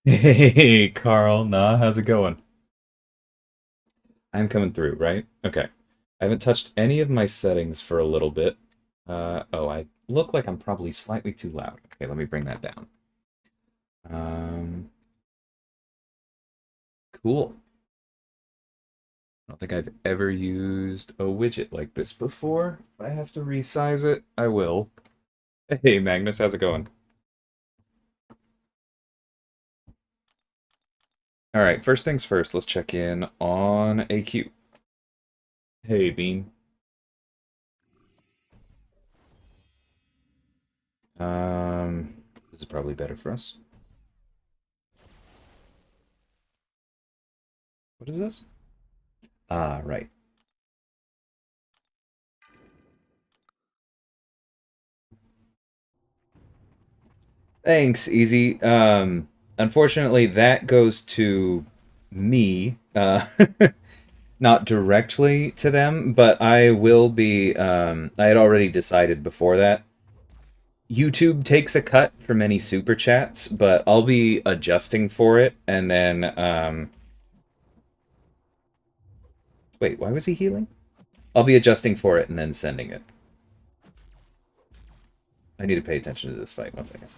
Hey, Carl. Nah, how's it going? I'm coming through, right? Okay. I haven't touched any of my settings for a little bit. Oh, I look like I'm probably slightly too loud. Okay, let me bring that down. Um, cool. I don't think I've ever used a widget like this before. If I have to resize it, I will. Hey, Magnus, how's it going? All right, first things first, let's check in on AQ. Hey, Bean. This is probably better for us. What is this? Ah, right. Thanks, Easy. Unfortunately, that goes to me, not directly to them, but I will be. I had already decided before that. YouTube takes a cut from any super chats, but I'll be adjusting for it, and then. Wait, why was he healing? I'll be adjusting for it and then sending it. I need to pay attention to this fight. One second.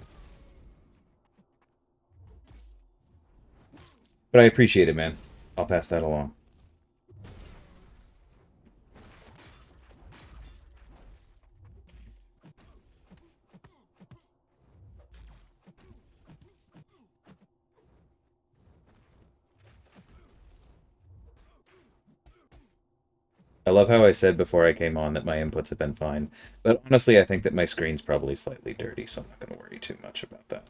But I appreciate it, man. I'll pass that along. I love how I said before I came on that my inputs have been fine. But honestly, I think that my screen's probably slightly dirty, so I'm not going to worry too much about that.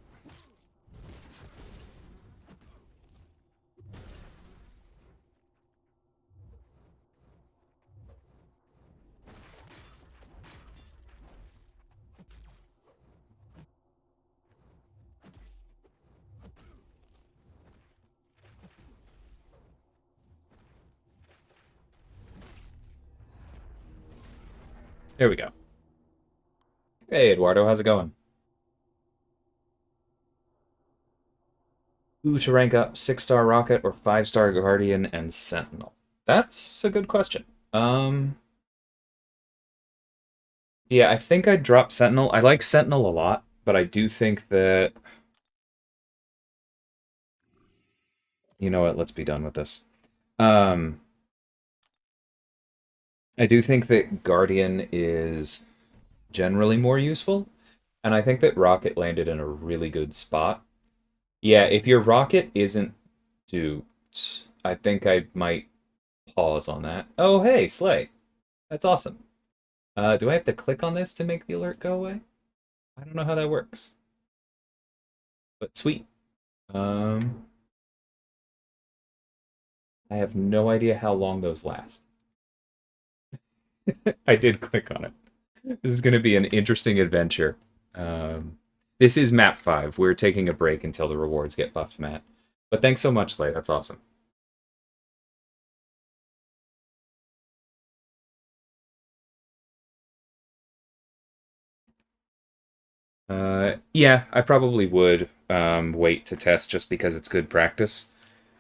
There we go. Hey, Eduardo, how's it going? Who to rank up 6-star Rocket or 5-star Guardian and Sentinel? That's a good question. Um, yeah, I think I'd drop Sentinel. I like Sentinel a lot, but I do think that you know what, let's be done with this. Um, I do think that Guardian is generally more useful, and I think that Rocket landed in a really good spot. Yeah, if your rocket isn't duped, I think I might pause on that. Oh, hey, Slay. That's awesome. Do I have to click on this to make the alert go away? I don't know how that works, but sweet. Um, I have no idea how long those last. I did click on it. This is going to be an interesting adventure. This is map 5. We're taking a break until the rewards get buffed, Matt. But thanks so much, Slay. That's awesome. Yeah, I probably would wait to test just because it's good practice.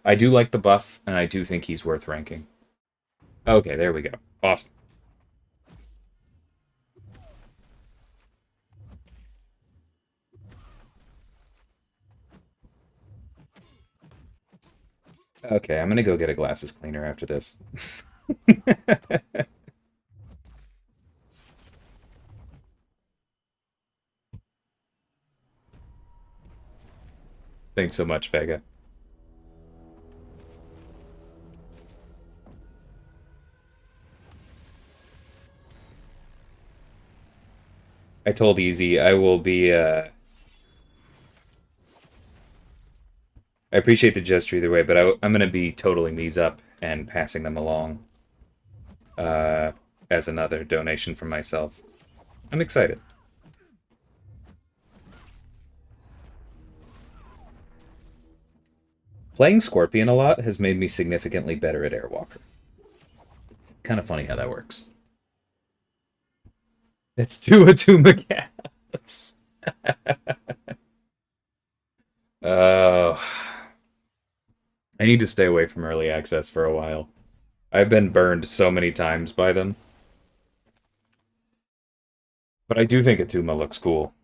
I do like the buff, and I do think he's worth ranking. Okay, there we go. Awesome. Okay, I'm gonna go get a glasses cleaner after this. Thanks so much, Vega. I told Easy I will be. I appreciate the gesture either way, but I'm gonna be totaling these up and passing them along uh, as another donation from myself. I'm excited. Playing Scorpion a lot has made me significantly better at Airwalker. It's kind of funny how that works. It's Tua Tua Gas. Uh, I need to stay away from early access for a while. I've been burned so many times by them. But I do think Atuma looks cool.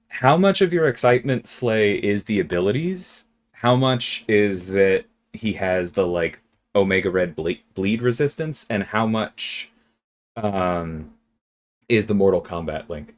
How much of your excitement, Slay, is the abilities? How much is that he has the like Omega Red bleed resistance, and how much um is the Mortal Kombat link?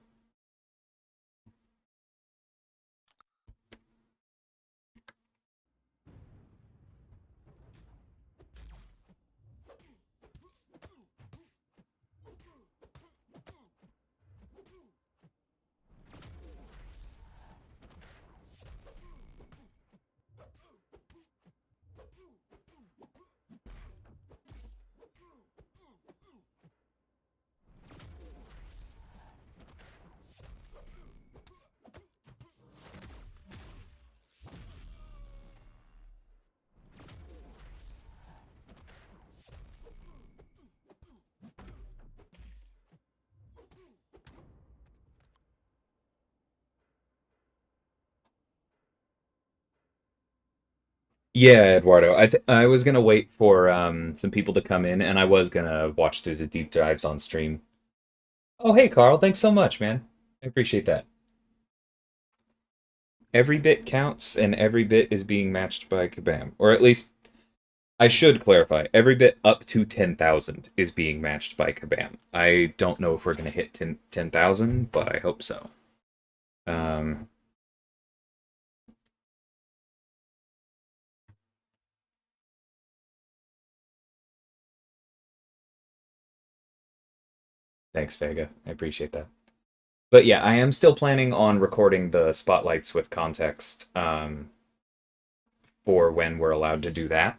Yeah, Eduardo. I was gonna wait for some people to come in, and I was gonna watch through the deep dives on stream. Oh, hey, Carl. Thanks so much, man. I appreciate that. Every bit counts, and every bit is being matched by Kabam, or at least I should clarify. Every bit up to 10,000 is being matched by Kabam. I don't know if we're gonna hit 10,000, but I hope so. Um, Thanks, Vega. I appreciate that. But yeah, I am still planning on recording the spotlights with context for when we're allowed to do that.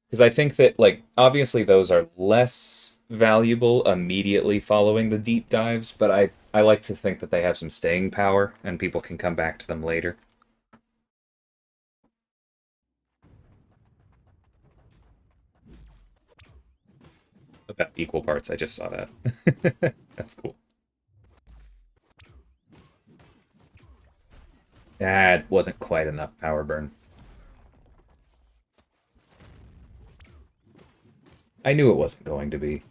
Because I think that, like, obviously those are less valuable immediately following the deep dives, but I like to think that they have some staying power and people can come back to them later. About equal parts, I just saw that. That's cool. That wasn't quite enough power burn. I knew it wasn't going to be.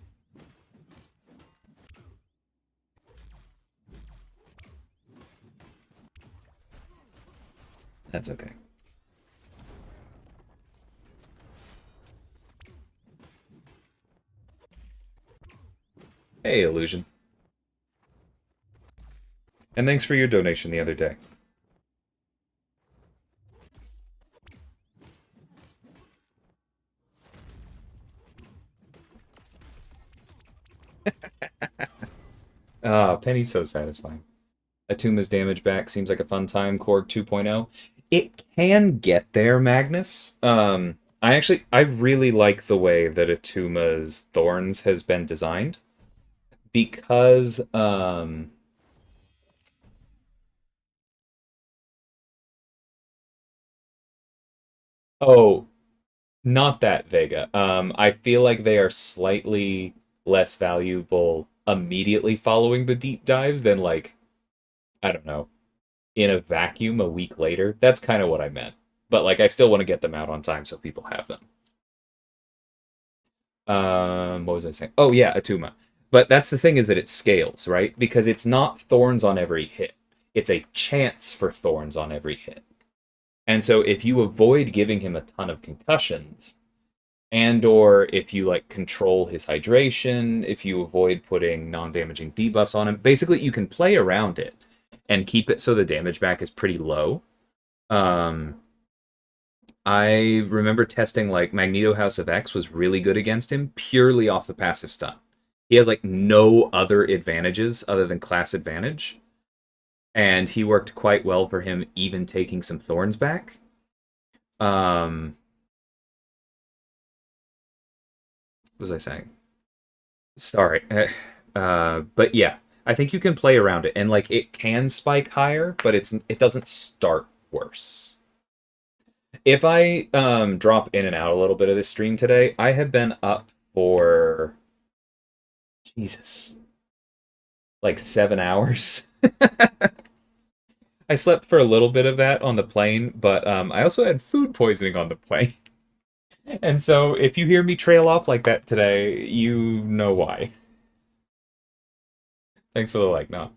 That's okay. Hey, Illusion. And thanks for your donation the other day. Ah, Penny's so satisfying. Atuma's damage back seems like a fun time. Korg 2.0. It can get there, Magnus. I really like the way that Atuma's Thorns has been designed because oh, not that Vega. I feel like they are slightly less valuable immediately following the deep dives than like, I don't know, in a vacuum a week later. That's kind of what I meant. But like I still want to get them out on time so people have them. What was I saying? Oh yeah, Atuma. But that's the thing is that it scales, right? Because it's not thorns on every hit. It's a chance for thorns on every hit. And so if you avoid giving him a ton of concussions, and or if you like control his hydration, if you avoid putting non-damaging debuffs on him, basically you can play around it and keep it so the damage back is pretty low. Um, I remember testing like Magneto House of X was really good against him purely off the passive stun. He has like no other advantages other than class advantage, and he worked quite well for him, even taking some thorns back. Um, what was I saying? Sorry, but yeah, I think you can play around it, and like it can spike higher, but it doesn't start worse. If I drop in and out a little bit of this stream today, I have been up for Jesus, like 7 hours. I slept for a little bit of that on the plane, but I also had food poisoning on the plane. And so if you hear me trail off like that today, you know why. Thanks for the like, no.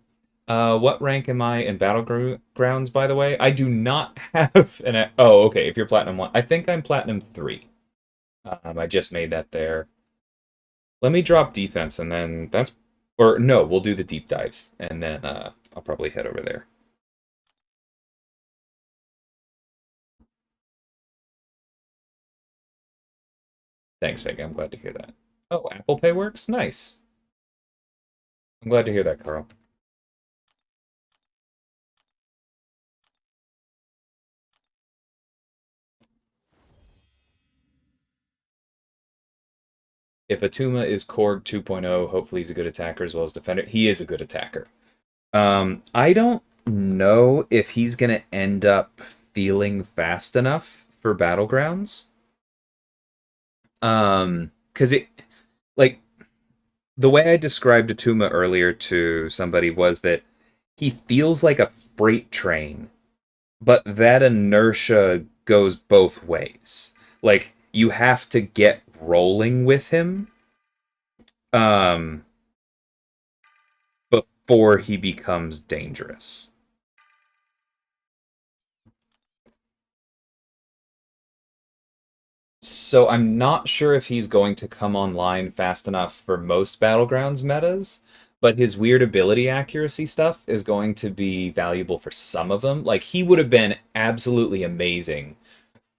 What rank am I in Battlegrounds, by the way? I do not have an... Oh, okay, if you're Platinum 1. I think I'm Platinum 3. I just made that there. Let me drop defense, and then that's... Or, no, we'll do the deep dives, and then I'll probably head over there. Thanks, Vega. I'm glad to hear that. Oh, Apple Pay works? Nice. I'm glad to hear that, Carl. If Atuma is Korg 2.0, hopefully he's a good attacker as well as defender. He is a good attacker. I don't know if he's going to end up feeling fast enough for Battlegrounds. Because it, like, the way I described Atuma earlier to somebody was that he feels like a freight train, but that inertia goes both ways. Like, you have to get rolling with him um, before he becomes dangerous. So I'm not sure if he's going to come online fast enough for most Battlegrounds metas, but his weird ability accuracy stuff is going to be valuable for some of them. Like, he would have been absolutely amazing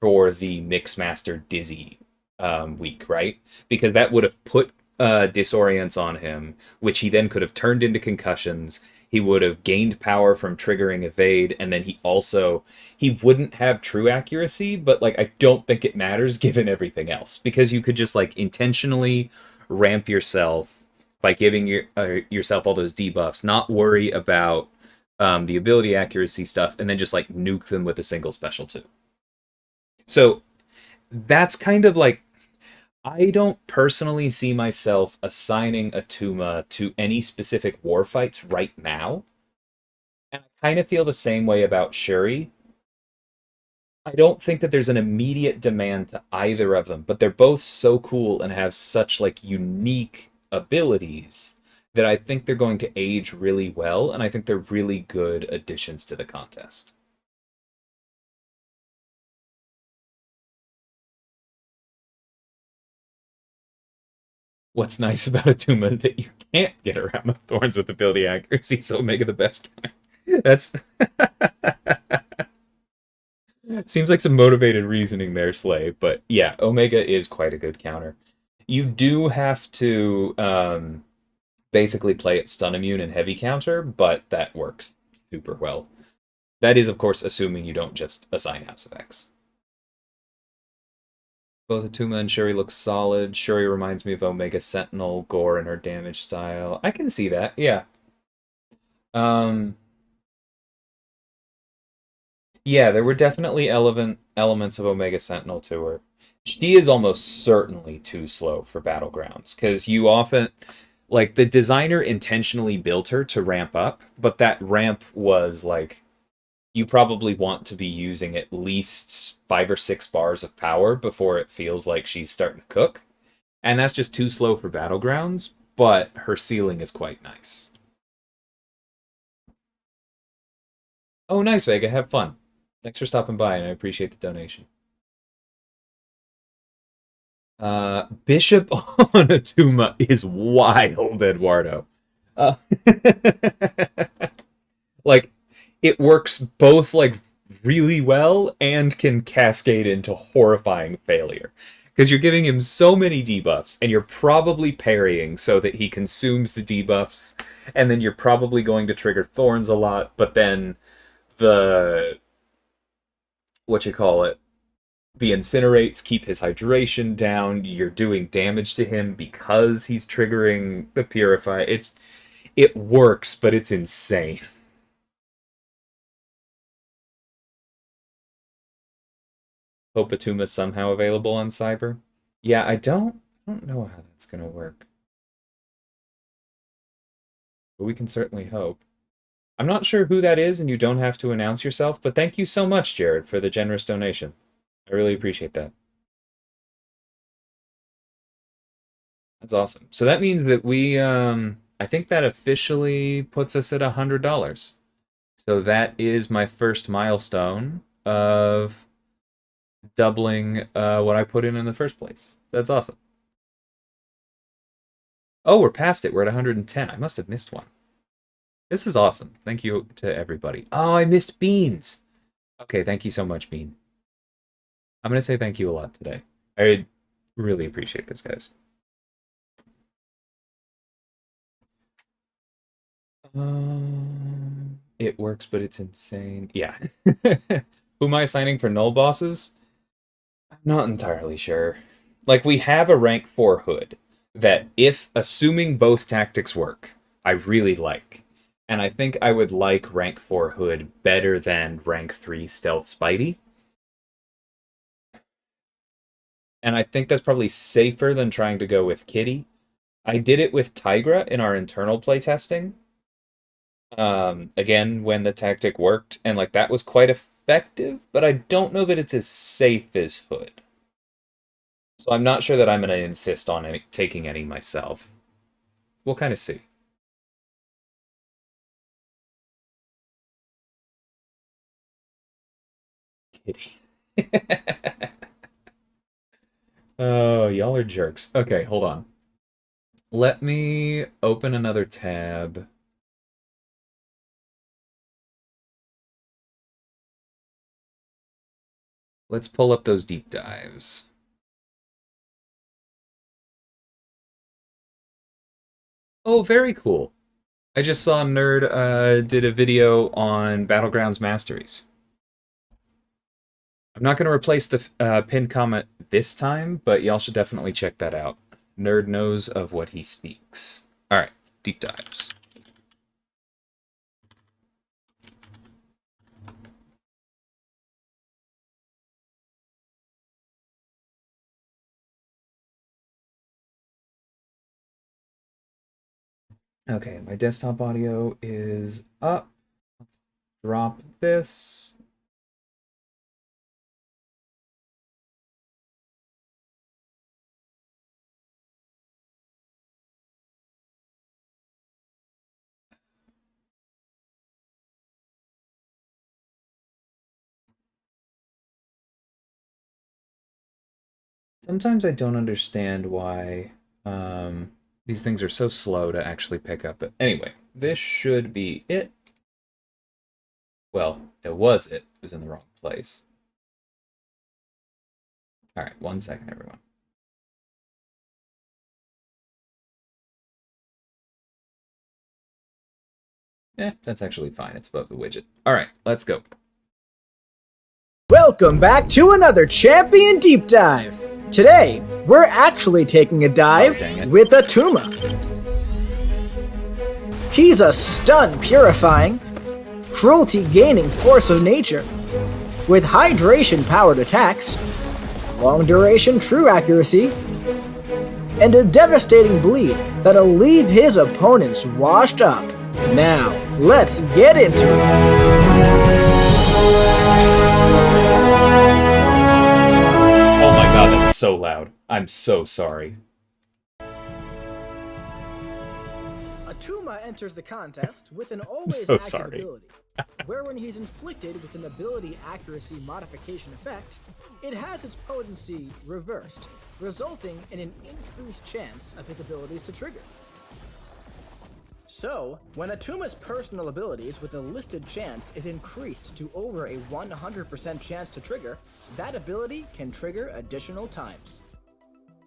for the Mixmaster Dizzy week, right? Because that would have put disorients on him, which he then could have turned into concussions. He would have gained power from triggering evade, and then he wouldn't have true accuracy, but like I don't think it matters given everything else because you could just like intentionally ramp yourself by giving yourself all those debuffs, not worry about the ability accuracy stuff, and then just like nuke them with a single special too. So that's kind of like I don't personally see myself assigning Atuma to any specific war fights right now. And I kind of feel the same way about Shuri. I don't think that there's an immediate demand to either of them, but they're both so cool and have such like unique abilities that I think they're going to age really well, and I think they're really good additions to the contest. What's nice about Atuma is that you can't get around the thorns with ability accuracy, so Omega the best guy. That's seems like some motivated reasoning there, Slave. But yeah, Omega is quite a good counter. You do have to basically play it stun immune and heavy counter, but that works super well. That is, of course, assuming you don't just assign House of X. Both Atuma and Shuri look solid. Shuri reminds me of Omega Sentinel, Gore, and her damage style. I can see that, yeah. Um, yeah, there were definitely elements of Omega Sentinel to her. She is almost certainly too slow for Battlegrounds, because you often, like, the designer intentionally built her to ramp up, but that ramp was, like, you probably want to be using at least 5 or 6 bars of power before it feels like she's starting to cook. And that's just too slow for Battlegrounds, but her ceiling is quite nice. Oh, nice, Vega. Have fun. Thanks for stopping by, and I appreciate the donation. Bishop on Atuma is wild, Eduardo. Uh, like, it works both, like, really well and can cascade into horrifying failure. Because you're giving him so many debuffs, and you're probably parrying so that he consumes the debuffs, and then you're probably going to trigger thorns a lot, but then the what you call it the incinerates keep his hydration down. You're doing damage to him because he's triggering the purify. It works, but it's insane. Hope Atuma's somehow available on Cyber. Yeah, I don't know how that's gonna work, but we can certainly hope. I'm not sure who that is, and you don't have to announce yourself, but thank you so much, Jared, for the generous donation. I really appreciate that. That's awesome. So that means that I think that officially puts us at $100. So that is my first milestone of doubling what I put in the first place. That's awesome. Oh, we're past it. We're at 110. I must have missed one. This is awesome. Thank you to everybody. Oh, I missed Beans. Okay, thank you so much, Bean. I'm going to say thank you a lot today. I really appreciate this, guys. It works, but it's insane. Yeah. Who am I assigning for null bosses? I'm not entirely sure. Like, we have a rank 4 hood that, if assuming both tactics work, I really like. And I think I would like rank 4 hood better than rank 3 stealth Spidey. And I think that's probably safer than trying to go with Kitty. I did it with Tigra in our internal playtesting. Again, when the tactic worked, and like that was quite effective, but I don't know that it's as safe as Hood. So I'm not sure that I'm going to insist on taking any myself. We'll kind of see. Kitty. Oh, y'all are jerks. Okay, hold on. Let me open another tab. Let's pull up those deep dives. Oh, very cool. I just saw Nerd did a video on Battlegrounds Masteries. I'm not going to replace the pinned comment this time, but y'all should definitely check that out. Nerd knows of what he speaks. All right, deep dives. Okay, my desktop audio is up. Let's drop this. Sometimes I don't understand why these things are so slow to actually pick up. But anyway, this should be it. Well, it was it. It was in the wrong place. All right, 1 second, everyone. That's actually fine. It's above the widget. All right, let's go. Welcome back to another Champion Deep Dive. Today, we're actually taking a dive with Atuma. He's a stun-purifying, cruelty-gaining force of nature, with hydration-powered attacks, long-duration true accuracy, and a devastating bleed that'll leave his opponents washed up. Now, let's get into it. Oh my god, that's so loud. I'm so sorry. Atuma enters the contest with an always so active sorry. ability, where when he's inflicted with an ability accuracy modification effect, it has its potency reversed, resulting in an increased chance of his abilities to trigger. So, when Atuma's personal abilities with a listed chance is increased to over a 100% chance to trigger, that ability can trigger additional times.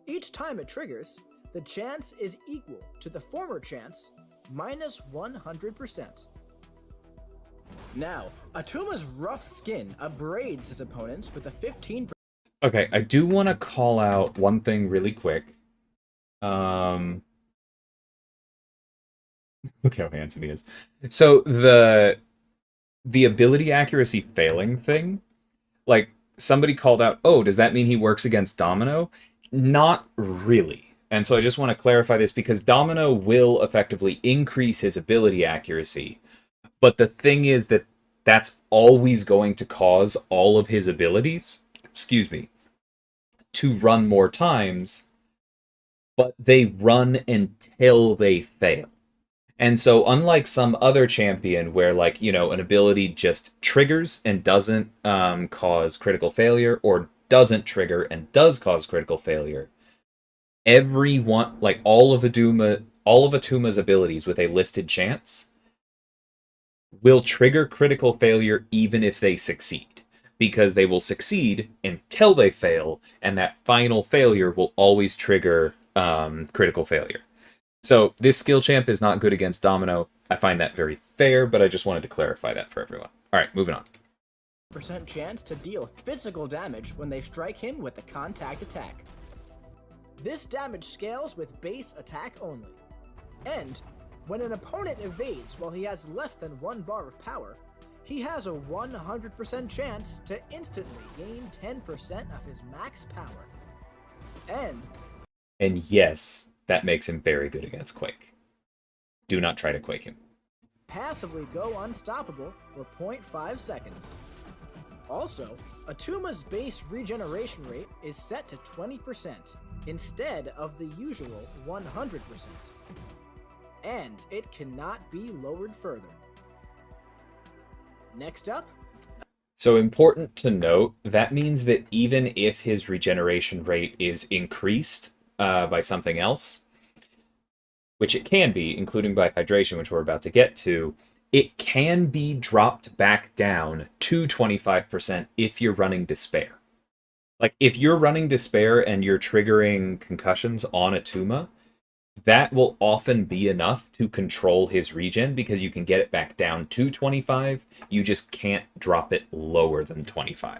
Each time it triggers, the chance is equal to the former chance minus 100%. Now, Atuma's rough skin abrades his opponents with a 15%. Okay, I do want to call out one thing really quick. Look how handsome he is. So the ability accuracy failing thing, like somebody called out, oh, does that mean he works against Domino? Not really. And so I just want to clarify this because Domino will effectively increase his ability accuracy, But the thing is that that's always going to cause all of his abilities, excuse me, to run more times, but they run until they fail. And so, unlike some other champion where, like, an ability just triggers and doesn't cause critical failure, or doesn't trigger and does cause critical failure, everyone, like all of Atuma's abilities with a listed chance will trigger critical failure even if they succeed. Because they will succeed until they fail, and that final failure will always trigger critical failure. So this skill champ is not good against Domino. I find that very fair, but I just wanted to clarify that for everyone. All right, moving on. Percent chance to deal physical damage when they strike him with a contact attack. This damage scales with base attack only. And when an opponent evades while he has less than 1 bar of power, he has a 100% chance to instantly gain 10% of his max power. And yes, that makes him very good against Quake. Do not try to Quake him. Passively go unstoppable for 0.5 seconds. Also, Atuma's base regeneration rate is set to 20% instead of the usual 100%. And it cannot be lowered further. Next up. So important to note, that means that even if his regeneration rate is increased by something else, which it can be, including by hydration, which we're about to get to, it can be dropped back down to 25% if you're running Despair. Like, if you're running Despair and you're triggering concussions on Atuma, that will often be enough to control his regen because you can get it back down to 25. You just can't drop it lower than 25.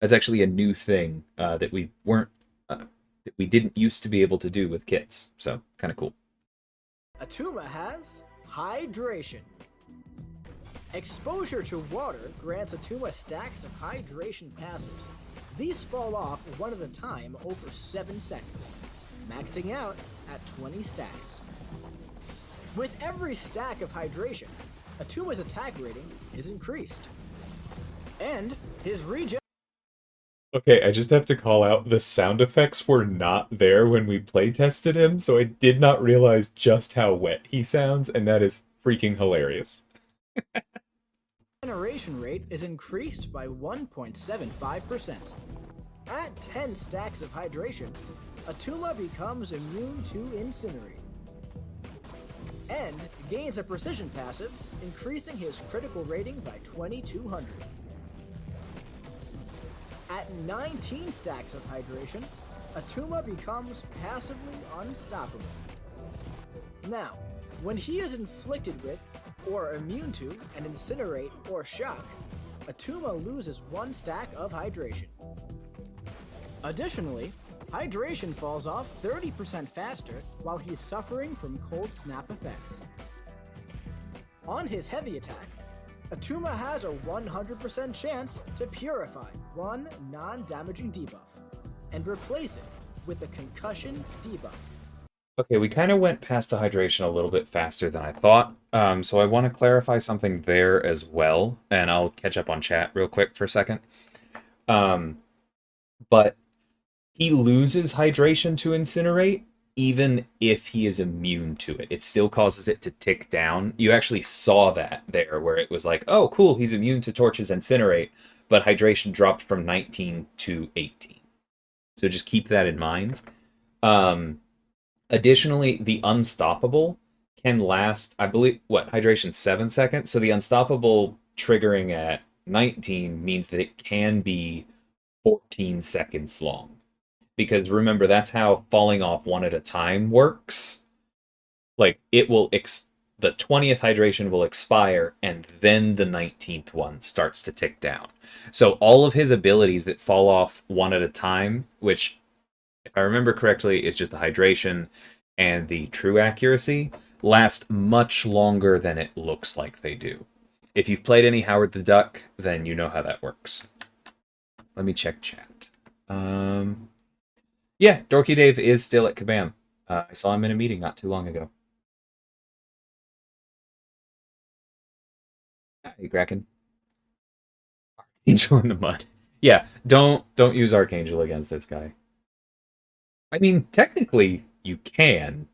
That's actually a new thing that we didn't used to be able to do with kits. So kind of cool. Atuma has hydration. Exposure to water grants Atuma stacks of hydration passives. These fall off one at a time over 7 seconds, maxing out at 20 stacks. With every stack of hydration, Atuma's attack rating is increased. And his regen... Okay, I just have to call out, the sound effects were not there when we play tested him, so I did not realize just how wet he sounds, and that is freaking hilarious. Regeneration rate is increased by 1.75%. At 10 stacks of hydration, Atuma becomes immune to Incinerate. And gains a precision passive, increasing his critical rating by 2200. At 19 stacks of hydration, Atuma becomes passively unstoppable. Now, when he is inflicted with, or immune to, an Incinerate or Shock, Atuma loses 1 stack of hydration. Additionally, hydration falls off 30% faster while he's suffering from cold snap effects. On his heavy attack, Atuma has a 100% chance to purify 1 non-damaging debuff and replace it with a concussion debuff. Okay, we kind of went past the hydration a little bit faster than I thought, so I want to clarify something there as well, and I'll catch up on chat real quick for a second. But he loses hydration to Incinerate, even if he is immune to it. It still causes it to tick down. You actually saw that there, where it was like, oh, cool, he's immune to Torch's Incinerate, but hydration dropped from 19 to 18. So just keep that in mind. Additionally, the Unstoppable can last, I believe, hydration 7 seconds? So the Unstoppable triggering at 19 means that it can be 14 seconds long. Because remember, that's how falling off 1 at a time works. Like, it will, the 20th hydration will expire, and then the 19th one starts to tick down. So all of his abilities that fall off 1 at a time, which, if I remember correctly, is just the hydration and the true accuracy, last much longer than it looks like they do. If you've played any Howard the Duck, then you know how that works. Let me check chat. Yeah, Dorky Dave is still at Kabam. I saw him in a meeting not too long ago. Hey, Kraken. Angel in the mud. Yeah, don't use Archangel against this guy. I mean, technically, you can.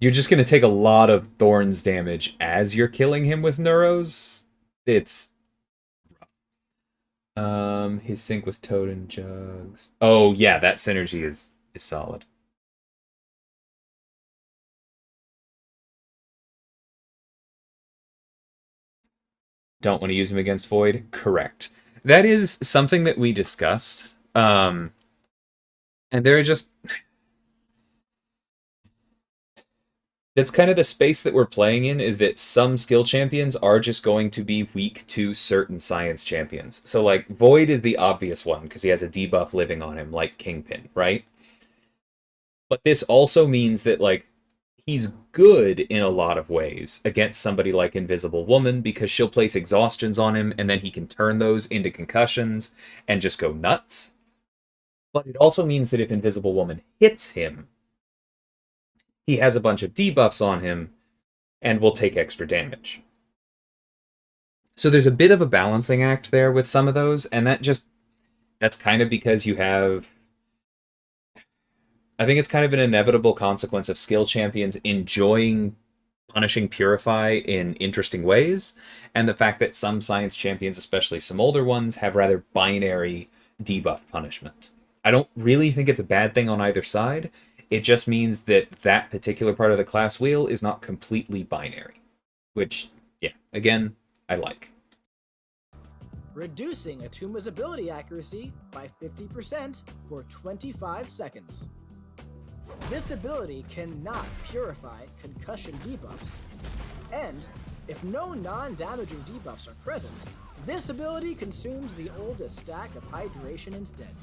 You're just going to take a lot of Thorns damage as you're killing him with Neuros. It's his sync with Toad and Jugs. Oh yeah, that synergy is solid. Don't want to use him against Void? Correct. That is something that we discussed. And there are just that's kind of the space that we're playing in, is that some skill champions are just going to be weak to certain science champions. So like Void is the obvious one because he has a debuff living on him like Kingpin, right? But this also means that like he's good in a lot of ways against somebody like Invisible Woman because she'll place exhaustions on him and then he can turn those into concussions and just go nuts. But it also means that if Invisible Woman hits him, he has a bunch of debuffs on him and will take extra damage. So there's a bit of a balancing act there with some of those, and that's kind of because you have, I think it's kind of an inevitable consequence of skill champions enjoying punishing Purify in interesting ways, and the fact that some science champions, especially some older ones, have rather binary debuff punishment. I don't really think it's a bad thing on either side. It just means that that particular part of the class wheel is not completely binary. Which, yeah, again, I like. Reducing Atuma's ability accuracy by 50% for 25 seconds. This ability cannot purify concussion debuffs, and if no non-damaging debuffs are present, this ability consumes the oldest stack of hydration instead.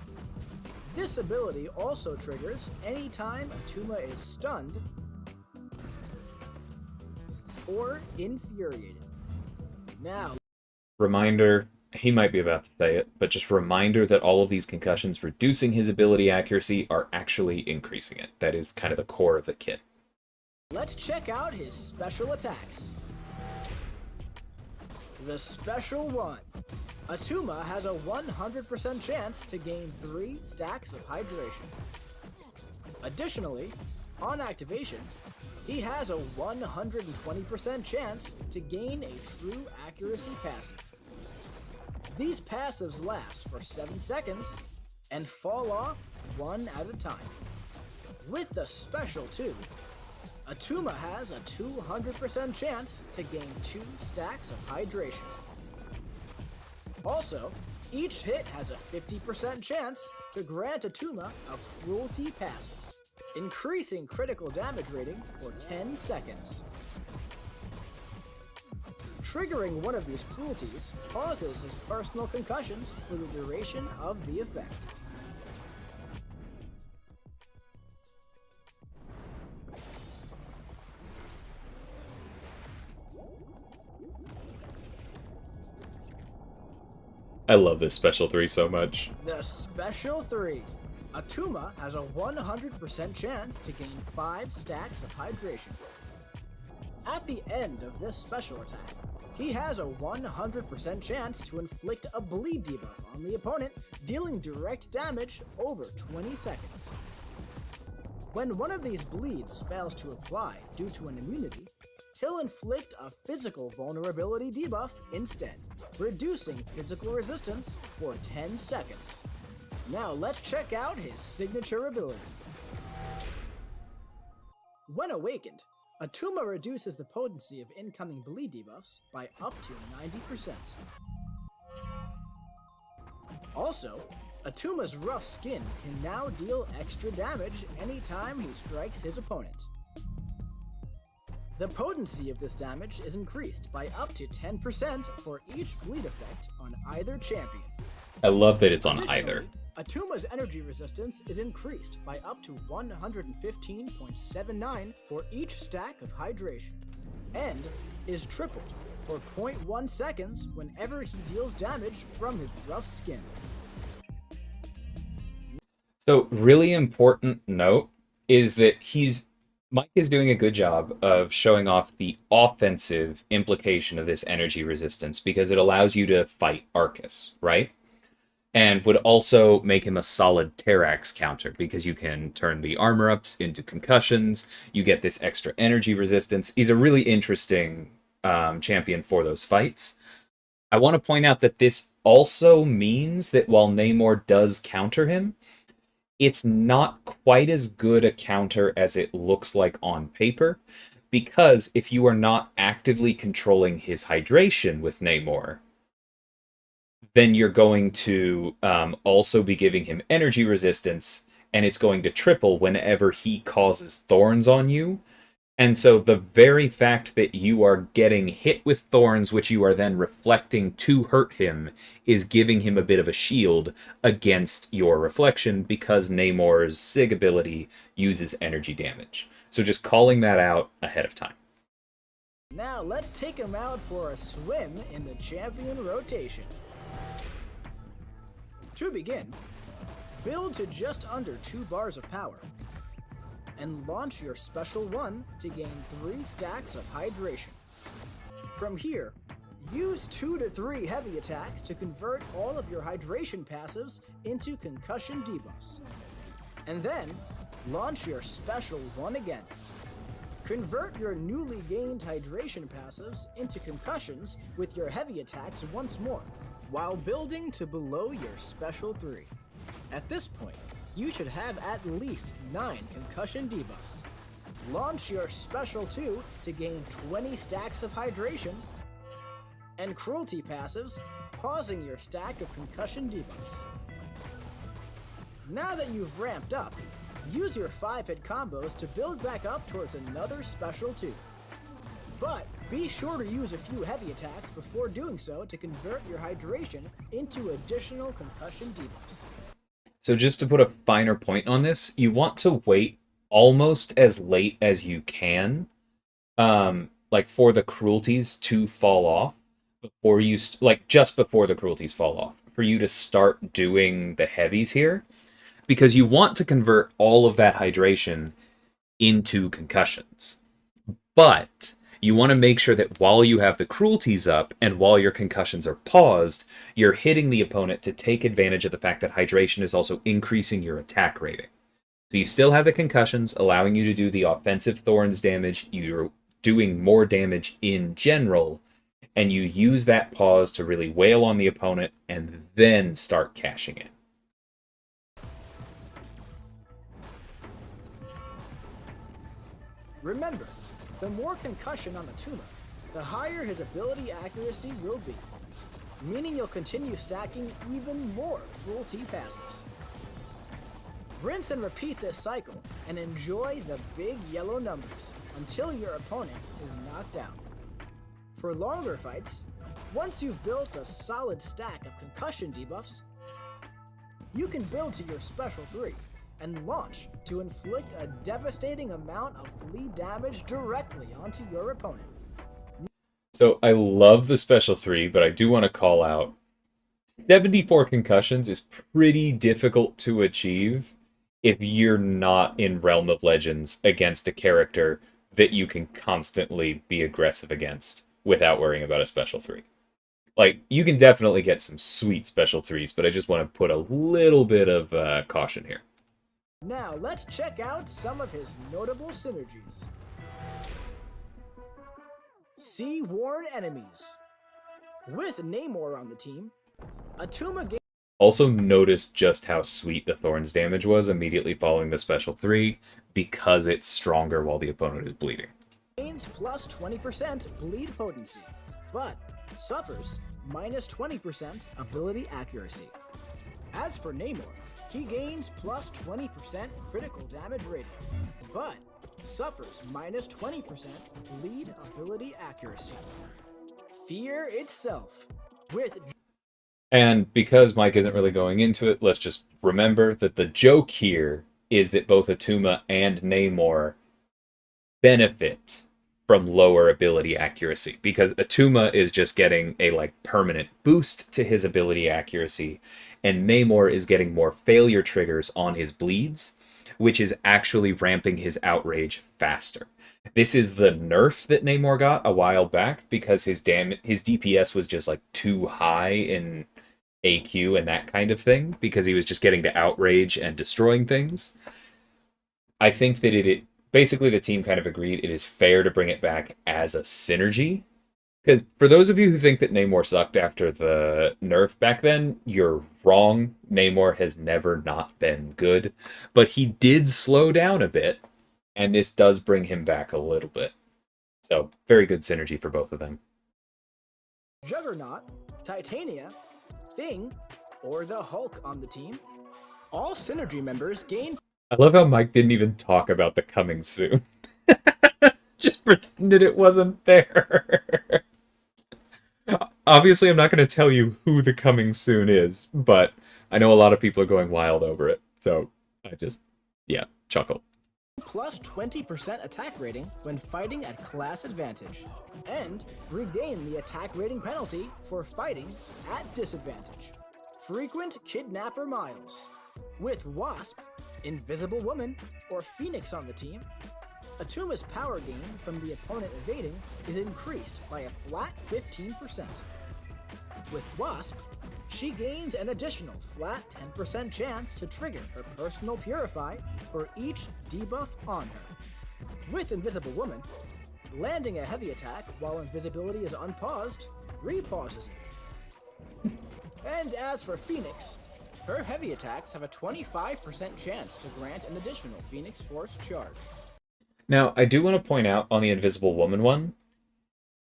This ability also triggers anytime Atuma is stunned or infuriated. Now, Reminder, he might be about to say it, but just reminder that all of these concussions reducing his ability accuracy are actually increasing it. That is kind of the core of the kit. let's check out his special attacks. The Special 1. Atuma has a 100% chance to gain 3 stacks of hydration. Additionally, on activation, he has a 120% chance to gain a true accuracy passive. These passives last for 7 seconds and fall off one at a time. With the Special 2, Atuma has a 200% chance to gain 2 stacks of hydration. Also, each hit has a 50% chance to grant Atuma a Cruelty passive, increasing critical damage rating for 10 seconds. Triggering one of these cruelties causes his personal concussions for the duration of the effect. I love this Special 3 so much. The Special 3. Atuma has a 100% chance to gain 5 stacks of hydration. At the end of this special attack, he has a 100% chance to inflict a bleed debuff on the opponent, dealing direct damage over 20 seconds. When one of these bleeds fails to apply due to an immunity, he'll inflict a physical vulnerability debuff instead, reducing physical resistance for 10 seconds. Now let's check out his signature ability. When awakened, Atuma reduces the potency of incoming bleed debuffs by up to 90%. Also, Atuma's rough skin can now deal extra damage anytime he strikes his opponent. The potency of this damage is increased by up to 10% for each bleed effect on either champion. I love that it's on either. Atuma's energy resistance is increased by up to 115.79 for each stack of hydration, and is tripled for 0.1 seconds whenever he deals damage from his rough skin. So, really important note is that he's Mike is doing a good job of showing off the offensive implication of this energy resistance because it allows you to fight Arcus, right? And would also make him a solid Terrax counter because you can turn the armor ups into concussions. You get this extra energy resistance. He's a really interesting champion for those fights. I want to point out that this also means that while Namor does counter him, it's not quite as good a counter as it looks like on paper, because if you are not actively controlling his hydration with Namor, then you're going to also be giving him energy resistance, and it's going to triple whenever he causes thorns on you. And so the very fact that you are getting hit with thorns, which you are then reflecting to hurt him, is giving him a bit of a shield against your reflection because Namor's Sig ability uses energy damage. So just calling that out ahead of time. Now let's take him out for a swim in the champion rotation. To begin, build to just under 2 bars of power, and launch your special 1 to gain 3 stacks of hydration. From here, use 2 to 3 heavy attacks to convert all of your hydration passives into concussion debuffs. And then, launch your special 1 again. Convert your newly gained hydration passives into concussions with your heavy attacks once more, while building to below your special 3. At this point, you should have at least 9 concussion debuffs. Launch your special 2 to gain 20 stacks of hydration, and cruelty passives, pausing your stack of concussion debuffs. Now that you've ramped up, use your 5-hit combos to build back up towards another special 2. But be sure to use a few heavy attacks before doing so to convert your hydration into additional concussion debuffs. So just to put a finer point on this, you want to wait almost as late as you can, like for the cruelties to fall off before you just before the cruelties fall off, for you to start doing the heavies here, because you want to convert all of that hydration into concussions. But you want to make sure that while you have the cruelties up and while your concussions are paused, you're hitting the opponent to take advantage of the fact that hydration is also increasing your attack rating. So you still have the concussions, allowing you to do the offensive thorns damage. You're doing more damage in general, and you use that pause to really wail on the opponent and then start cashing in. Remember, the more concussion on the tumor, the higher his ability accuracy will be, meaning you'll continue stacking even more cruelty passives. Rinse and repeat this cycle and enjoy the big yellow numbers until your opponent is knocked out. For longer fights, once you've built a solid stack of concussion debuffs, you can build to your special 3 and launch to inflict a devastating amount of bleed damage directly onto your opponent. So I love the special 3, but I do want to call out 74 concussions is pretty difficult to achieve if you're not in Realm of Legends against a character that you can constantly be aggressive against without worrying about a special 3. Like, you can definitely get some sweet special 3s, but I just want to put a little bit of caution here. Now let's check out some of his notable synergies. Sea-worn enemies. With Namor on the team, Attuma Also notice just how sweet the Thorns damage was immediately following the special 3, because it's stronger while the opponent is bleeding. gains plus 20% bleed potency, but suffers minus 20% ability accuracy. As for Namor, he gains plus 20% critical damage rating, but suffers minus 20% bleed ability accuracy. Fear itself. And because Mike isn't really going into it, let's just remember that the joke here is that both Attuma and Namor benefit from lower ability accuracy, because Attuma is just getting a permanent boost to his ability accuracy, and Namor is getting more failure triggers on his bleeds, which is actually ramping his outrage faster. This is the nerf that Namor got a while back because his DPS was just like too high in AQ and that kind of thing because he was just getting to outrage and destroying things. I think that it basically the team kind of agreed it is fair to bring it back as a synergy. Because for those of you who think that Namor sucked after the nerf back then, you're wrong. Namor has never not been good. But he did slow down a bit, and this does bring him back a little bit. So, very good synergy for both of them. Juggernaut, Titania, Thing, or the Hulk on the team. All synergy members gain. I love how Mike didn't even talk about the coming soon. Just pretended it wasn't there. Obviously, I'm not going to tell you who the coming soon is, but I know a lot of people are going wild over it. So I just, chuckle. Plus 20% attack rating when fighting at class advantage. And regain the attack rating penalty for fighting at disadvantage. Frequent Kidnapper Miles. With Wasp, Invisible Woman, or Phoenix on the team, Atuma's power gain from the opponent evading is increased by a flat 15%. With Wasp, she gains an additional flat 10% chance to trigger her personal Purify for each debuff on her. With Invisible Woman, landing a heavy attack while invisibility is unpaused repauses it. And as for Phoenix, her heavy attacks have a 25% chance to grant an additional Phoenix Force charge. Now, I do want to point out on the Invisible Woman one,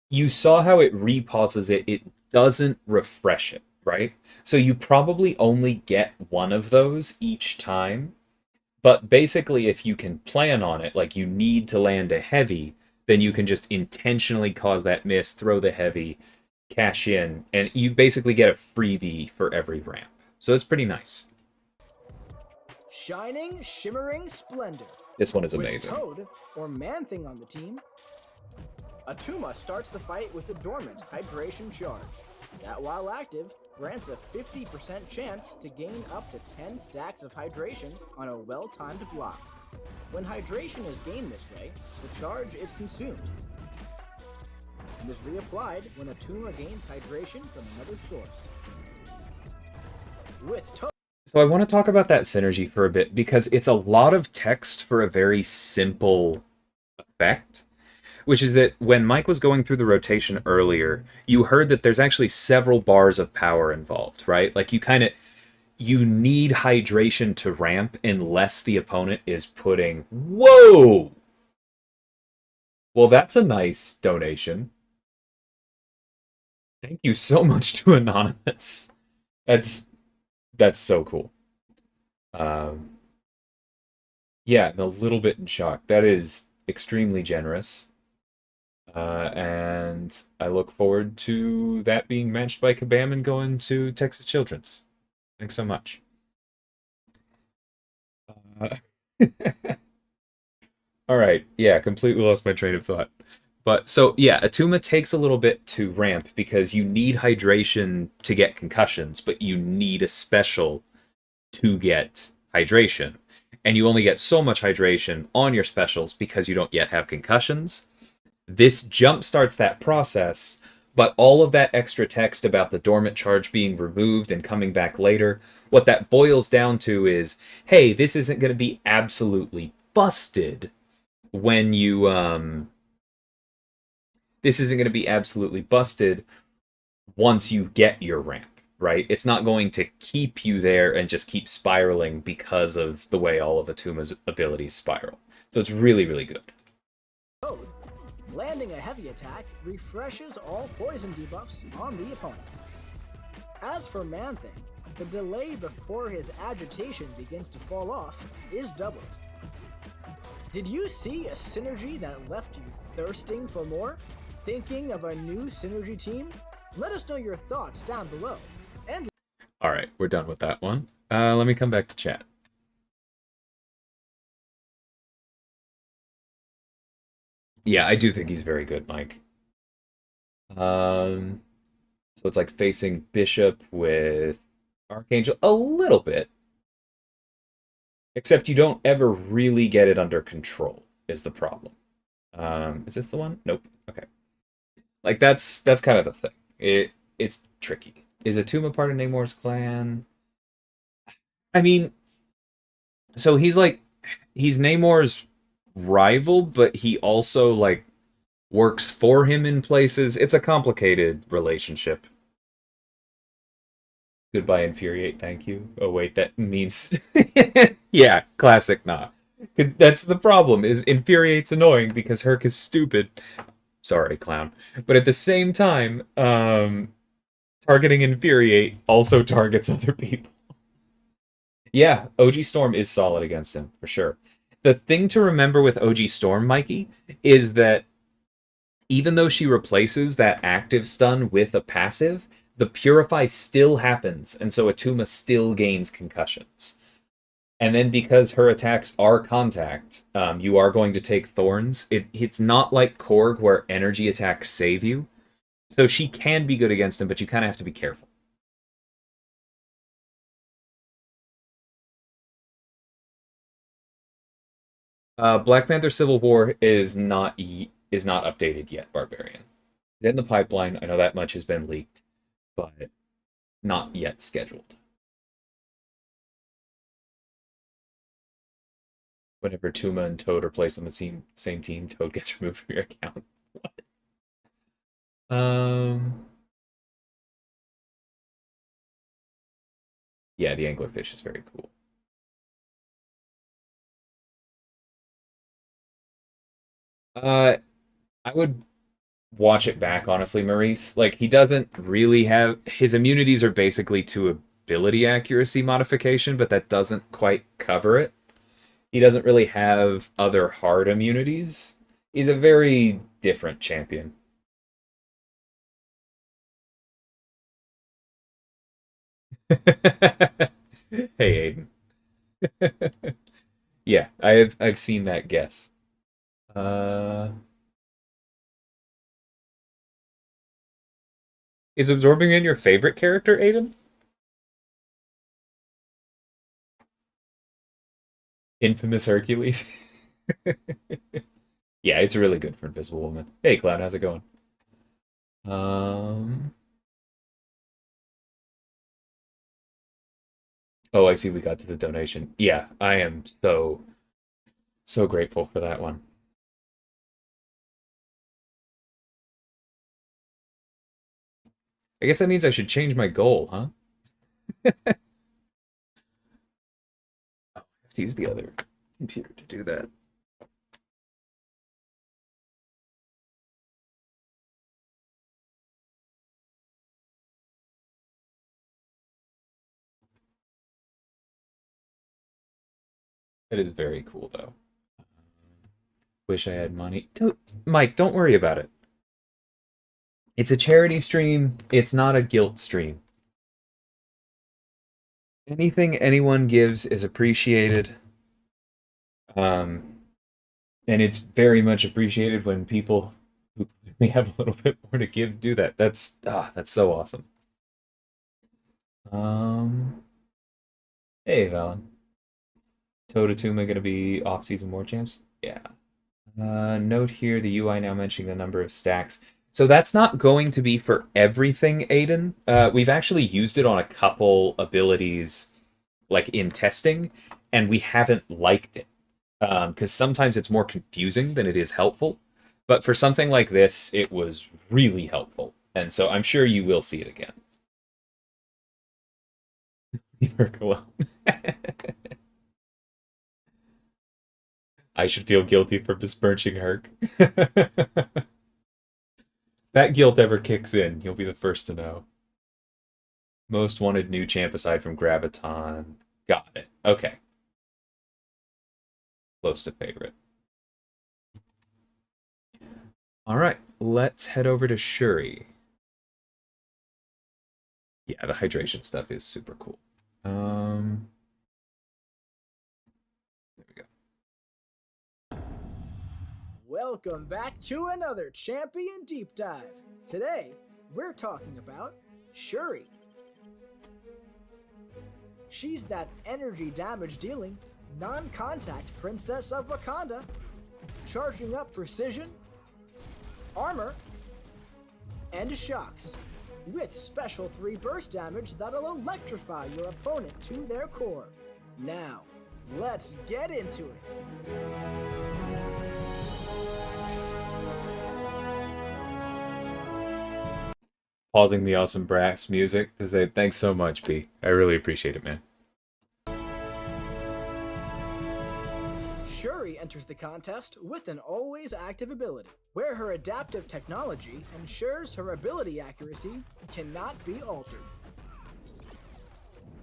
you saw how it repauses it. It doesn't refresh it, right? So you probably only get one of those each time. But basically, if you can plan on it, like you need to land a heavy, then you can just intentionally cause that miss, throw the heavy, cash in, and you basically get a freebie for every ramp. So it's pretty nice. Shining, Shimmering Splendor. This one is amazing. With Toad, or Man-Thing on the team, Atuma starts the fight with the Dormant Hydration Charge. That, while active, grants a 50% chance to gain up to 10 stacks of hydration on a well-timed block. When hydration is gained this way, the charge is consumed and is reapplied when Atuma gains hydration from another source. With Toad. So I want to talk about that synergy for a bit because it's a lot of text for a very simple effect, which is that when Mike was going through the rotation earlier, you heard that there's actually several bars of power involved, right? Like you need hydration to ramp unless the opponent is putting... Whoa! Well, that's a nice donation. Thank you so much to Anonymous. That's so cool. Yeah, I'm a little bit in shock. That is extremely generous. And I look forward to that being matched by Kabam and going to Texas Children's. Thanks so much. All right. Yeah, completely lost my train of thought. But so, yeah, Atuma takes a little bit to ramp because you need hydration to get concussions, but you need a special to get hydration. And you only get so much hydration on your specials because you don't yet have concussions. This jump starts that process, but all of that extra text about the dormant charge being removed and coming back later, what that boils down to is, hey, this isn't going to be absolutely busted when you... This isn't going to be absolutely busted once you get your ramp, right? It's not going to keep you there and just keep spiraling because of the way all of Atuma's abilities spiral. So it's really, really good. Landing a heavy attack refreshes all poison debuffs on the opponent. As for Man-Thing, the delay before his agitation begins to fall off is doubled. Did you see a synergy that left you thirsting for more? Thinking of a new synergy team? Let us know your thoughts down below. And all right, we're done with that one. Let me come back to chat. Yeah, I do think he's very good, Mike. So it's like facing Bishop with Archangel a little bit. Except you don't ever really get it under control, is the problem. Is this the one? Nope. Okay. Like that's kind of the thing. It's tricky. Is Atuma part of Namor's clan? I mean, so he's Namor's rival, but he also like works for him in places. It's a complicated relationship. Goodbye, infuriate. Thank you. Oh wait, that means yeah, classic nah. Because that's the problem. Is infuriate's annoying because Herc is stupid. Sorry, clown. But at the same time, targeting infuriate also targets other people. Yeah, OG Storm is solid against him for sure. The thing to remember with OG Storm, Mikey, is that even though she replaces that active stun with a passive, the Purify still happens, and so Atuma still gains concussions. And then because her attacks are contact, you are going to take Thorns. It's not like Korg where energy attacks save you. So she can be good against him, but you kind of have to be careful. Black Panther Civil War is not updated yet, Barbarian. It's in the pipeline. I know that much has been leaked, but not yet scheduled. Whenever Tuma and Toad are placed on the same team, Toad gets removed from your account. What? Yeah, the anglerfish is very cool. I would watch it back, honestly, Maurice. Like, he doesn't really have... His immunities are basically to ability accuracy modification, but that doesn't quite cover it. He doesn't really have other hard immunities. He's a very different champion. Hey, Aiden. Yeah, I've seen that guess. Uh, is absorbing in your favorite character, Aiden? Infamous Hercules. Yeah, it's really good for Invisible Woman. Hey, Cloud, how's it going? Um. Oh, I see. We got to the donation. Yeah, I am so grateful for that one. I guess that means I should change my goal, huh? I have to use the other computer to do that. It is very cool, though. Wish I had money. Mike, don't worry about it. It's a charity stream. It's not a guilt stream. Anything anyone gives is appreciated. And it's very much appreciated when people who may have a little bit more to give do that. That's so awesome. Hey, Valen. Totatuma gonna be off-season war champs? Yeah. Note here the UI now mentioning the number of stacks. So that's not going to be for everything, Aiden. We've actually used it on a couple abilities, like in testing, and we haven't liked it. Because sometimes it's more confusing than it is helpful. But for something like this, it was really helpful. And so I'm sure you will see it again. Leave Herc alone. I should feel guilty for besmirching Herc. That guilt ever kicks in, you'll be the first to know. Most wanted new champ aside from Graviton. Got it. Okay. Close to favorite. All right, let's head over to Shuri. Yeah, the hydration stuff is super cool. There we go. Welcome back to another Champion Deep Dive. Today, we're talking about Shuri. She's that energy damage dealing, non-contact Princess of Wakanda, charging up precision, armor, and shocks, with special 3 burst damage that'll electrify your opponent to their core. Now, let's get into it! Pausing the awesome brass music to say thanks so much, B. I really appreciate it, man. Shuri enters the contest with an always active ability, where her adaptive technology ensures her ability accuracy cannot be altered.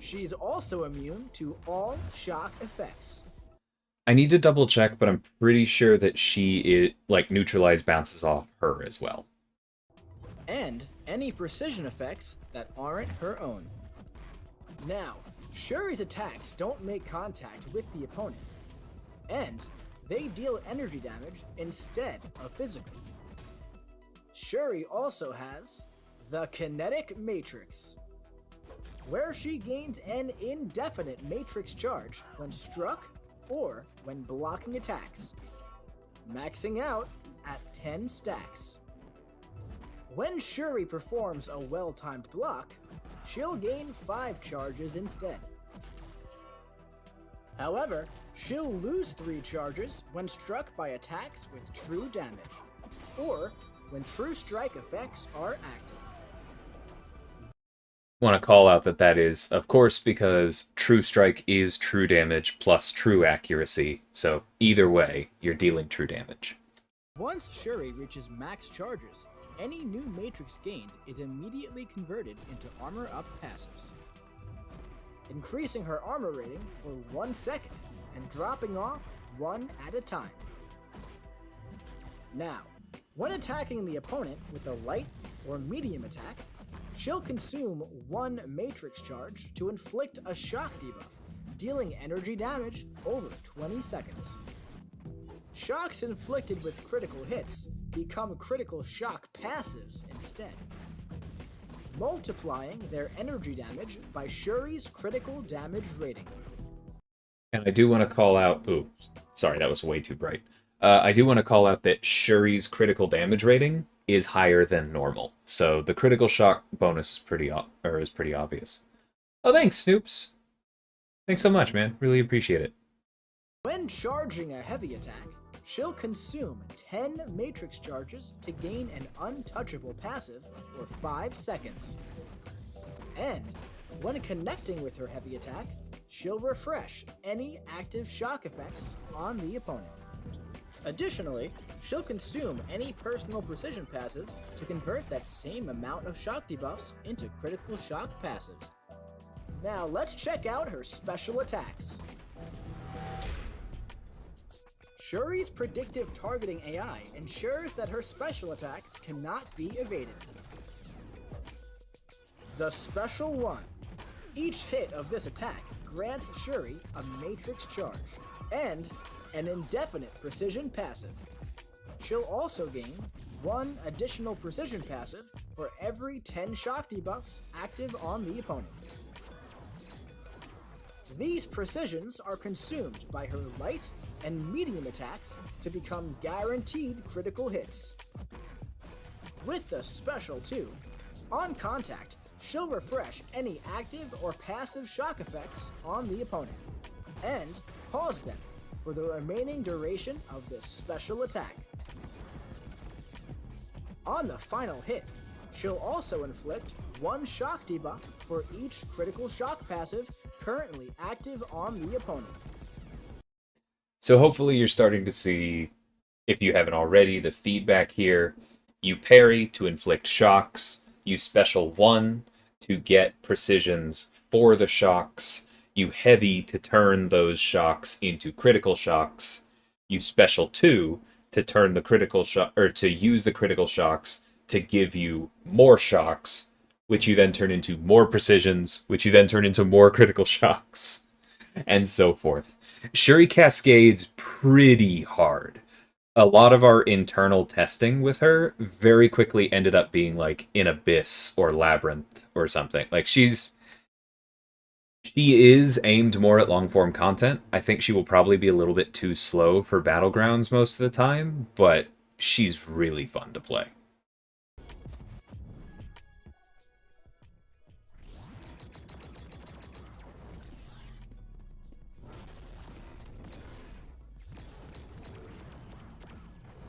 She's also immune to all shock effects. I need to double check, but I'm pretty sure that neutralize bounces off her as well. And any precision effects that aren't her own. Now, Shuri's attacks don't make contact with the opponent, and they deal energy damage instead of physical. Shuri also has the Kinetic Matrix, where she gains an indefinite matrix charge when struck or when blocking attacks, maxing out at 10 stacks. When Shuri performs a well-timed block, she'll gain 5 charges instead. However, she'll lose 3 charges when struck by attacks with true damage, or when true strike effects are active. Want to call out that is, of course, because true strike is true damage plus true accuracy, so either way, you're dealing true damage. Once Shuri reaches max charges, any new matrix gained is immediately converted into armor-up passives, increasing her armor rating for 1 second and dropping off 1 at a time. Now, when attacking the opponent with a light or medium attack, she'll consume 1 matrix charge to inflict a shock debuff, dealing energy damage over 20 seconds. Shocks inflicted with critical hits become critical shock passives instead, multiplying their energy damage by Shuri's critical damage rating. And I do want to call out... Ooh, sorry, that was way too bright. I do want to call out that Shuri's critical damage rating is higher than normal, so the critical shock bonus is pretty obvious. Oh, thanks, Snoops. Thanks so much, man. Really appreciate it. When charging a heavy attack, she'll consume 10 matrix charges to gain an untouchable passive for 5 seconds. And when connecting with her heavy attack, she'll refresh any active shock effects on the opponent. Additionally, she'll consume any personal precision passives to convert that same amount of shock debuffs into critical shock passives. Now let's check out her special attacks. Shuri's predictive targeting AI ensures that her special attacks cannot be evaded. The Special 1. Each hit of this attack grants Shuri a matrix charge and an indefinite precision passive. She'll also gain 1 additional precision passive for every 10 shock debuffs active on the opponent. These precisions are consumed by her light and medium attacks to become guaranteed critical hits. With the Special 2, on contact, she'll refresh any active or passive shock effects on the opponent, and pause them for the remaining duration of this special attack. On the final hit, she'll also inflict 1 shock debuff for each critical shock passive currently active on the opponent. So hopefully you're starting to see, if you haven't already, the feedback here. You parry to inflict shocks, you Special 1 to get precisions for the shocks, you heavy to turn those shocks into critical shocks, you Special 2 to turn the critical shock, or to use the critical shocks to give you more shocks, which you then turn into more precisions, which you then turn into more critical shocks, and so forth. Shuri cascades pretty hard. A lot of our internal testing with her very quickly ended up being like in Abyss or Labyrinth or something. Like she's She is aimed more at long form content. I think she will probably be a little bit too slow for Battlegrounds most of the time, but she's really fun to play.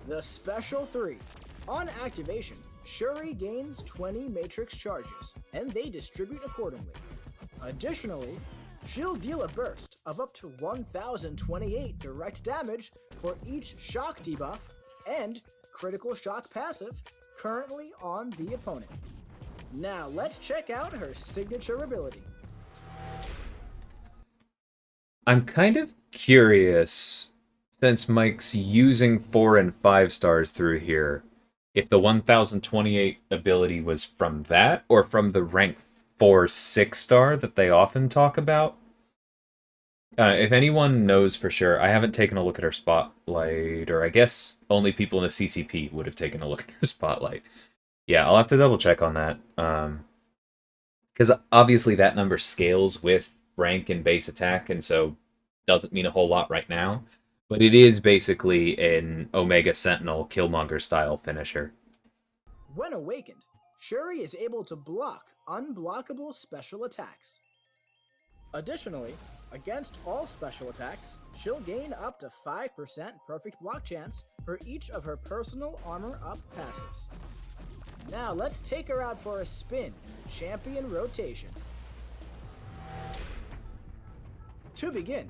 The Special 3. On activation, Shuri gains 20 matrix charges, and they distribute accordingly. Additionally, she'll deal a burst of up to 1028 direct damage for each shock debuff and critical shock passive currently on the opponent. Now let's check out her signature ability. I'm kind of curious, since Mike's using 4 and 5 stars through here, if the 1028 ability was from that or from the rank 4 6 star that they often talk about. If anyone knows for sure, I haven't taken a look at her spotlight, or I guess only people in the CCP would have taken a look at her spotlight. Yeah, I'll have to double check on that. Because obviously that number scales with rank and base attack, and so doesn't mean a whole lot right now. But it is basically an Omega Sentinel Killmonger style finisher. When awakened, Shuri is able to block unblockable special attacks. Additionally, against all special attacks, she'll gain up to 5% perfect block chance for each of her personal armor up passives. Now let's take her out for a spin in champion rotation. To begin,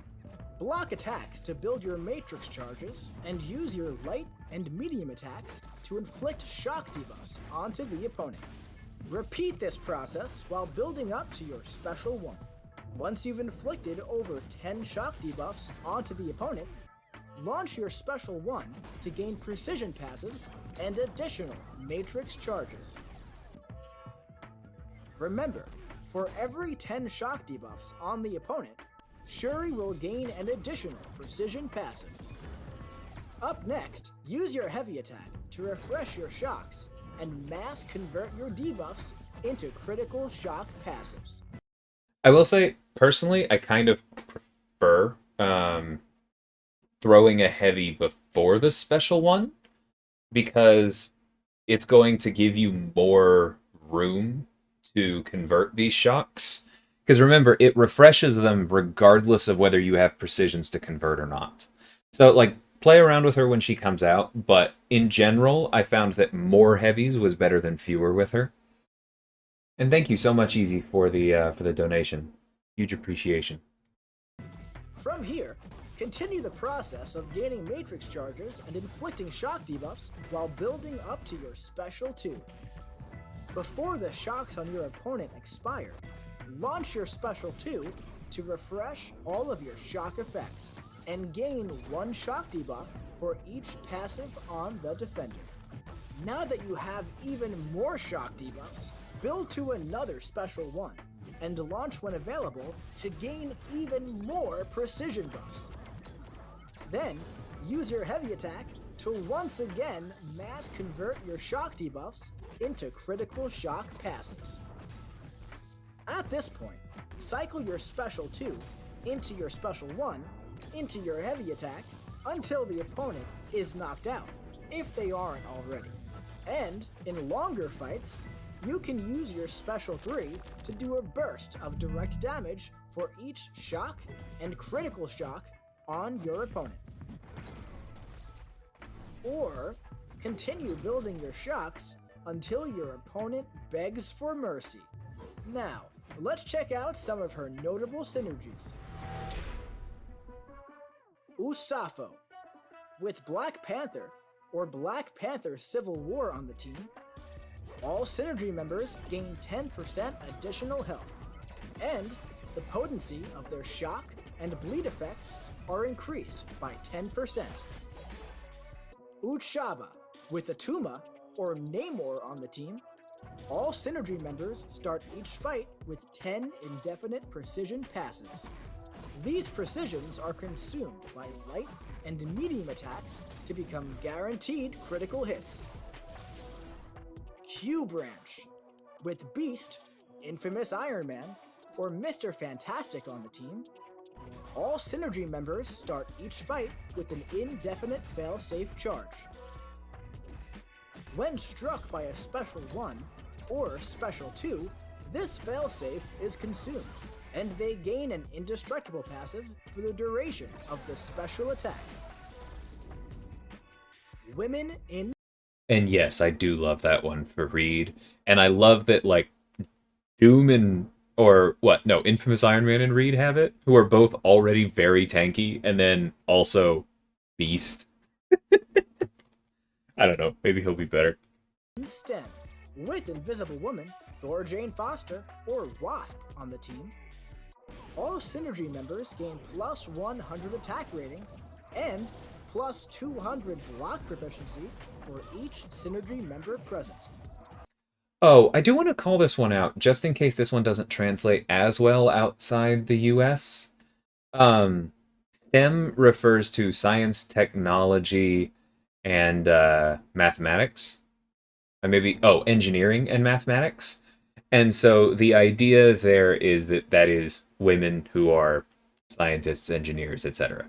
block attacks to build your matrix charges and use your light and medium attacks to inflict shock debuffs onto the opponent. Repeat this process while building up to your special 1. Once you've inflicted over 10 shock debuffs onto the opponent, launch your special 1 to gain precision passives and additional matrix charges. Remember, for every 10 shock debuffs on the opponent, Shuri will gain an additional precision passive. Up next, use your heavy attack to refresh your shocks and mass convert your debuffs into critical shock passives. I will say, personally, I kind of prefer throwing a heavy before the special 1, because it's going to give you more room to convert these shocks. Because remember, it refreshes them regardless of whether you have precisions to convert or not. So, like, play around with her when she comes out, but in general, I found that more heavies was better than fewer with her. And thank you so much, Easy, for the donation. Huge appreciation. From here, continue the process of gaining matrix charges and inflicting shock debuffs while building up to your special 2. Before the shocks on your opponent expire, launch your special 2 to refresh all of your shock effects and gain 1 shock debuff for each passive on the defender. Now that you have even more shock debuffs, build to another special 1 and launch when available to gain even more precision buffs. Then, use your heavy attack to once again mass convert your shock debuffs into critical shock passives. At this point, cycle your special 2 into your special 1 into your heavy attack until the opponent is knocked out, if they aren't already. And in longer fights, you can use your special 3 to do a burst of direct damage for each shock and critical shock on your opponent. Or continue building your shocks until your opponent begs for mercy. Now, let's check out some of her notable synergies. Usafo. With Black Panther, or Black Panther Civil War on the team, all synergy members gain 10% additional health, and the potency of their shock and bleed effects are increased by 10%. Uchaba. With Atuma, or Namor on the team, all synergy members start each fight with 10 indefinite precision passes. These precisions are consumed by light and medium attacks to become guaranteed critical hits. Q Branch. With Beast, infamous Iron Man, or Mr. Fantastic on the team, all Synergy members start each fight with an indefinite fail-safe charge. When struck by a Special 1 or Special 2, this fail-safe is consumed, and they gain an indestructible passive for the duration of the special attack. Women in... And yes, I do love that one for Reed. And I love that, like, Doom and... Or, what? No, Infamous Iron Man and Reed have it, who are both already very tanky, and then also Beast. I don't know, maybe he'll be better. STEM, with Invisible Woman, Thor Jane Foster, or Wasp on the team, all Synergy members gain plus 100 attack rating and plus 200 block proficiency for each Synergy member present. Oh, I do want to call this one out, just in case this one doesn't translate as well outside the US. STEM refers to science, technology, and mathematics. Engineering and mathematics. And so the idea there is that is women who are scientists, engineers, etc.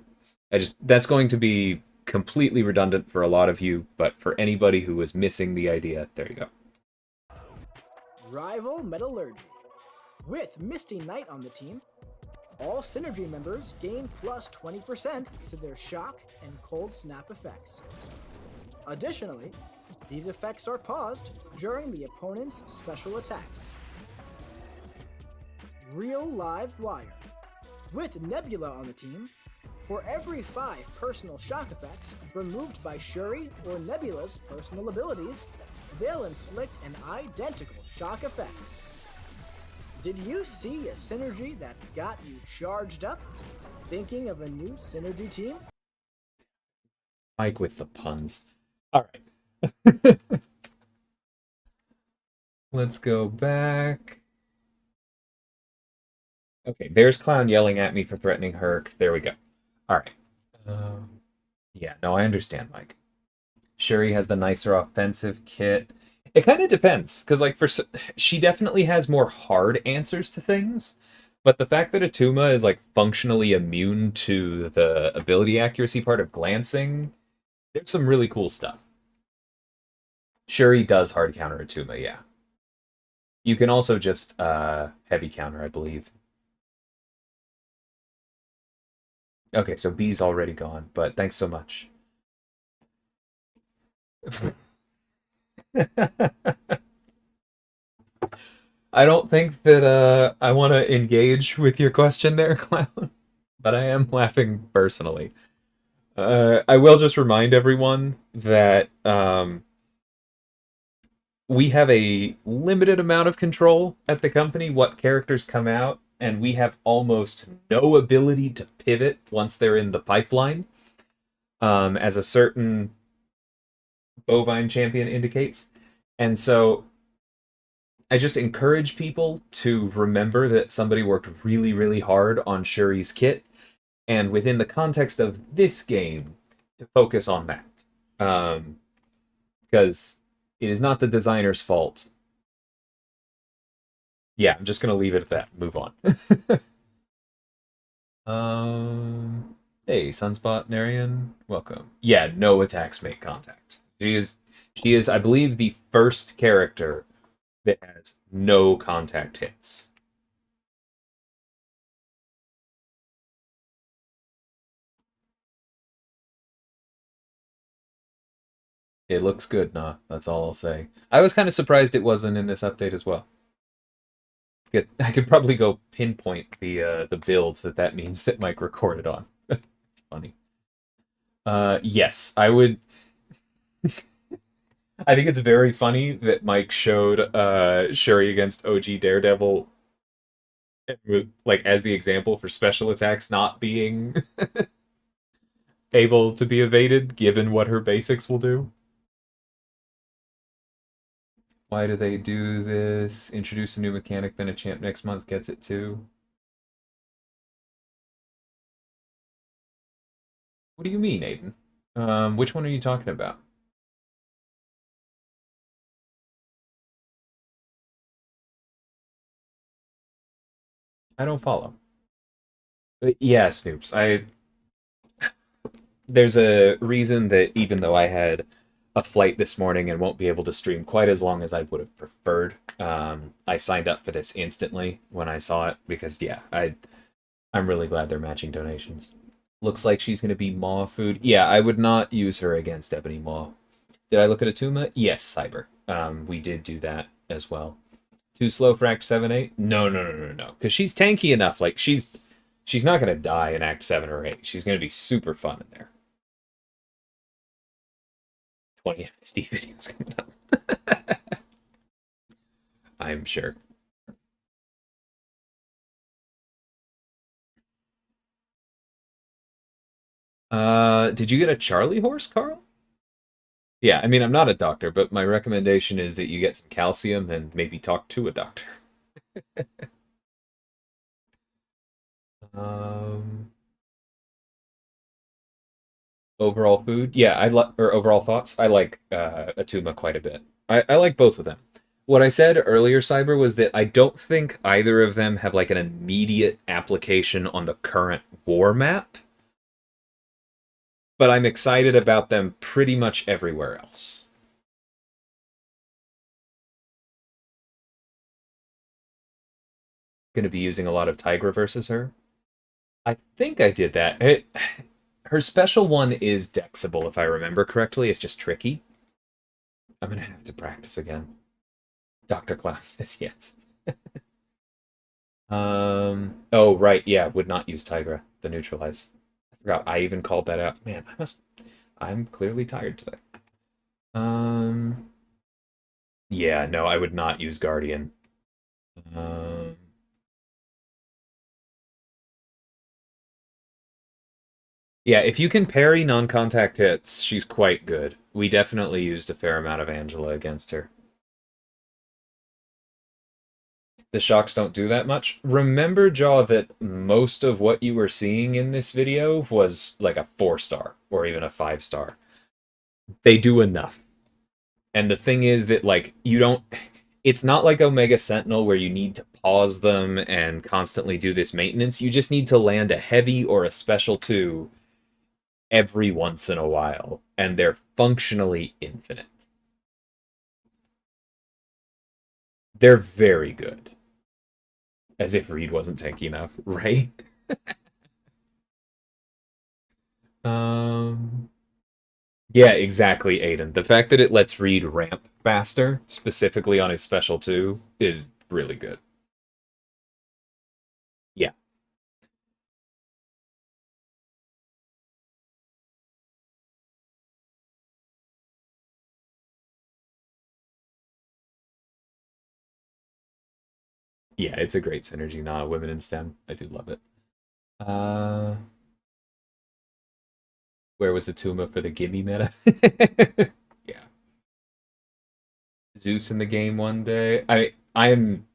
That's going to be completely redundant for a lot of you, but for anybody who was missing the idea, there you go. Rival Metallurgy. With Misty Knight on the team, all Synergy members gain plus 20% to their shock and cold snap effects. Additionally, these effects are paused during the opponent's special attacks. Real Live Wire. With Nebula on the team, for every 5 personal shock effects removed by Shuri or Nebula's personal abilities, they'll inflict an identical shock effect. Did you see a Synergy that got you charged up? Thinking of a new Synergy team? Mike with the puns. Alright. Let's go back. Okay, there's Clown yelling at me for threatening Herc. There we go. Alright. Yeah, no, I understand, Mike. Shuri has the nicer offensive kit. It kind of depends, because like she definitely has more hard answers to things, but the fact that Atuma is like functionally immune to the ability accuracy part of glancing, there's some really cool stuff. Shuri does hard counter Atuma, yeah. You can also just heavy counter, I believe. Okay, so B's already gone, but thanks so much. I don't think that I want to engage with your question there, Clown, but I am laughing personally. I will just remind everyone that we have a limited amount of control at the company, what characters come out, and we have almost no ability to pivot once they're in the pipeline, as a certain bovine champion indicates. And so I just encourage people to remember that somebody worked really, really hard on Shuri's kit, and within the context of this game, to focus on that. Because it is not the designer's fault. Yeah, I'm just going to leave it at that. Move on. Hey, Sunspot Narian, welcome. Yeah, no attacks make contact. She is, I believe, the first character that has no contact hits. It looks good, nah. That's all I'll say. I was kind of surprised it wasn't in this update as well. Because I could probably go pinpoint the build that means that Mike recorded on. It's funny. Yes, I would. I think it's very funny that Mike showed Shuri against OG Daredevil, like as the example for special attacks not being able to be evaded, given what her basics will do. Why do they do this? Introduce a new mechanic, then a champ next month gets it too. What do you mean, Aiden? Which one are you talking about? I don't follow. Yeah, Snoops. There's a reason that even though I had a flight this morning and won't be able to stream quite as long as I would have preferred, I signed up for this instantly when I saw it because yeah, I'm really glad they're matching donations. Looks like she's going to be Maw food. Yeah, I would not use her against Ebony Maw. Did I look at Atuma? Yes, Cyber. We did do that as well. Too slow for Act 7, 8? No, no, no, no, no. Because she's tanky enough. Like, she's not going to die in Act 7 or 8. She's going to be super fun in there. 20 MSD videos coming up. I'm sure. Did you get a Charlie horse, Carl? Yeah, I mean, I'm not a doctor, but my recommendation is that you get some calcium and maybe talk to a doctor. Um, Overall food, yeah, I like or overall thoughts. I like Atuma quite a bit. I like both of them. What I said earlier, Cyber, was that I don't think either of them have like an immediate application on the current war map, but I'm excited about them pretty much everywhere else. Going to be using a lot of Tigra versus her. I think I did that. Her special one is Dexable, if I remember correctly. It's just tricky. I'm going to have to practice again. Dr. Clown says yes. Oh, right. Yeah, would not use Tigra, the neutralize. I forgot. I even called that out. Man, I'm clearly tired today. Yeah, no, I would not use Guardian. Um, yeah, if you can parry non-contact hits, she's quite good. We definitely used a fair amount of Angela against her. The shocks don't do that much. Remember, Jaw, that most of what you were seeing in this video was like a 4-star or even a 5-star. They do enough. And the thing is that, like, you don't. It's not like Omega Sentinel where you need to pause them and constantly do this maintenance. You just need to land a heavy or a special 2 every once in a while, and they're functionally infinite. They're very good. As if Reed wasn't tanky enough, right? um, yeah, exactly, Aiden. The fact that it lets Reed ramp faster, specifically on his special 2, is really good. Yeah. Yeah, it's a great synergy. Nah, women in STEM. I do love it. Uh, where was the Tuma for the gimme meta? Yeah. Zeus in the game one day. I'm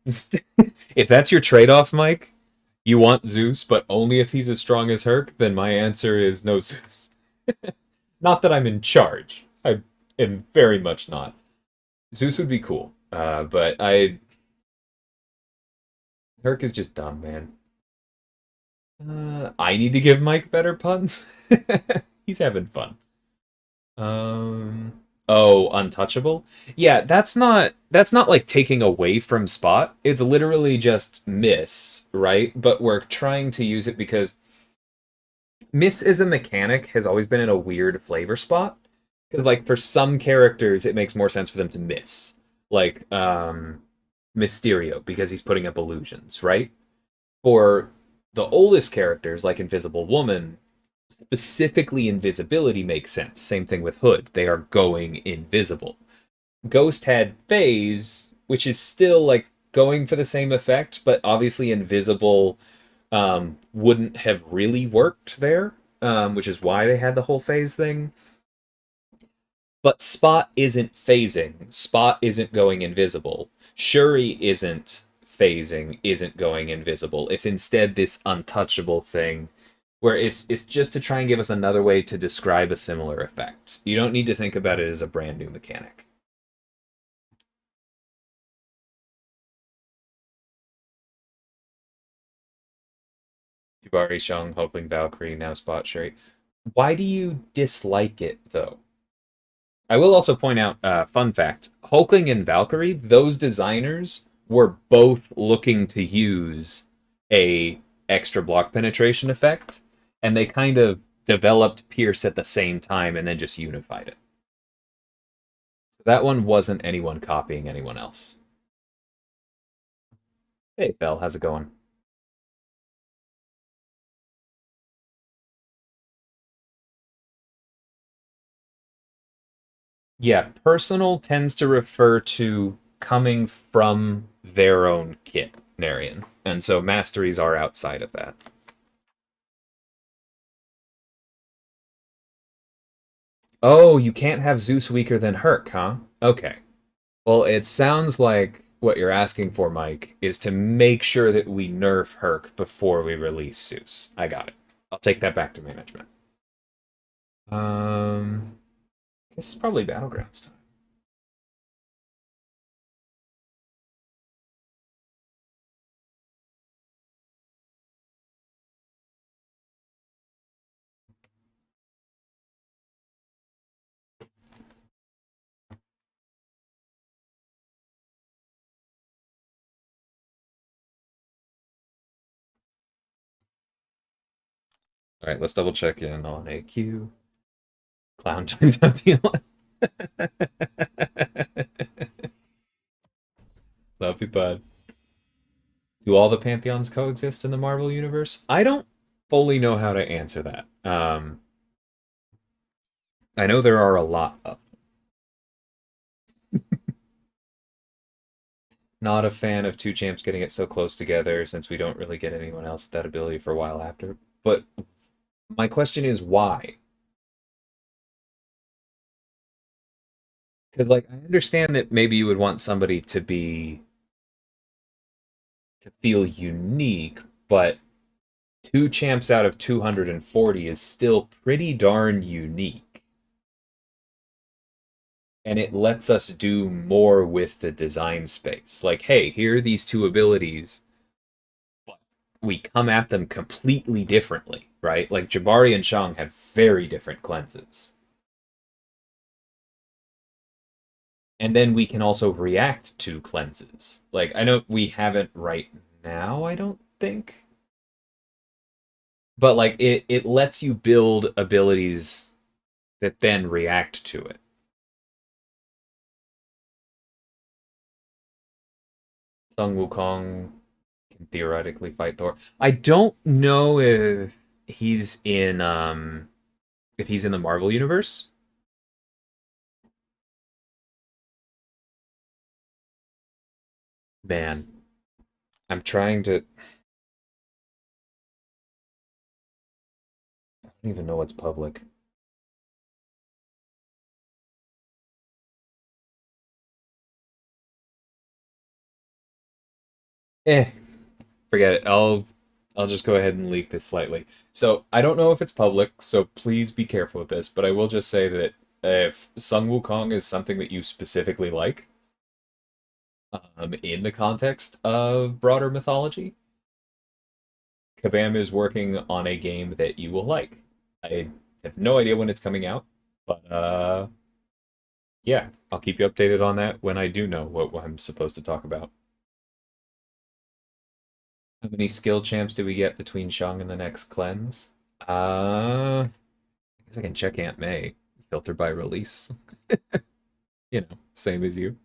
if that's your trade-off, Mike, you want Zeus, but only if he's as strong as Herc, then my answer is no Zeus. Not that I'm in charge. I am very much not. Zeus would be cool. But Herc is just dumb, man. I need to give Mike better puns. He's having fun. Oh, untouchable? Yeah, that's not like taking away from Spot. It's literally just miss, right? But we're trying to use it because miss as a mechanic has always been in a weird flavor spot. Because like for some characters it makes more sense for them to miss. Like Mysterio, because he's putting up illusions, right? For the oldest characters, like Invisible Woman, specifically invisibility makes sense. Same thing with Hood. They are going invisible. Ghost had Phase, which is still like going for the same effect, but obviously invisible wouldn't have really worked there, which is why they had the whole Phase thing. But Spot isn't phasing. Spot isn't going invisible. Shuri isn't phasing, isn't going invisible. It's instead this untouchable thing where it's just to try and give us another way to describe a similar effect. You don't need to think about it as a brand new mechanic. Jabari, Shung, Hulkling, Valkyrie, now Spot Sherry. Why do you dislike it, though? I will also point out, fun fact, Hulkling and Valkyrie, those designers were both looking to use a extra block penetration effect, and they kind of developed Pierce at the same time and then just unified it. So that one wasn't anyone copying anyone else. Hey, Bell, how's it going? Yeah, personal tends to refer to coming from their own kit, Narian. And so masteries are outside of that. Oh, you can't have Zeus weaker than Herc, huh? Okay. Well, it sounds like what you're asking for, Mike, is to make sure that we nerf Herc before we release Zeus. I got it. I'll take that back to management. I guess it's probably Battlegrounds time. All right, let's double check in on AQ. Clown turns out the line. Love you, bud. Do all the pantheons coexist in the Marvel universe? I don't fully know how to answer that. I know there are a lot of. Not a fan of two champs getting it so close together since we don't really get anyone else with that ability for a while after. But my question is why? Because like I understand that maybe you would want somebody to feel unique, but two champs out of 240 is still pretty darn unique. And it lets us do more with the design space. Like, hey, here are these two abilities, but we come at them completely differently, right? Like Jabari and Shang have very different cleanses. And then we can also react to cleanses. Like, I know we haven't right now, I don't think. But like it lets you build abilities that then react to it. Sun Wukong can theoretically fight Thor. I don't know he's in if he's in the Marvel universe. Man, I'm trying to I don't even know what's public. Eh, forget it. I'll just go ahead and leak this slightly. So I don't know if it's public, so please be careful with this, but I will just say that if Sun Wukong is something that you specifically like, in the context of broader mythology, Kabam is working on a game that you will like. I have no idea when it's coming out, but yeah, I'll keep you updated on that when I do know what I'm supposed to talk about. How many skill champs do we get between Shang and the next cleanse? I guess I can check Aunt May. Filter by release. You know, same as you.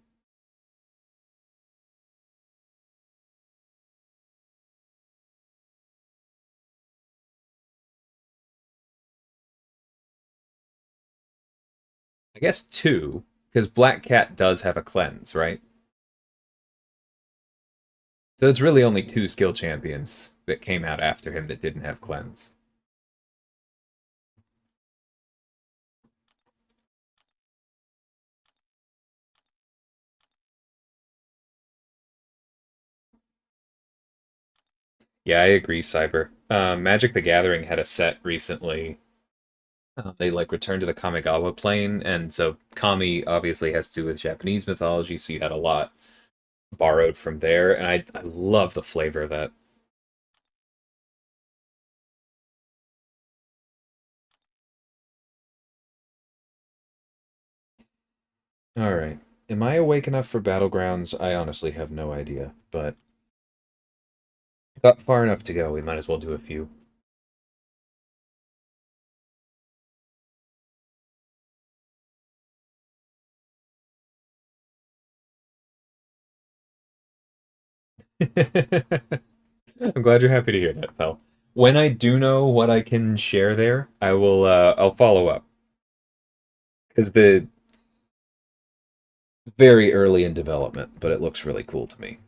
I guess two, because Black Cat does have a cleanse, right? So it's really only two skill champions that came out after him that didn't have cleanse. Yeah, I agree, Cyber. Magic the Gathering had a set recently. They like returned to the Kamigawa plane, and so Kami obviously has to do with Japanese mythology, so you had a lot borrowed from there, and I love the flavor of that. Alright. Am I awake enough for Battlegrounds? I honestly have no idea, but got far enough to go. We might as well do a few. I'm glad you're happy to hear that, pal. When I do know what I can share there, I'll follow up. Because the very early in development, but it looks really cool to me.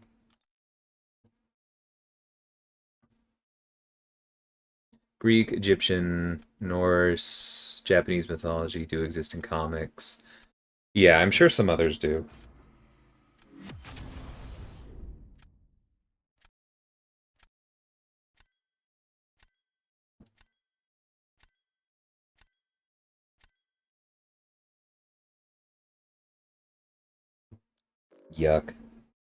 Greek, Egyptian, Norse, Japanese mythology do exist in comics. Yeah, I'm sure some others do. Yuck.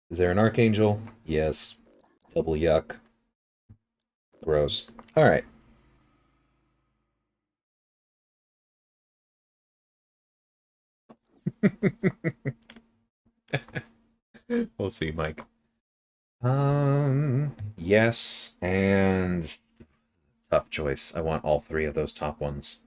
Is there an archangel? Yes. Double yuck. Gross. All right. We'll see, Mike. Yes, and tough choice. I want all three of those top ones.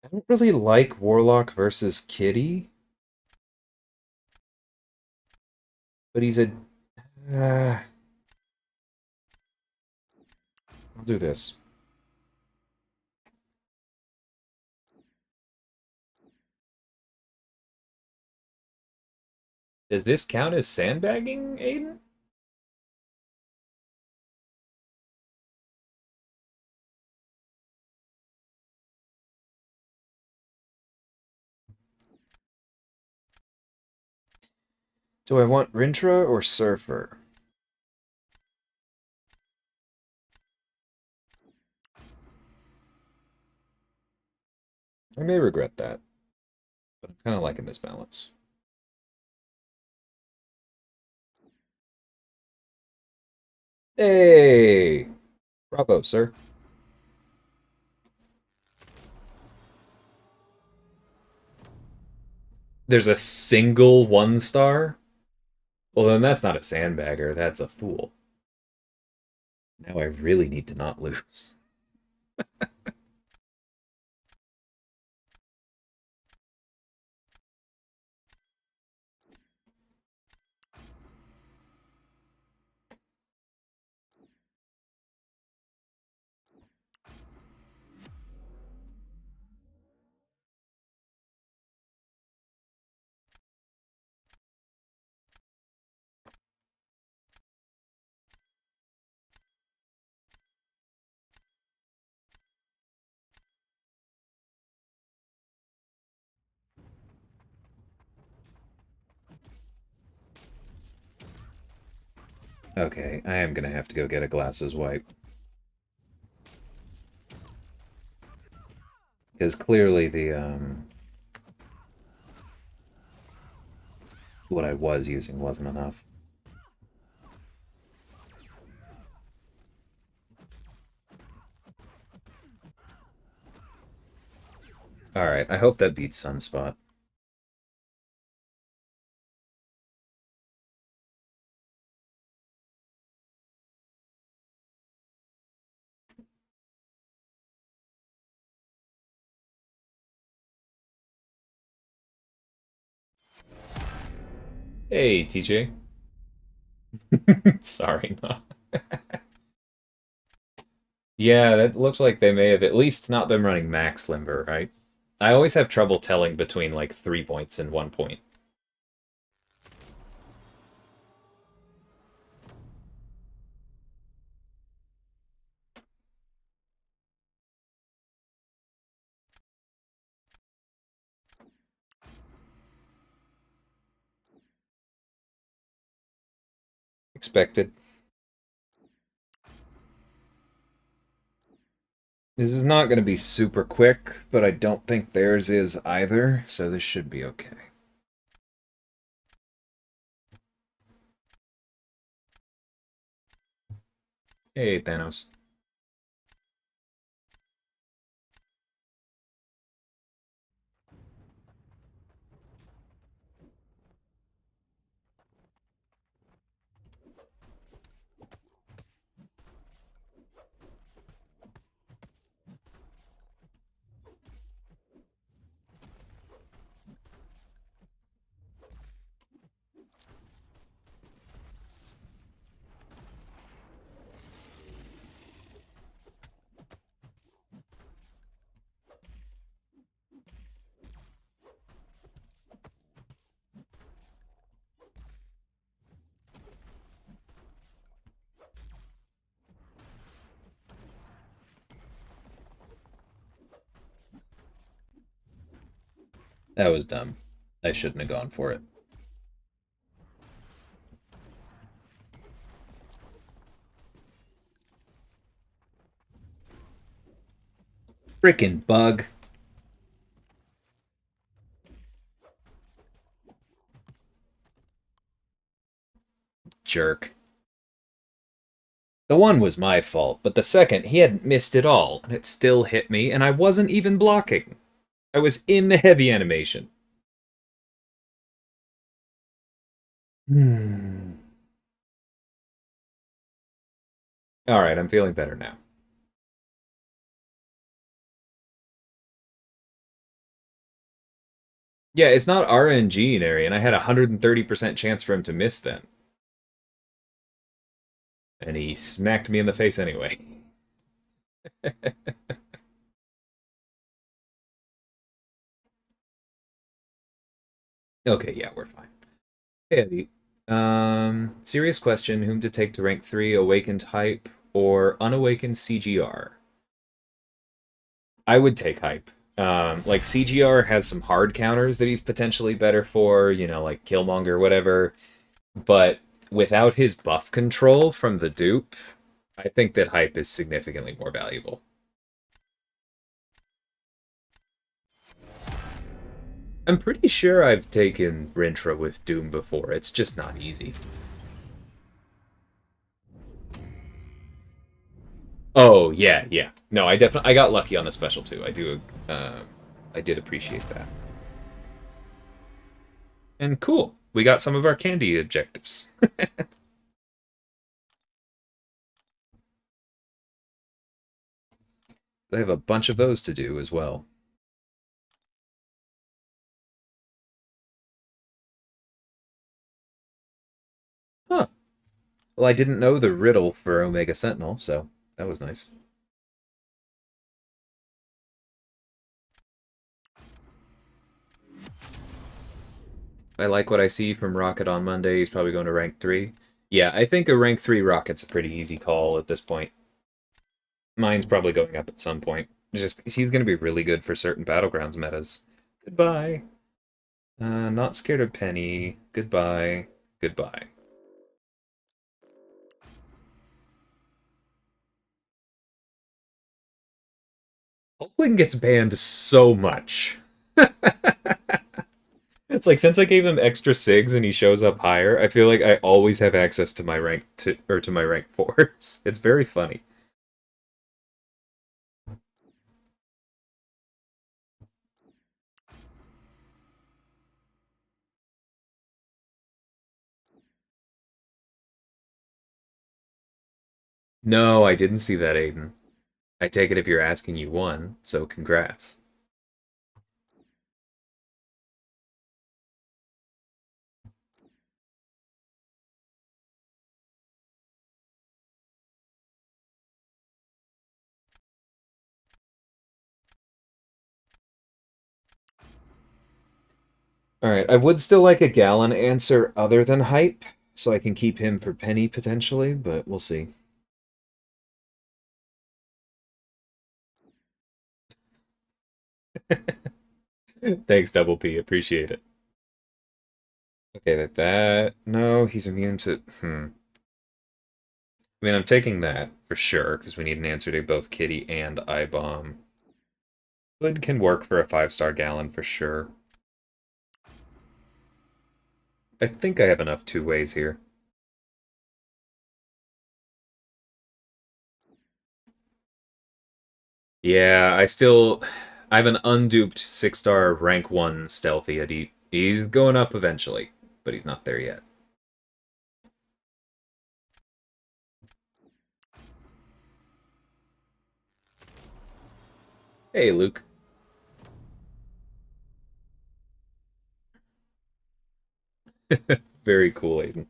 I don't really like Warlock versus Kitty, but he's a. Uh, I'll do this. Does this count as sandbagging, Aiden? Do I want Rintra or Surfer? I may regret that, but I'm kind of liking this balance. Hey! Bravo, sir. There's a single one star? Well, then that's not a sandbagger, that's a fool. Now I really need to not lose. Okay, I am gonna have to go get a glasses wipe. Because clearly what I was using wasn't enough. Alright, I hope that beats Sunspot. Hey, TJ. Sorry, no. Yeah, that looks like they may have at least not been running max limber, right? I always have trouble telling between like 3 points and 1 point. Expected. This is not going to be super quick, but I don't think theirs is either, so this should be okay. Hey, Thanos. That was dumb. I shouldn't have gone for it. Frickin' bug. Jerk. The one was my fault, but the second, he hadn't missed it all, and it still hit me, and I wasn't even blocking. I was in the heavy animation. Alright, I'm feeling better now. Yeah, it's not RNG, Nary, and I had a 130% chance for him to miss then. And he smacked me in the face anyway. Okay, yeah, we're fine. Hey, Eddie. Serious question, whom to take to rank 3, Awakened Hype or Unawakened CGR? I would take Hype. Like, CGR has some hard counters that he's potentially better for, you know, like Killmonger, whatever. But without his buff control from the dupe, I think that Hype is significantly more valuable. I'm pretty sure I've taken Rintra with Doom before. It's just not easy. Oh yeah, yeah. No, I got lucky on the special too. I did appreciate that. And cool, we got some of our candy objectives. I have a bunch of those to do as well. Huh. Well, I didn't know the riddle for Omega Sentinel, so that was nice. I like what I see from Rocket on Monday. He's probably going to rank 3. Yeah, I think a rank 3 Rocket's a pretty easy call at this point. Mine's probably going up at some point. Just he's going to be really good for certain Battlegrounds metas. Goodbye. Not scared of Penny. Goodbye. Goodbye. Hulkling gets banned so much. It's like since I gave him extra SIGs and he shows up higher, I feel like I always have access to my rank to my rank 4s. It's very funny. No, I didn't see that, Aiden. I take it if you're asking, you won, so congrats. Alright, I would still like a Gallon answer other than Hype, so I can keep him for Penny potentially, but we'll see. Thanks, Double P. Appreciate it. Okay, that. No, he's immune to. I mean, I'm taking that for sure, because we need an answer to both Kitty and I-Bomb. Hood can work for a 5-star Gallon for sure. I think I have enough two ways here. Yeah, I have an unduped 6-star rank 1 stealthy Edit. He's going up eventually, but he's not there yet. Hey, Luke. Very cool, Aiden.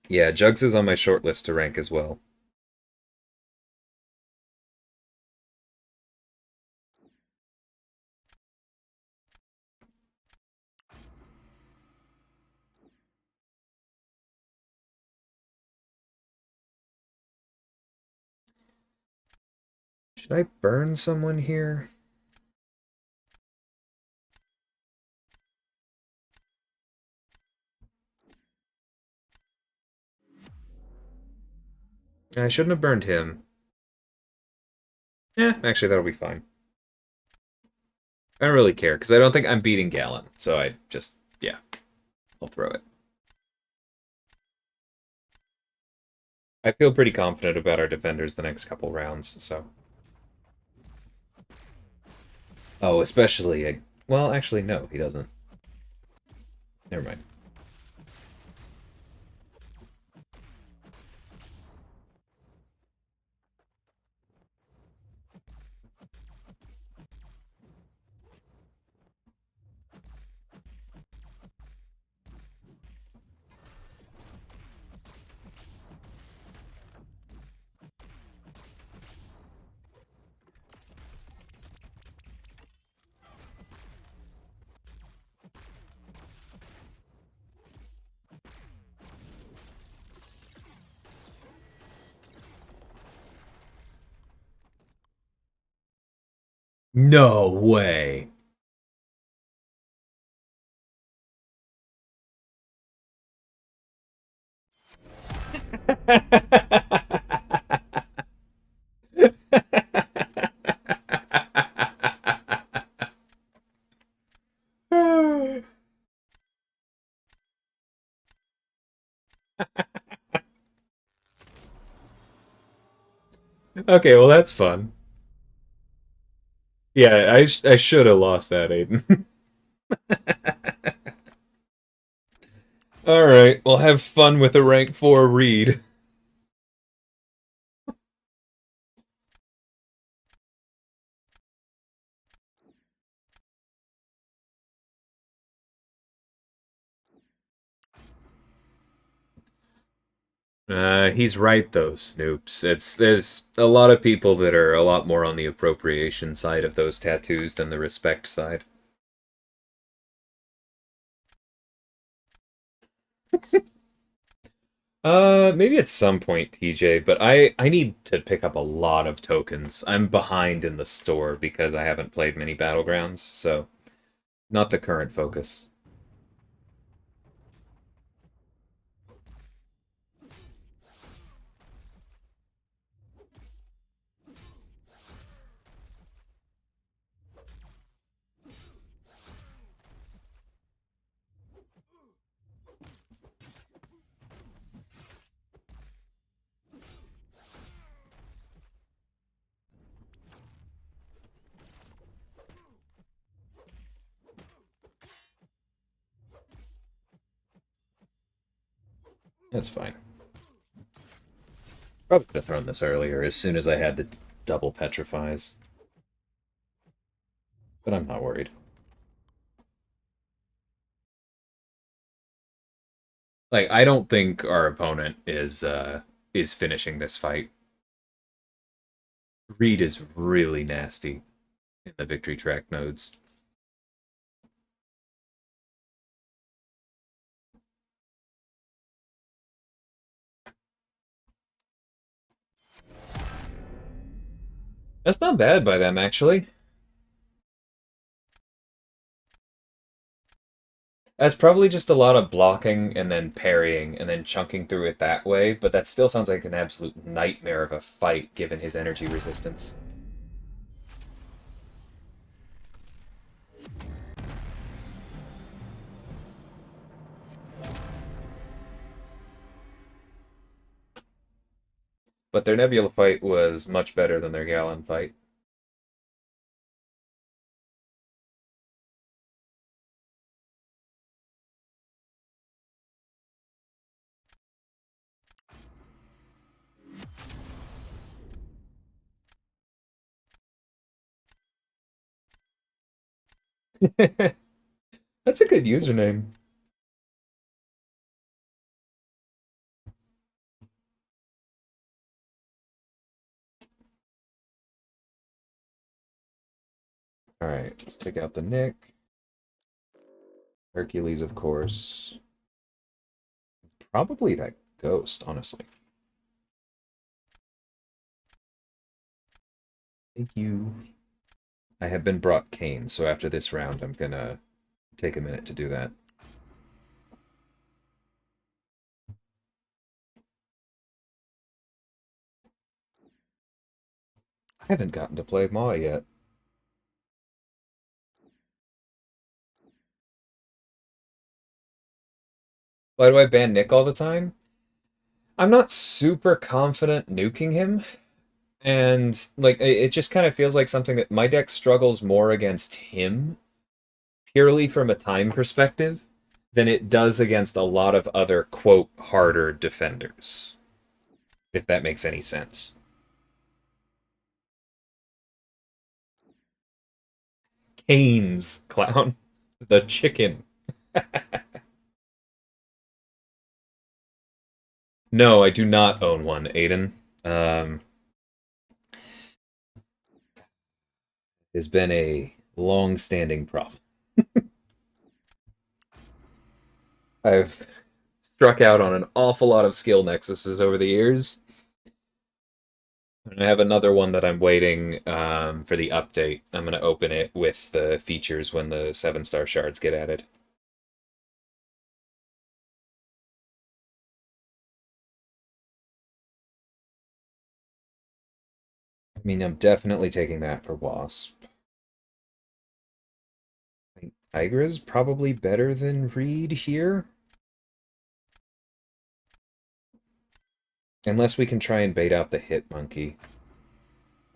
Yeah, Jugs is on my short list to rank as well. Should I burn someone here? I shouldn't have burned him. Actually, that'll be fine. I don't really care, because I don't think I'm beating Gallon, so I just, yeah, I'll throw it. I feel pretty confident about our defenders the next couple rounds, so... Oh, especially... Well, actually, no, he doesn't. Never mind. No way. Okay, well that's fun. Yeah, I should have lost that, Aiden. Alright, well have fun with a rank 4 read. He's right though, Snoops. There's a lot of people that are a lot more on the appropriation side of those tattoos than the respect side. Maybe at some point, TJ, but I need to pick up a lot of tokens. I'm behind in the store because I haven't played many Battlegrounds, so not the current focus. That's fine. Probably could have thrown this earlier as soon as I had the double petrifies. But I'm not worried. Like, I don't think our opponent is finishing this fight. Reed is really nasty in the victory track nodes. That's not bad by them, actually. That's probably just a lot of blocking and then parrying and then chunking through it that way, but that still sounds like an absolute nightmare of a fight given his energy resistance. But their Nebula fight was much better than their Gallon fight. That's a good username. Alright, let's take out the Nick. Hercules, of course. Probably that Ghost, honestly. Thank you. I have been brought Kane, so after this round, I'm gonna take a minute to do that. I haven't gotten to play Maw yet. Why do I ban Nick all the time? I'm not super confident nuking him, and like it just kind of feels like something that my deck struggles more against him purely from a time perspective than it does against a lot of other quote harder defenders. If that makes any sense. Canes, clown. The chicken. No, I do not own one, Aiden. Has been a long-standing problem. I've struck out on an awful lot of skill nexuses over the years. And I have another one that I'm waiting for the update. I'm going to open it with the features when the 7-star shards get added. I mean, I'm definitely taking that for Wasp. I think Tigra's probably better than Reed here. Unless we can try and bait out the Hit Monkey.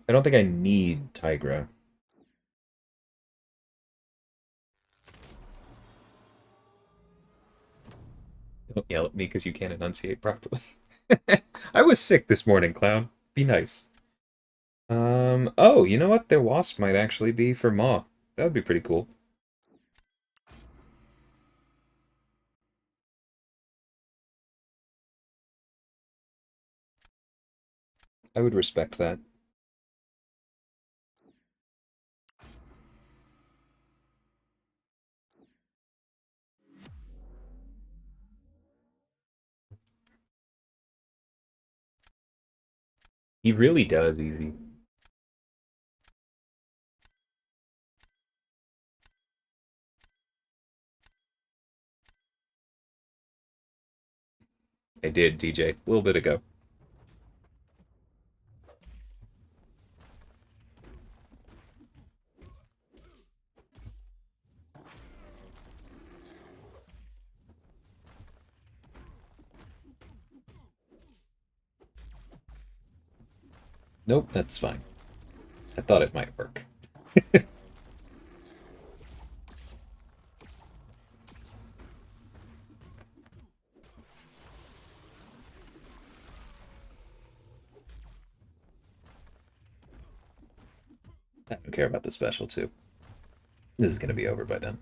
I don't think I need Tigra. Don't yell at me because you can't enunciate properly. I was sick this morning, clown. Be nice. Oh, you know what? Their Wasp might actually be for Maw. That would be pretty cool. I would respect that. He really does easy. I did, DJ, a little bit ago. Nope, that's fine. I thought it might work. I don't care about the special, too. This is going to be over by then.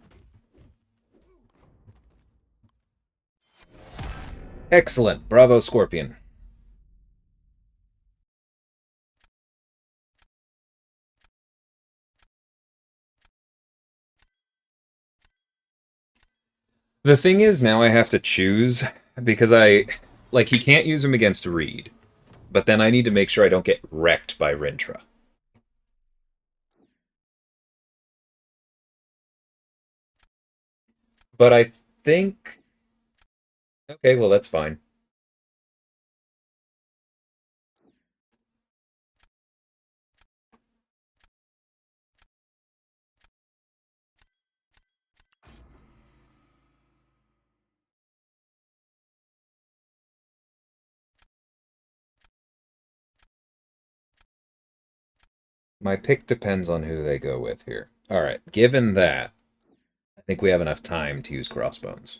Excellent. Bravo, Scorpion. The thing is, now I have to choose, because he can't use him against Reed, but then I need to make sure I don't get wrecked by Rintra. But I think... Okay, well, that's fine. My pick depends on who they go with here. All right, given that, I think we have enough time to use crossbones.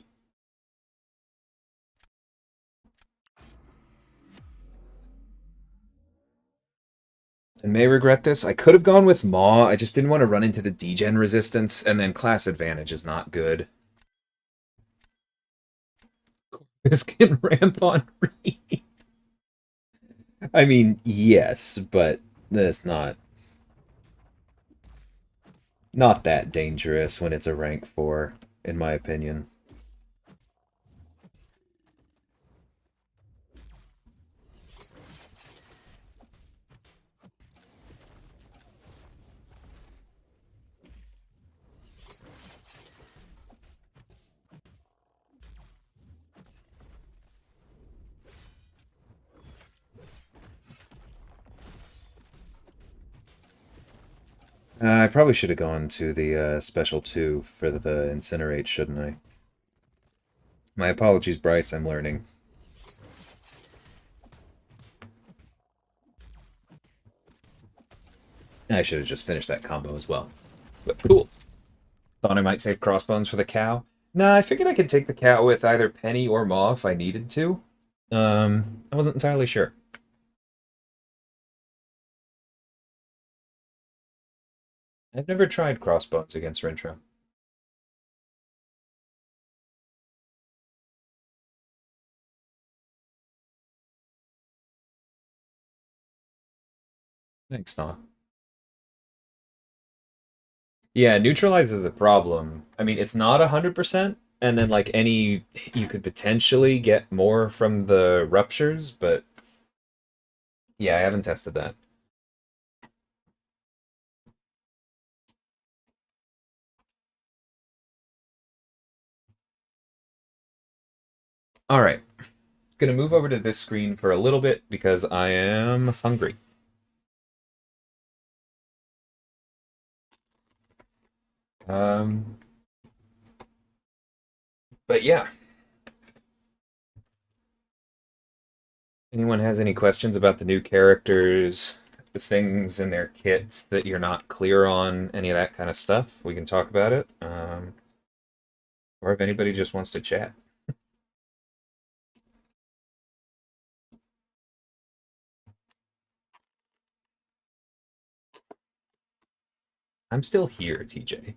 I may regret this. I could have gone with Maw. I just didn't want to run into the degen resistance, and then class advantage is not good. This can ramp on Reed. I mean, yes, but that's not that dangerous when it's a rank 4, in my opinion. I probably should have gone to the special 2 for the incinerate, shouldn't I? My apologies, Bryce, I'm learning. I should have just finished that combo as well. But cool. Thought I might save crossbones for the cow. Nah, I figured I could take the cow with either Penny or Maw if I needed to. I wasn't entirely sure. I've never tried crossbones against Rintra. Thanks, Nah. Yeah, neutralizes the problem. I mean, it's not 100%, and then like any you could potentially get more from the ruptures, but yeah, I haven't tested that. All right. Gonna move over to this screen for a little bit because I am hungry. Um, but yeah, anyone has any questions about the new characters, the things in their kits that you're not clear on, any of that kind of stuff, we can talk about it. Or if anybody just wants to chat. I'm still here, TJ.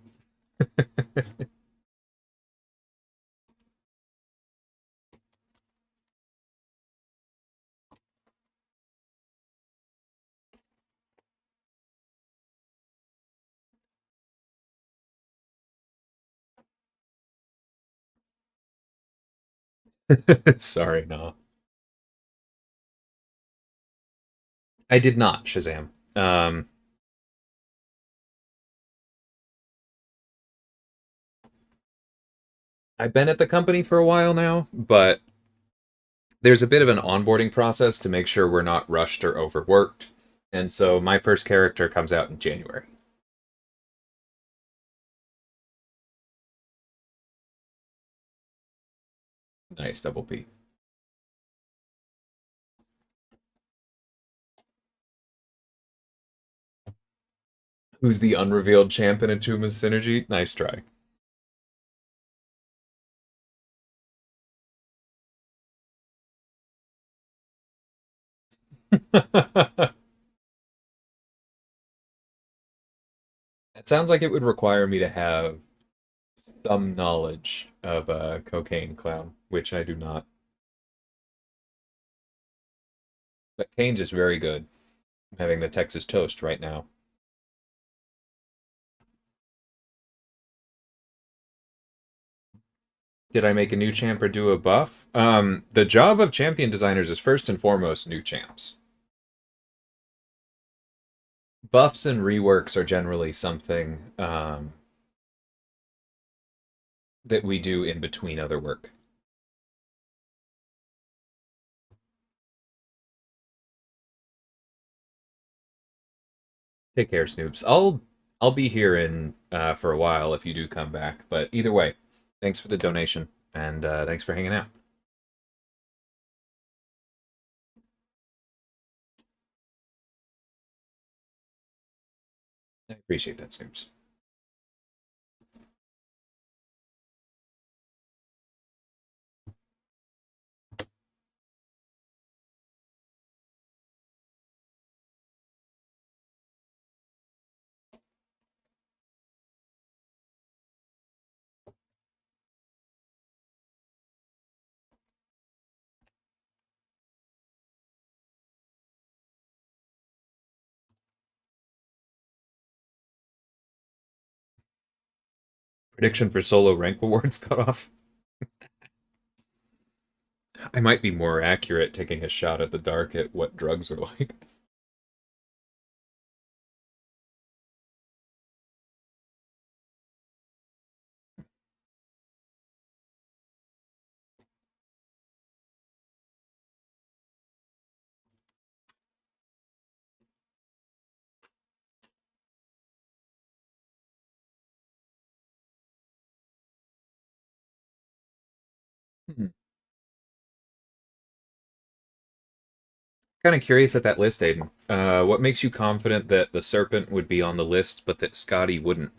Sorry, no. I did not Shazam. I've been at the company for a while now, but there's a bit of an onboarding process to make sure we're not rushed or overworked. And so my first character comes out in January. Nice, double P. Who's the unrevealed champ in Atuma's synergy? Nice try. It sounds like it would require me to have some knowledge of Cocaine Clown, which I do not. But Kane's is very good. I'm having the Texas toast right now. Did I make a new champ or do a buff? The job of champion designers is first and foremost new champs. Buffs and reworks are generally something that we do in between other work. Take care, Snoops. I'll be here in for a while if you do come back. But either way, thanks for the donation and thanks for hanging out. I appreciate that, Snoops. Prediction for solo rank awards cutoff. I might be more accurate taking a shot at the dark at what drugs are like. Hmm. Kind of curious at that list, Aiden. What makes you confident that the Serpent would be on the list, but that Scotty wouldn't?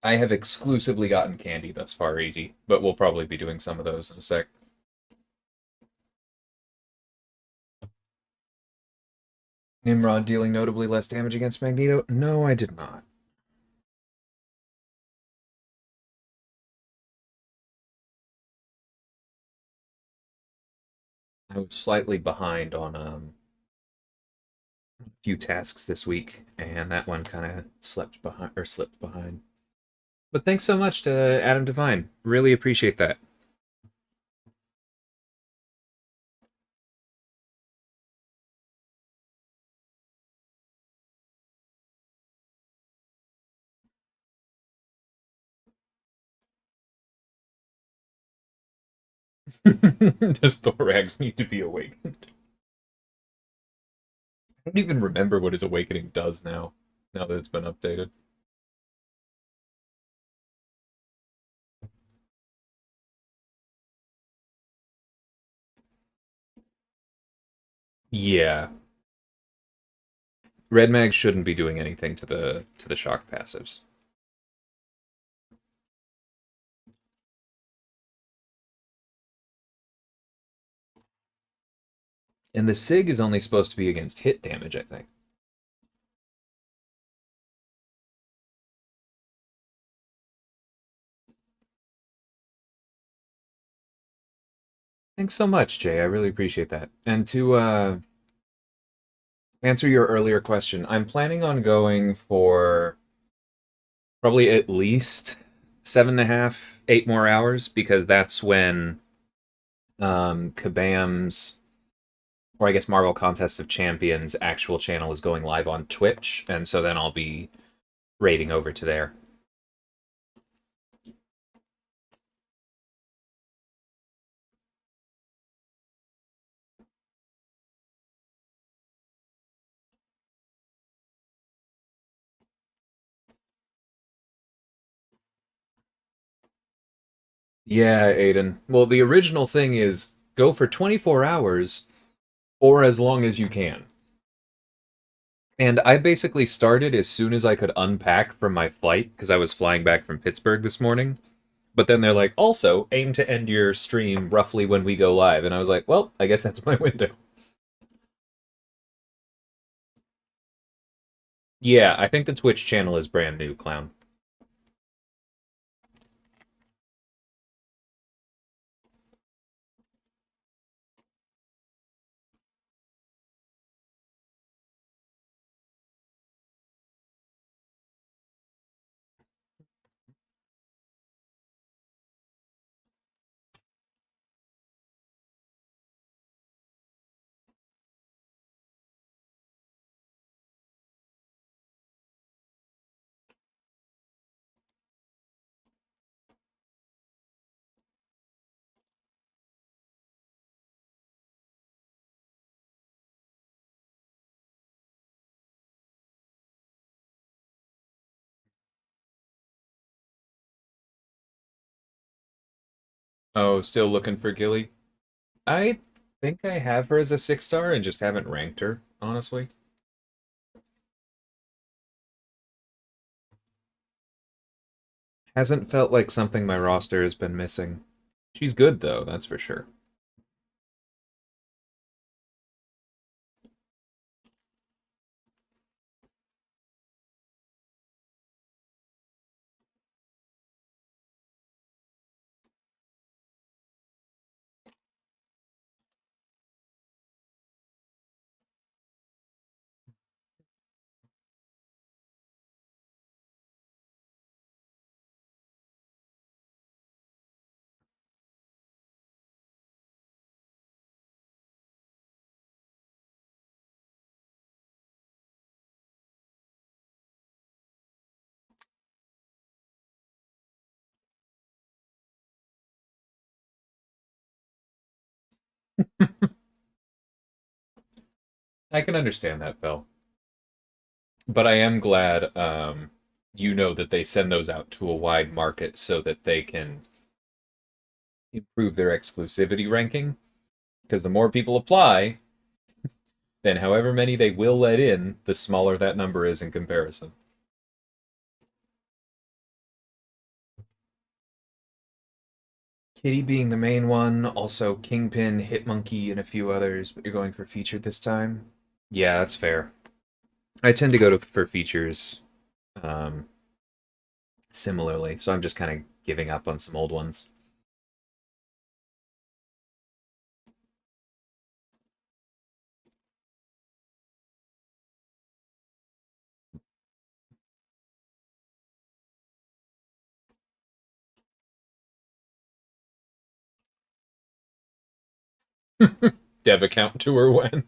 I have exclusively gotten candy thus far, easy, but we'll probably be doing some of those in a sec. Nimrod dealing notably less damage against Magneto? No, I did not. I was slightly behind on a few tasks this week, and that one kind of slept behind or slipped behind. But thanks so much to Adam Devine. Really appreciate that. Does Thorax need to be awakened? I don't even remember what his awakening does now, now that it's been updated. Yeah. Red Mag shouldn't be doing anything to the shock passives. And the SIG is only supposed to be against hit damage, I think. Thanks so much, Jay. I really appreciate that. And to answer your earlier question, I'm planning on going for probably at least 7.5, 8 more hours, because that's when Kabam's, or I guess Marvel Contest of Champions actual channel is going live on Twitch, and so then I'll be raiding over to there. Yeah, Aiden. Well, the original thing is go for 24 hours or as long as you can. And I basically started as soon as I could unpack from my flight because I was flying back from Pittsburgh this morning. But then they're like, also aim to end your stream roughly when we go live. And I was like, well, I guess that's my window. Yeah, I think the Twitch channel is brand new, Clown. Oh, still looking for Gilly? I think I have her as a 6-star and just haven't ranked her, honestly. Hasn't felt like something my roster has been missing. She's good, though, that's for sure. I can understand that, Phil. But I am glad you know that they send those out to a wide market so that they can improve their exclusivity ranking. Because the more people apply, then however many they will let in, the smaller that number is in comparison. Kitty being the main one, also Kingpin, Hitmonkey, and a few others, but you're going for featured this time? Yeah, that's fair. I tend to go for features um, similarly, so I'm just kind of giving up on some old ones. Dev account tour when?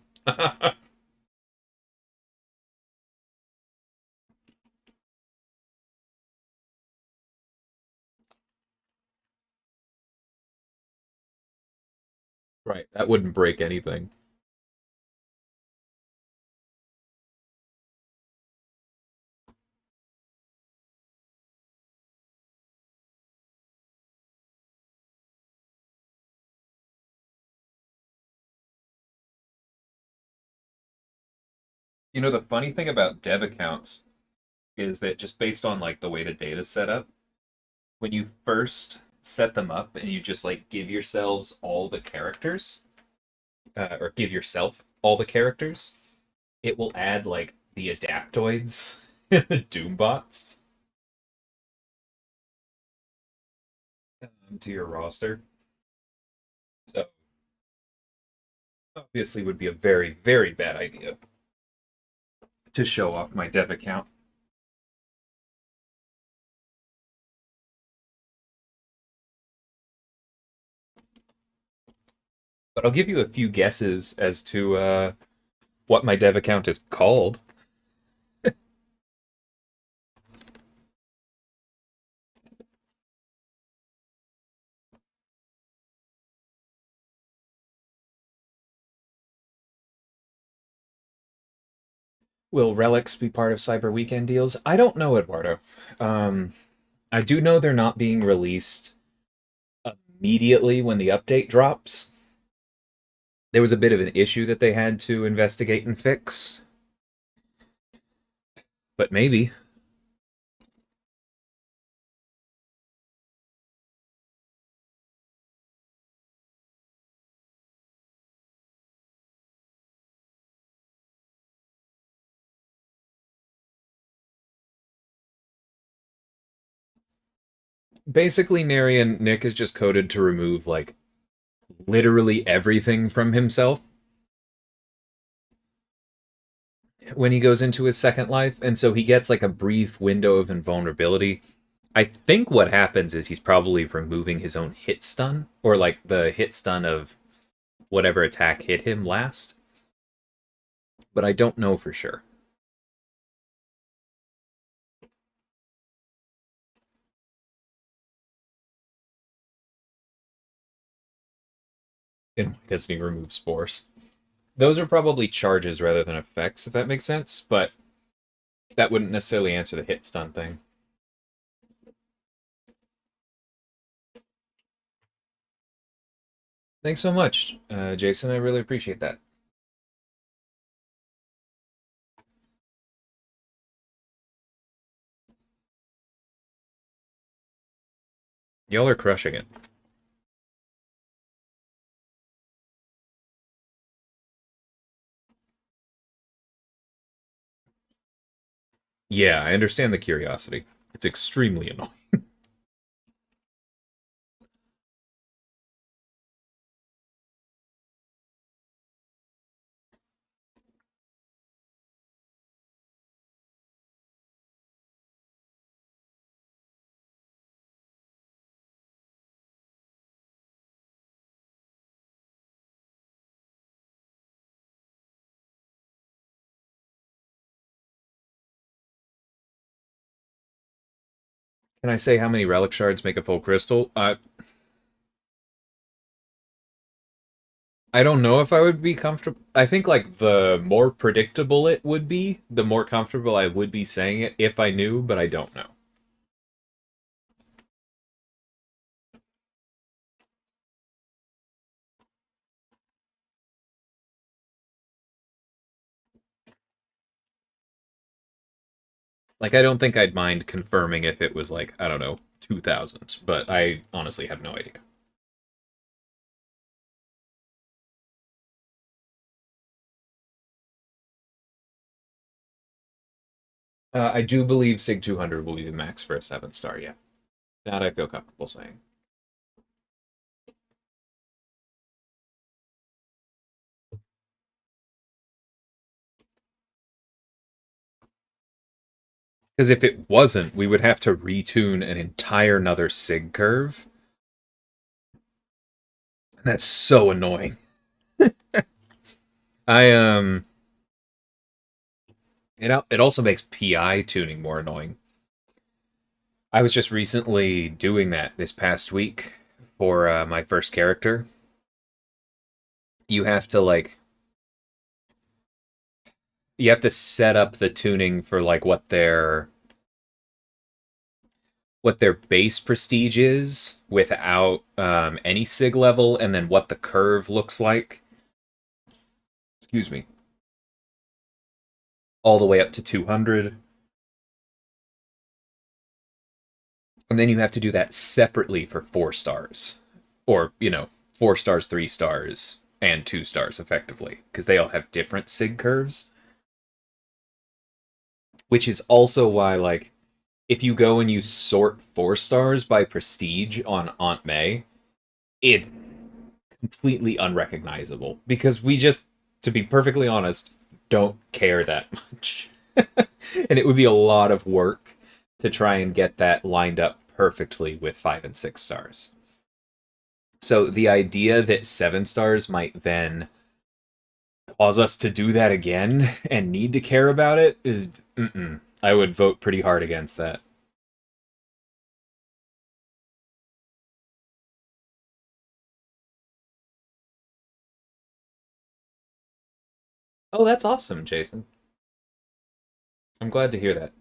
Right, that wouldn't break anything. You know, the funny thing about dev accounts is that just based on like the way the data's set up, when you first set them up and you just like give yourselves all the characters, or give yourself all the characters, it will add like the adaptoids, the Doombots, to your roster. So obviously would be a very, very bad idea to show off my dev account. But I'll give you a few guesses as to what my dev account is called. Will relics be part of Cyber Weekend deals? I don't know, Eduardo. Um, I do know they're not being released immediately when the update drops. There was a bit of an issue that they had to investigate and fix. But maybe. Basically, Neri and Nick is just coded to remove, like, literally everything from himself when he goes into his second life, and so he gets, like, a brief window of invulnerability. I think what happens is he's probably removing his own hit stun, or, like, the hit stun of whatever attack hit him last. But I don't know for sure. And why doesn't he remove spores? Those are probably charges rather than effects, if that makes sense, but that wouldn't necessarily answer the hit stun thing. Thanks so much, Jason. I really appreciate that. Y'all are crushing it. Yeah, I understand the curiosity. It's extremely annoying. Can I say how many relic shards make a full crystal? I don't know if I would be comfortable. I think like the more predictable it would be, the more comfortable I would be saying it if I knew, but I don't know. Like I don't think I'd mind confirming if it was like, I don't know, 2000, but I honestly have no idea. I do believe Sig 200 will be the max for a 7-star, yeah. That I feel comfortable saying. Because if it wasn't, we would have to retune an entire another Sig curve. And that's so annoying. I it also makes PI tuning more annoying. I was just recently doing that this past week for my first character. You have to like you have to set up the tuning for like what their base prestige is without any sig level, and then what the curve looks like. Excuse me. All the way up to 200. And then you have to do that separately for 4 stars. Or, 4 stars, 3 stars, and 2 stars, effectively. Because they all have different sig curves. Which is also why, like, if you go and you sort 4 stars by prestige on Aunt May, it's completely unrecognizable. Because we just, to be perfectly honest, don't care that much. And it would be a lot of work to try and get that lined up perfectly with 5 and 6 stars. So the idea that 7 stars might then cause us to do that again and need to care about it is, I would vote pretty hard against that. Oh, that's awesome, Jason. I'm glad to hear that.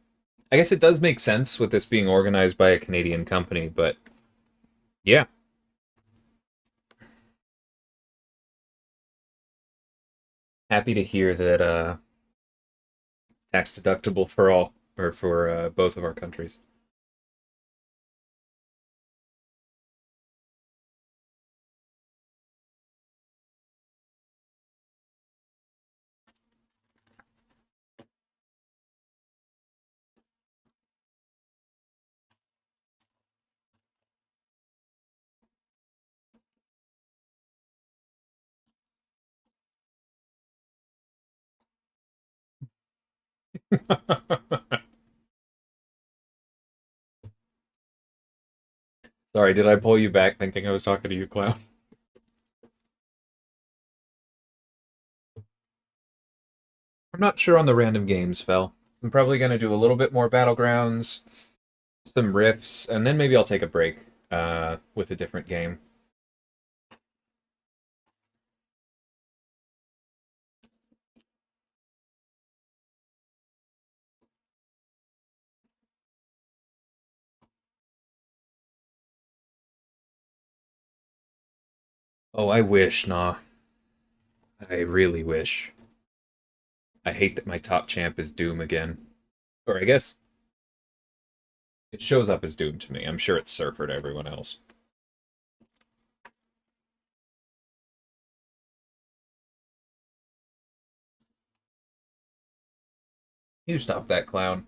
I guess it does make sense with this being organized by a Canadian company, but yeah, happy to hear that tax deductible for all or for both of our countries. Sorry, did I pull you back thinking I was talking to you, clown? I'm not sure on the random games, Fel. I'm probably going to do a little bit more Battlegrounds, some Rifts, and then maybe I'll take a break with a different game. Oh, I wish, nah. I really wish. I hate that my top champ is Doom again. Or I guess it shows up as Doom to me. I'm sure it's Surfer to everyone else. You stop that clown.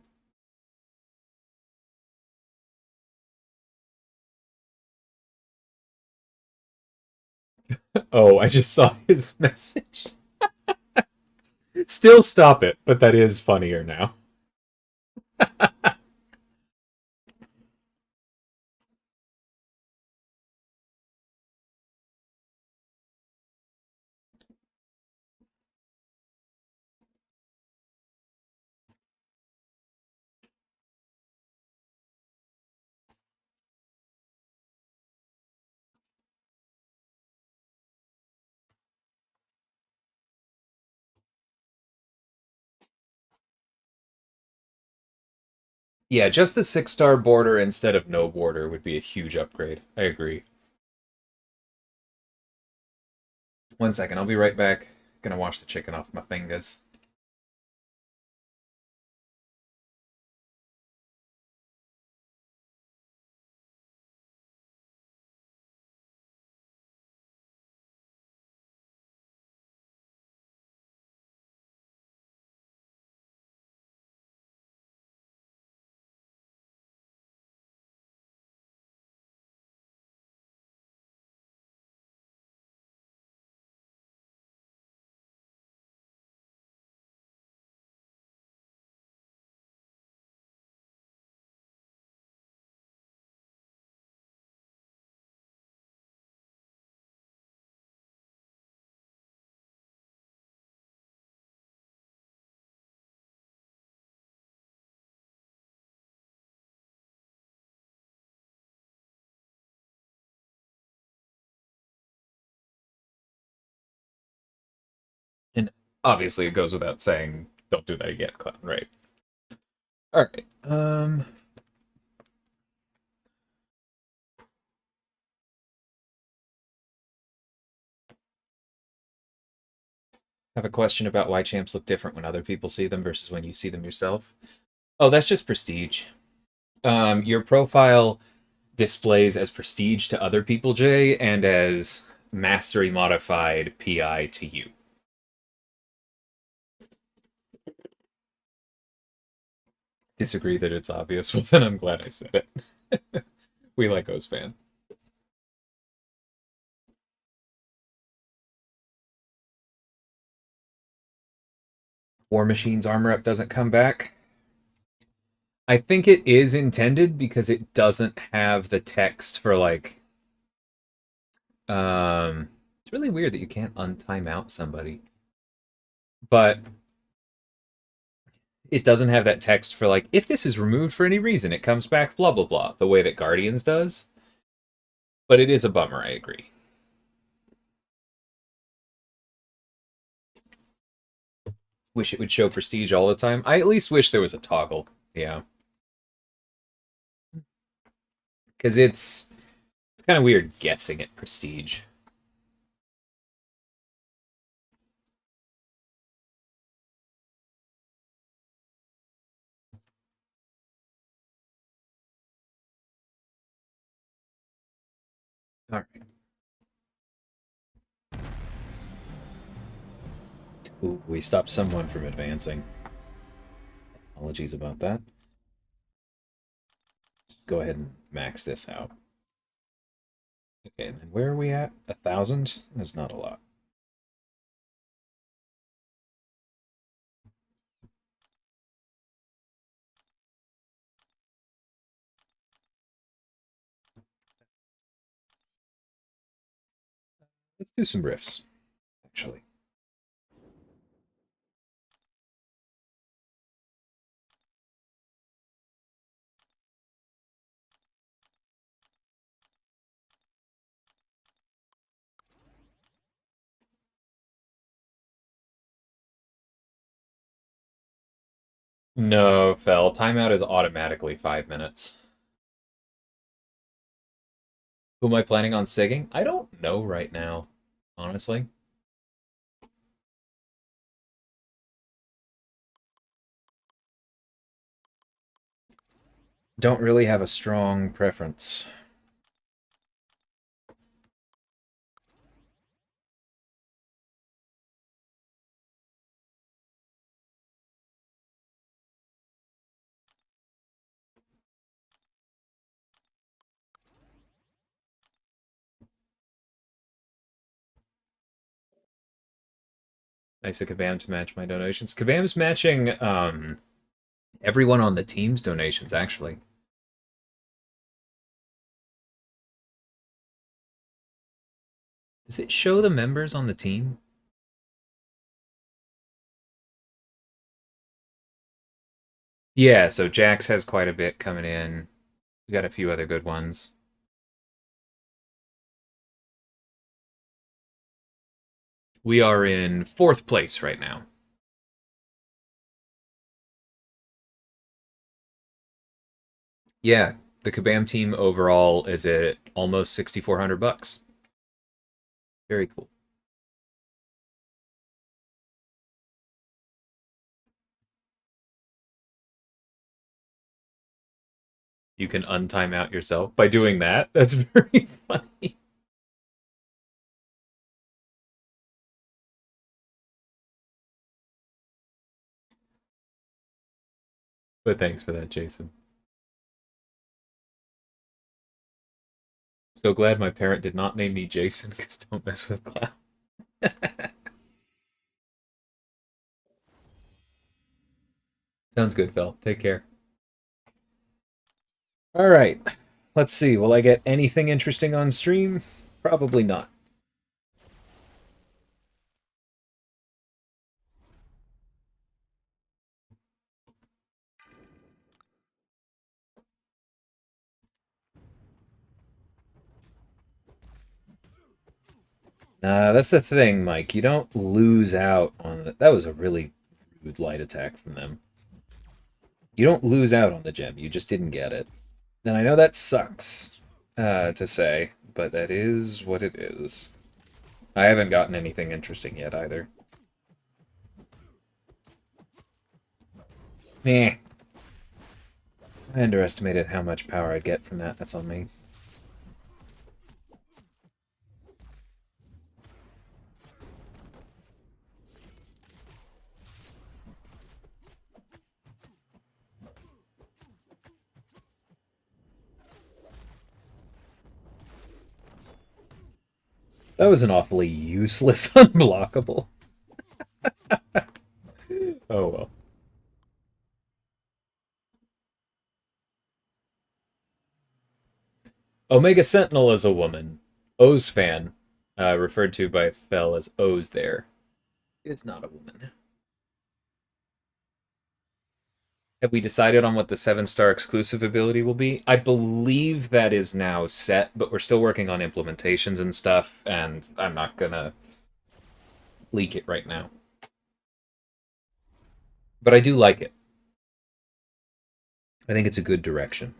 Oh, I just saw his message. Still stop it, but that is funnier now. Yeah, just the 6-star border instead of no border would be a huge upgrade. I agree. 1 second, I'll be right back. Gonna wash the chicken off my fingers. And obviously, it goes without saying, don't do that again, clown. Right. All right. Have a question about why champs look different when other people see them versus when you see them yourself. Oh, that's just prestige. Your profile displays as prestige to other people, Jay, and as mastery modified PI to you. Disagree that it's obvious. Well, then I'm glad I said it. We like O's fan. War Machine's armor up doesn't come back. I think it is intended because it doesn't have the text for like. It's really weird that you can't untime out somebody, but it doesn't have that text for like if this is removed for any reason, it comes back. Blah blah blah. The way that Guardians does, but it is a bummer. I agree. Wish it would show prestige all the time. I at least wish there was a toggle. Yeah, because it's kind of weird guessing at prestige. All right. Ooh, we stopped someone from advancing. Apologies about that. Go ahead and max this out. Okay, and then where are we at? 1,000? That's not a lot. Let's do some riffs, actually. No, Fel. Timeout is automatically 5 minutes. Who am I planning on sigging? I don't know right now. honestly. Don't really have a strong preference. Nice of Kabam to match my donations. Kabam's matching everyone on the team's donations, actually. Does it show the members on the team? Yeah, so Jax has quite a bit coming in. We got a few other good ones. We are in 4th place right now. Yeah, the Kabam team overall is at almost $6,400. Very cool. You can untime out yourself by doing that. That's very funny. But thanks for that, Jason. So glad my parent did not name me Jason, because don't mess with Clown. Sounds good, Phil. Take care. All right. Let's see. Will I get anything interesting on stream? Probably not. That's the thing, Mike. You don't lose out on the... That was a really rude light attack from them. You don't lose out on the gem. You just didn't get it. And I know that sucks to say, but that is what it is. I haven't gotten anything interesting yet either. Meh. I underestimated how much power I'd get from that. That's on me. That was an awfully useless unblockable. Oh well. Omega Sentinel is a woman. O's fan, referred to by Fel as O's there, is not a woman. Have we decided on what the 7-star exclusive ability will be? I believe that is now set, but we're still working on implementations and stuff, and I'm not gonna leak it right now. But I do like it. I think it's a good direction.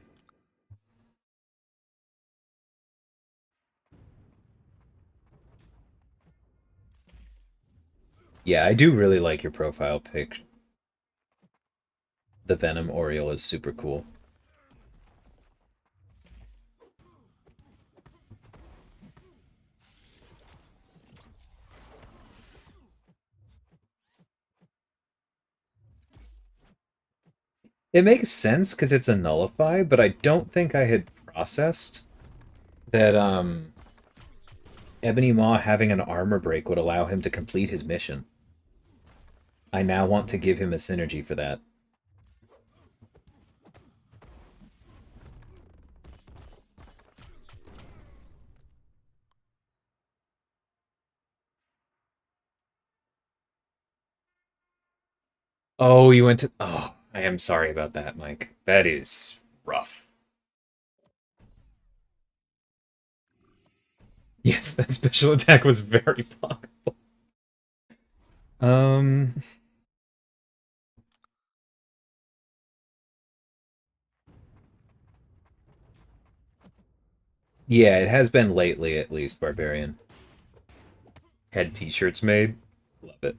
Yeah, I do really like your profile pic. The Venom Oriole is super cool. It makes sense because it's a nullify, but I don't think I had processed that Ebony Maw having an armor break would allow him to complete his mission. I now want to give him a synergy for that. Oh, you went to... Oh, I am sorry about that, Mike. That is rough. Yes, that special attack was very blockable. Um... Yeah, it has been lately, at least, Barbarian. Had t-shirts made. Love it.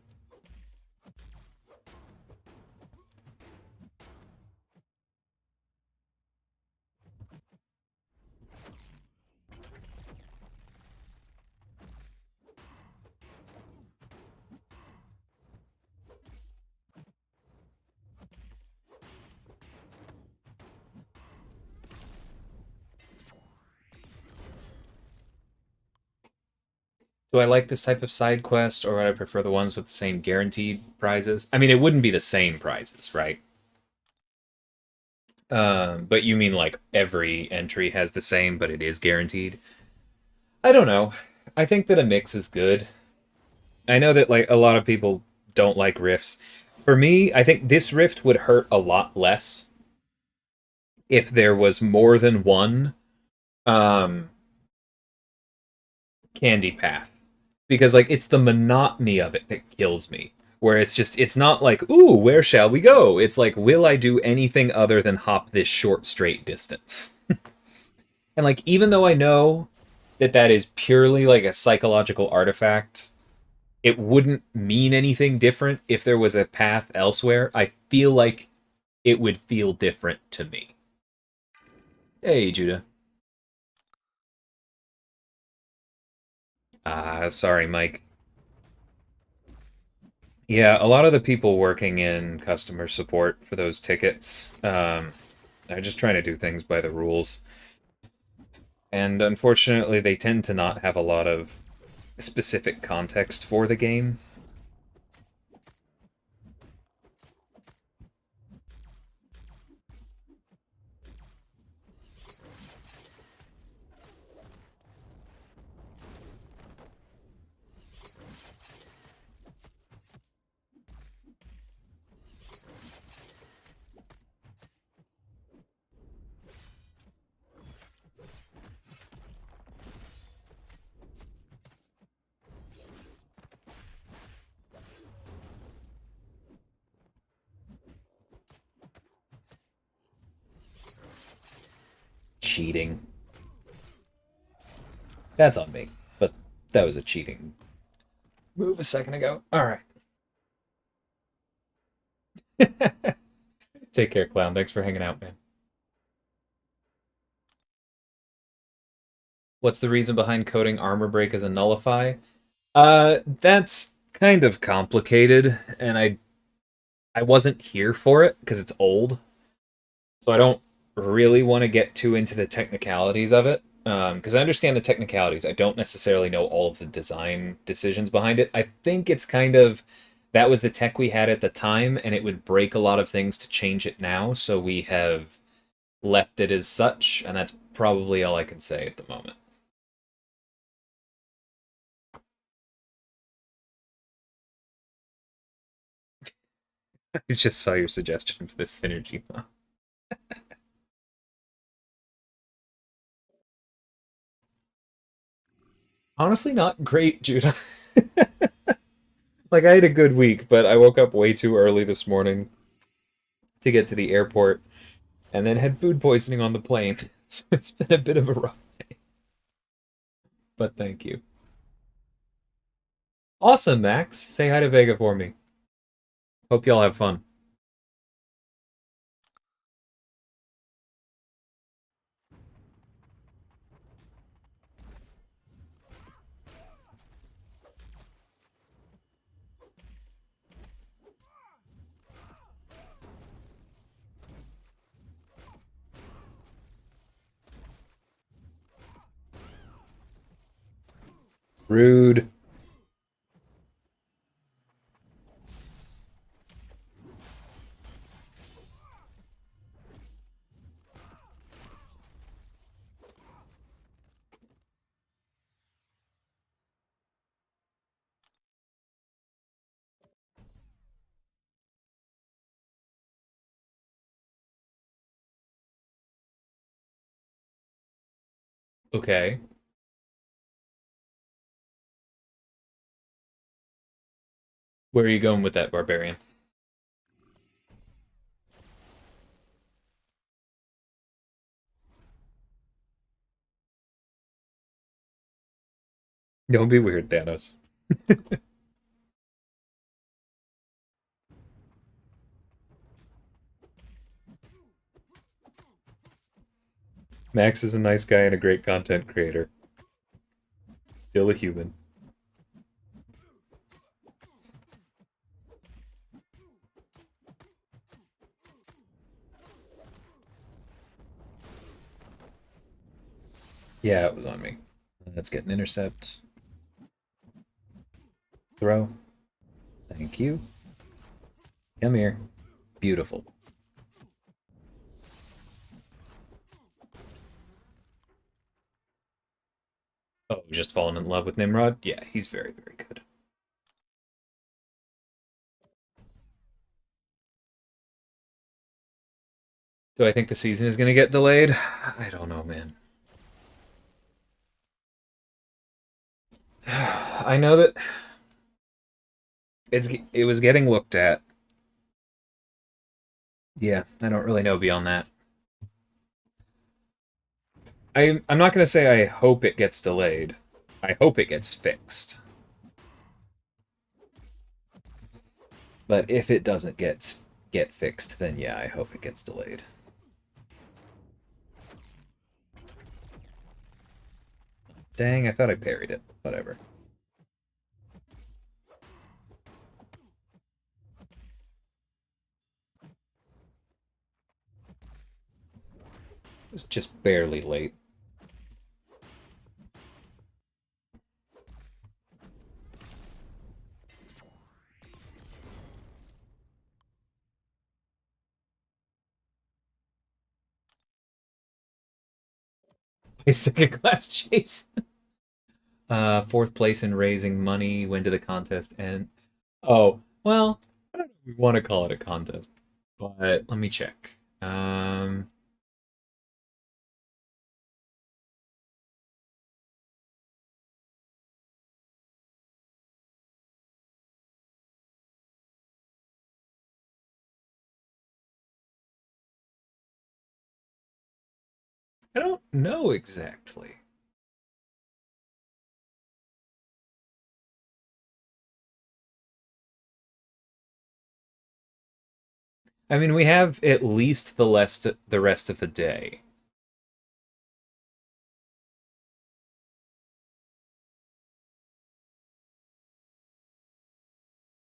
Do I like this type of side quest, or would I prefer the ones with the same guaranteed prizes? I mean, it wouldn't be the same prizes, right? But you mean like every entry has the same, but it is guaranteed? I don't know. I think that a mix is good. I know that like a lot of people don't like rifts. For me, I think this rift would hurt a lot less if there was more than one um candy path, because like it's the monotony of it that kills me, where it's not like, ooh, where shall we go? It's like, will I do anything other than hop this short straight distance? And like, even though I know that that is purely like a psychological artifact, it wouldn't mean anything different if there was a path elsewhere. I feel like it would feel different to me. Hey, Judah. Sorry, Mike. Yeah, a lot of the people working in customer support for those tickets are just trying to do things by the rules. And unfortunately, they tend to not have a lot of specific context for the game. Cheating. That's on me, but that was a cheating move a second ago. All right. Take care, Clown. Thanks for hanging out, man. What's the reason behind coding armor break as a nullify? That's kind of complicated, and I wasn't here for it because it's old, so I don't really want to get too into the technicalities of it. Because I understand the technicalities, I don't necessarily know all of the design decisions behind it. I think it's kind of that was the tech we had at the time, and it would break a lot of things to change it now. So we have left it as such, and that's probably all I can say at the moment. I just saw your suggestion for this synergy. Honestly, not great, Judah. Like, I had a good week, but I woke up way too early this morning to get to the airport and then had food poisoning on the plane. So it's been a bit of a rough day, but thank you. Awesome, Max. Say hi to Vega for me. Hope y'all have fun. Rude. Okay. Where are you going with that, barbarian? Don't be weird, Thanos. Max is a nice guy and a great content creator. Still a human. Yeah, it was on me. Let's get an intercept. Throw. Thank you. Come here. Beautiful. Oh, just fallen in love with Nimrod? Yeah, he's very, very good. Do I think the season is going to get delayed? I don't know, man. I know that it was getting looked at. Yeah, I don't really know beyond that. I'm not going to say I hope it gets delayed. I hope it gets fixed. But if it doesn't get fixed, then yeah, I hope it gets delayed. Dang, I thought I parried it. Whatever. It was just barely late. My second class chase. Fourth place in raising money. When did the contest end? Oh, well, I don't know if we want to call it a contest, but let me check. I don't know exactly. I mean, we have at least the rest of the day.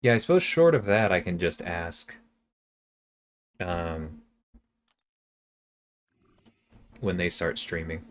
Yeah, I suppose short of that, I can just ask um, when they start streaming.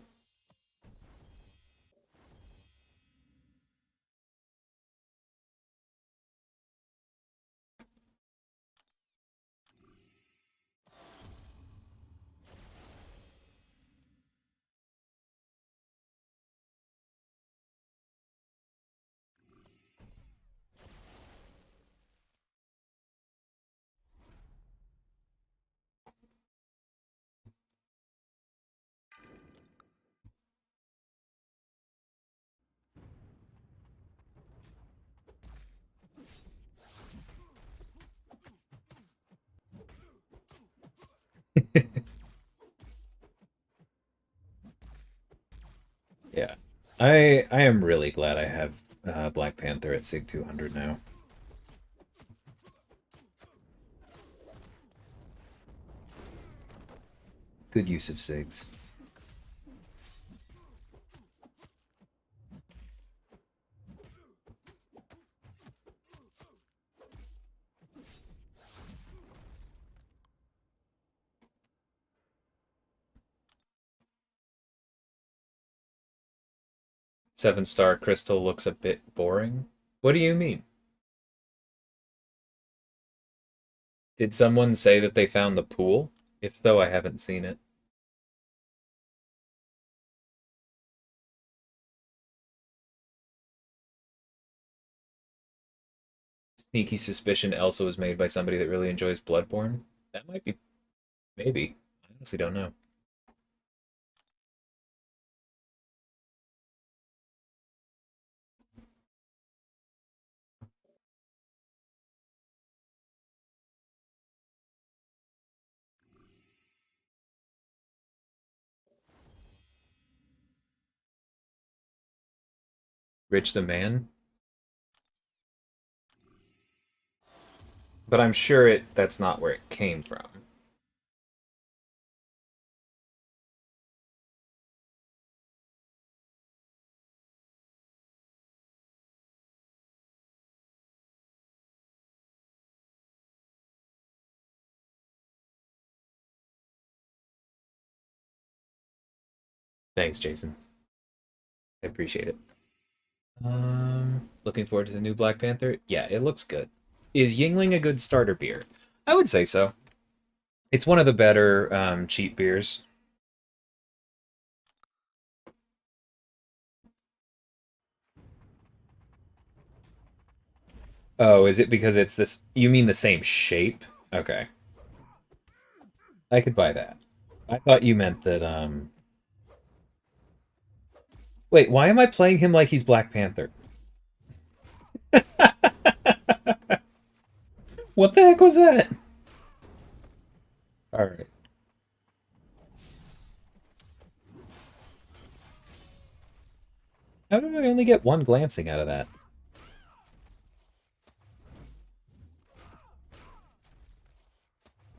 Yeah, I am really glad I have Black Panther at Sig 200 now. Good use of Sigs. Seven-star crystal looks a bit boring. What do you mean? Did someone say that they found the pool? If so, I haven't seen it. Sneaky suspicion Elsa was made by somebody that really enjoys Bloodborne. That might be, maybe. I honestly don't know. Rich the Man? but I'm sure that's not where it came from. Thanks, Jason. I appreciate it. Looking forward to the new Black Panther. Yeah, it looks good. Is Yingling a good starter beer? I would say so. It's one of the better cheap beers. Oh, is it because it's this? You mean the same shape? Okay. I could buy that. I thought you meant that, Wait, why am I playing him like he's Black Panther? What the heck was that? Alright. How did I only get one glancing out of that?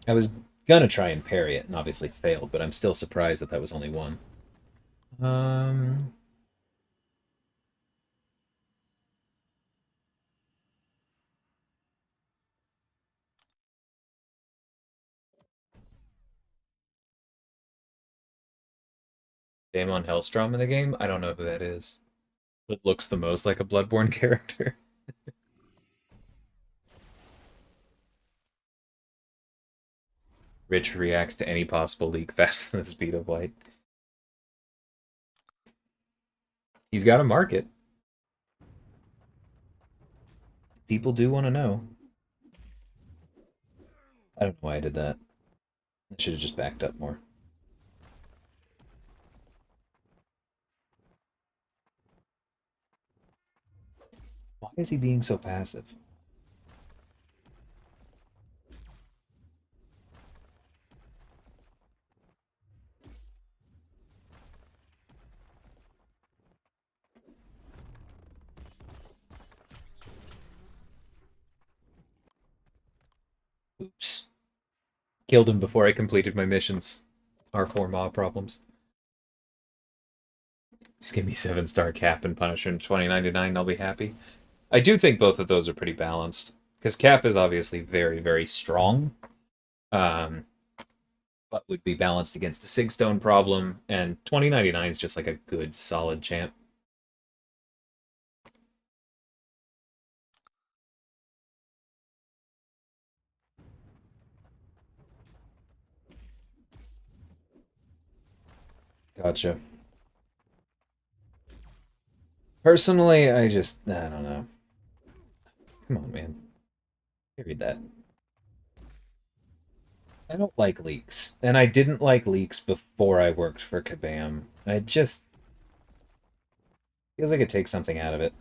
I was gonna try and parry it, and obviously failed, but I'm still surprised that that was only one. Um... Daemon Hellstrom in the game? I don't know who that is. It looks the most like a Bloodborne character. Rich reacts to any possible leak faster than the speed of light. He's got a market. People do want to know. I don't know why I did that. I should have just backed up more. Why is he being so passive? Oops. Killed him before I completed my missions. R4 mob problems. Just give me 7-star Cap and Punisher in 2099, I'll be happy. I do think both of those are pretty balanced. Because Cap is obviously very, very strong. But would be balanced against the Sigstone problem, and 2099 is just like a good, solid champ. Gotcha. Personally, I don't know. Come on, man. Read that. I don't like leaks. And I didn't like leaks before I worked for Kabam. I just feels like it takes something out of it.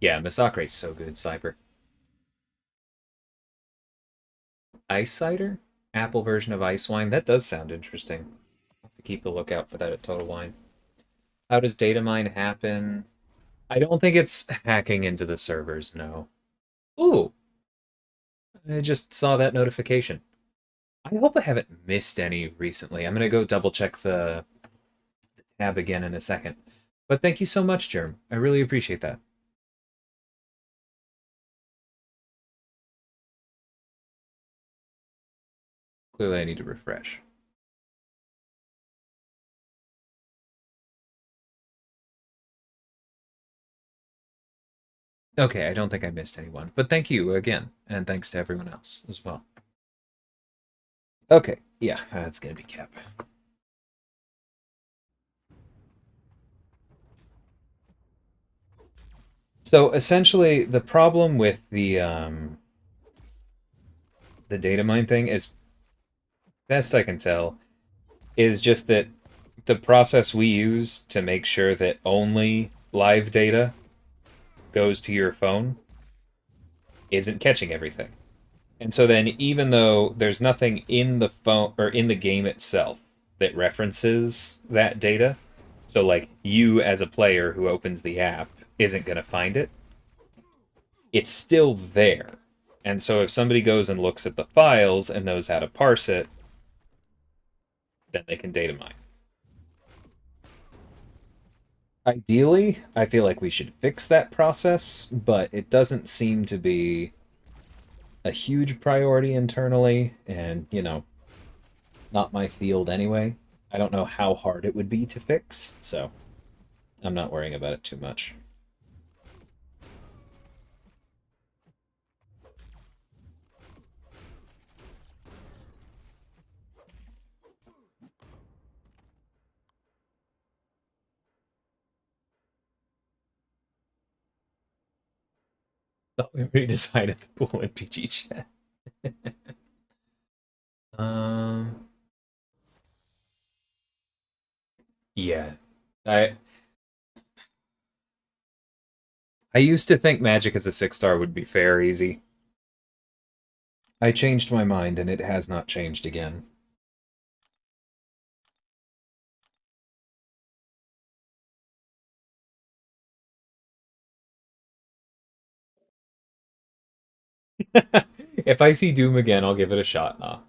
Yeah, Masacre's so good, Cyber. Ice cider? Apple version of ice wine? That does sound interesting. I'll have to keep a lookout for that at Total Wine. How does data mine happen? I don't think it's hacking into the servers, no. Ooh, I just saw that notification. I hope I haven't missed any recently. I'm going to go double check the tab again in a second. But thank you so much, Germ. I really appreciate that. Clearly I need to refresh. Okay, I don't think I missed anyone. But thank you again, and thanks to everyone else as well. Okay, yeah, that's going to be Cap. So essentially, the problem with the data mine thing is, best I can tell, is just that the process we use to make sure that only live data goes to your phone isn't catching everything. And so then even though there's nothing in the phone or in the game itself that references that data, so like you as a player who opens the app isn't going to find it, it's still there. And so if somebody goes and looks at the files and knows how to parse it, then they can data mine. Ideally, I feel like we should fix that process, but it doesn't seem to be a huge priority internally, and, not my field anyway. I don't know how hard it would be to fix, so I'm not worrying about it too much. Thought we already decided the pool in PG chat. um, yeah, I I used to think Magic as a 6-star would be fair easy. I changed my mind, and it has not changed again. If I see Doom again, I'll give it a shot now.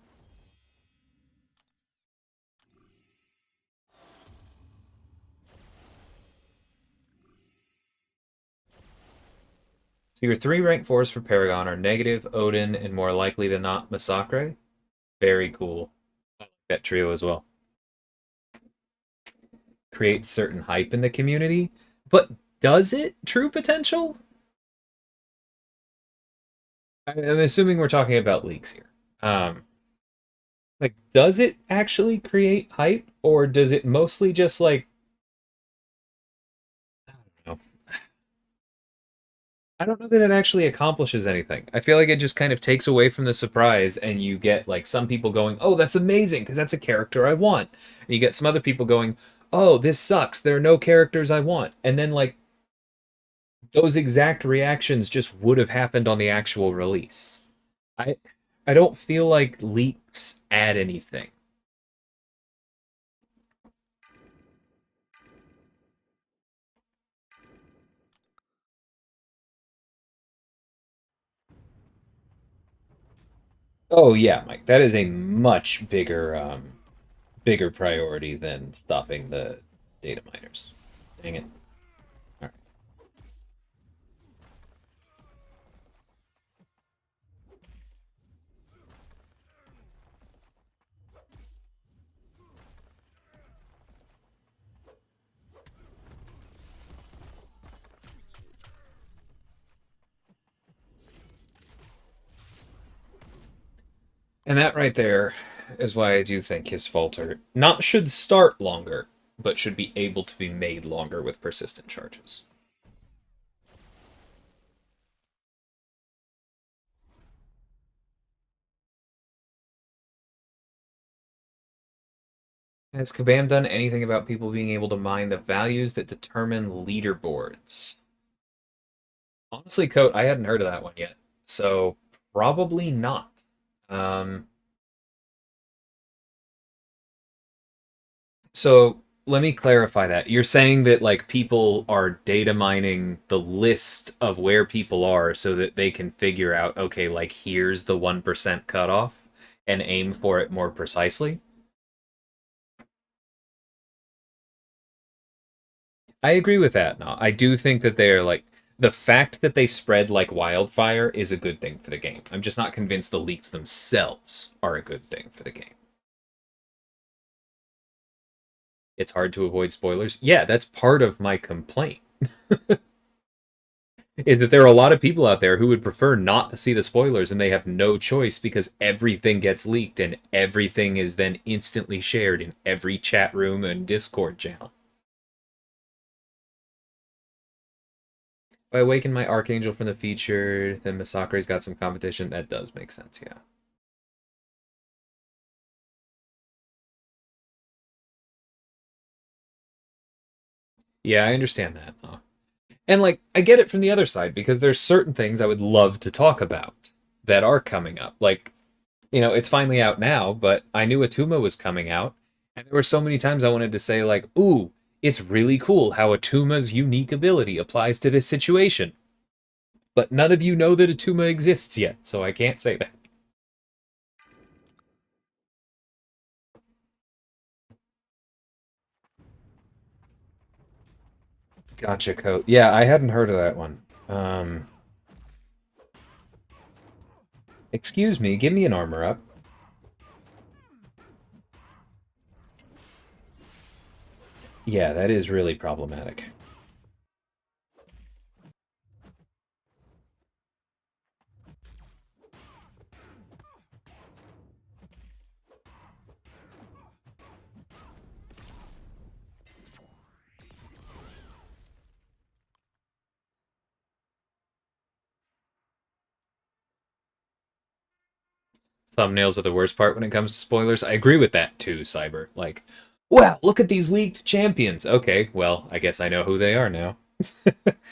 So your 3 rank 4s for Paragon are negative, Odin, and more likely than not, Massacre. Very cool. I like that trio as well. Creates certain hype in the community, but does it true potential? I'm assuming we're talking about leaks here. Like, does it actually create hype, or does it mostly just like, I don't know. I don't know that it actually accomplishes anything. I feel like it just kind of takes away from the surprise, and you get like some people going, "Oh, that's amazing because that's a character I want," and you get some other people going, "Oh, this sucks. There are no characters I want," and then like those exact reactions just would have happened on the actual release. I I don't feel like leaks add anything. Oh yeah, Mike, that is a much bigger priority than stopping the data miners. Dang it. All right. And that right there is why I do think his falter not should start longer, but should be able to be made longer with persistent charges. Has Kabam done anything about people being able to mine the values that determine leaderboards? Honestly, Coat, I hadn't heard of that one yet, so probably not. Um, so let me clarify that. You're saying that like people are data mining the list of where people are so that they can figure out, okay, like here's the 1% cutoff and aim for it more precisely? I agree with that. No, I do think that they're like the fact that they spread like wildfire is a good thing for the game. I'm just not convinced the leaks themselves are a good thing for the game. It's hard to avoid spoilers. Yeah, that's part of my complaint. Is that there are a lot of people out there who would prefer not to see the spoilers and they have no choice because everything gets leaked and everything is then instantly shared in every chat room and Discord channel. If I awaken my Archangel from the feature, then Masakre's got some competition. That does make sense, yeah. Yeah, I understand that. And like I get it from the other side because there's certain things I would love to talk about that are coming up. Like, it's finally out now, but I knew Atuma was coming out, and there were so many times I wanted to say like, "Ooh, it's really cool how Atuma's unique ability applies to this situation." But none of you know that Atuma exists yet, so I can't say that. Gotcha, Coat. Yeah, I hadn't heard of that one. Excuse me, give me an armor up. Yeah, that is really problematic. Thumbnails are the worst part when it comes to spoilers. I agree with that too, Cyber. Like, wow, look at these leagued champions. Okay, well, I guess I know who they are now.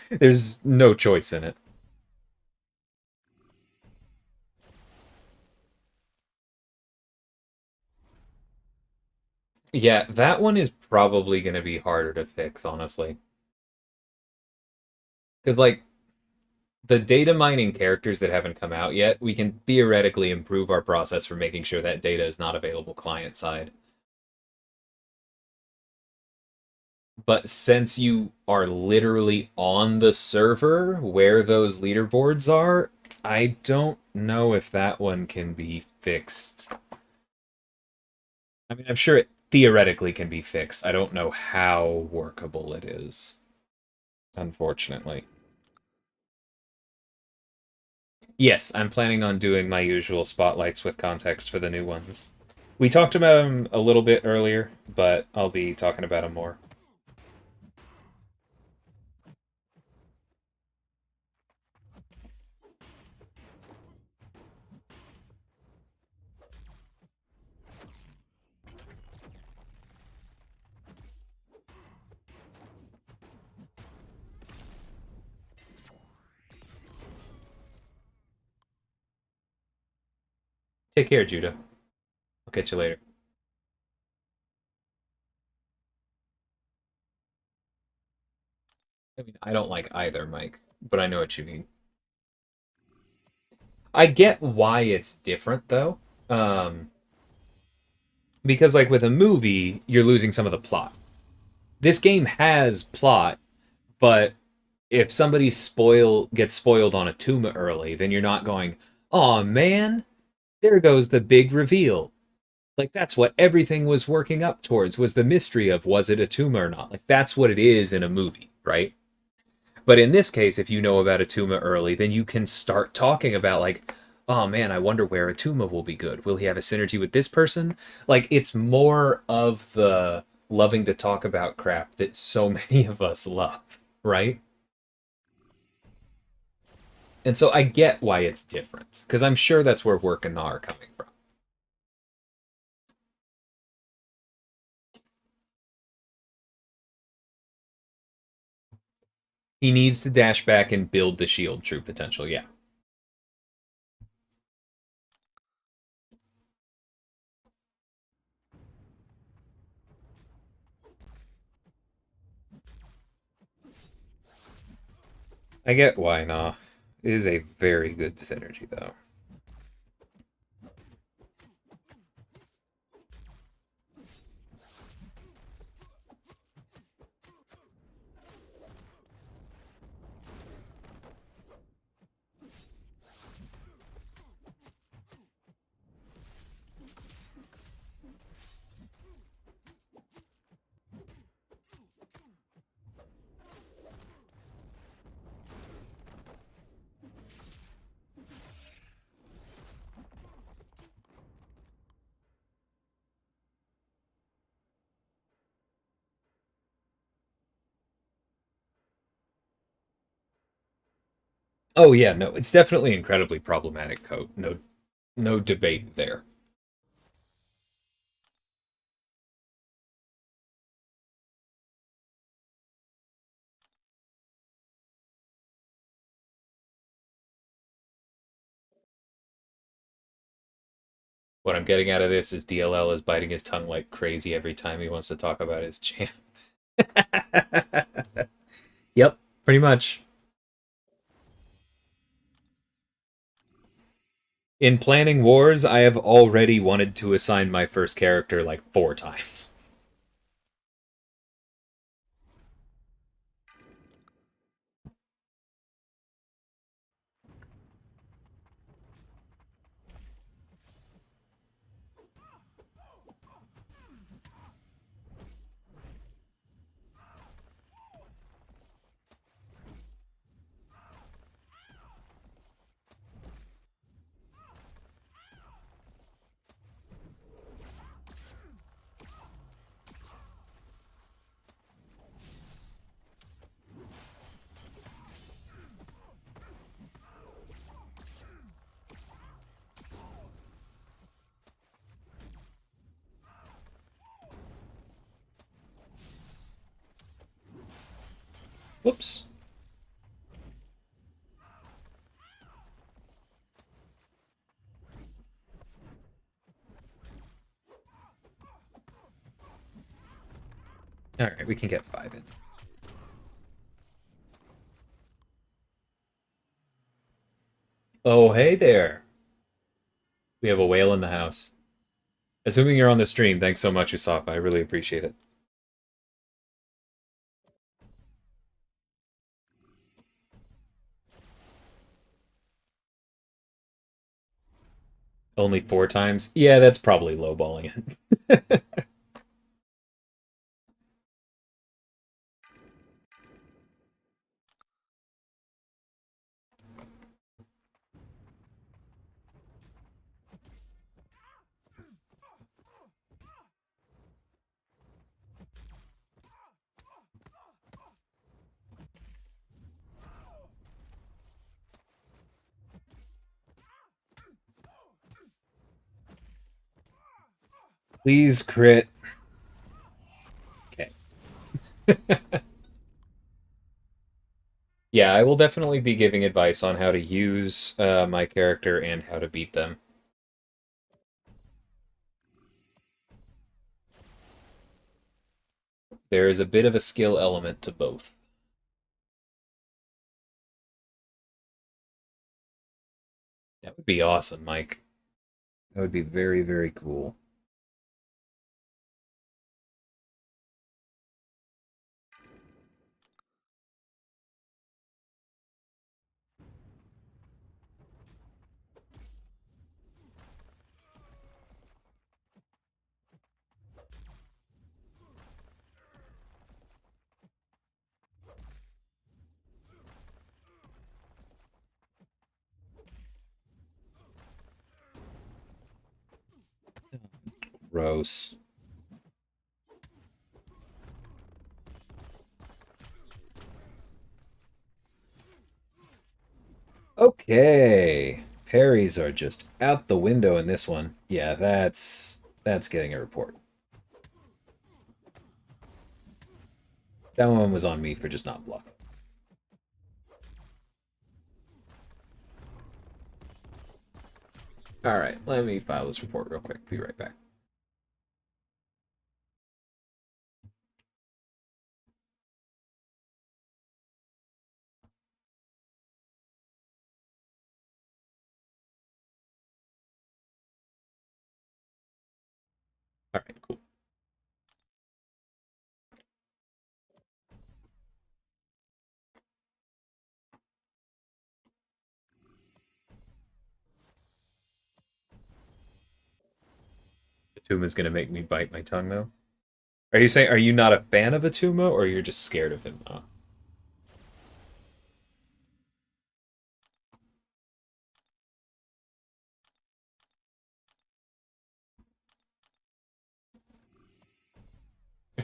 There's no choice in it. Yeah, that one is probably going to be harder to fix, honestly. Because, like, the data mining characters that haven't come out yet, we can theoretically improve our process for making sure that data is not available client side. But since you are literally on the server where those leaderboards are, I don't know if that one can be fixed. I mean, I'm sure it theoretically can be fixed. I don't know how workable it is, unfortunately. Yes, I'm planning on doing my usual spotlights with context for the new ones. We talked about them a little bit earlier, but I'll be talking about them more. Take care, Judah. I'll catch you later. I mean, I don't like either, Mike, but I know what you mean. I get why it's different, though. Um, because, like, with a movie, you're losing some of the plot. This game has plot, but if somebody gets spoiled on a Tuma early, then you're not going, "Oh man, there goes the big reveal." Like that's what everything was working up towards was the mystery of was it a tumor or not. Like that's what it is in a movie, right? But in this case, if you know about a tumor early, then you can start talking about like, oh man, I wonder where a tumor will be good. Will he have a synergy with this person? Like it's more of the loving to talk about crap that so many of us love, right? And so I get why it's different because I'm sure that's where work and are coming from. He needs to dash back and build the shield true potential. Yeah. I get why nah. It is a very good synergy though. Oh yeah, no, it's definitely incredibly problematic code. No debate there. What I'm getting out of this is DLL is biting his tongue like crazy every time he wants to talk about his champ. Yep, pretty much. In planning wars, I have already wanted to assign my first character like 4 times. Whoops. Alright, we can get 5 in. Oh, hey there. We have a whale in the house. Assuming you're on the stream, thanks so much, Usopp. I really appreciate it. Only 4 times? Yeah, that's probably lowballing it. Please crit. Okay. Yeah, I will definitely be giving advice on how to use my character and how to beat them. There is a bit of a skill element to both. That would be awesome, Mike. That would be very, very cool. Gross. Okay. Parries are just out the window in this one. Yeah, that's getting a report. That one was on me for just not blocking. Alright, let me file this report real quick. Be right back. Alright, cool. Atuma's gonna make me bite my tongue, though. Are you saying, are you not a fan of Atuma, or you're just scared of him? Are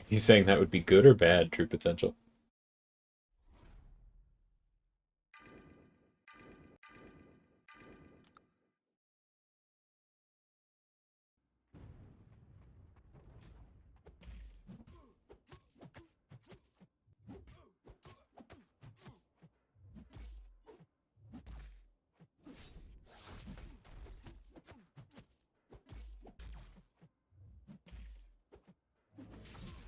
you saying that would be good or bad, True Potential?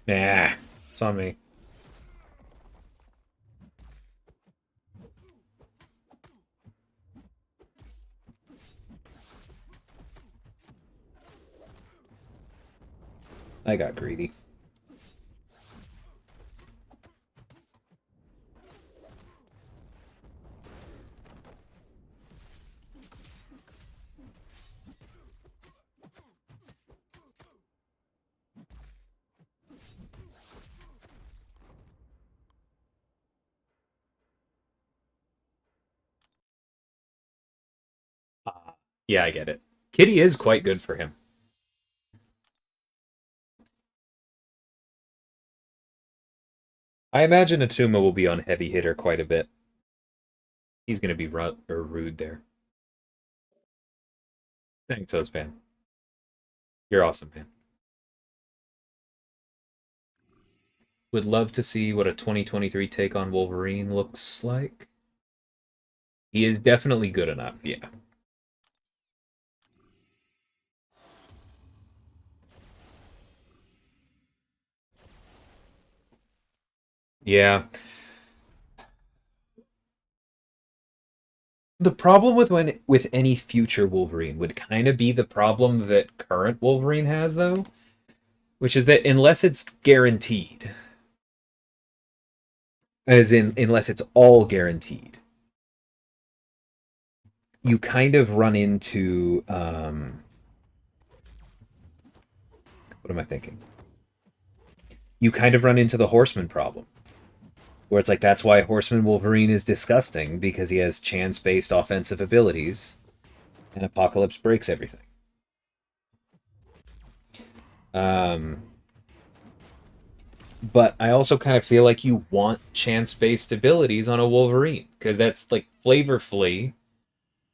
Nah, it's on me. I got greedy. Yeah, I get it. Kitty is quite good for him. I imagine Atuma will be on heavy hitter quite a bit. He's going to be rude there. Thanks, Ozpan. You're awesome, man. Would love to see what a 2023 take on Wolverine looks like. He is definitely good enough, yeah. Yeah. The problem with any future Wolverine would kind of be the problem that current Wolverine has, though, which is that unless it's guaranteed, as in unless it's all guaranteed, you kind of run into what am I thinking? You kind of run into the Horseman problem, where it's like that's why Horseman Wolverine is disgusting because he has chance-based offensive abilities, and Apocalypse breaks everything. Um, but I also kind of feel like you want chance-based abilities on a Wolverine because that's like Flavor Flea.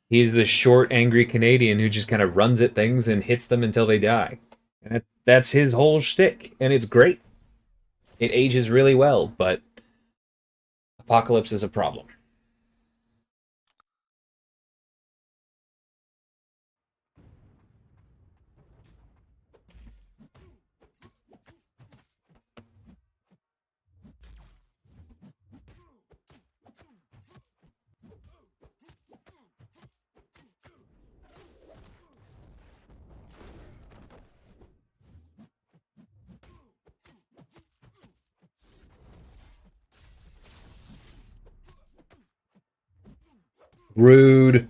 He's the short, angry Canadian who just kind of runs at things and hits them until they die. That's his whole shtick, and it's great. It ages really well, but Apocalypse is a problem. Rude.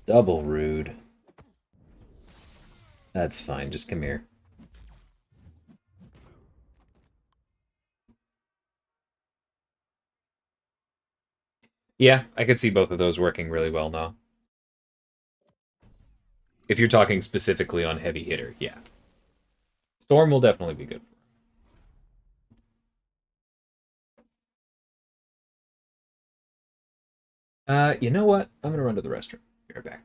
Double rude. That's fine. Just come here. Yeah, I could see both of those working really well now. If you're talking specifically on heavy hitter, yeah. Storm will definitely be good. You know what? I'm gonna run to the restroom. Be right back.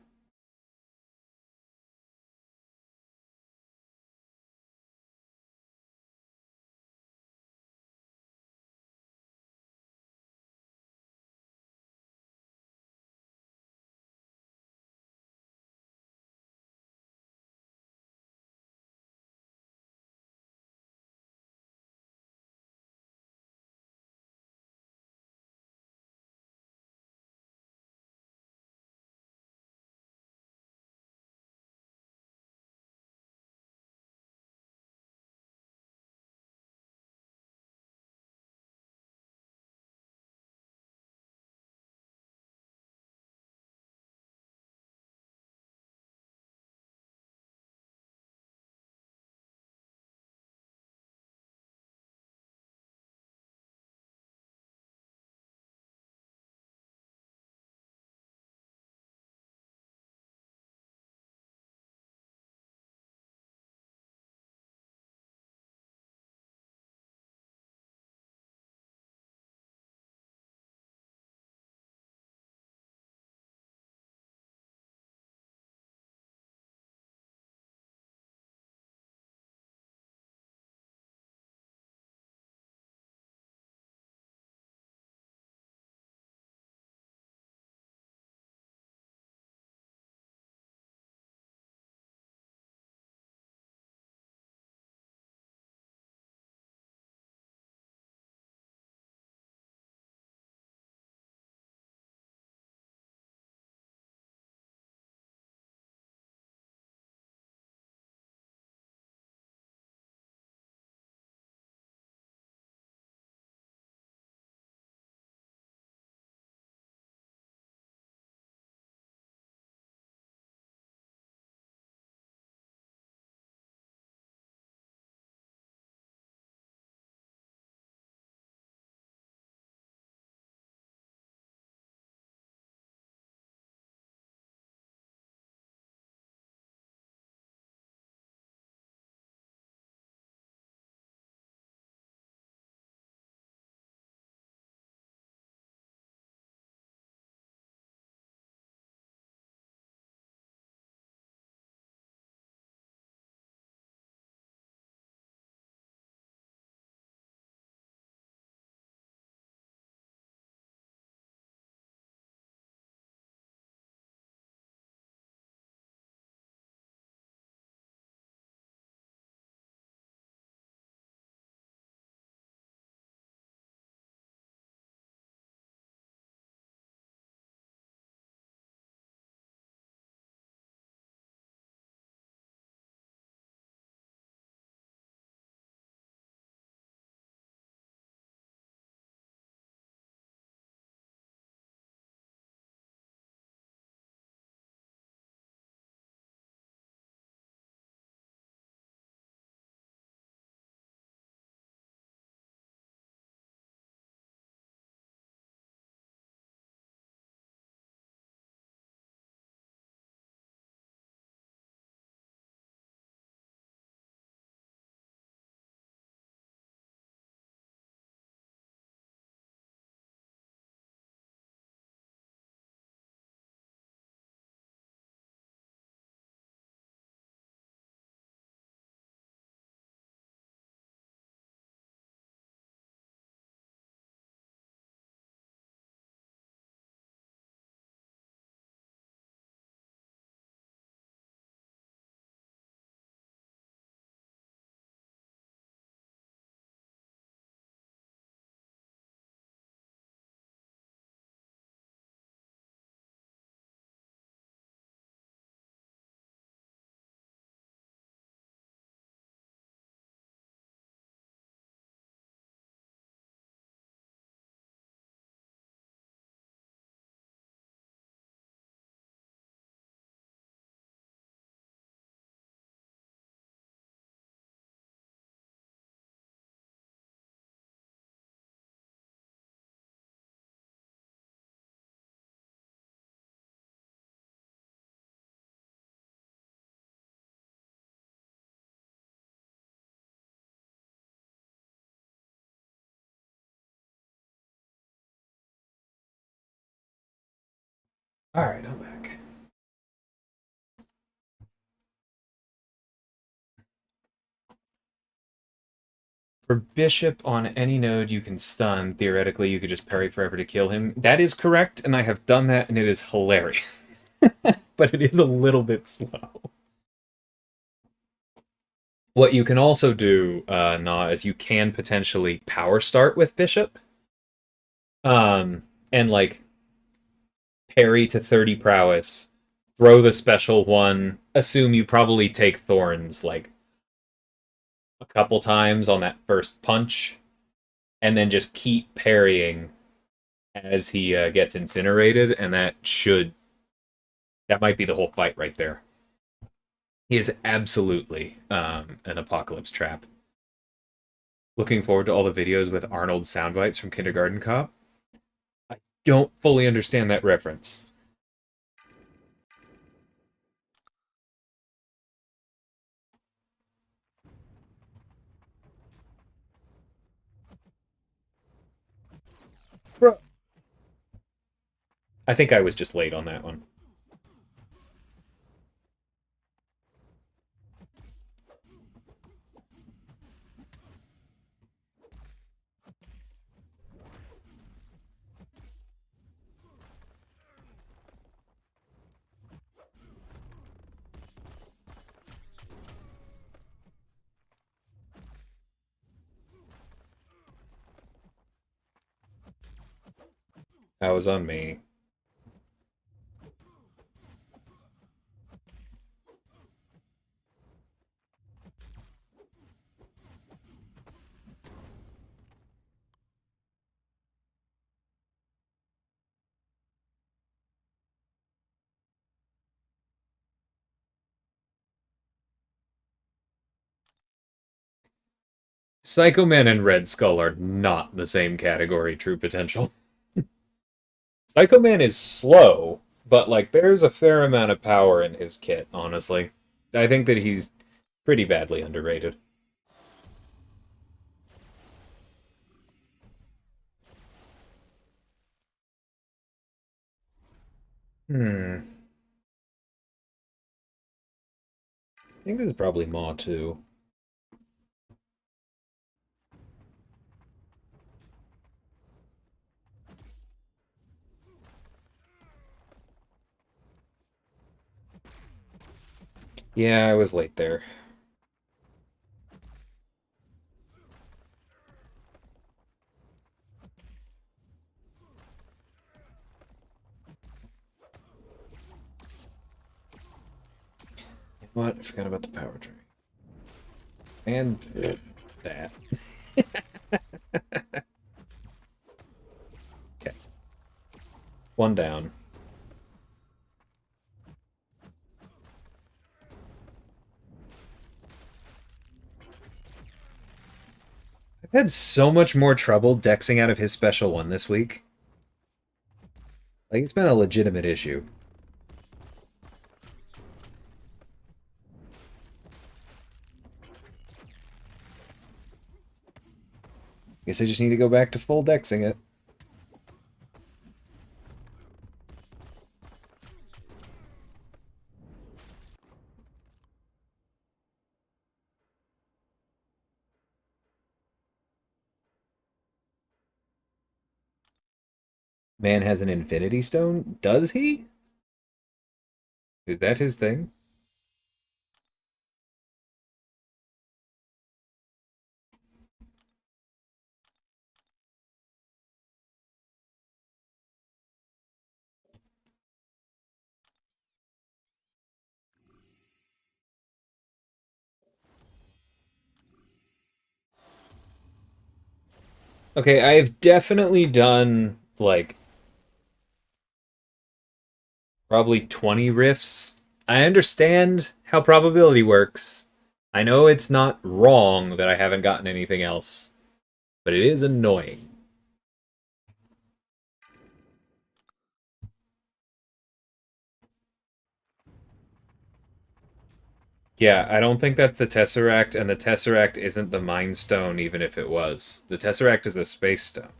Alright, I'm back. For bishop on any node you can stun, theoretically you could just parry forever to kill him. That is correct, and I have done that, and it is hilarious. But it is a little bit slow. What you can also do, is you can potentially power start with bishop. And like parry to 30 prowess, throw the special one, assume you probably take thorns like a couple times on that first punch, and then just keep parrying as he gets incinerated, and that might be the whole fight right there. He is absolutely an apocalypse trap. Looking forward to all the videos with Arnold soundbites from Kindergarten Cop. I don't fully understand that reference. Bro. I think I was just late on that one. That was on me. Psycho Man and Red Skull are not the same category, true potential. Psycho Man is slow, but like there's a fair amount of power in his kit, honestly. I think that he's pretty badly underrated. I think this is probably Maw too. Yeah, I was late there. What? I forgot about the power drain. And that. Okay. One down. I've had so much more trouble dexing out of his special one this week. Like, it's been a legitimate issue. Guess I just need to go back to full dexing it. Man has an Infinity Stone? Does he? Is that his thing? Okay, I have definitely done, like, probably 20 riffs. I understand how probability works. I know it's not wrong that I haven't gotten anything else, but it is annoying. Yeah, I don't think that's the Tesseract, and the Tesseract isn't the Mind Stone, even if it was. The Tesseract is the Space Stone.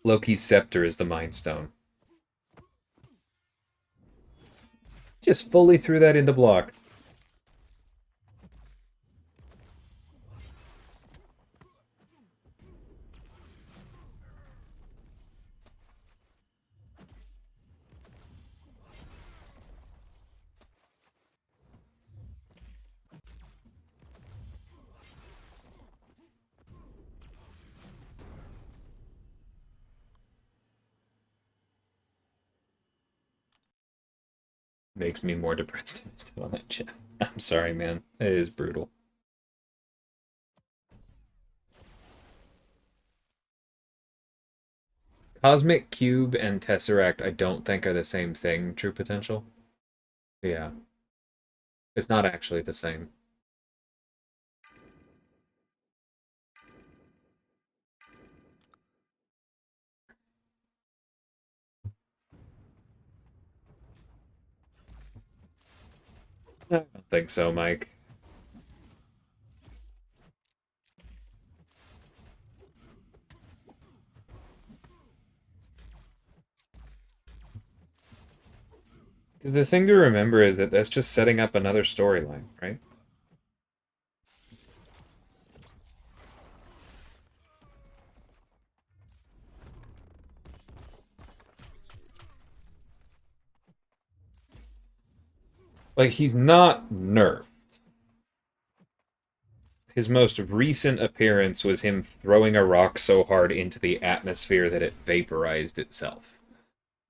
Loki's Scepter is the Mind Stone. Just fully threw that into block. Makes me more depressed on that chat. I'm sorry, man. It is brutal. Cosmic Cube and Tesseract I don't think are the same thing, True Potential. Yeah. It's not actually the same. I don't think so, Mike. Because the thing to remember is that that's just setting up another storyline, right? Like, he's not nerfed. His most recent appearance was him throwing a rock so hard into the atmosphere that it vaporized itself.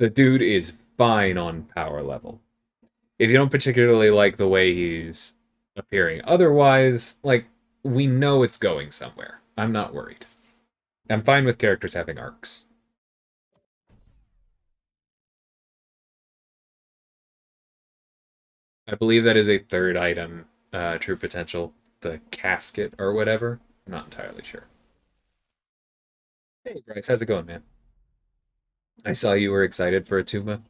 The dude is fine on power level. If you don't particularly like the way he's appearing otherwise, like, we know it's going somewhere. I'm not worried. I'm fine with characters having arcs. I believe that is a third item, True Potential, the casket or whatever. I'm not entirely sure. Hey, Bryce, how's it going, man? I saw you were excited for a Tuma.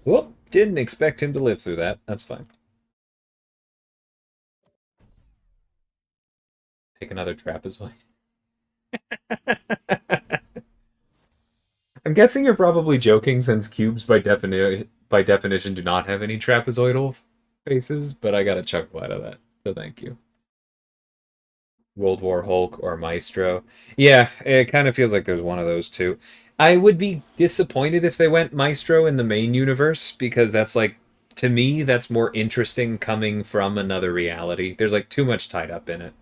Whoop! Didn't expect him to live through that. That's fine. Take another trapezoid. I'm guessing you're probably joking since cubes by definition do not have any trapezoidal faces, but I got a chuckle out of that. So thank you. World War Hulk or Maestro. Yeah, it kind of feels like there's one of those two. I would be disappointed if they went Maestro in the main universe because that's like to me that's more interesting coming from another reality. There's like too much tied up in it.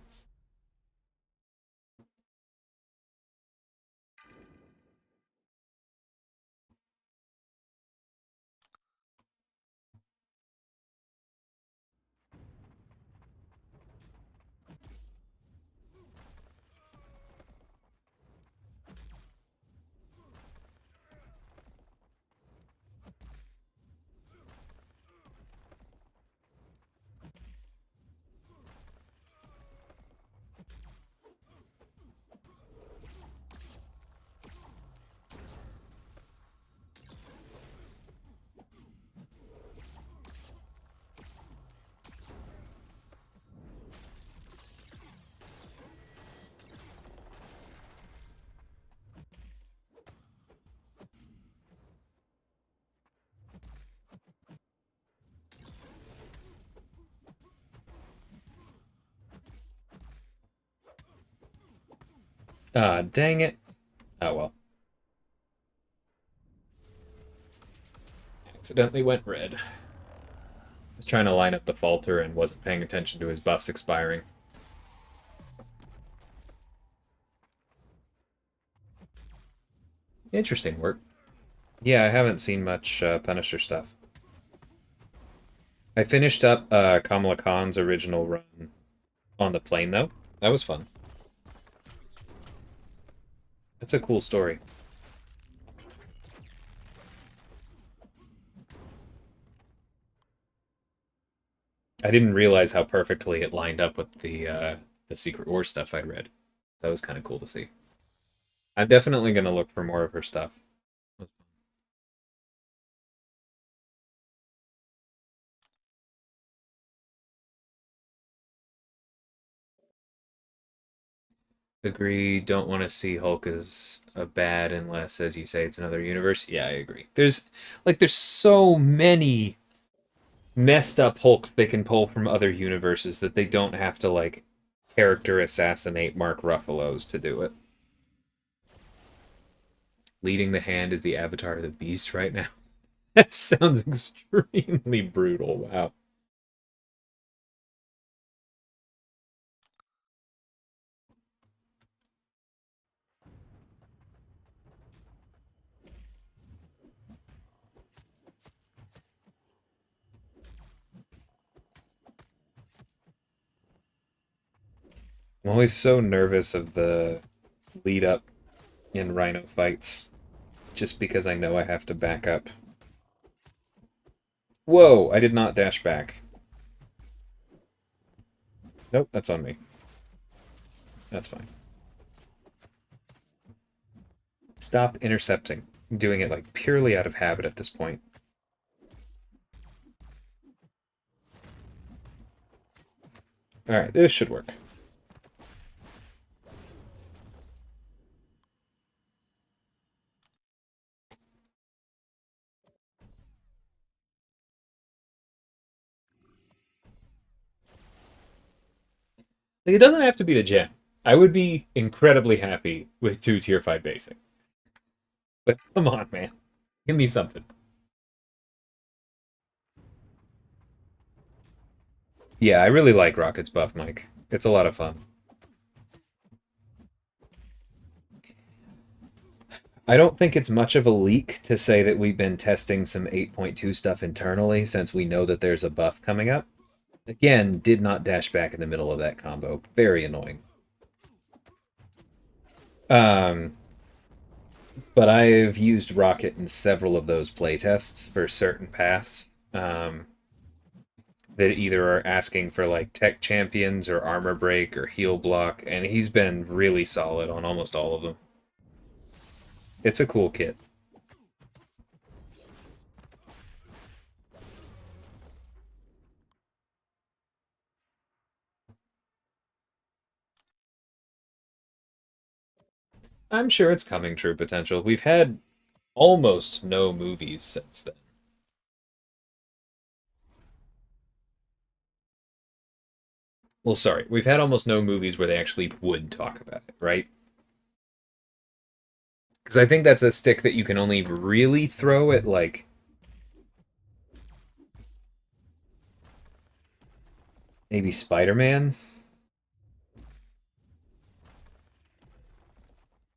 Ah, dang it. Oh well. Accidentally went red. Was trying to line up the falter and wasn't paying attention to his buffs expiring. Interesting work. Yeah, I haven't seen much Punisher stuff. I finished up Kamala Khan's original run on the plane, though. That was fun. That's a cool story. I didn't realize how perfectly it lined up with the Secret War stuff I'd read. That was kind of cool to see. I'm definitely gonna look for more of her stuff. Agree. Don't want to see Hulk as a bad unless, as you say, it's another universe. Yeah, I agree. There's so many messed up Hulks they can pull from other universes that they don't have to like character assassinate Mark Ruffalo's to do it. Leading the hand is the avatar of the beast right now. That sounds extremely brutal. Wow. I'm always so nervous of the lead up in Rhino fights, just because I know I have to back up. Whoa, I did not dash back. Nope, that's on me. That's fine. Stop intercepting. I'm doing it like purely out of habit at this point. Alright, this should work. Like, it doesn't have to be the gem. I would be incredibly happy with 2 tier 5 basic. But come on, man. Give me something. Yeah, I really like Rocket's buff, Mike. It's a lot of fun. I don't think it's much of a leak to say that we've been testing some 8.2 stuff internally since we know that there's a buff coming up. Again, did not dash back in the middle of that combo. Very annoying. Um, but I've used Rocket in several of those playtests for certain paths that either are asking for like tech champions or armor break or heal block, and he's been really solid on almost all of them. It's a cool kit. I'm sure it's coming true potential. We've had almost no movies since then. Well, sorry, we've had almost no movies where they actually would talk about it, right? Because I think that's a stick that you can only really throw at, like, maybe Spider-Man.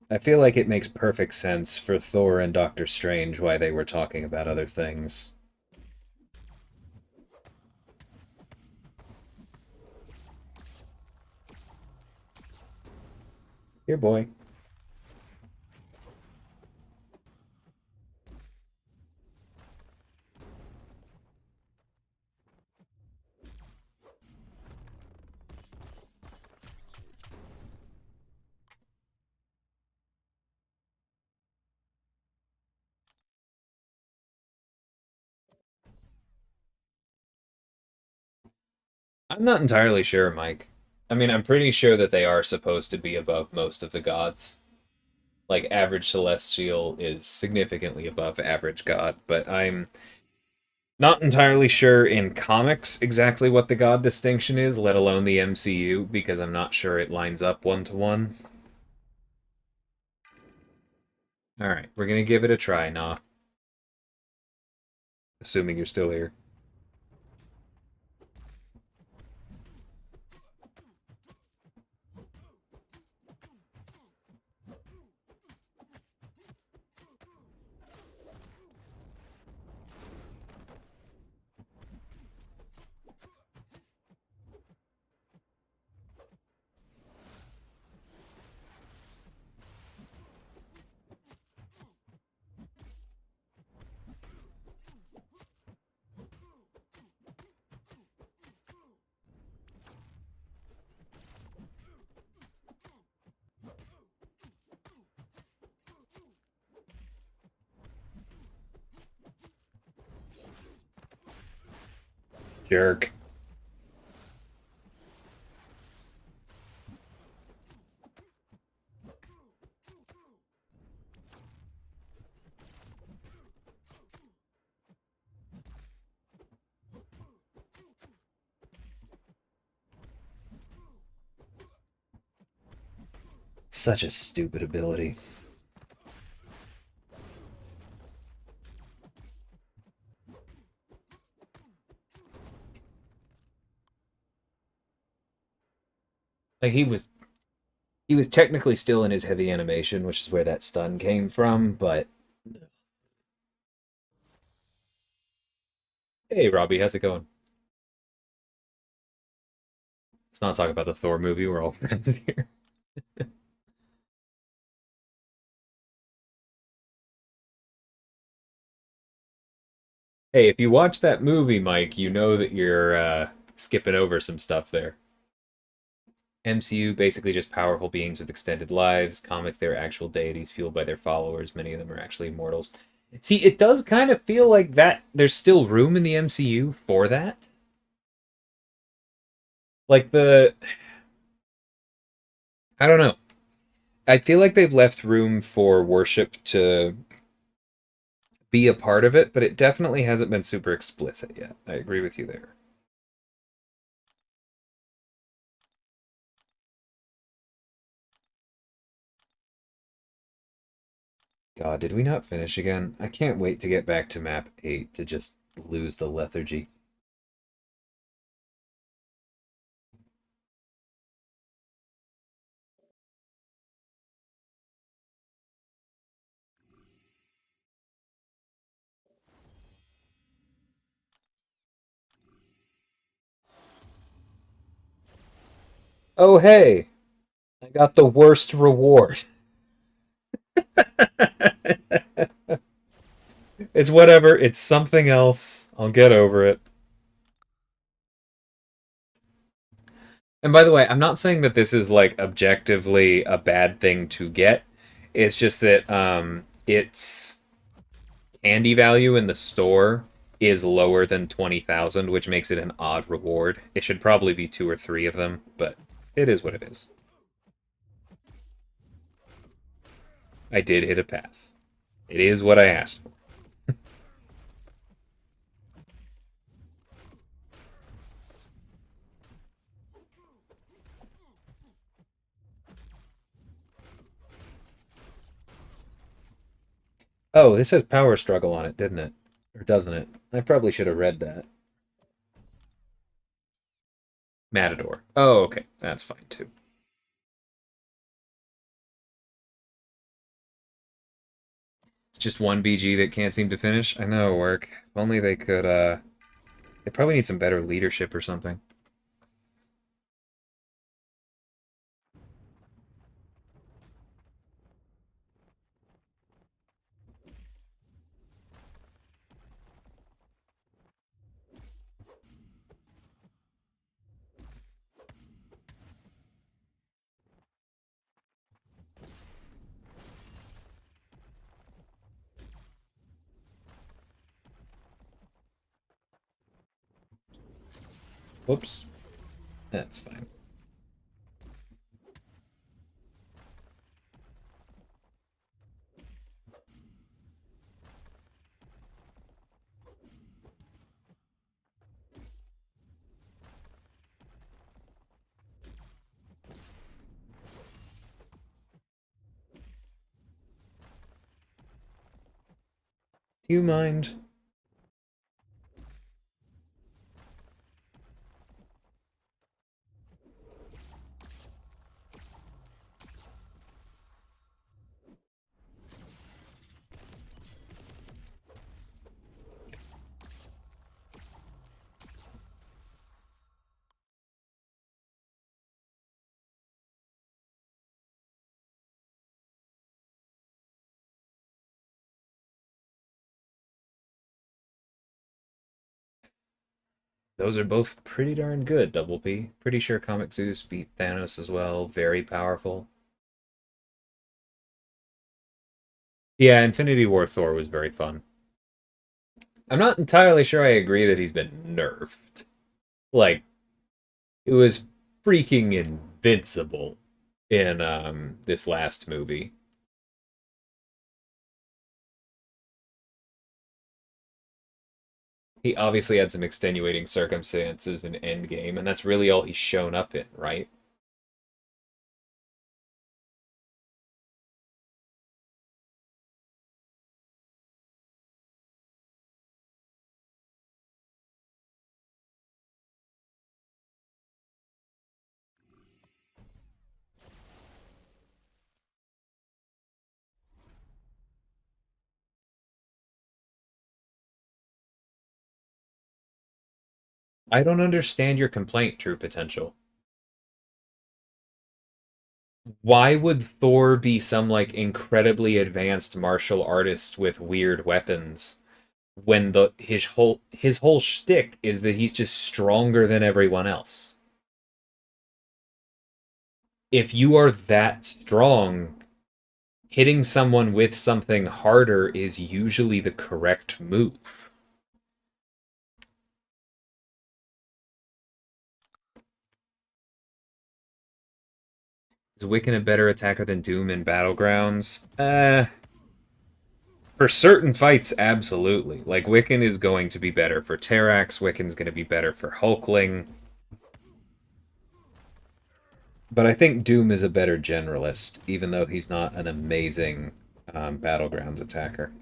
I feel like it makes perfect sense for Thor and Doctor Strange why they were talking about other things. Here, boy. I'm not entirely sure, Mike. I mean, I'm pretty sure that they are supposed to be above most of the gods. Like, average celestial is significantly above average god, but I'm not entirely sure in comics exactly what the god distinction is, let alone the MCU, because I'm not sure it lines up one to one. Alright, we're gonna give it a try, nah. Assuming you're still here. Jerk. Such a stupid ability. Like he was technically still in his heavy animation, which is where that stun came from, but hey Robbie, how's it going? Let's not talk about the Thor movie, we're all friends here. Hey, if you watch that movie, Mike, you know that you're skipping over some stuff there. MCU basically just powerful beings with extended lives. Comics, they're actual deities fueled by their followers. Many of them are actually immortals. See, it does kind of feel like that there's still room in the MCU for that. Like I don't know. I feel like they've left room for worship to be a part of it, but it definitely hasn't been super explicit yet. I agree with you there. God, did we not finish again? I can't wait to get back to map 8 to just lose the lethargy. Oh, hey! I got the worst reward. It's whatever. It's something else. I'll get over it. And by the way, I'm not saying that this is like objectively a bad thing to get. It's just that its candy value in the store is lower than 20,000, which makes it an odd reward. It should probably be 2 or 3 of them, but it is what it is. I did hit a path. It is what I asked for. Oh, this has power struggle on it, didn't it? Or doesn't it? I probably should have read that. Matador. Oh, okay. That's fine too. It's just one BG that can't seem to finish. I know, work. If only they could, they probably need some better leadership or something. Whoops. That's fine. Do you mind? Those are both pretty darn good, Double P. Pretty sure Comic Zeus beat Thanos as well. Very powerful. Yeah, Infinity War Thor was very fun. I'm not entirely sure I agree that he's been nerfed. Like, it was freaking invincible in this last movie. He obviously had some extenuating circumstances in Endgame, and that's really all he's shown up in, right? I don't understand your complaint, True Potential. Why would Thor be some like incredibly advanced martial artist with weird weapons when the his whole shtick is that he's just stronger than everyone else? If you are that strong, hitting someone with something harder is usually the correct move. Is Wiccan a better attacker than Doom in Battlegrounds? For certain fights, absolutely. Like, Wiccan is going to be better for Terrax, Wiccan's going to be better for Hulkling. But I think Doom is a better generalist, even though he's not an amazing Battlegrounds attacker.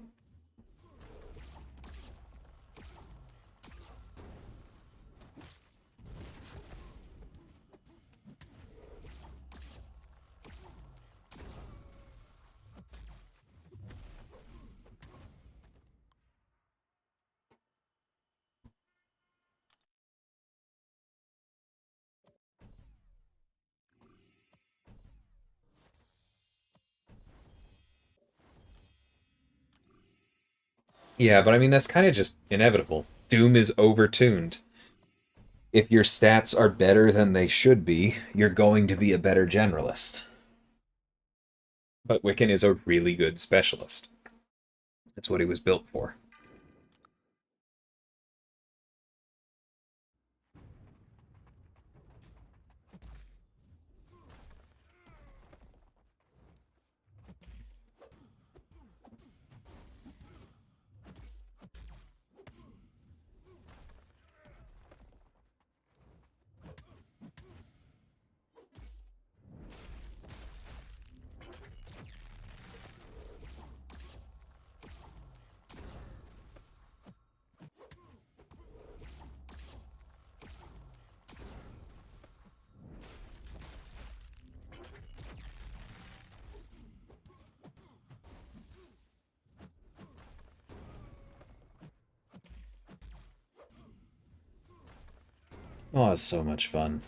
Yeah, but I mean, that's kind of just inevitable. Doom is overtuned. If your stats are better than they should be, you're going to be a better generalist. But Wiccan is a really good specialist. That's what he was built for. Oh, it's so much fun.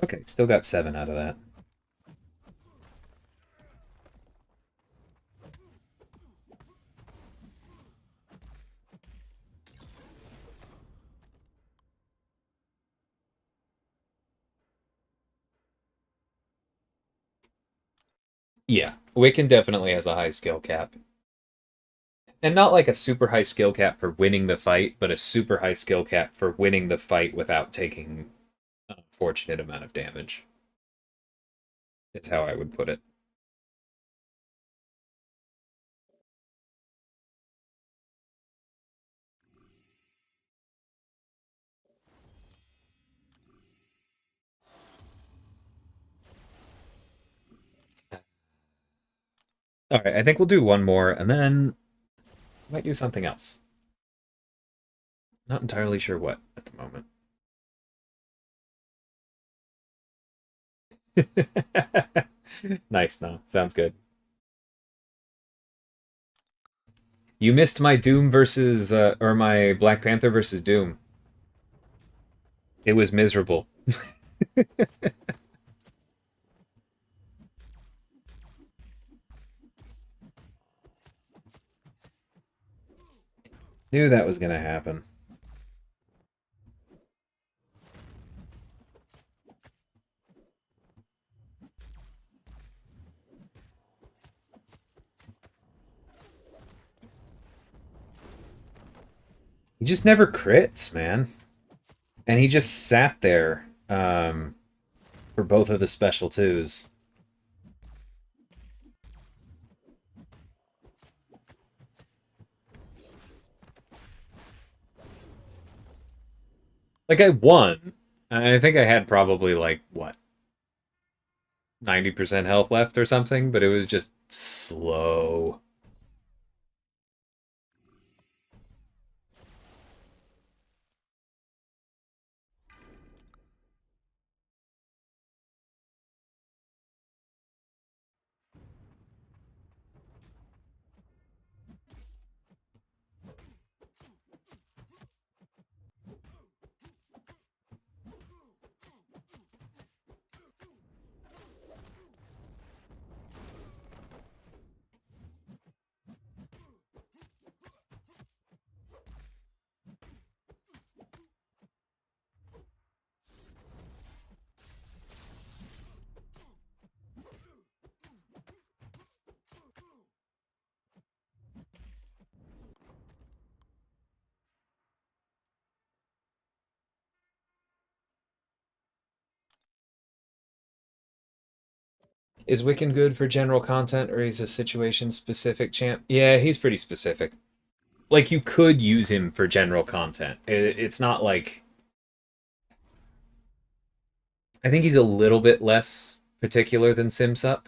Okay, still got 7 out of that. Yeah, Wiccan definitely has a high skill cap. And not like a super high skill cap for winning the fight, but a super high skill cap for winning the fight without taking an unfortunate amount of damage. Is how I would put it. All right, I think we'll do one more, and then might do something else. Not entirely sure what at the moment. Nice, no. Sounds good. You missed my Doom versus, or my Black Panther versus Doom. It was miserable. Knew that was gonna happen. He just never crits, man. And he just sat there for both of the special twos. Like, I won. I think I had probably, like, what, 90% health left or something, but it was just slow. Is Wiccan good for general content, or he's a situation-specific champ? Yeah, he's pretty specific. Like, you could use him for general content. It's not like... I think he's a little bit less particular than Simsup.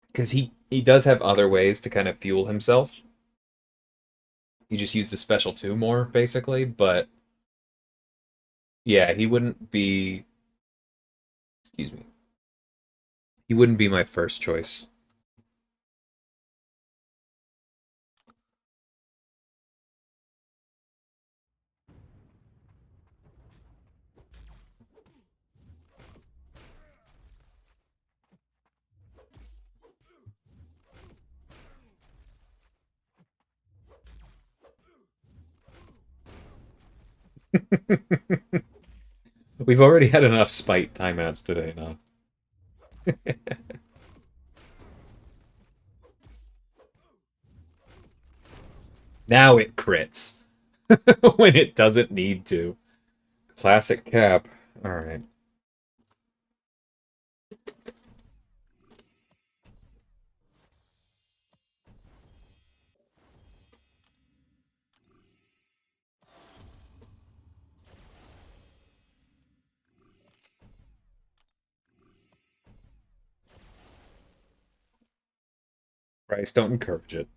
Because he does have other ways to kind of fuel himself. You just use the special 2 more, basically, but... Yeah, he wouldn't be... Excuse me. He wouldn't be my first choice. We've already had enough spite timeouts today, now. Now it crits. When it doesn't need to. Classic cap. Alright. Bryce, don't encourage it.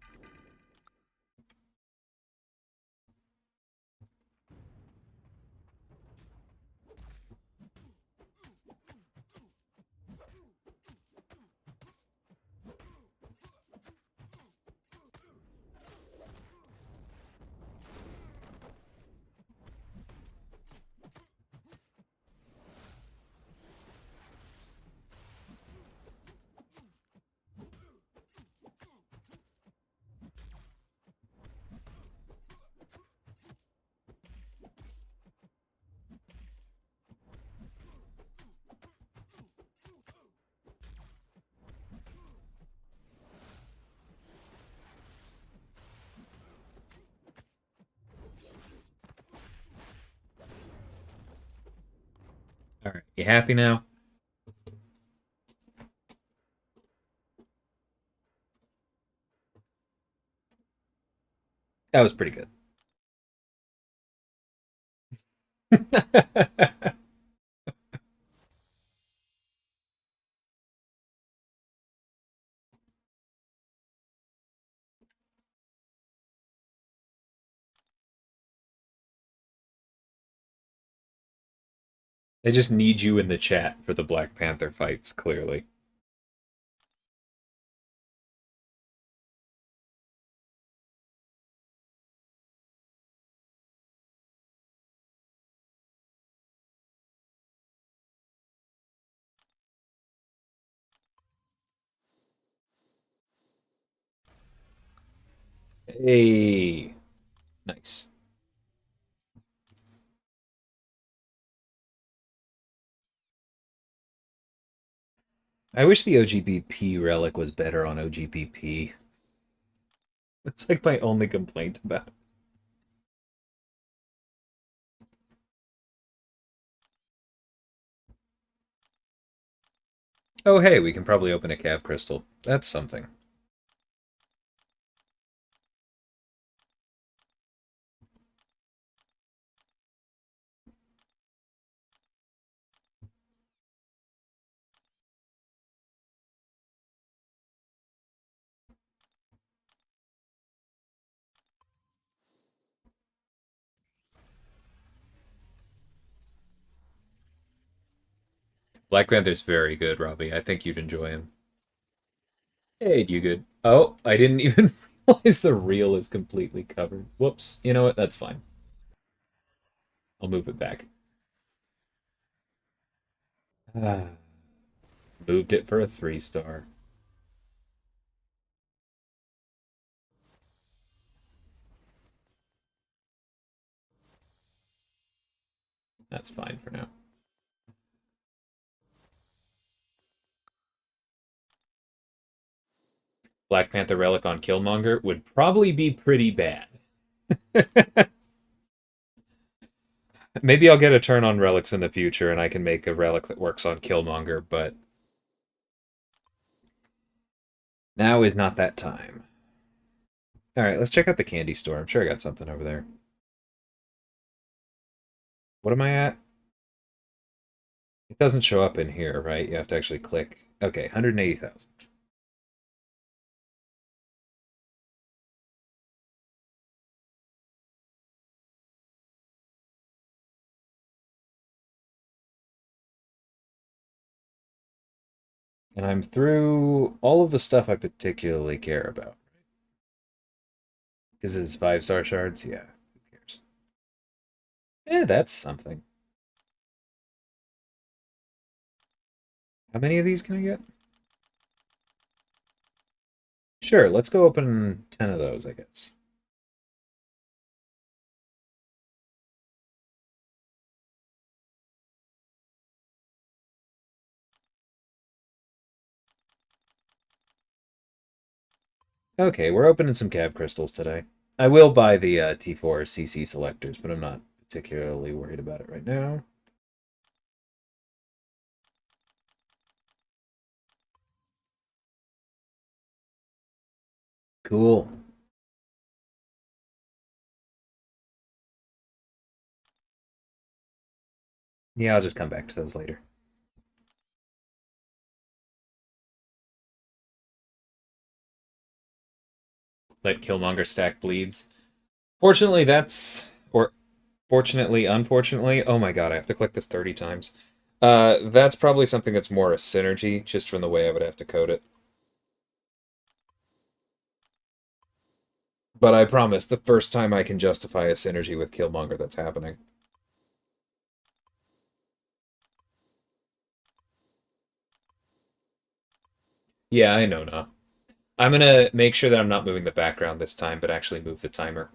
Alright, you happy now? That was pretty good. They just need you in the chat for the Black Panther fights, clearly. Hey. Nice. I wish the OGBP relic was better on OGBP. That's like my only complaint about it. Oh, hey, we can probably open a Cav Crystal. That's something. Black Panther's very good, Robbie. I think you'd enjoy him. Hey, you good? Oh, I didn't even realize the reel is completely covered. Whoops. You know what? That's fine. I'll move it back. Moved it for a 3-star. That's fine for now. Black Panther Relic on Killmonger would probably be pretty bad. Maybe I'll get a turn on relics in the future and I can make a relic that works on Killmonger, but now is not that time. Alright, let's check out the candy store. I'm sure I got something over there. What am I at? It doesn't show up in here, right? You have to actually click. Okay, 180,000. And I'm through all of the stuff I particularly care about. Because it's 5-star shards? Yeah, who cares? That's something. How many of these can I get? Sure, let's go open 10 of those, I guess. Okay, we're opening some Cav crystals today. I will buy the T4 CC selectors, but I'm not particularly worried about it right now. Cool. Yeah, I'll just come back to those later. Let Killmonger stack bleeds. Fortunately, fortunately, unfortunately, oh my god, I have to click this 30 times. That's probably something that's more a synergy, just from the way I would have to code it. But I promise, the first time I can justify a synergy with Killmonger, that's happening. Yeah, I know now. I'm gonna make sure that I'm not moving the background this time, but actually move the timer.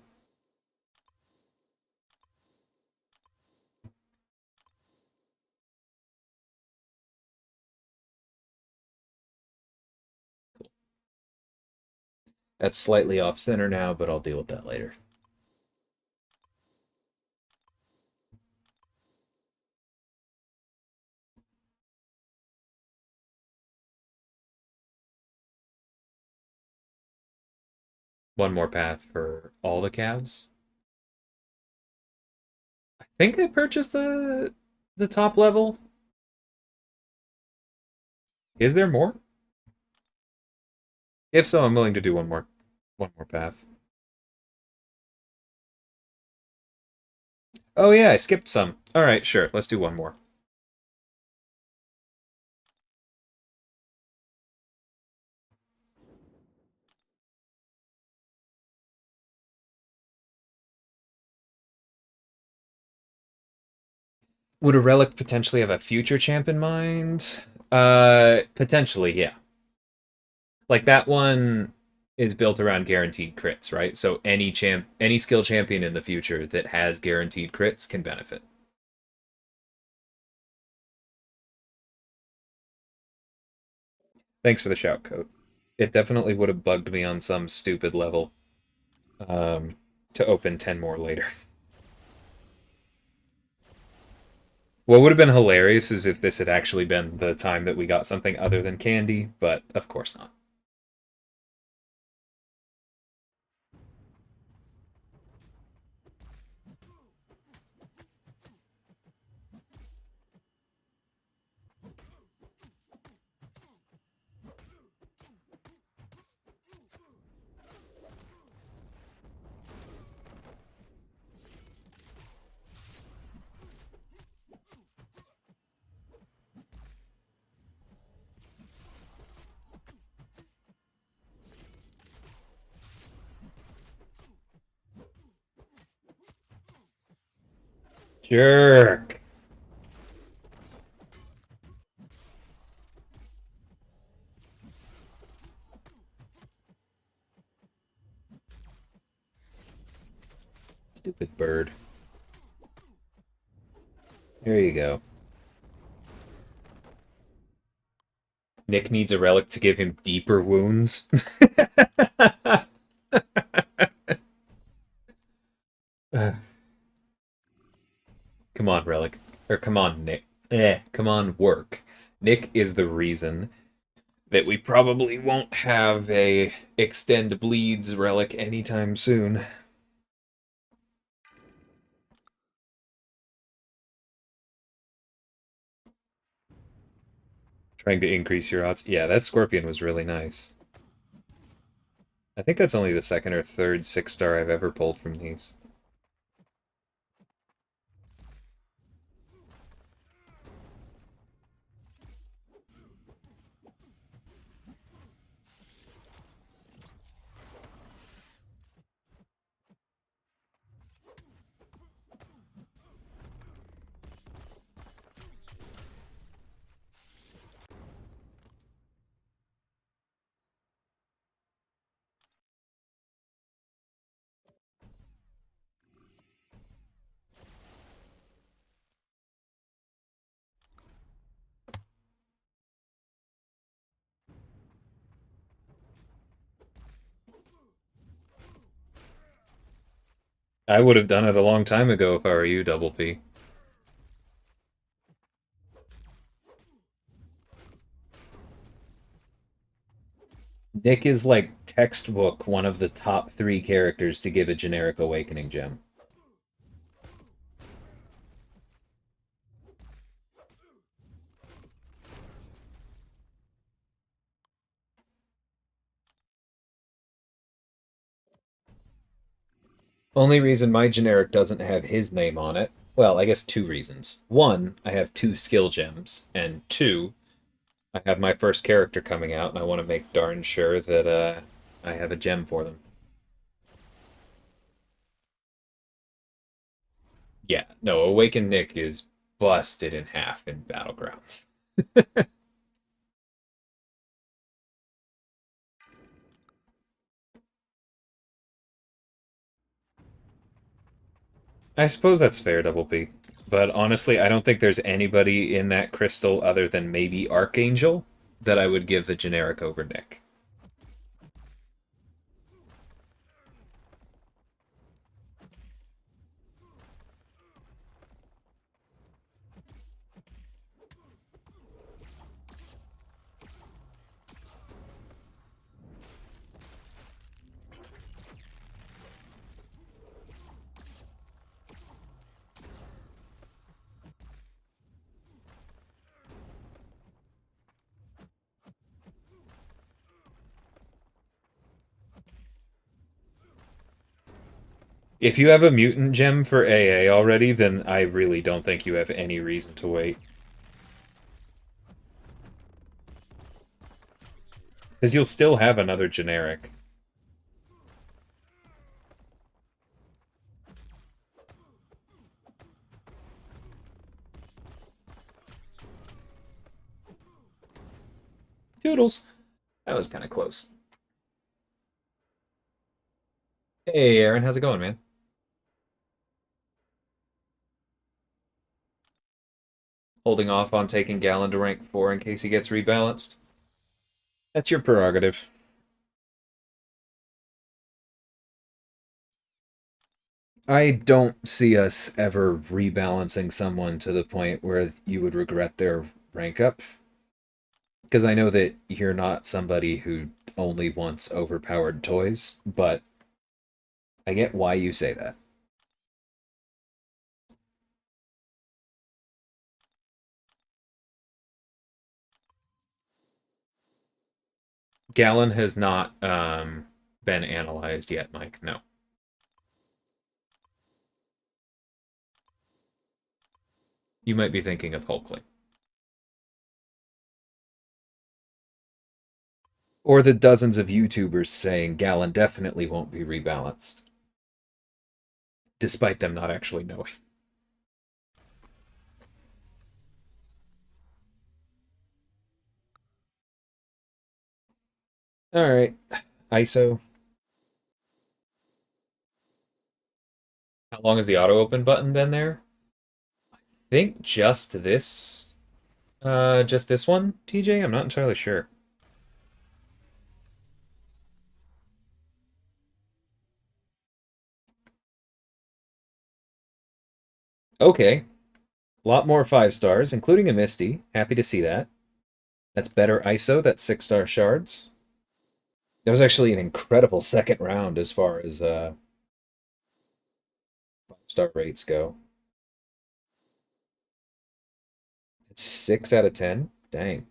That's slightly off center now, but I'll deal with that later. One more path for all the calves. I think I purchased the top level. Is there more? If so, I'm willing to do one more path. Oh yeah, I skipped some. All right, sure. Let's do one more. Would a relic potentially have a future champ in mind? Potentially, yeah. Like that one is built around guaranteed crits, right? So any skill champion in the future that has guaranteed crits can benefit. Thanks for the shout, Coat. It definitely would have bugged me on some stupid level to open 10 more later. What would have been hilarious is if this had actually been the time that we got something other than candy, but of course not. Jerk! Stupid bird. There you go. Nick needs a relic to give him deeper wounds. Come on, relic. Or come on, Nick. Come on, work. Nick is the reason that we probably won't have a extend bleeds relic anytime soon. Trying to increase your odds. Yeah, that scorpion was really nice. I think that's only the second or third 6-star I've ever pulled from these. I would have done it a long time ago if I were you, Double P. Nick is like textbook one of the top 3 characters to give a generic awakening gem. Only reason my generic doesn't have his name on it, well, I guess 2 reasons. One, I have 2 skill gems, and 2, I have my first character coming out, and I want to make darn sure that I have a gem for them. Yeah, no, Awaken Nick is busted in half in Battlegrounds. I suppose that's fair, Double P. But honestly, I don't think there's anybody in that crystal other than maybe Archangel that I would give the generic over Nick. If you have a mutant gem for AA already, then I really don't think you have any reason to wait. Because you'll still have another generic. Toodles. That was kind of close. Hey, Aaron, how's it going, man? Holding off on taking Gallon to rank 4 in case he gets rebalanced. That's your prerogative. I don't see us ever rebalancing someone to the point where you would regret their rank up. Because I know that you're not somebody who only wants overpowered toys, but I get why you say that. Gallon has not been analyzed yet, Mike. No. You might be thinking of Hulkling. Or the dozens of YouTubers saying Gallon definitely won't be rebalanced, despite them not actually knowing. All right, ISO. How long has the auto open button been there? I think just this one, TJ. I'm not entirely sure. Okay, a lot more 5 stars, including a Misty. Happy to see that. That's better ISO. That's 6-star shards. That was actually an incredible second round as far as 5-star rates go. It's 6 out of 10. Dang.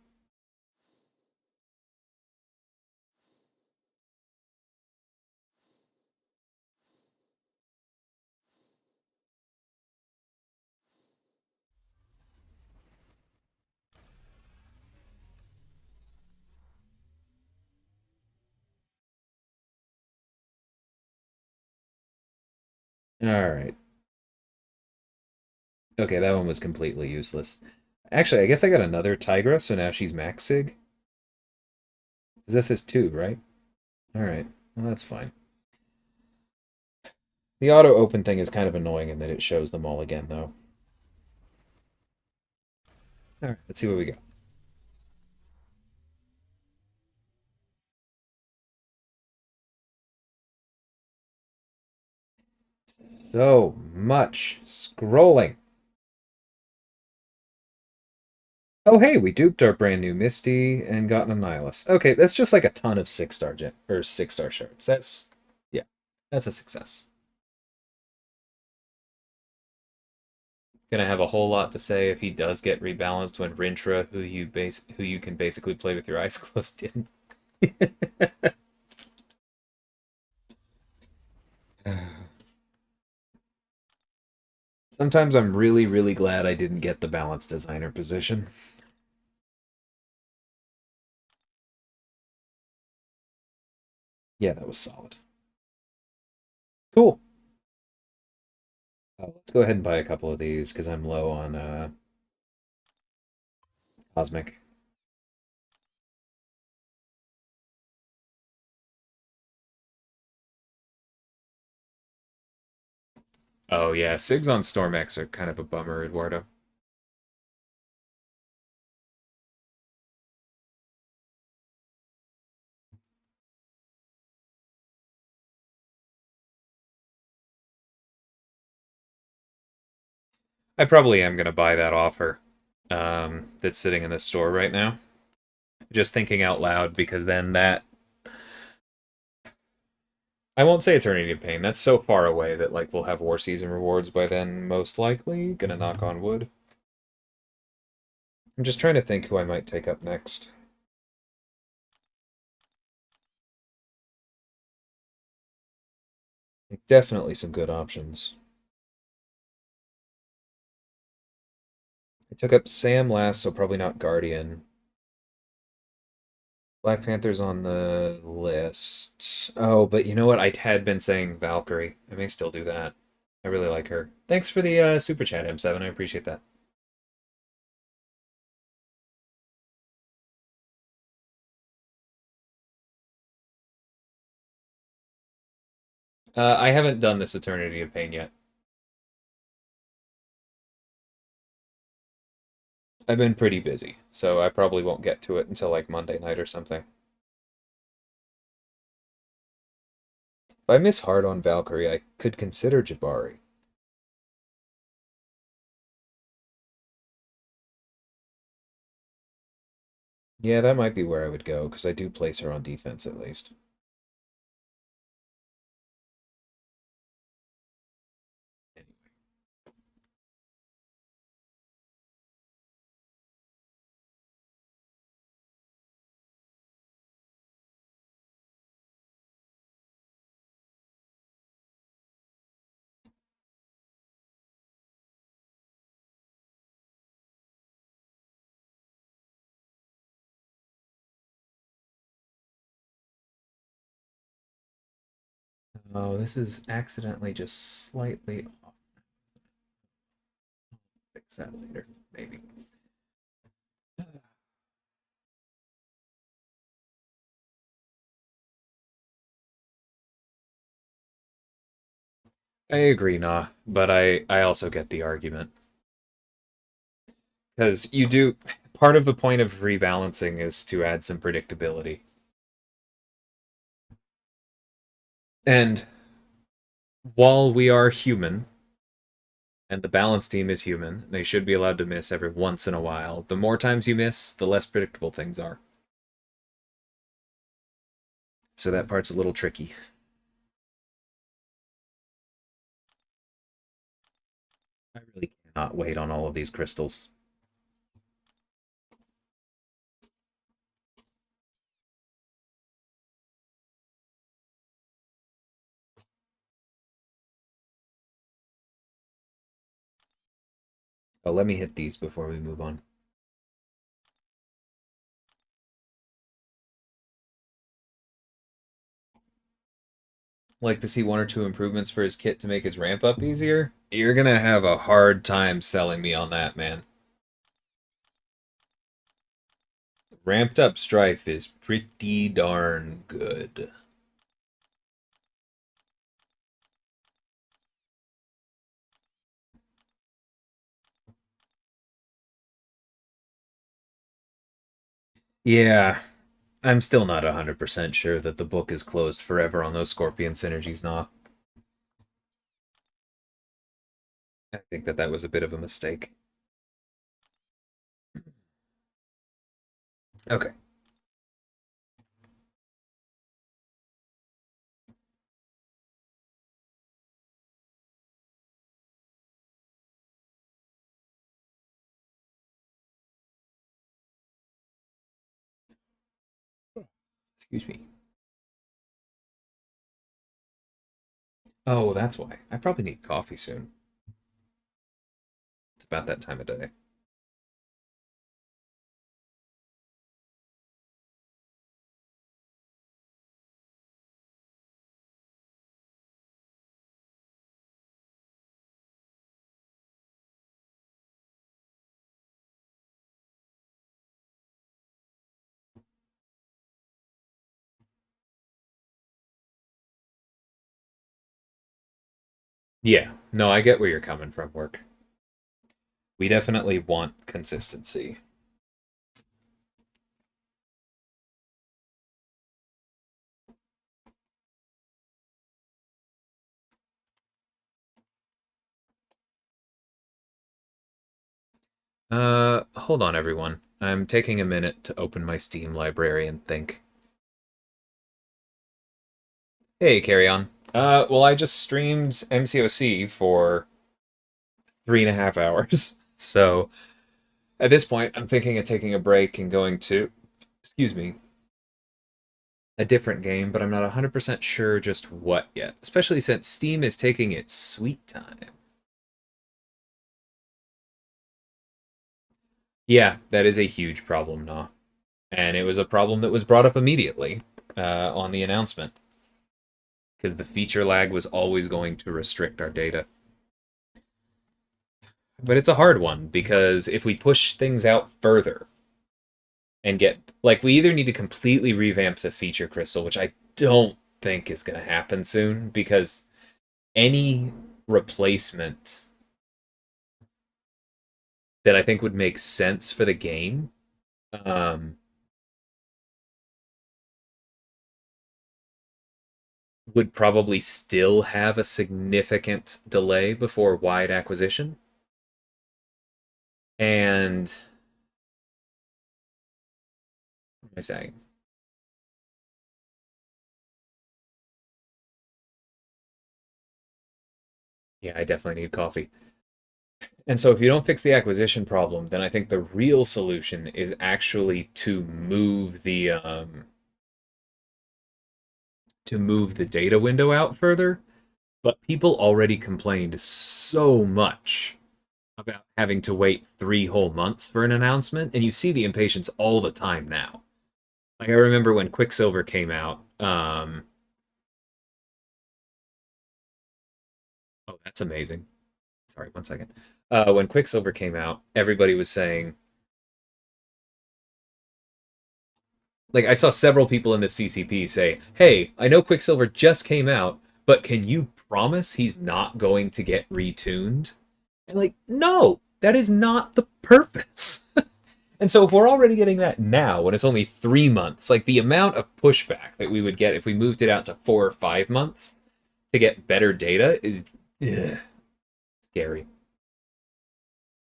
All right. Okay, that one was completely useless. Actually, I guess I got another Tigra, so now she's max sig. 'Cause this is 2, right? All right. Well, that's fine. The auto open thing is kind of annoying in that it shows them all again, though. All right, let's see what we got. So much scrolling. Oh, hey, we duped our brand new Misty and gotten a Nihilus. Okay, that's just like a ton of 6-star or 6-star shards. Yeah, that's a success. Gonna have a whole lot to say if he does get rebalanced when Rintra, who you can basically play with your eyes closed, didn't. Sometimes I'm really, really glad I didn't get the balance designer position. Yeah, that was solid. Cool. Let's go ahead and buy a couple of these because I'm low on Cosmic. Oh yeah, Sigs on Storm-X are kind of a bummer, Eduardo. I probably am gonna buy that offer that's sitting in the store right now. Just thinking out loud because then that I won't say Eternity of Pain. That's so far away that like we'll have War Season rewards by then, most likely. Gonna knock on wood. I'm just trying to think who I might take up next. Like, definitely some good options. I took up Sam last, so probably not Guardian. Black Panther's on the list. Oh, but you know what? I had been saying Valkyrie. I may still do that. I really like her. Thanks for the super chat, M7. I appreciate that. I haven't done this Eternity of Pain yet. I've been pretty busy, so I probably won't get to it until like Monday night or something. If I miss hard on Valkyrie, I could consider Jabari. Yeah, that might be where I would go, because I do place her on defense at least. Oh, this is accidentally just slightly off. Fix that later, maybe. I agree, nah, but I also get the argument. Because you do, part of the point of rebalancing is to add some predictability. And while we are human, and the balance team is human, they should be allowed to miss every once in a while. The more times you miss, the less predictable things are. So that part's a little tricky. I really cannot wait on all of these crystals. Oh, let me hit these before we move on. Like to see one or two improvements for his kit to make his ramp up easier? You're gonna have a hard time selling me on that, man. Ramped up Strife is pretty darn good. Yeah, I'm still not 100% sure that the book is closed forever on those Scorpion synergies, nah. I think that that was a bit of a mistake. Okay. Excuse me. Oh, that's why. I probably need coffee soon. It's about that time of day. Yeah, no, I get where you're coming from, work. We definitely want consistency. Hold on, everyone. I'm taking a minute to open my Steam library and think. Hey, carry on. Well, I just streamed MCOC for 3.5 hours. So at this point, I'm thinking of taking a break and going to, excuse me, a different game, but I'm not 100% sure just what yet, especially since Steam is taking its sweet time. Yeah, that is a huge problem, nah. And it was a problem that was brought up immediately on the announcement, because the feature lag was always going to restrict our data. But it's a hard one, because if we push things out further and get, like, we either need to completely revamp the feature crystal, which I don't think is going to happen soon, because any replacement that I think would make sense for the game, um, would probably still have a significant delay before wide acquisition. And what am I saying? Yeah, I definitely need coffee. And so if you don't fix the acquisition problem, then I think the real solution is actually to move the data window out further. But people already complained so much about having to wait 3 whole months for an announcement, and you see the impatience all the time now. Like I remember when Quicksilver came out. Oh, that's amazing. Sorry, 1 second. When Quicksilver came out, everybody was saying, like, I saw several people in the CCP say, "Hey, I know Quicksilver just came out, but can you promise he's not going to get retuned?" And like, no, that is not the purpose. And so if we're already getting that now, when it's only 3 months, like the amount of pushback that we would get if we moved it out to 4 or 5 months to get better data is ugh, scary.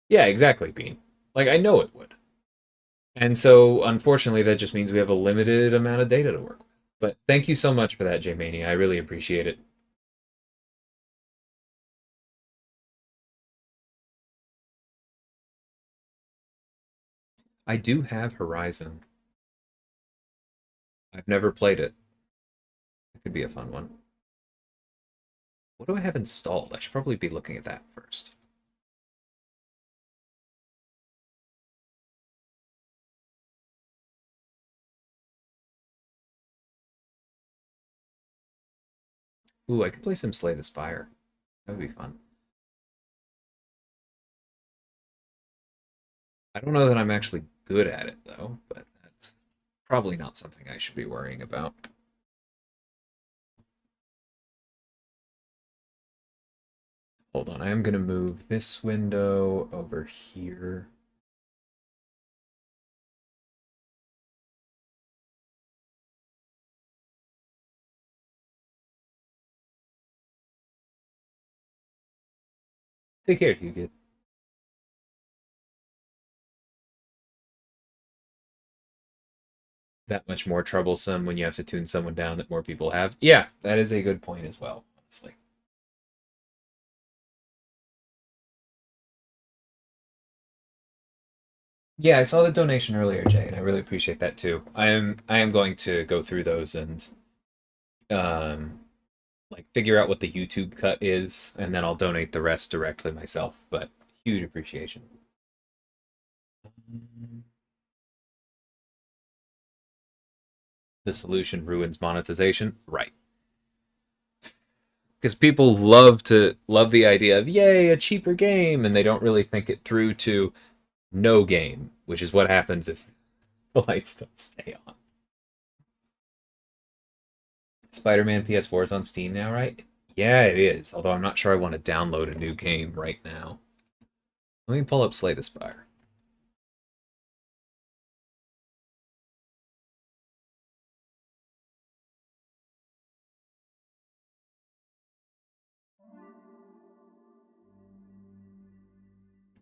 Yeah, exactly, Bean. Like I know it would. And so unfortunately that just means we have a limited amount of data to work with. But thank you so much for that, J-Mania. I really appreciate it. I do have Horizon. I've never played it. It could be a fun one. What do I have installed? I should probably be looking at that first. Ooh, I could play some Slay the Spire. That would be fun. I don't know that I'm actually good at it, though, but that's probably not something I should be worrying about. Hold on, I am going to move this window over here. Take care, you kid. That much more troublesome when you have to tune someone down that more people have. Yeah, that is a good point as well, honestly. Yeah, I saw the donation earlier, Jay, and I really appreciate that too. I am going to go through those and um like figure out what the YouTube cut is, and then I'll donate the rest directly myself. But huge appreciation. The solution ruins monetization, right? Because people love the idea of yay a cheaper game, and they don't really think it through to no game, which is what happens if the lights don't stay on. Spider-Man PS4 is on Steam now, right? Yeah, it is. Although I'm not sure I want to download a new game right now. Let me pull up Slay the Spire.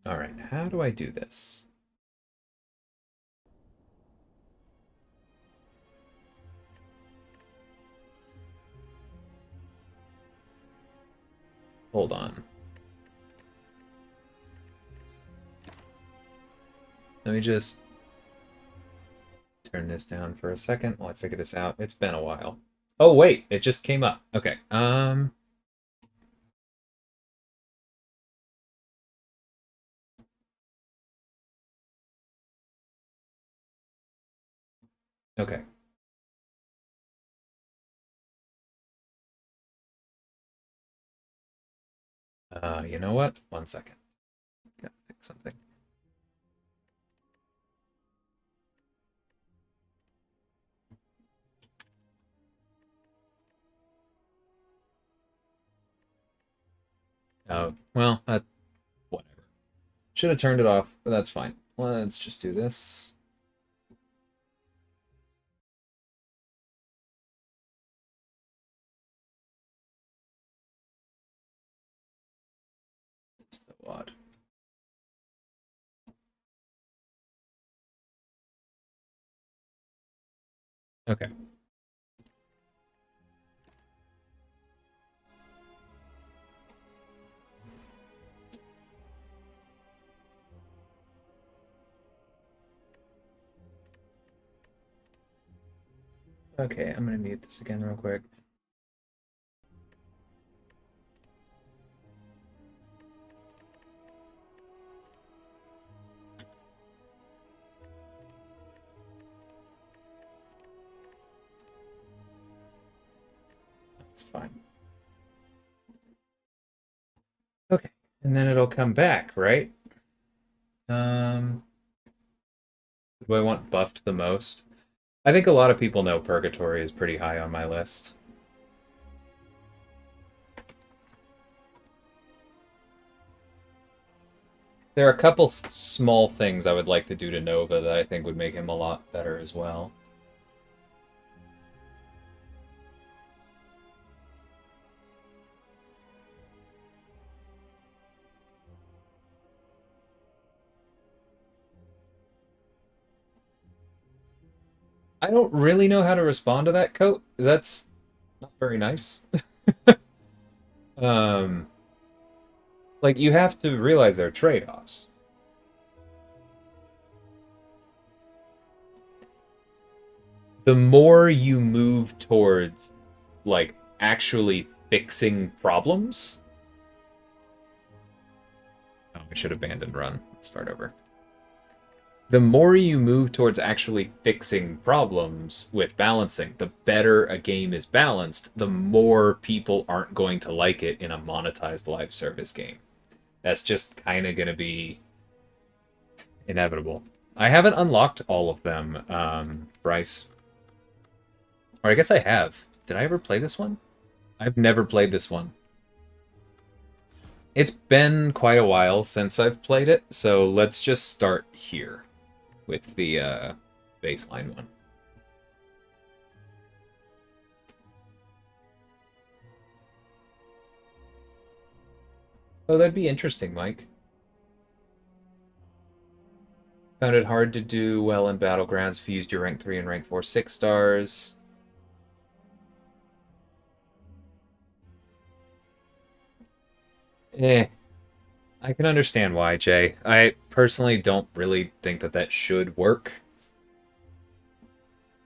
All right, how do I do this? Hold on. Let me just turn this down for a second while I figure this out. It's been a while. Oh wait, it just came up. Okay. Okay. You know what? 1 second. Gotta fix something. Oh, well, whatever. Should have turned it off, but that's fine. Let's just do this. is so odd. Okay. Okay, I'm gonna mute this again real quick. That's fine. Okay, and then it'll come back, right? Do I want buffed the most? I think a lot of people know Purgatory is pretty high on my list. There are a couple small things I would like to do to Nova that I think would make him a lot better as well. I don't really know how to respond to that, Coat. That's not very nice. um, like, you have to realize there are trade-offs. The more you move towards, like, actually fixing problems... Oh, I should abandon run. Let's start over. The more you move towards actually fixing problems with balancing, the better a game is balanced, the more people aren't going to like it in a monetized live service game. That's just kind of going to be inevitable. I haven't unlocked all of them, Bryce. Or I guess I have. Did I ever play this one? I've never played this one. It's been quite a while since I've played it, so let's just start here with the baseline one. Oh, that'd be interesting, Mike. Found it hard to do well in Battlegrounds if you used your rank 3 and rank 4 6 stars. I can understand why, Jay. I personally don't really think that that should work.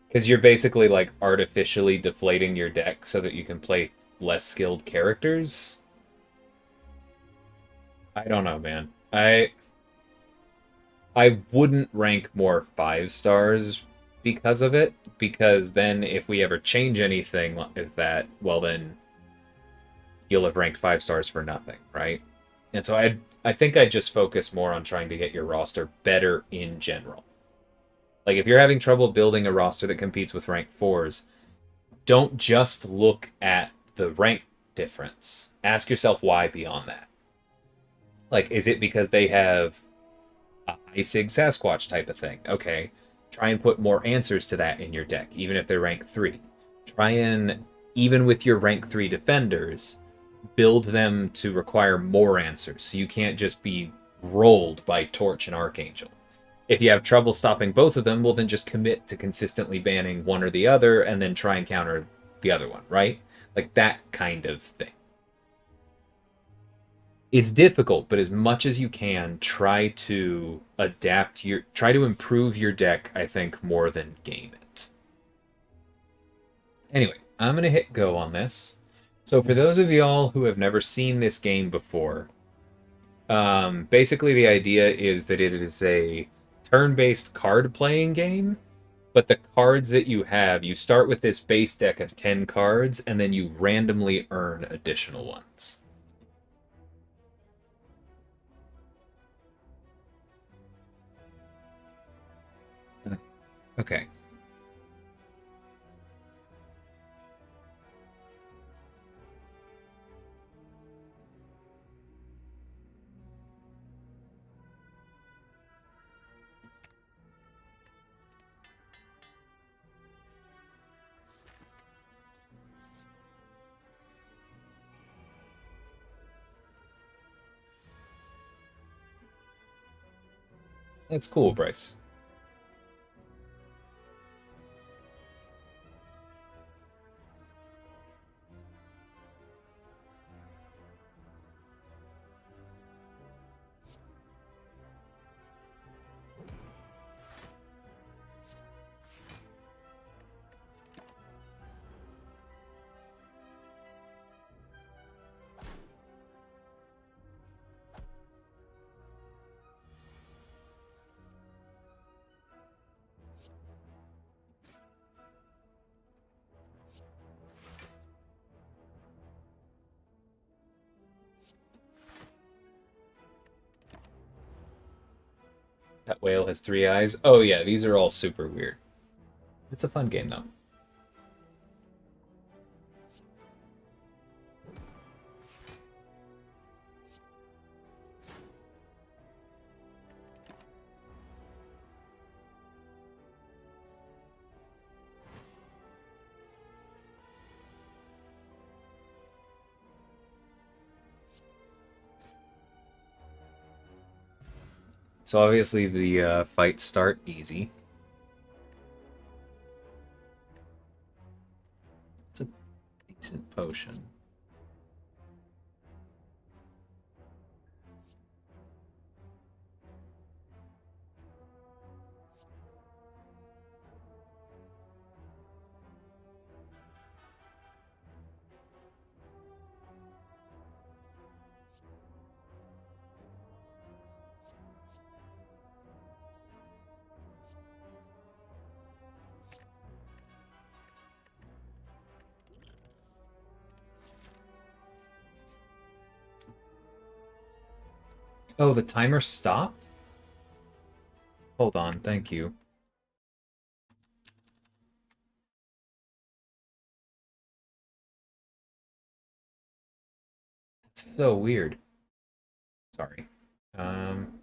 Because you're basically, like, artificially deflating your deck so that you can play less skilled characters. I don't know, man. I wouldn't rank more 5 stars because of it, because then if we ever change anything like that, well then you'll have ranked 5 stars for nothing, right? And so I think I'd just focus more on trying to get your roster better in general. Like, if you're having trouble building a roster that competes with rank 4s, don't just look at the rank difference. Ask yourself why beyond that. Like, is it because they have a high Sig Sasquatch type of thing? Okay, try and put more answers to that in your deck, even if they're rank 3. Try and, even with your rank 3 defenders, build them to require more answers, so you can't just be rolled by Torch and Archangel. If you have trouble stopping both of them, well, then just commit to consistently banning one or the other, and then try and counter the other one, right? Like, that kind of thing. It's difficult, but as much as you can, try to try to improve your deck, I think, more than game it. Anyway, I'm going to hit go on this. So for those of y'all who have never seen this game before, basically the idea is that it is a turn-based card-playing game, but the cards that you have, you start with this base deck of 10 cards, and then you randomly earn additional ones. Okay. That's cool, Bryce. That whale has 3 eyes. Oh yeah, these are all super weird. It's a fun game though. So obviously the fights start easy. It's a decent potion. Oh, the timer stopped? Hold on, thank you. It's so weird. Sorry. Um,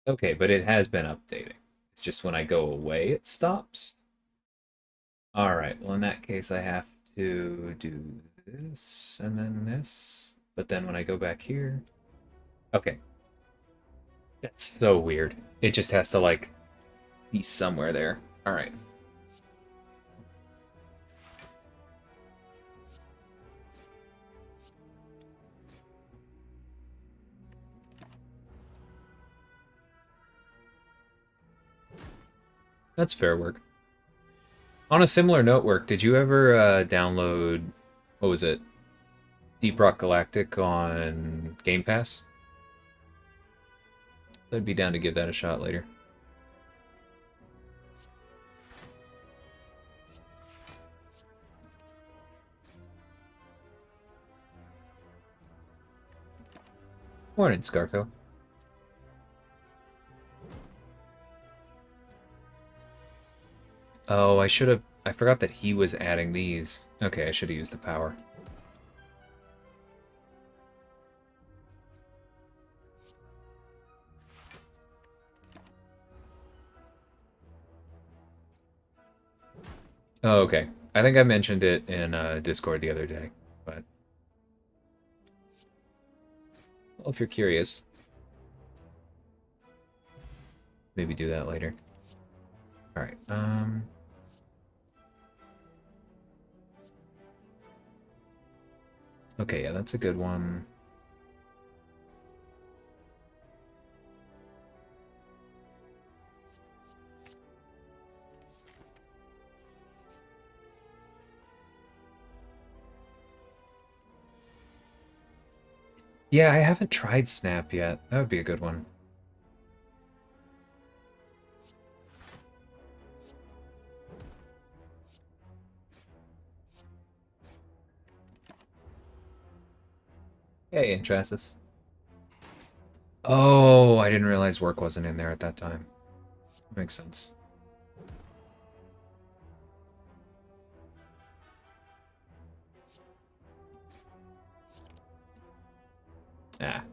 okay, but it has been updating. It's just when I go away, it stops. Alright, well in that case I have to do this, and then this. But then when I go back here... Okay. That's so weird. It just has to, like, be somewhere there. Alright. That's fair work. On a similar note, Work, did you ever download, what was it, Deep Rock Galactic on Game Pass? I'd be down to give that a shot later. Morning, Scarco. Oh, I should have... I forgot that he was adding these. Okay, I should have used the power. Oh, okay. I think I mentioned it in Discord the other day, but... Well, if you're curious, maybe do that later. Alright, Okay, yeah, that's a good one. Yeah, I haven't tried Snap yet. That would be a good one. Hey, Intrasis. Oh, I didn't realize work wasn't in there at that time. Makes sense. Ah.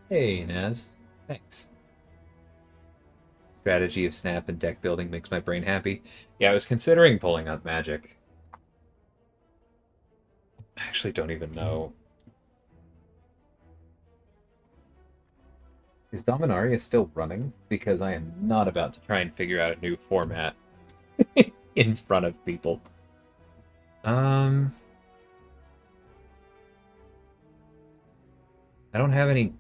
Hey, Naz. Thanks. Strategy of snap and deck building makes my brain happy. Yeah, I was considering pulling up Magic. I actually don't even know. Is Dominaria still running? Because I am not about to try and figure out a new format in front of people. I don't have any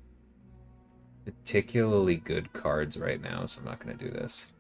particularly good cards right now, so I'm not going to do this.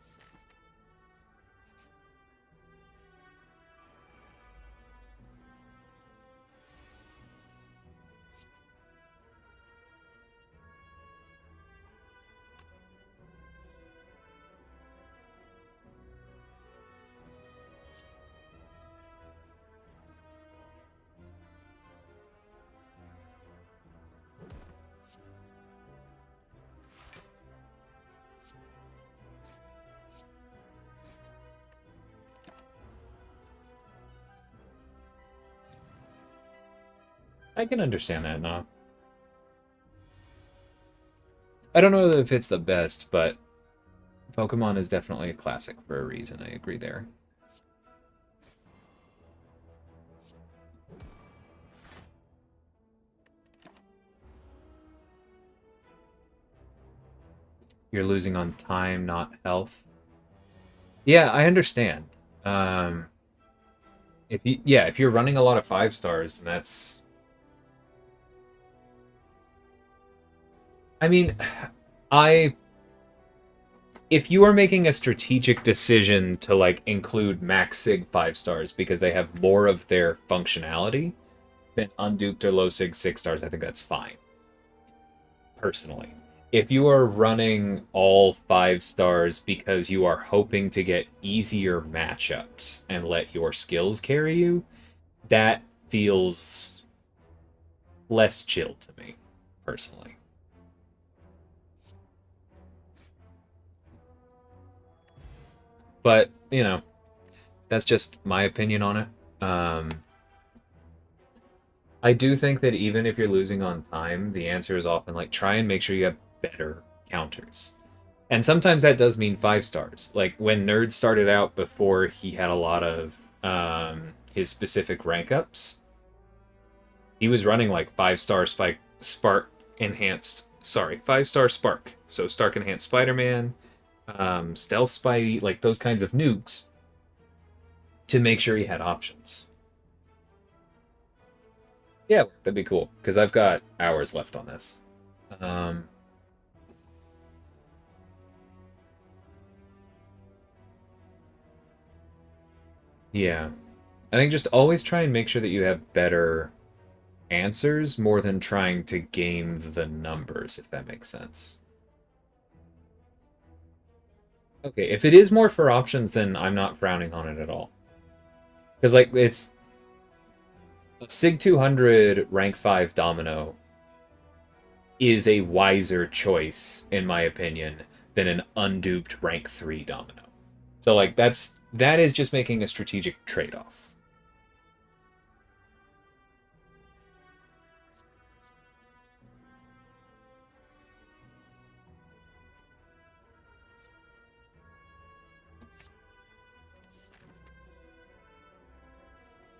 I can understand that now. I don't know if it's the best, but Pokemon is definitely a classic for a reason. I agree there. You're losing on time, not health. Yeah, I understand. If you're running a lot of 5 stars, then that's. I mean, I if you are making a strategic decision to like include max sig 5 stars because they have more of their functionality than unduped or low sig 6 stars, I think that's fine. Personally, if you are running all 5 stars because you are hoping to get easier matchups and let your skills carry you, that feels less chill to me, personally. But, that's just my opinion on it. I do think that even if you're losing on time, the answer is often like try and make sure you have better counters. And sometimes that does mean 5 stars. Like when Nerd started out before he had a lot of his specific rank ups, he was running like 5 star spike spark enhanced. Sorry, 5 star spark. So Stark enhanced Spider-Man, stealth Spidey, like those kinds of nukes to make sure he had options. Yeah, that'd be cool because I've got hours left on this. Um, yeah, I think just always try and make sure that you have better answers more than trying to game the numbers, if that makes sense. Okay, if it is more for options, then I'm not frowning on it at all. Because like it's a Sig 200 rank 5 domino is a wiser choice, in my opinion, than an unduped rank 3 domino. So like that is just making a strategic trade-off.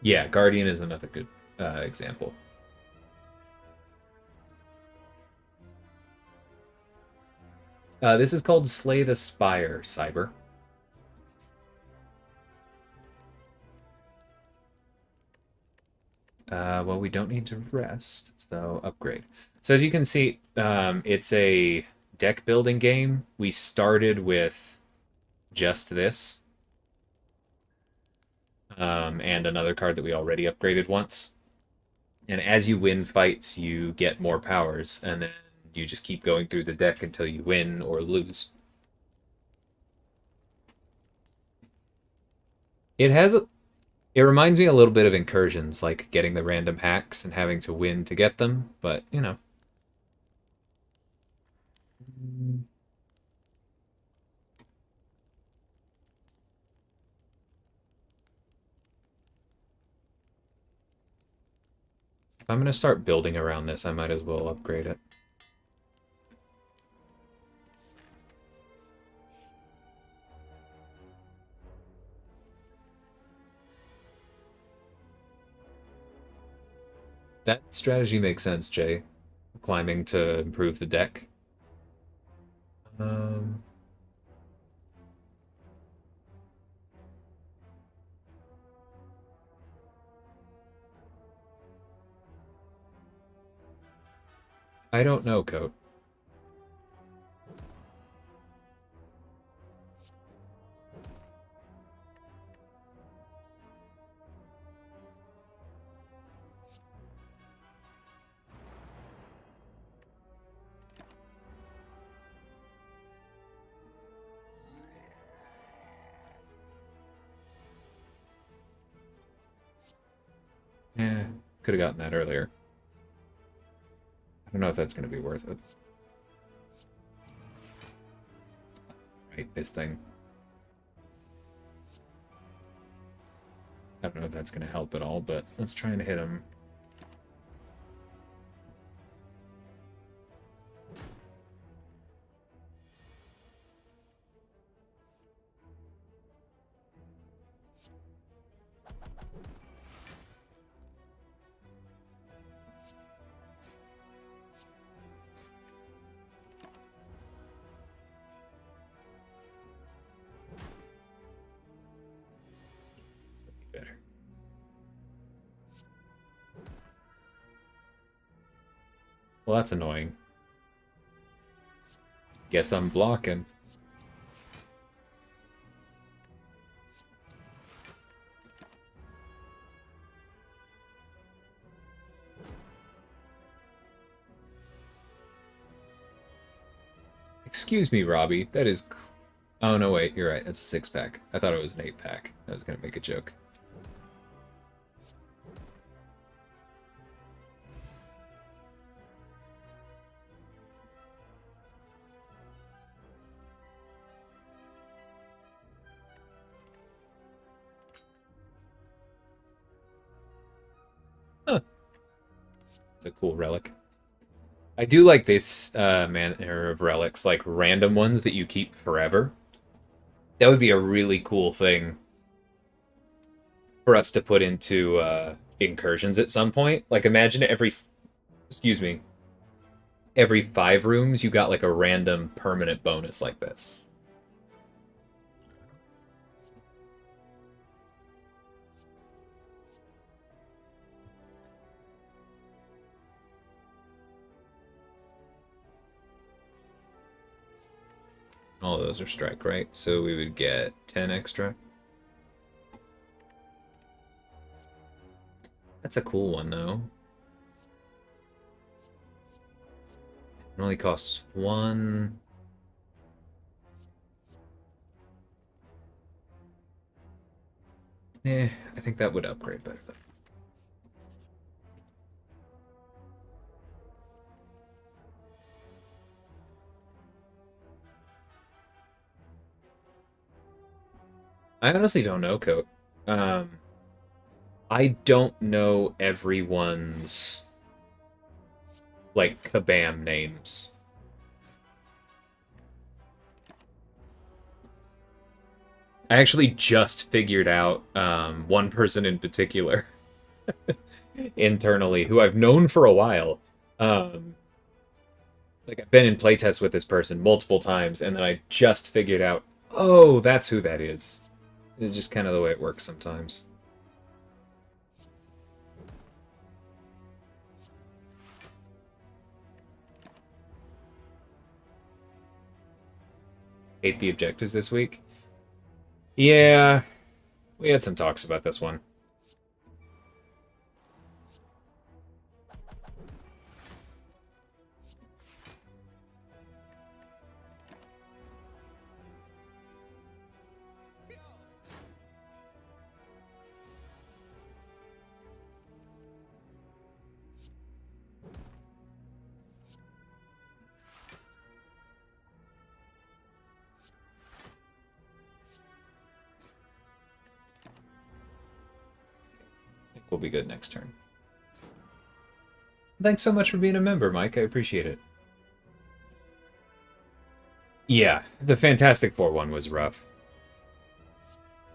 Yeah, Guardian is another good example. This is called Slay the Spire, Cyber. Well, we don't need to rest, so upgrade. So as you can see, it's a deck building game. We started with just this, and another card that we already upgraded once. And as you win fights, you get more powers, and then you just keep going through the deck until you win or lose. It has a, it reminds me a little bit of Incursions, like getting the random hacks and having to win to get them, but you know. If I'm gonna start building around this, I might as well upgrade it. That strategy makes sense, Jay. Climbing to improve the deck. Um, I don't know, Coat. Yeah, could have gotten that earlier. I don't know if that's going to be worth it. Right, this thing. I don't know if that's going to help at all, but let's try and hit him. Better. Well, that's annoying. Guess I'm blocking. Excuse me, Robbie. That is... Oh, no, wait. You're right. That's a 6-pack. I thought it was an 8-pack. I was going to make a joke. Huh. It's a cool relic. I do like this manner of relics, like random ones that you keep forever. That would be a really cool thing for us to put into incursions at some point. Like, imagine excuse me, every 5 rooms you got like a random permanent bonus like this. All of those are strike, right? So we would get 10 extra. That's a cool one, though. It only costs 1. Eh, I think that would upgrade better, though. I honestly don't know, Coat. I don't know everyone's, like, Kabam names. I actually just figured out one person in particular internally who I've known for a while. Like, I've been in playtests with this person multiple times, and then I just figured out, oh, that's who that is. It's just kind of the way it works sometimes. Hate the objectives this week. Yeah, we had some talks about this one. We'll be good next turn. Thanks so much for being a member, Mike. I appreciate it. Yeah, the Fantastic Four one was rough.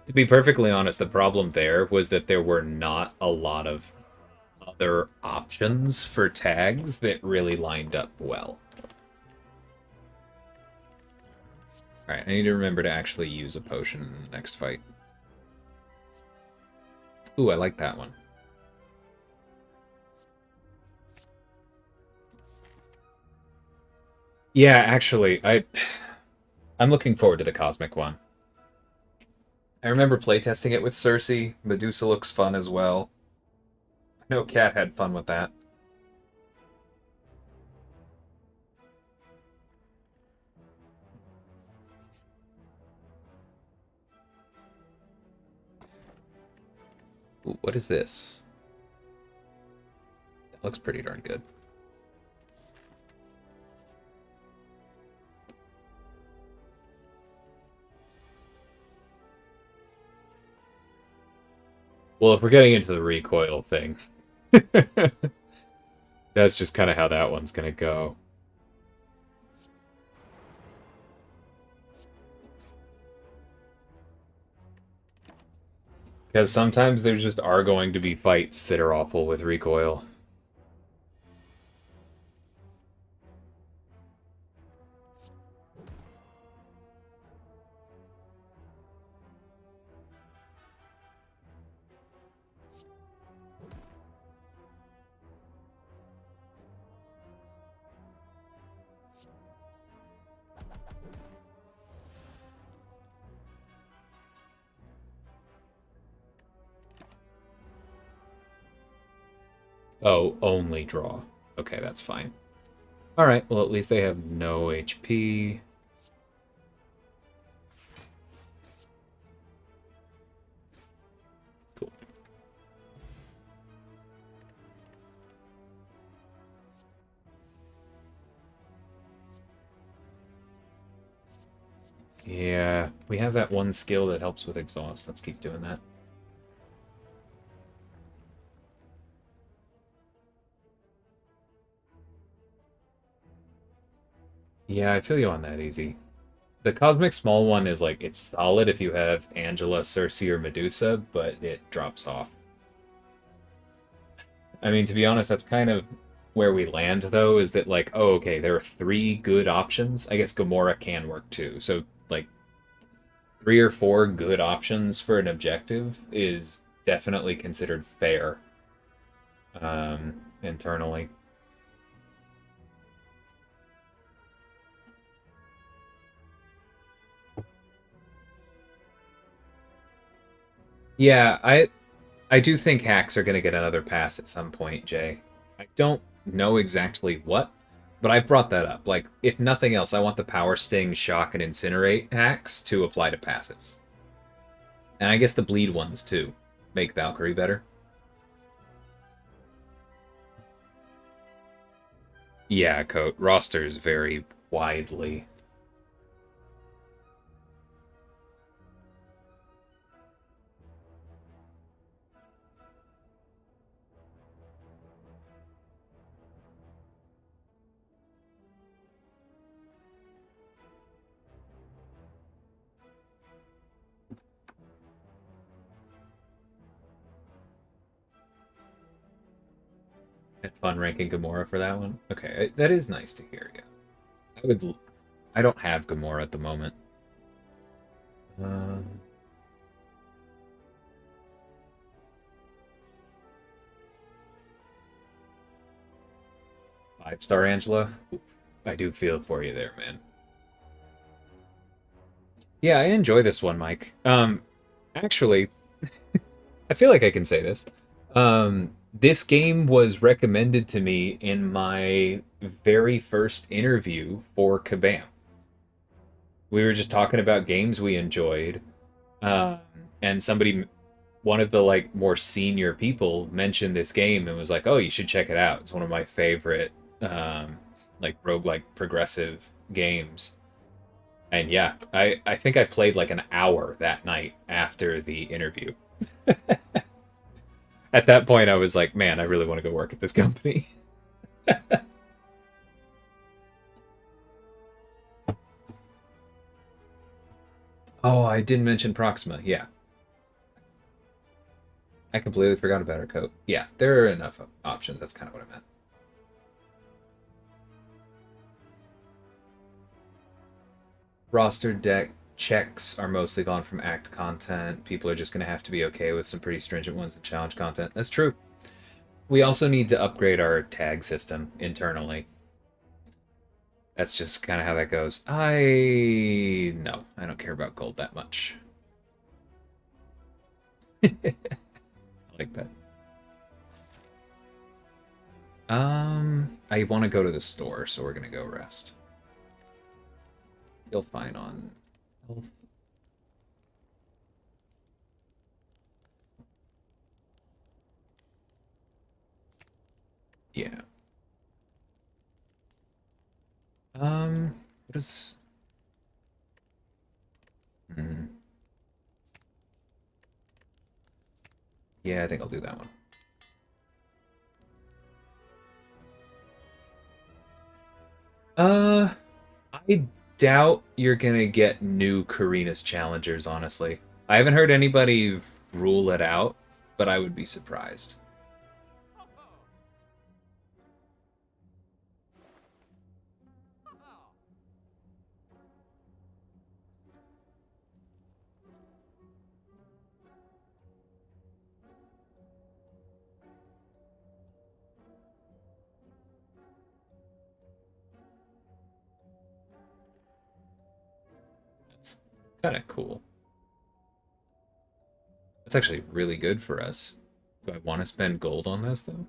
To be perfectly honest, the problem there was that there were not a lot of other options for tags that really lined up well. Alright, I need to remember to actually use a potion in the next fight. Ooh, I like that one. Yeah, actually, I'm looking forward to the Cosmic one. I remember playtesting it with Cersei. Medusa looks fun as well. I know Cat had fun with that. Ooh, what is this? That looks pretty darn good. Well, if we're getting into the recoil thing, that's just kind of how that one's gonna go. Because sometimes there just are going to be fights that are awful with recoil. Oh, only draw. Okay, that's fine. Alright, well at least they have no HP. Cool. Yeah, we have that one skill that helps with exhaust. Let's keep doing that. Yeah, I feel you on that, Easy. The Cosmic Small one is like, it's solid if you have Angela, Cersei, or Medusa, but it drops off. I mean, to be honest, that's kind of where we land, though, is that, like, oh, okay, there are 3 good options. I guess Gamora can work, too. So, like, 3 or 4 good options for an objective is definitely considered fair internally. Yeah, I do think hacks are going to get another pass at some point, Jay. I don't know exactly what, but I've brought that up. Like, if nothing else, I want the Power Sting, Shock, and Incinerate hacks to apply to passives. And I guess the Bleed ones, too. Make Valkyrie better. Yeah, Coat. Rosters vary widely. Had fun ranking Gamora for that one. Okay, that is nice to hear. Yeah, I would. I don't have Gamora at the moment. Um, 5-star Angela. I do feel for you there, man. Yeah, I enjoy this one, Mike. Actually, I feel like I can say this. This game was recommended to me in my very first interview for Kabam. We were just talking about games we enjoyed, um, and somebody, one of the like more senior people, mentioned this game and was like, "Oh, you should check it out. It's one of my favorite, like roguelike progressive games." And yeah, I think I played like an hour that night after the interview. At that point, I was like, man, I really want to go work at this company. Oh, I didn't mention Proxima. Yeah. I completely forgot about her coat. Yeah, there are enough options. That's kind of what I meant. Roster deck checks are mostly gone from act content. People are just going to have to be okay with some pretty stringent ones in challenge content. That's true. We also need to upgrade our tag system internally. That's just kind of how that goes. No, I don't care about gold that much. I like that. I want to go to the store, so we're gonna go rest. Feel fine on health. Yeah. What is... Hmm. Yeah, I think I'll do that one. I doubt you're gonna get new Karina's challengers, honestly. I haven't heard anybody rule it out, but I would be surprised. That's kind of cool. That's actually really good for us. Do I want to spend gold on this, though?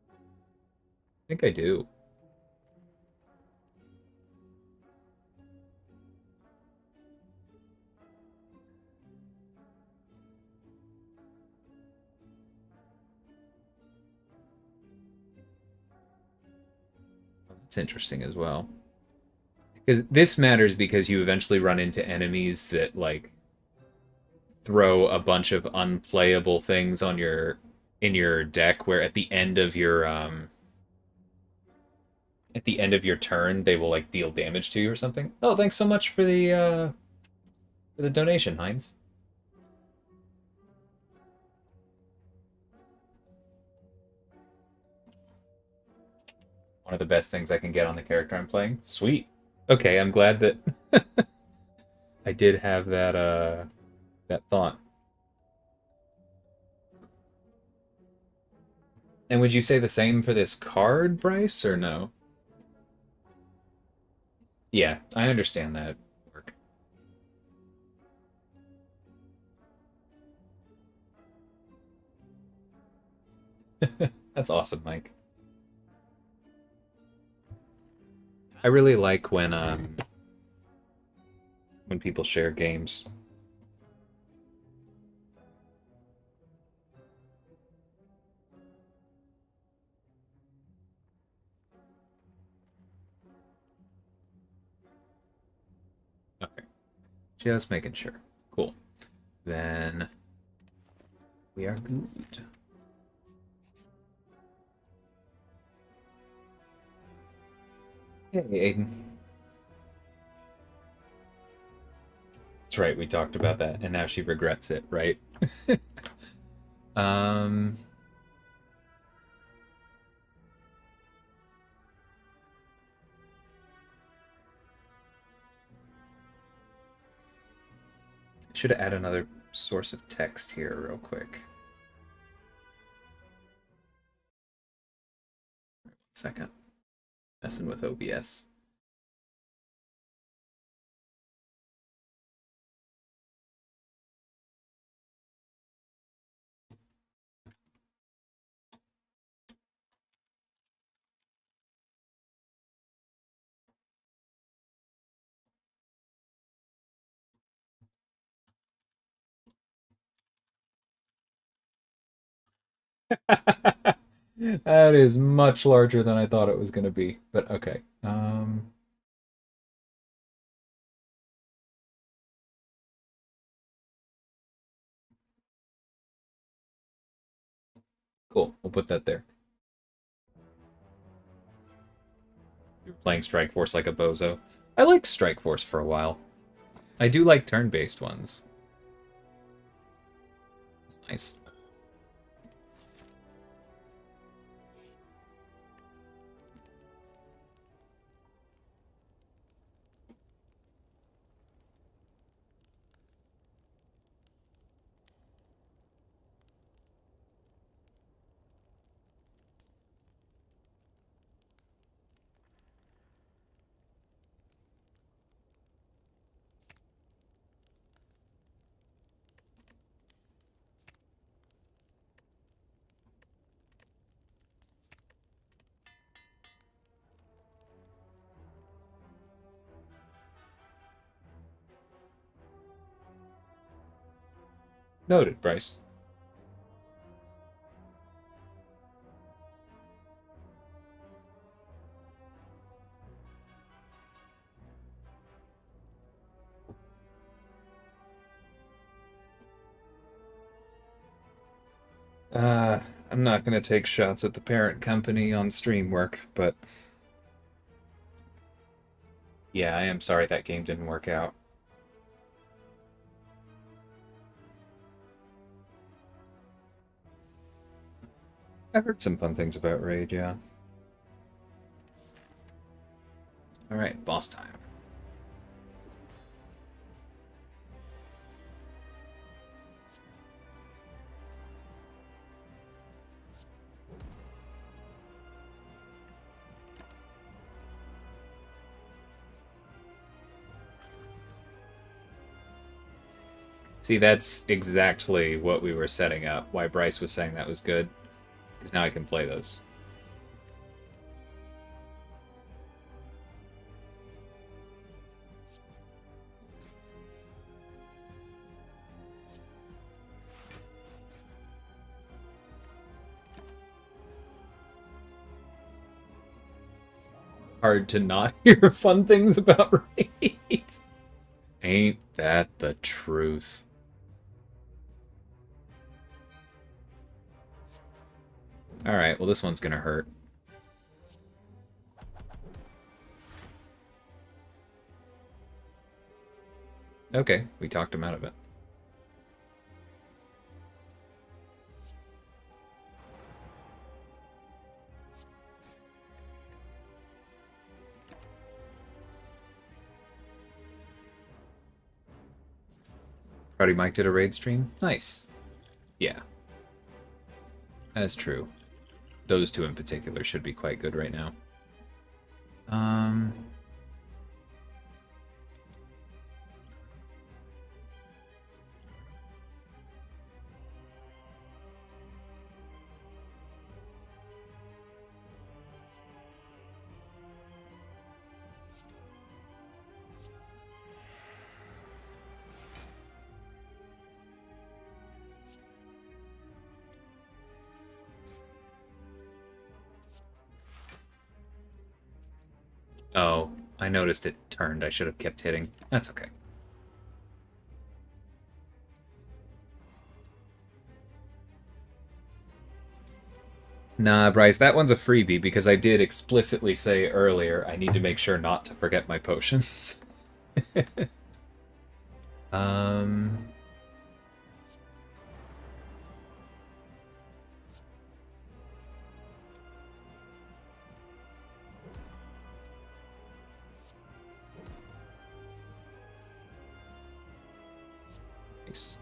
I think I do. That's interesting as well. Because this matters because you eventually run into enemies that, like, throw a bunch of unplayable things on your deck where at the end of your turn they will like deal damage to you or something. Oh, thanks so much for the donation, Heinz. One of the best things I can get on the character I'm playing. Sweet. Okay, I'm glad that I did have that thought. And would you say the same for this card, Bryce, or no? Yeah, I understand that work. That's awesome, Mike. I really like when people share games. Okay, just making sure. Cool. Then we are good. Hey, Aiden. That's right, we talked about that, and now she regrets it, right? um, should add another source of text here real quick. 1 second. Messing with OBS. That is much larger than I thought it was going to be, but okay. Cool. We'll put that there. You're playing Strike Force like a bozo. I liked Strike Force for a while. I do like turn-based ones. That's nice. Noted, Bryce. I'm not going to take shots at the parent company on stream work, but yeah, I am sorry that game didn't work out. I've heard some fun things about Raid, yeah. Alright, boss time. See, that's exactly what we were setting up, why Bryce was saying that was good, because now I can play those. Hard to not hear fun things about Raid. Ain't that the truth? Alright, well this one's gonna hurt. Okay, we talked him out of it. Rowdy Mike did a raid stream? Nice. Yeah. That's true. Those two in particular should be quite good right now. Oh, I noticed it turned. I should have kept hitting. That's okay. Nah, Bryce, that one's a freebie because I did explicitly say earlier I need to make sure not to forget my potions. um... Nice.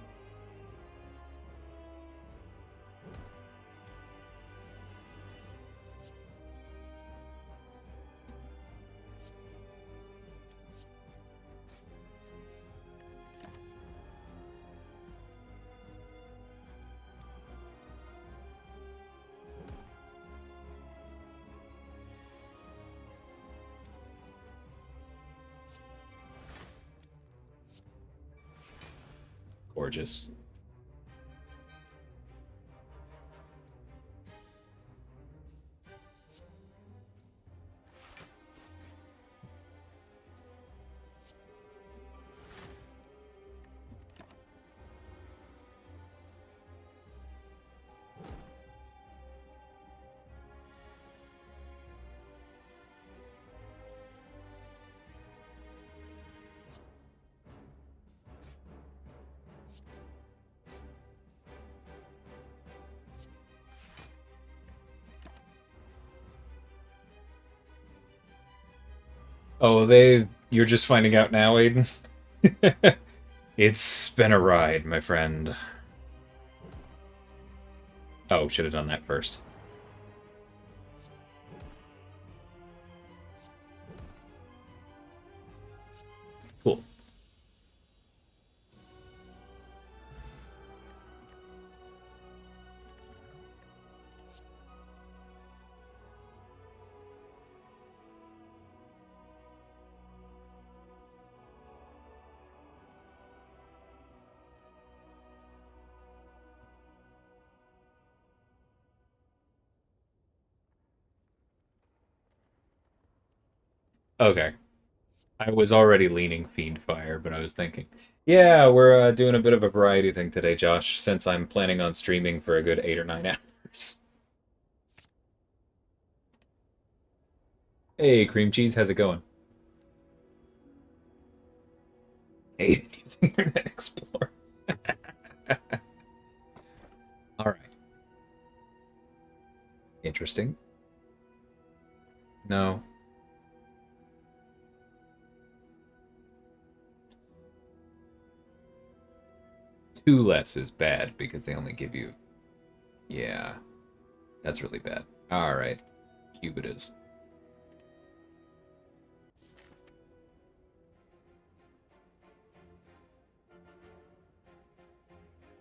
Gorgeous. Oh, you're just finding out now, Aiden? It's been a ride, my friend. Oh, should have done that first. Cool. Okay. I was already leaning Fiend Fire, but I was thinking, yeah, we're doing a bit of a variety thing today, Josh, since I'm planning on streaming for a good 8 or 9 hours. Hey, Cream Cheese, how's it going? Aiden using Internet Explorer. All right. Interesting. No. Two less is bad because they only give you... Yeah. That's really bad. All right. Cube it is.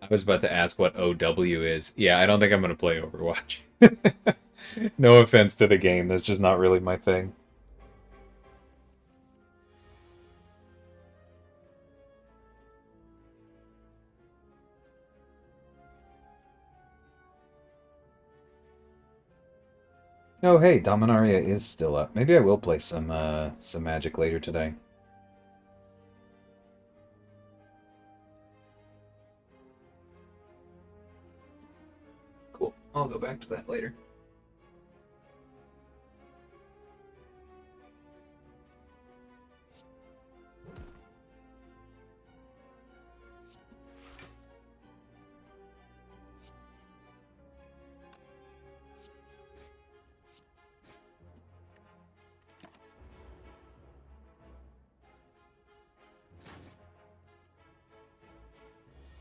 I was about to ask what OW is. Yeah, I don't think I'm going to play Overwatch. No offense to the game, that's just not really my thing. Oh, hey, Dominaria is still up. Maybe I will play some Magic later today. Cool. I'll go back to that later.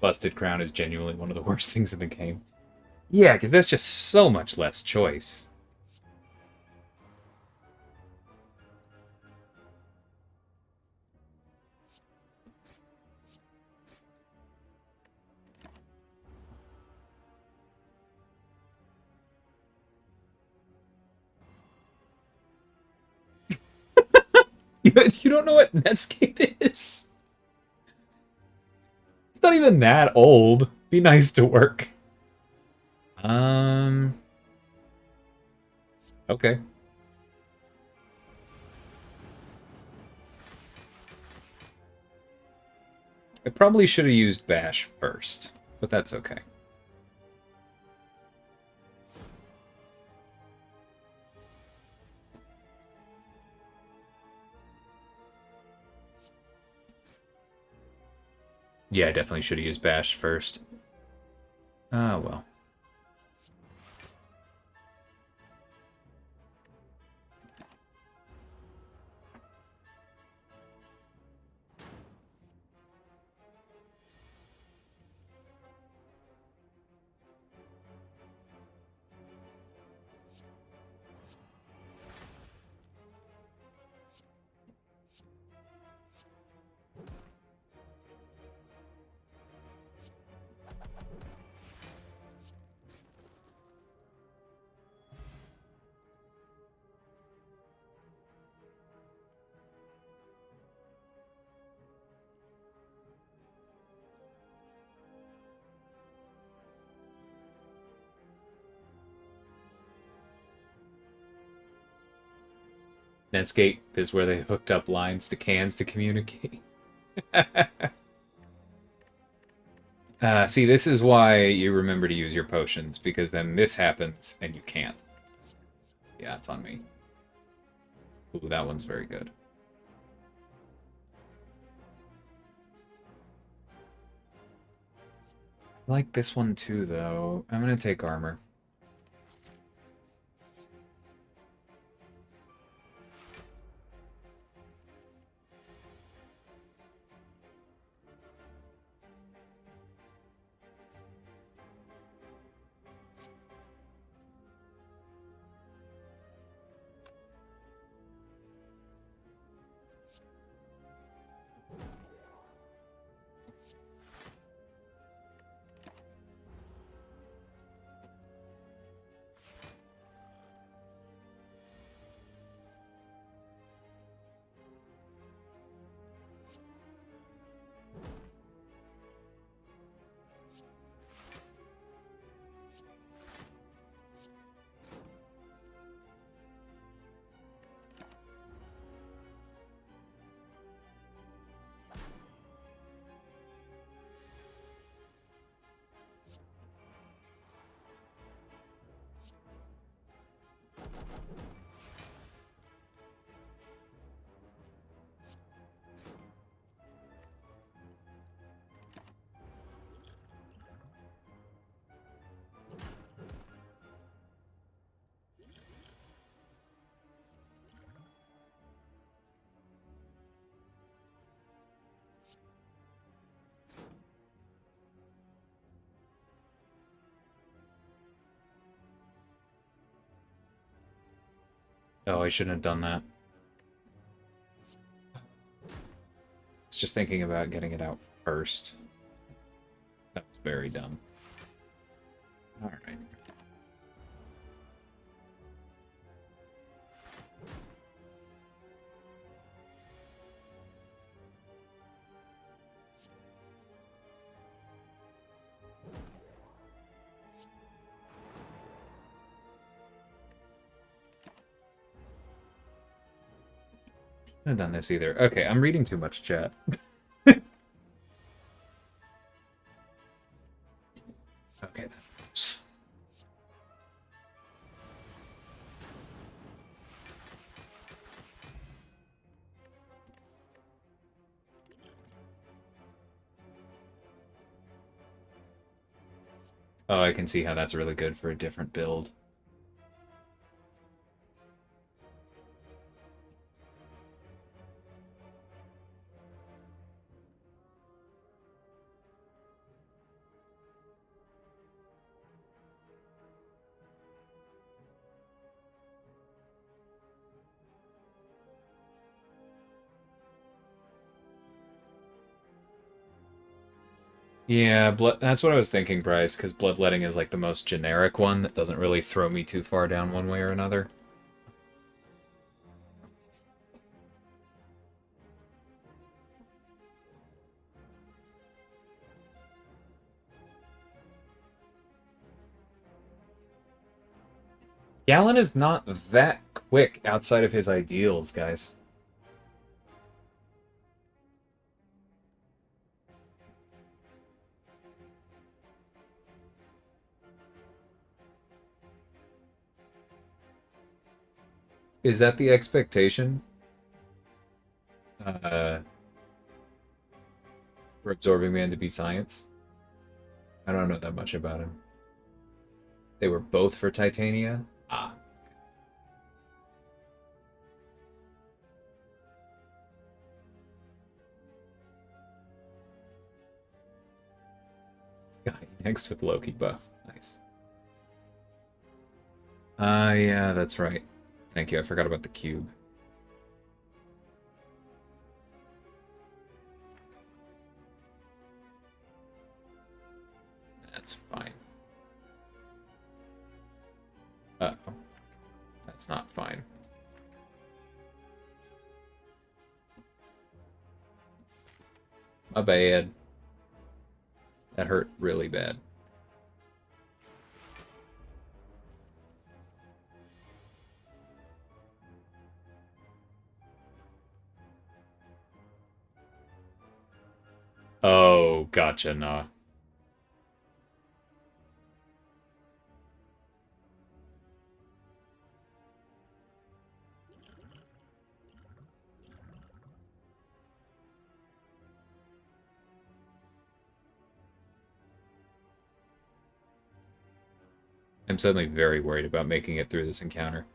Busted Crown is genuinely one of the worst things in the game. Yeah, because there's just so much less choice. You don't know what Netscape is? It's not even that old. Be nice to work. Okay. I probably should have used Bash first, but that's okay. Yeah, I definitely should have used Bash first. Ah, well. Netscape is where they hooked up lines to cans to communicate. See, this is why you remember to use your potions, because then this happens and you can't. Yeah, it's on me. Ooh, that one's very good. I like this one too, though. I'm gonna take armor. Oh, I shouldn't have done that. I was just thinking about getting it out first. That was very dumb. Alright. I've done this either. Okay, I'm reading too much chat. Okay, that helps. Oh, I can see how that's really good for a different build. Yeah, that's what I was thinking, Bryce, because bloodletting is like the most generic one that doesn't really throw me too far down one way or another. Gallon is not that quick outside of his ideals, guys. Is that the expectation? Uh, for Absorbing Man to be science? I don't know that much about him. They were both for Titania? Ah. Scotty next with Loki buff. Nice. Yeah, that's right. Thank you, I forgot about the cube. That's fine. Uh-oh. That's not fine. My bad. That hurt really bad. Oh, gotcha, nah. I'm suddenly very worried about making it through this encounter.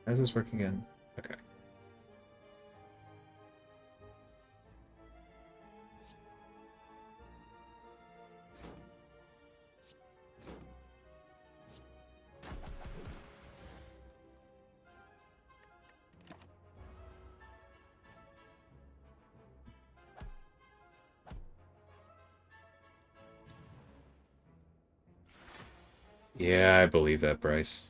How's this work again? Okay. Yeah, I believe that, Bryce.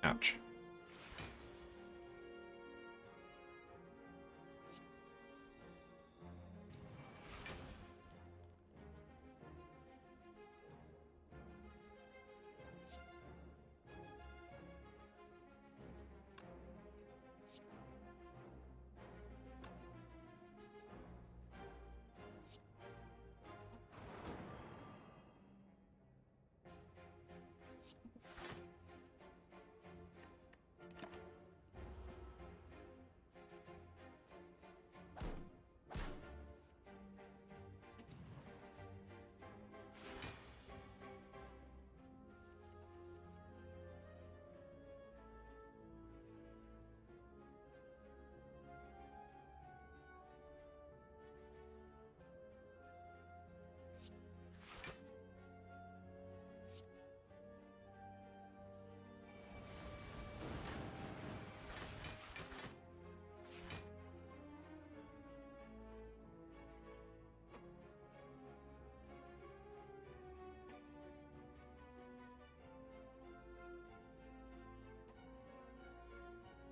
Ouch.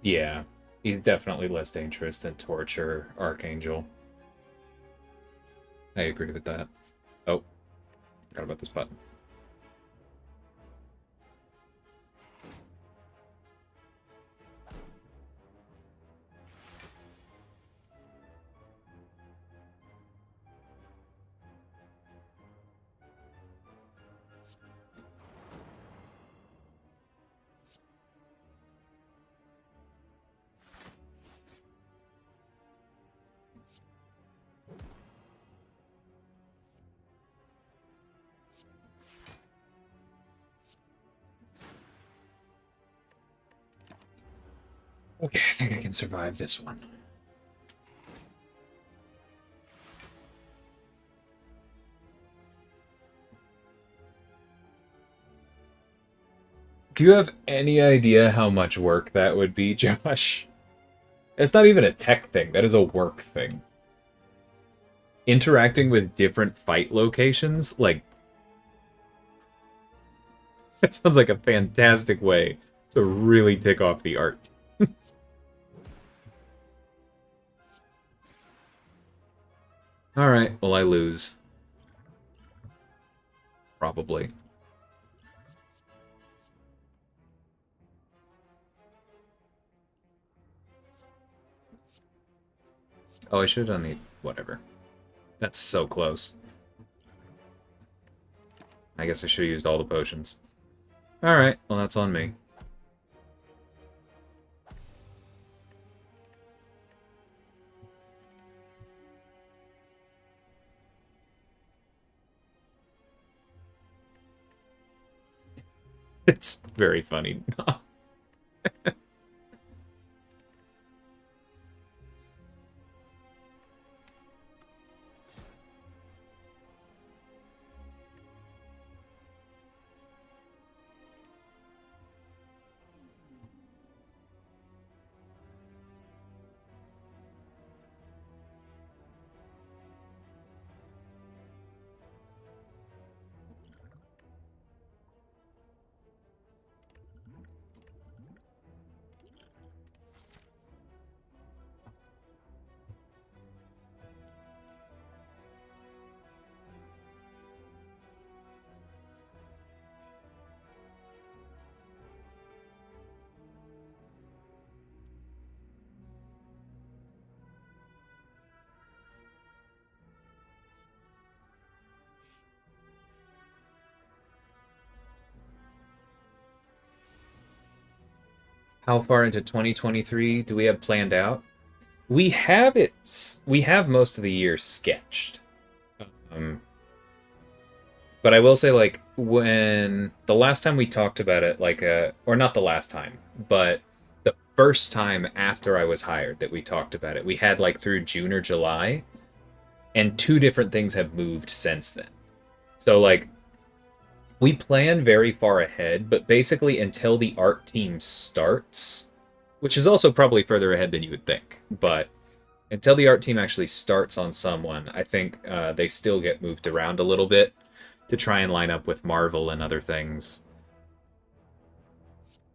Yeah, he's definitely less dangerous than Torture Archangel. I agree with that. Oh, forgot about this button. Okay, I think I can survive this one. Do you have any idea how much work that would be, Josh? It's not even a tech thing, that is a work thing. Interacting with different fight locations, like... That sounds like a fantastic way to really tick off the art. Alright, well I lose. Probably. Oh, I should have done the... whatever. That's so close. I guess I should have used all the potions. Alright, well that's on me. It's very funny. How far into 2023 do we have planned out? We have it. We have most of the year sketched. Um, but I will say, like, when the last time we talked about it, like, or not the last time, but the first time after I was hired that we talked about it, we had like through June or July, and two different things have moved since then. So, like, we plan very far ahead, but basically until the art team starts, which is also probably further ahead than you would think, but until the art team actually starts on someone, I think they still get moved around a little bit to try and line up with Marvel and other things.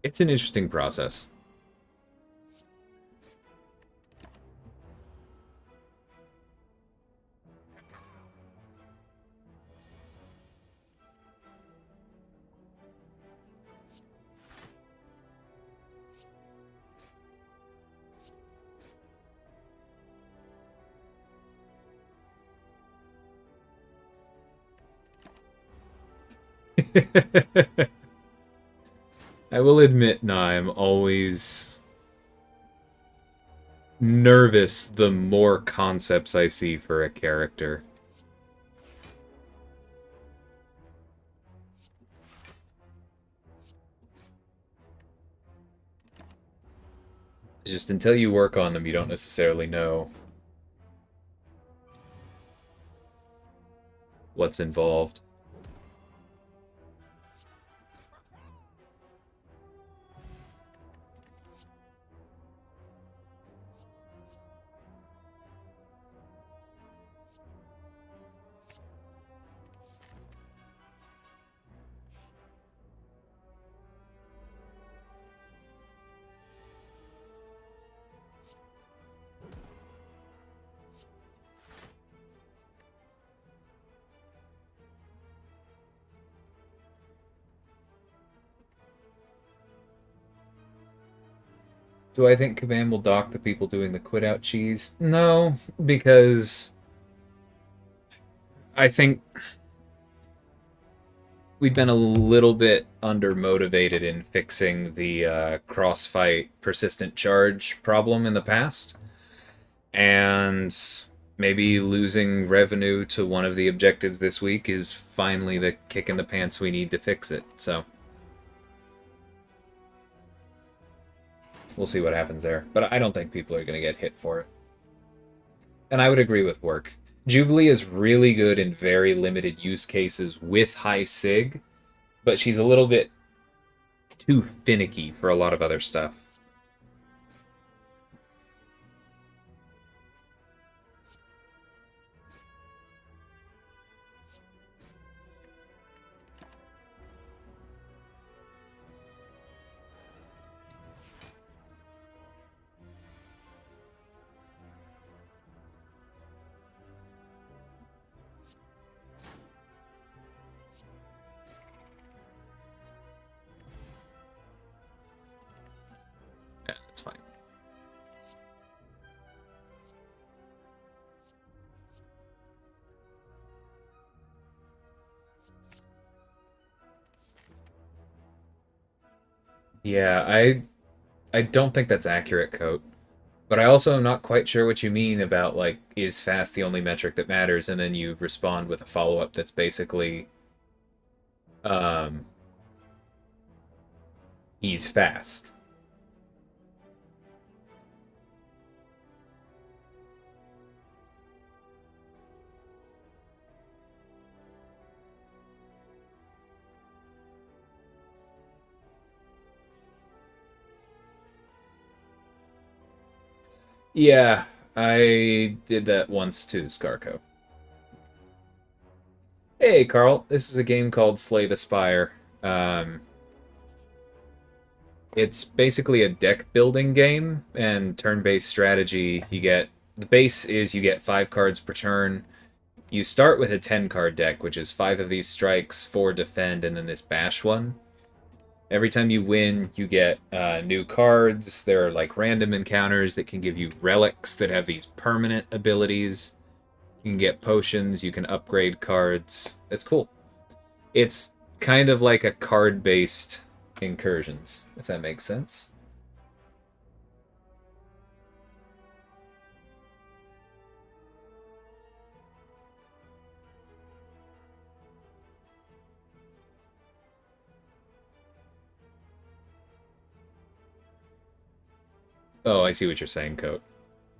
It's an interesting process. I will admit, nah, I'm always nervous the more concepts I see for a character. Just until you work on them, you don't necessarily know what's involved. Do I think Kabam will dock the people doing the quit out cheese? No, because I think we've been a little bit undermotivated in fixing the crossfight persistent charge problem in the past, and maybe losing revenue to one of the objectives this week is finally the kick in the pants we need to fix it. So we'll see what happens there. But I don't think people are going to get hit for it. And I would agree with work. Jubilee is really good in very limited use cases with high sig, but she's a little bit too finicky for a lot of other stuff. Yeah, that's fine. Yeah, I don't think that's accurate, Coat. But I also am not quite sure what you mean about, like, is fast the only metric that matters, and then you respond with a follow-up that's basically, um, he's fast. Yeah, I did that once too, Scarco. Hey, Carl, this is a game called Slay the Spire. Um, it's basically a deck building game and turn-based strategy. The base is you get 5 cards per turn. You start with a 10-card deck, which is 5 of these strikes, 4 defend, and then this bash one. Every time you win, you get new cards. There are like random encounters that can give you relics that have these permanent abilities. You can get potions, you can upgrade cards. It's cool. It's kind of like a card-based incursions, if that makes sense. Oh, I see what you're saying, Coat.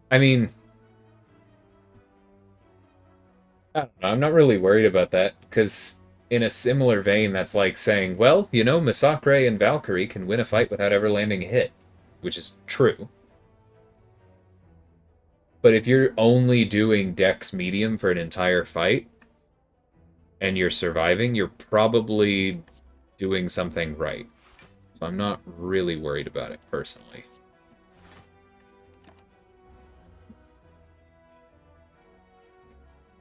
I mean, I don't know, I'm not really worried about that, because in a similar vein, that's like saying, well, you know, Misakre and Valkyrie can win a fight without ever landing a hit, which is true. But if you're only doing Dex medium for an entire fight, and you're surviving, you're probably doing something right. So I'm not really worried about it, personally.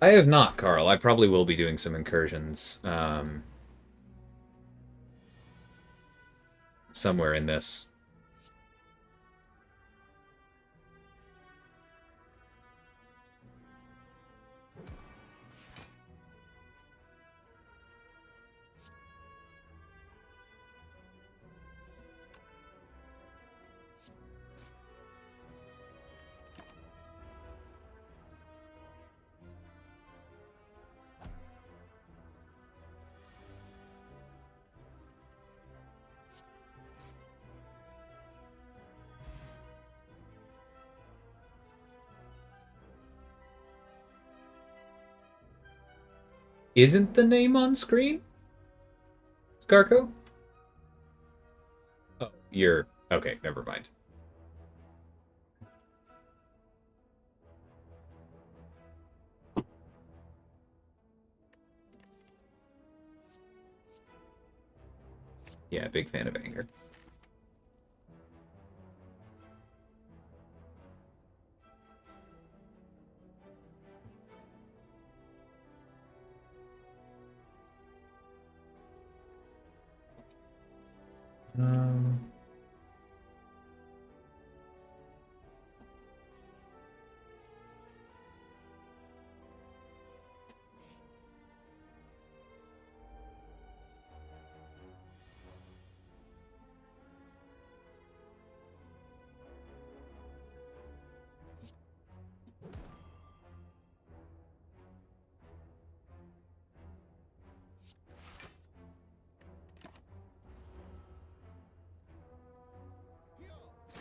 I have not, Carl. I probably will be doing some incursions somewhere in this. Isn't the name on screen? Scarco? Oh, you're... Okay, never mind. Yeah, big fan of anger. Um...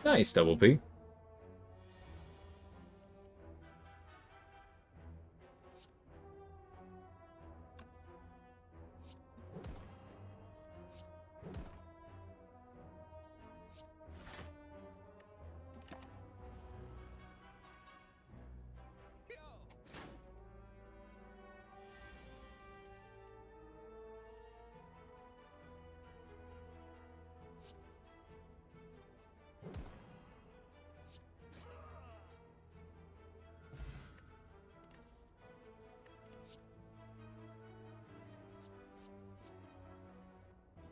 Nice, Double P.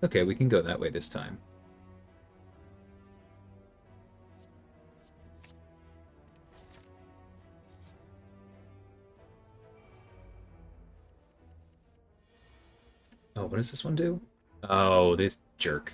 Okay, we can go that way this time. Oh, what does this one do? Oh, this jerk.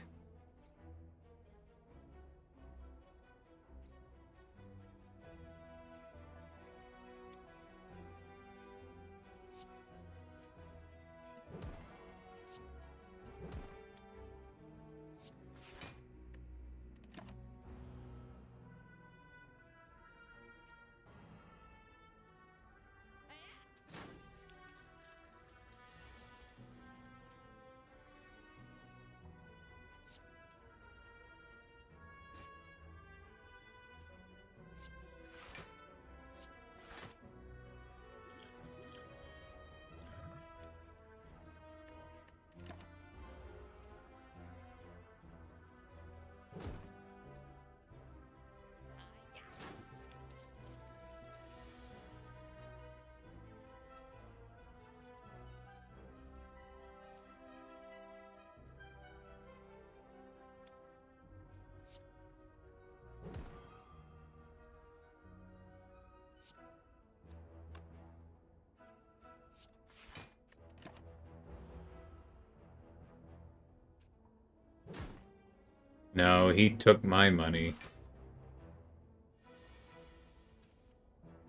No, he took my money.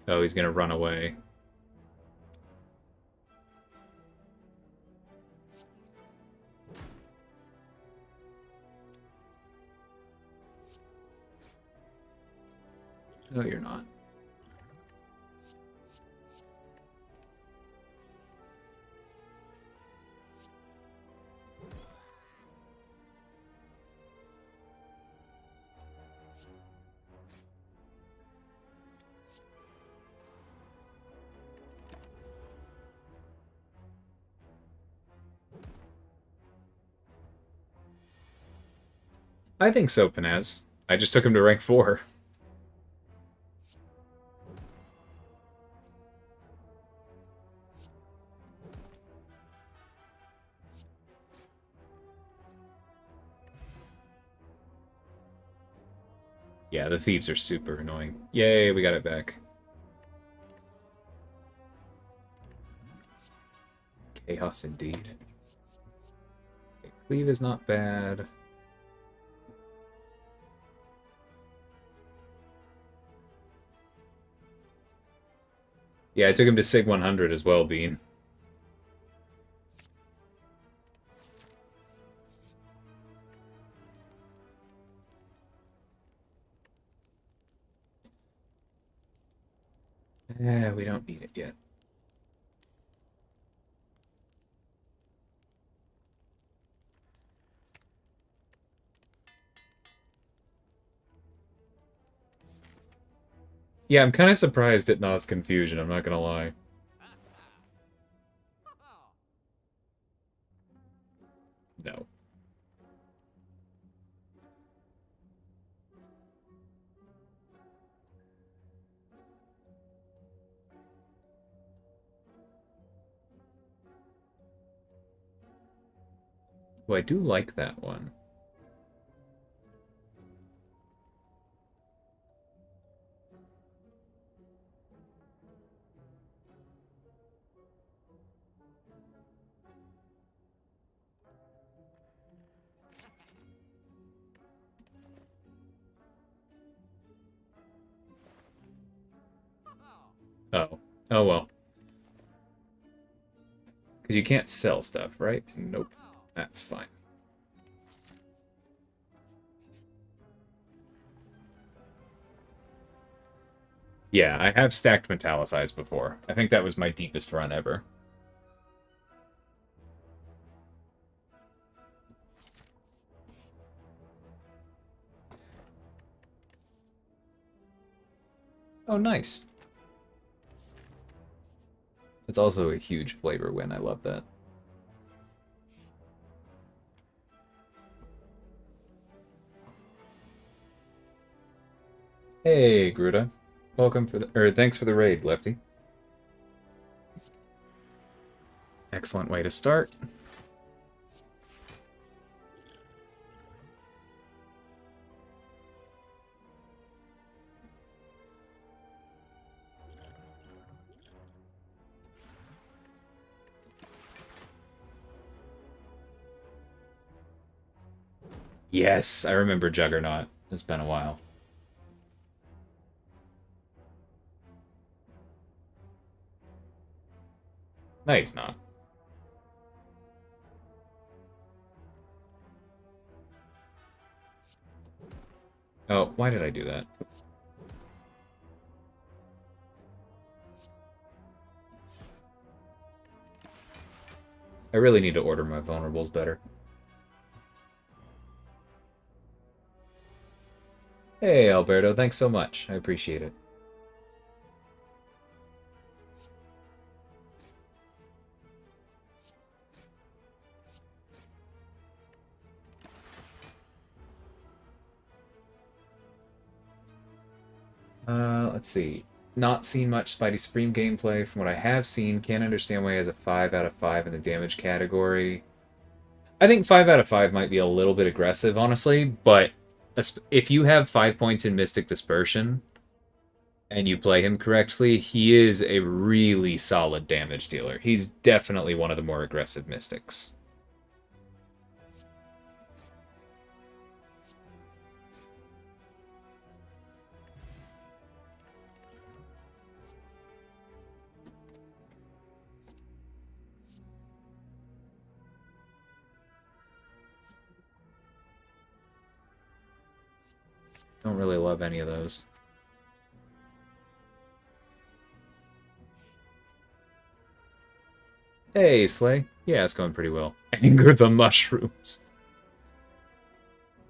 Oh, he's gonna run away. No, you're not. I think so, Panaz. I just took him to rank 4. Yeah, the thieves are super annoying. Yay, we got it back. Chaos indeed. Okay, cleave is not bad. Yeah, I took him to Sig 100 as well, Bean. We don't need it yet. Yeah, I'm kind of surprised at Na's confusion, I'm not gonna lie. No. Oh, I do like that one. Oh. Oh well. Because you can't sell stuff, right? Nope. That's fine. Yeah, I have stacked Metallicized before. I think that was my deepest run ever. Oh, nice. It's also a huge flavor win. I love that. Hey, Gruda. Welcome for thanks for the raid, Lefty. Excellent way to start. Yes, I remember Juggernaut. It's been a while. No, he's not. Oh, why did I do that? I really need to order my vulnerables better. Hey, Alberto, thanks so much. I appreciate it. Let's see. Not seen much Spidey Supreme gameplay. From what I have seen, can't understand why he has a 5 out of 5 in the damage category. I think 5 out of 5 might be a little bit aggressive, honestly, but if you have 5 points in Mystic Dispersion and you play him correctly, he is a really solid damage dealer. He's definitely one of the more aggressive Mystics. Don't really love any of those. Hey, Slay. Yeah, it's going pretty well. Anger the mushrooms.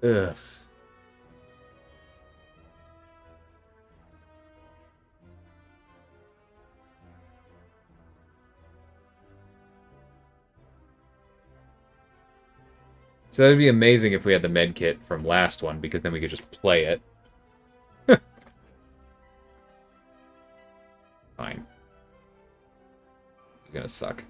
Ugh. So that'd be amazing if we had the med kit from last one, because then we could just play it. Fine. It's gonna suck.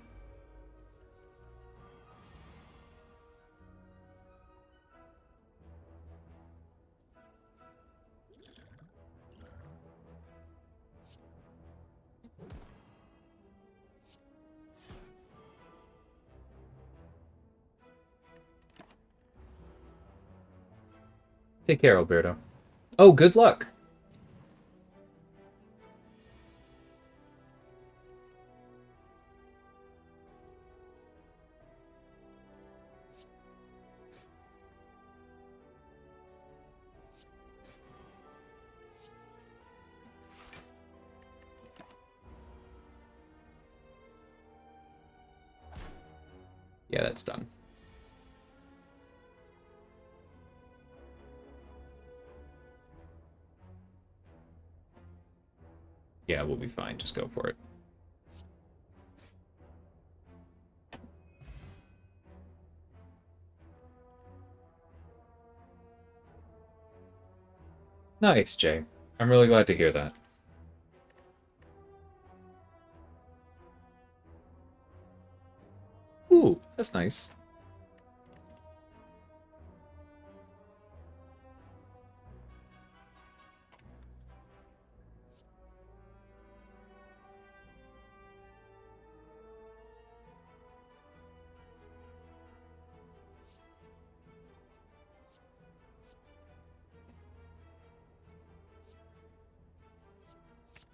Take care, Alberto. Oh, good luck. Yeah, that's done. Yeah, we'll be fine. Just go for it. Nice, Jay. I'm really glad to hear that. Ooh, that's nice.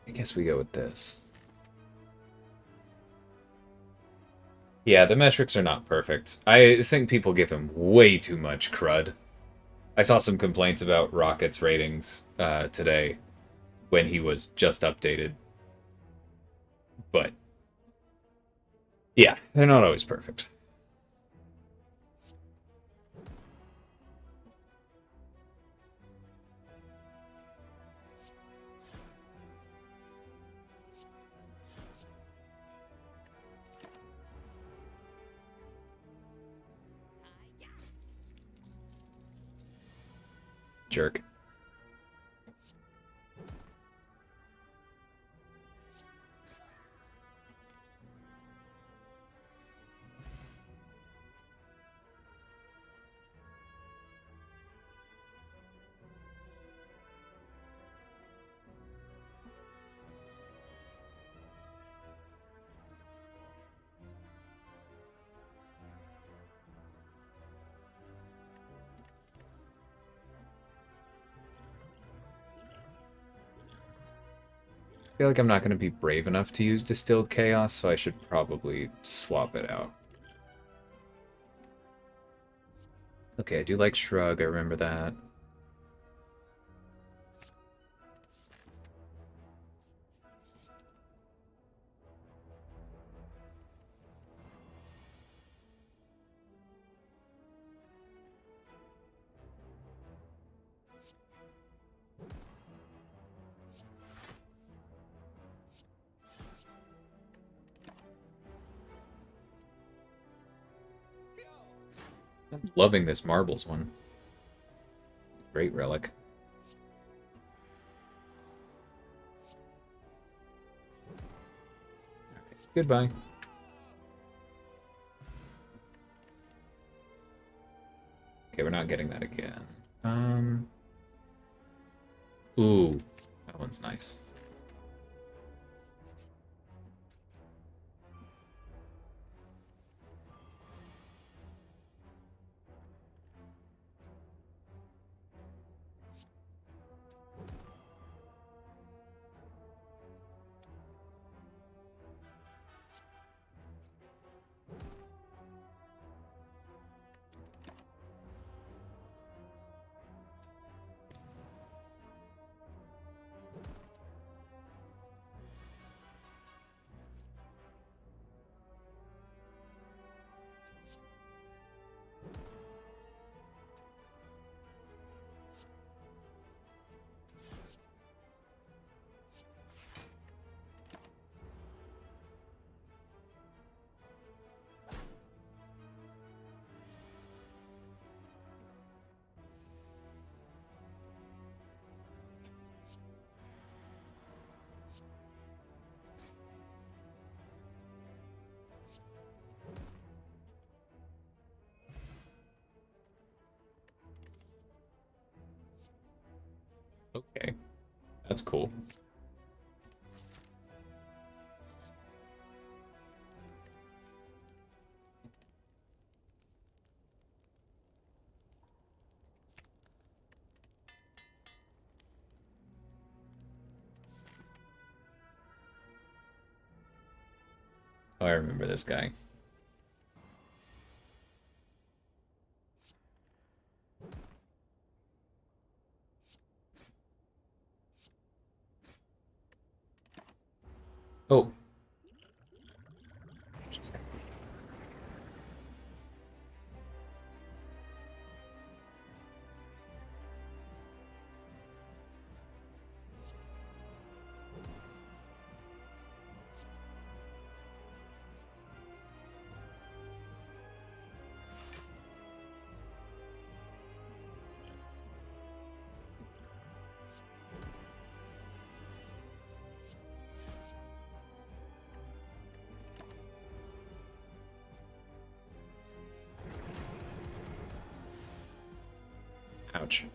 I guess we go with this. Yeah, the metrics are not perfect. I think people give him way too much crud. I saw some complaints about Rocket's ratings today, when he was just updated. But yeah, they're not always perfect. Jerk. I feel like I'm not going to be brave enough to use Distilled Chaos, so I should probably swap it out. Okay, I do like Shrug, I remember that. I'm loving this marbles one. Great relic. Alright, goodbye. Okay, we're not getting that again. Ooh, that one's nice. Okay, that's cool. Oh, I remember this guy. Oh. Ouch.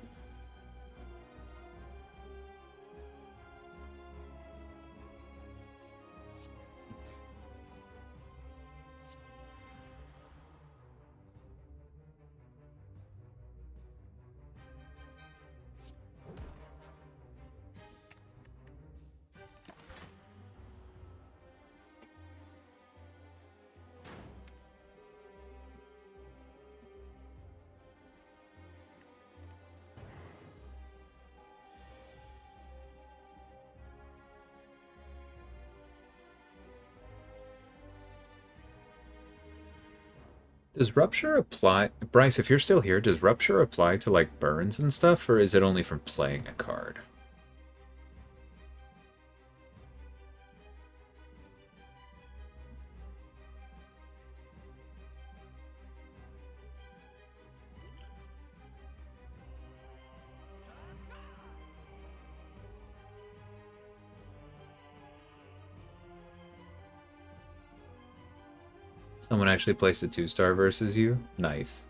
Does Rupture apply... Bryce, if you're still here, does Rupture apply to, like, burns and stuff, or is it only from playing a card? Someone actually placed a 2-star versus you? Nice.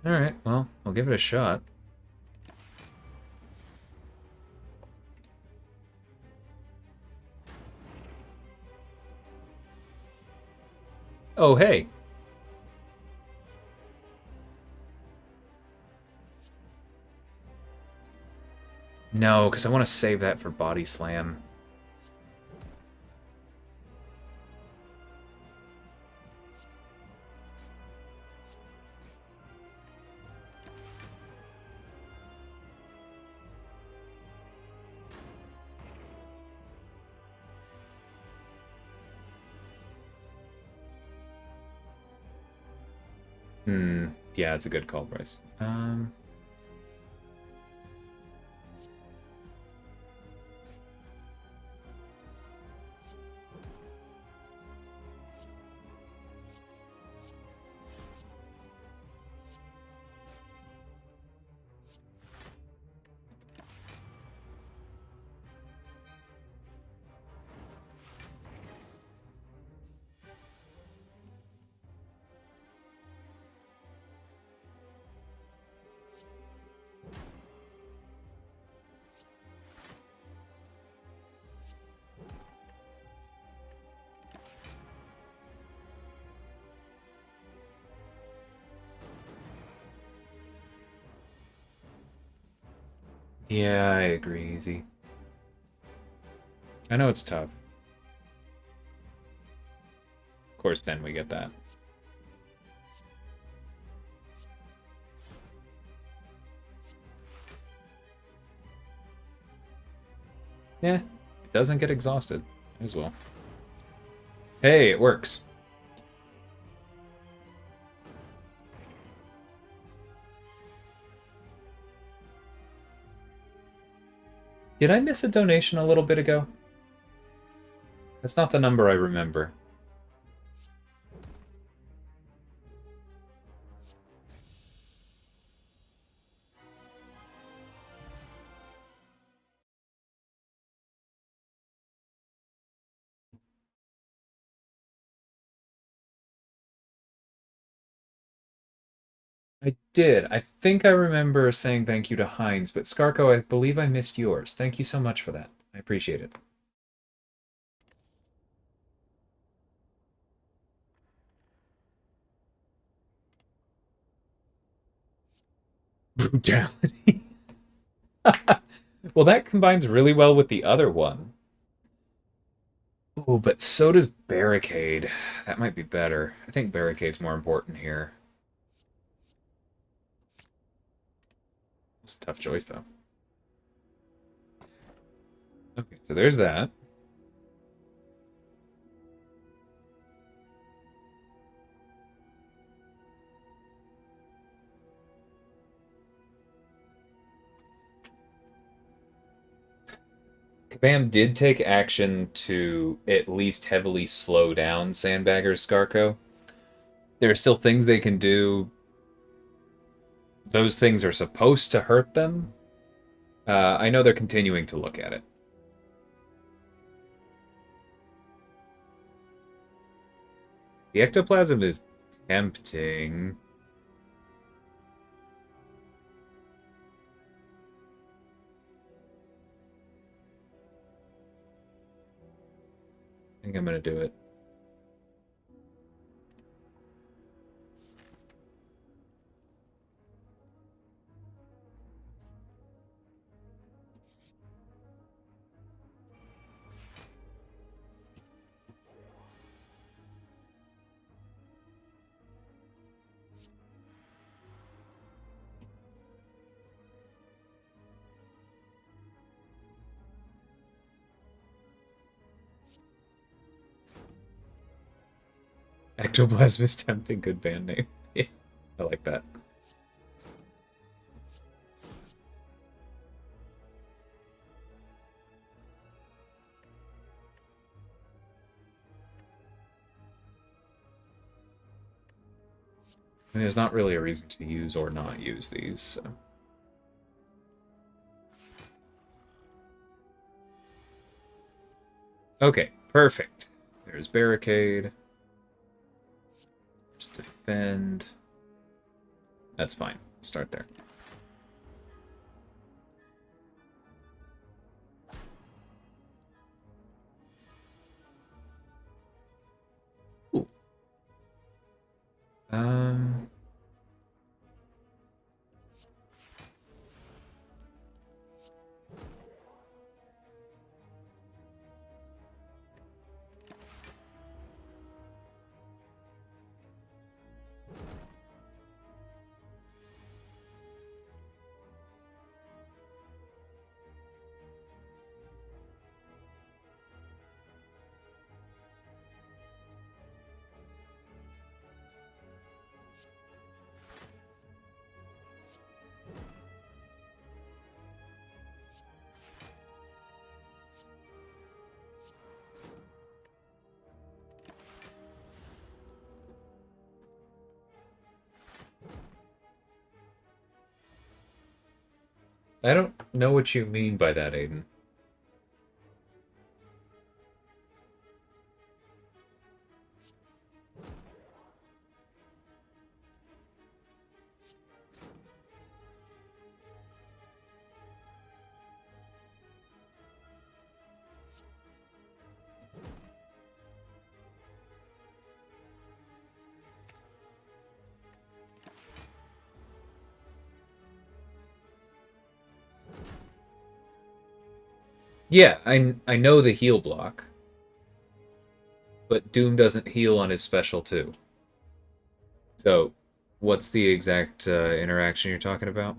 Alright, well, I'll give it a shot. Oh, hey! No, because I want to save that for Body Slam. Yeah, it's a good call, Bryce. Yeah, I agree, Easy. I know it's tough. Of course, then we get that. Yeah, it doesn't get exhausted as well. Hey, it works. Did I miss a donation a little bit ago? That's not the number I remember. I did. I think I remember saying thank you to Heinz, but Skarko, I believe I missed yours. Thank you so much for that. I appreciate it. Brutality. Well, that combines really well with the other one. Oh, but so does Barricade. That might be better. I think Barricade's more important here. It's a tough choice, though. Okay, so there's that. Kabam did take action to at least heavily slow down Sandbagger's Skarko. There are still things they can do. Those things are supposed to hurt them. I know they're continuing to look at it. The ectoplasm is tempting. I think I'm gonna do it. Ectoplasm is tempting. Good band name. Yeah, I like that. I mean, there's not really a reason to use or not use these. So. Okay, perfect. There's barricade. Just defend. That's fine. Start there. Ooh. I don't know what you mean by that, Aiden. Yeah, I know the heal block, but Doom doesn't heal on his special too. So, what's the exact interaction you're talking about?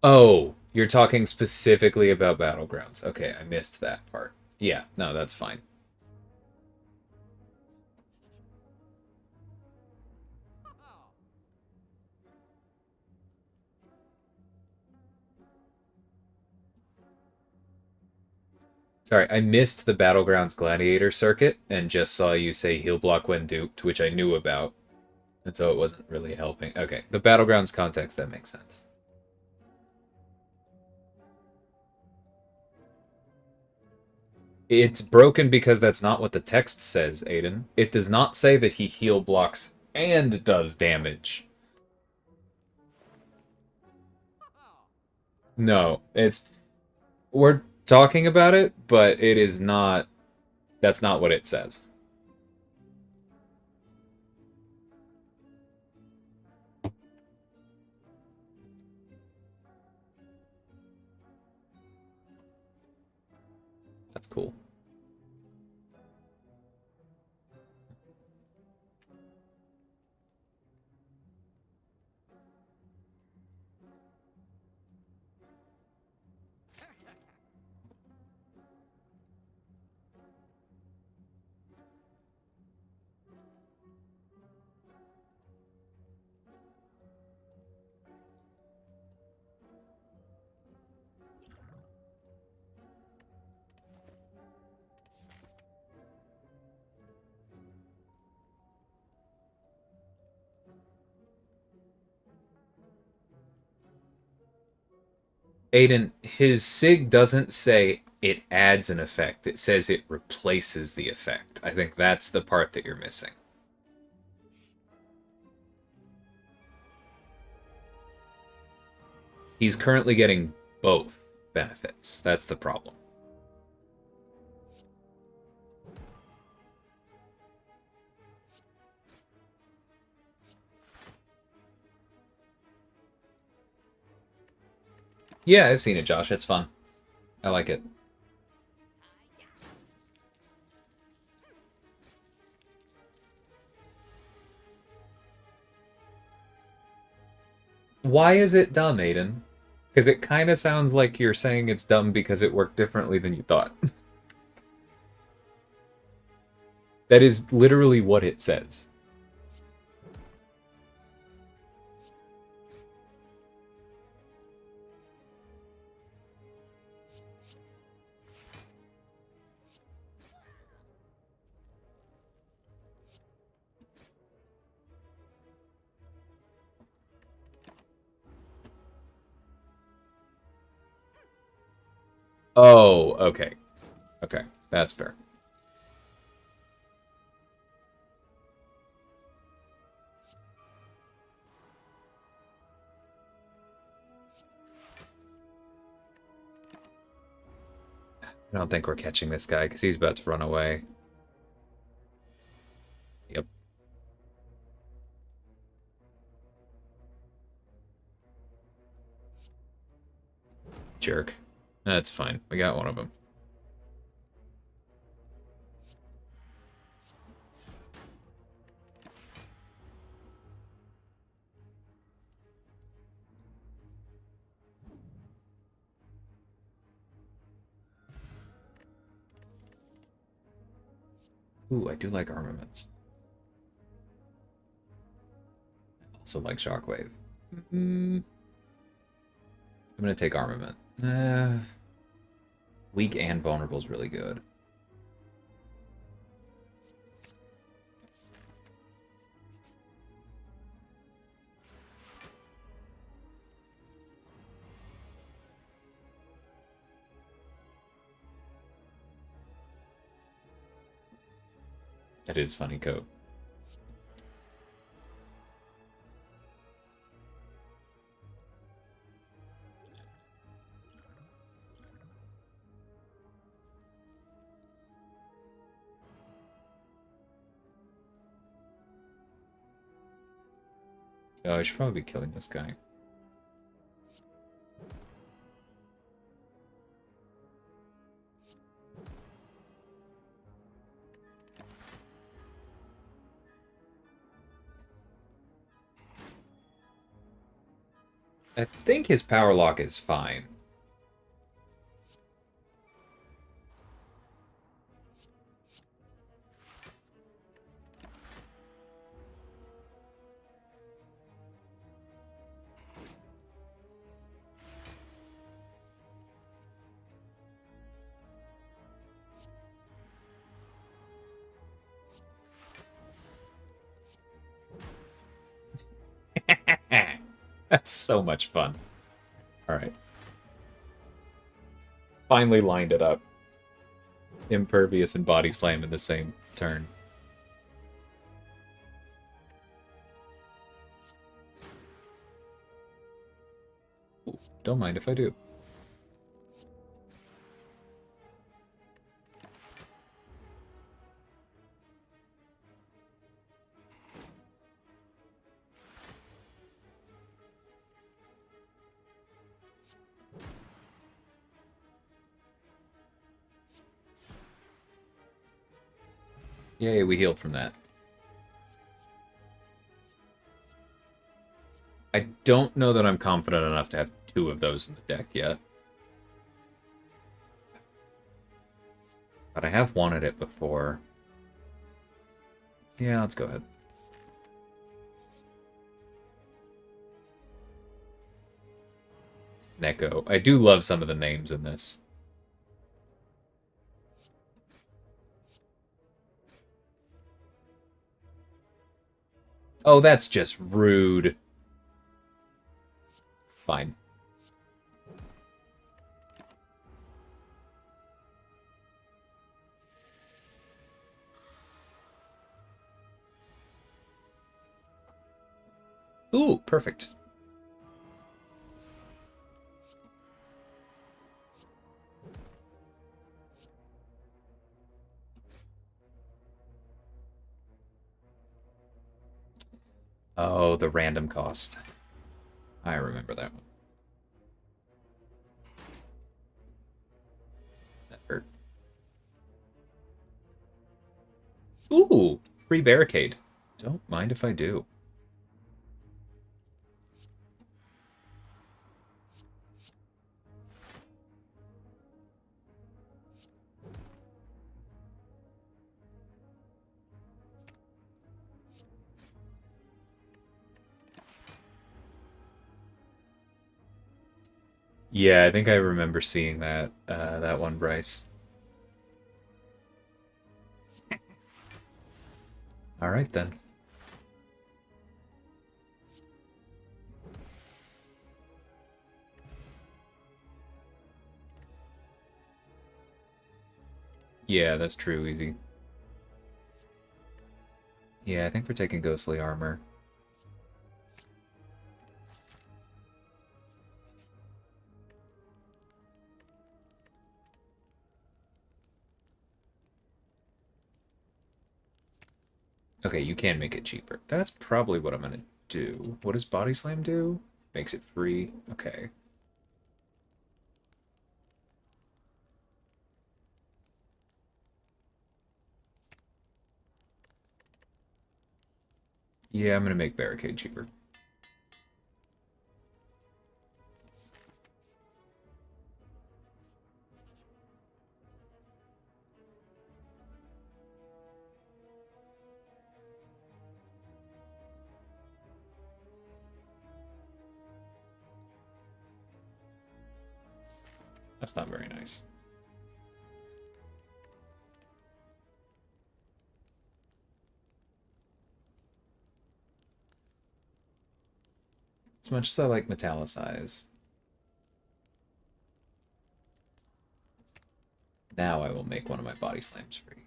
Oh, you're talking specifically about Battlegrounds. Okay, I missed that part. Yeah, no, that's fine. Sorry, I missed the Battlegrounds Gladiator circuit and just saw you say heal block when duped, which I knew about, and so it wasn't really helping. Okay, the Battlegrounds context, that makes sense. It's broken because that's not what the text says, Aiden. It does not say that he heal blocks and does damage. No, it's... We're talking about it, but it is not... That's not what it says. That's cool. Aiden, his SIG doesn't say it adds an effect. It says it replaces the effect. I think that's the part that you're missing. He's currently getting both benefits. That's the problem. Yeah, I've seen it, Josh. It's fun. I like it. Why is it dumb, Aiden? Because it kind of sounds like you're saying it's dumb because it worked differently than you thought. That is literally what it says. Oh, okay. Okay, that's fair. I don't think we're catching this guy because he's about to run away. Yep. Jerk. That's fine. We got one of them. Ooh, I do like armaments. I also like shockwave. I'm gonna take armament. Weak and vulnerable is really good. It is funny code. Oh, I should probably be killing this guy. I think his power lock is fine. That's so much fun. Alright. Finally lined it up. Impervious and body slam in the same turn. Ooh, don't mind if I do. Yay, we healed from that. I don't know that I'm confident enough to have 2 of those in the deck yet. But I have wanted it before. Yeah, let's go ahead. Neko. I do love some of the names in this. Oh, that's just rude. Fine. Ooh, perfect. Oh, the random cost. I remember that one. That hurt. Ooh, free barricade. Don't mind if I do. Yeah, I think I remember seeing that that one, Bryce. All right then. Yeah, that's true, easy. Yeah, I think we're taking ghostly armor. Okay, you can make it cheaper. That's probably what I'm gonna do. What does Body Slam do? Makes it free. Okay. Yeah, I'm gonna make Barricade cheaper. That's not very nice. As much as I like Metallicize, now I will make one of my Body Slams free.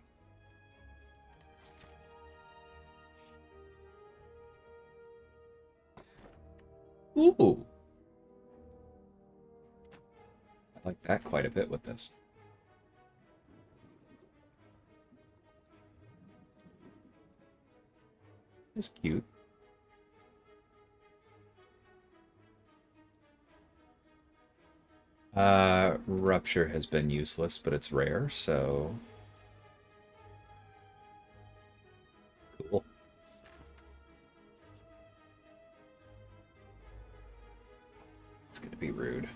Ooh! I like that quite a bit with this. It's cute. Rupture has been useless, but it's rare, so... Cool. It's gonna be rude.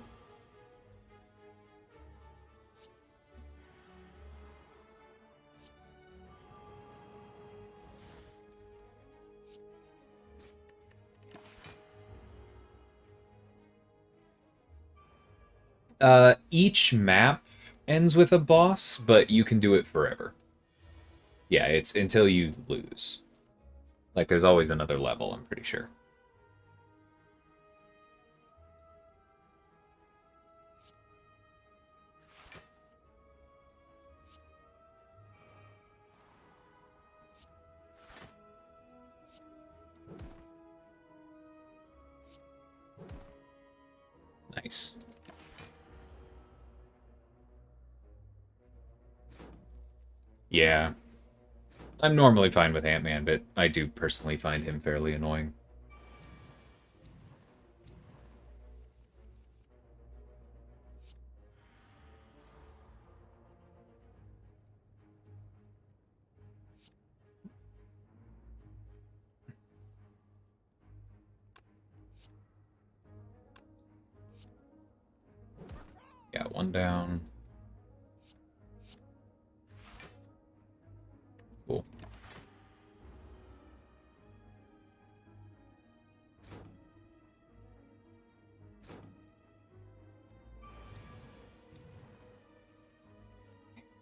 Each map ends with a boss, but you can do it forever. Yeah, it's until you lose. Like, there's always another level, I'm pretty sure. Nice. Yeah. I'm normally fine with Ant-Man, but I do personally find him fairly annoying. Got one down. Cool.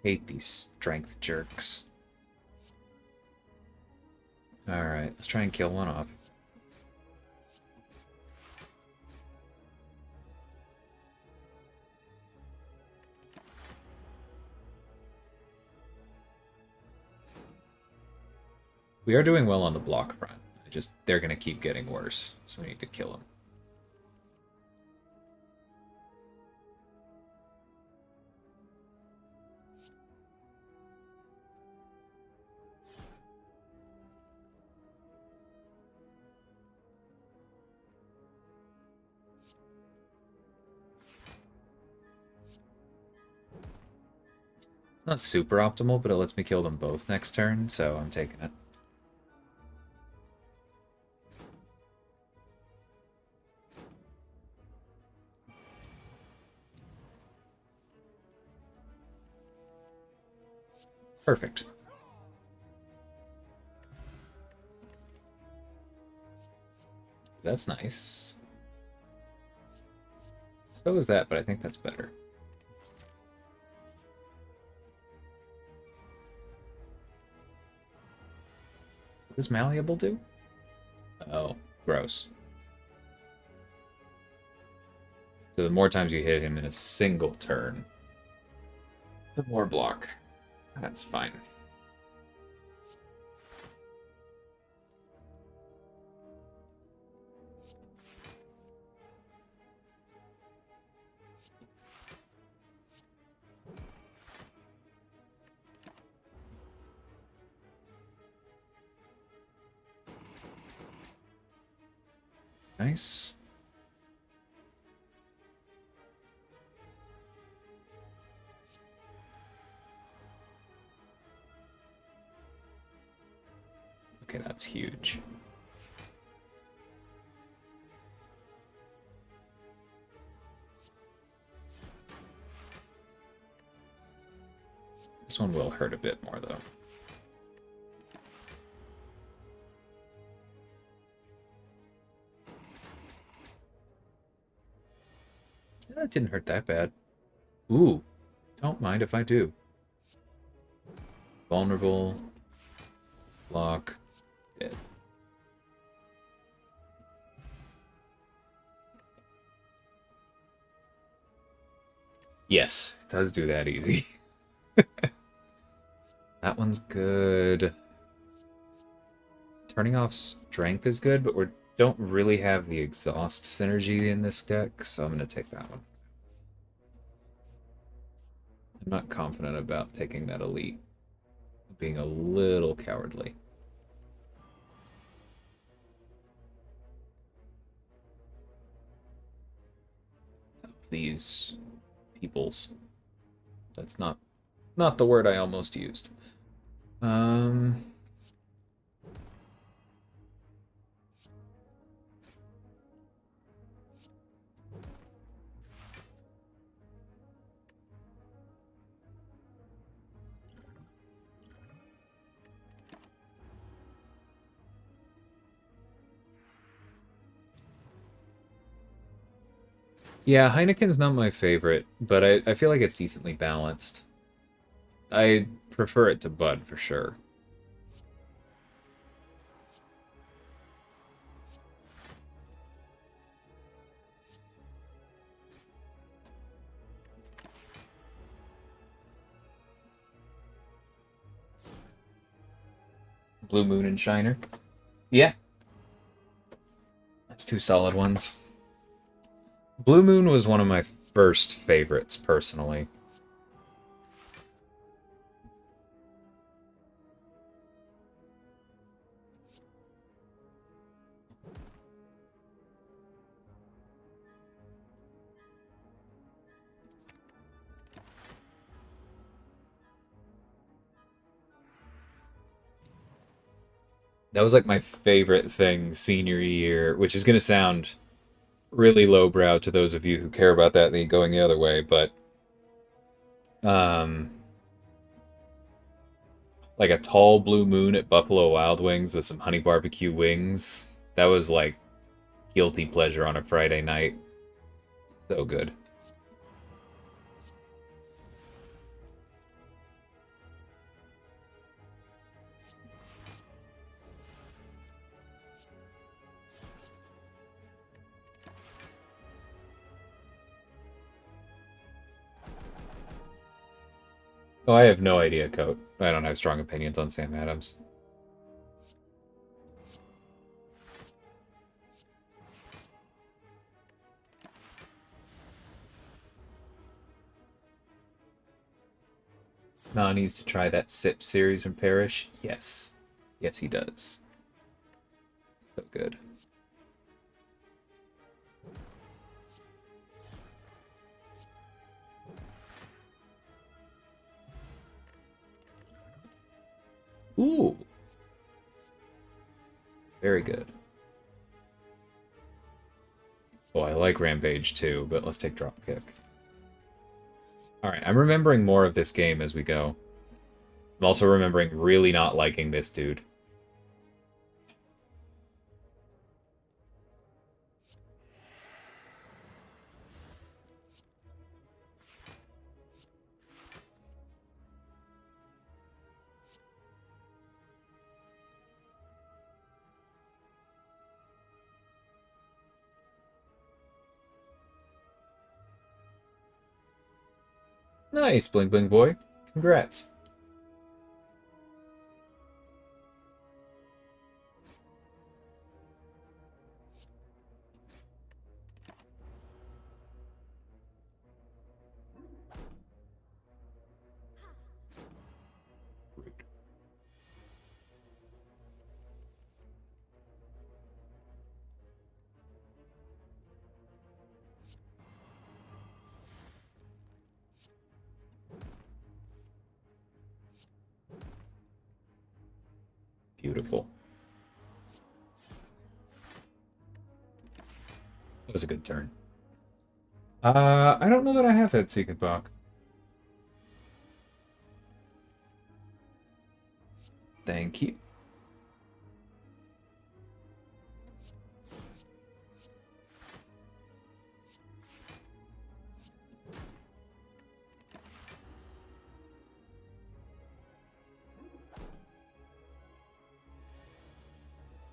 Hate these strength jerks. Alright, let's try and kill one off. We are doing well on the block front. They're gonna keep getting worse, so we need to kill them. Not super optimal, but it lets me kill them both next turn, so I'm taking it. Perfect. That's nice. So is that, but I think that's better. What does Malleable do? Oh, gross. So the more times you hit him in a single turn, the more block. That's fine. Nice. Okay, that's huge. This one will hurt a bit more, though. That didn't hurt that bad. Ooh, don't mind if I do. Vulnerable. Block. Dead. Yes, it does do that easy. That one's good. Turning off strength is good, but we don't really have the exhaust synergy in this deck, so I'm going to take that one. I'm not confident about taking that elite. Being a little cowardly. These peoples. That's not the word I almost used. Yeah, Heineken's not my favorite, but I feel like it's decently balanced. I prefer it to Bud for sure. Blue Moon and Shiner. Yeah. That's two solid ones. Blue Moon was one of my first favorites, personally. That was like my favorite thing senior year, which is going to sound really lowbrow to those of you who care about that going the other way, but um like a tall blue moon at Buffalo Wild Wings with some honey barbecue wings. That was like guilty pleasure on a Friday night. So good. Oh, I have no idea, Coat. I don't have strong opinions on Sam Adams. Ma needs to try that Sip series from Parrish. Yes. Yes, he does. So good. Ooh. Very good. Oh, I like Rampage too, but let's take Dropkick. Alright, I'm remembering more of this game as we go. I'm also remembering really not liking this dude. Nice, Bling Bling Boy. Congrats. Beautiful. That was a good turn. I don't know that I have had Secret Bach. Thank you.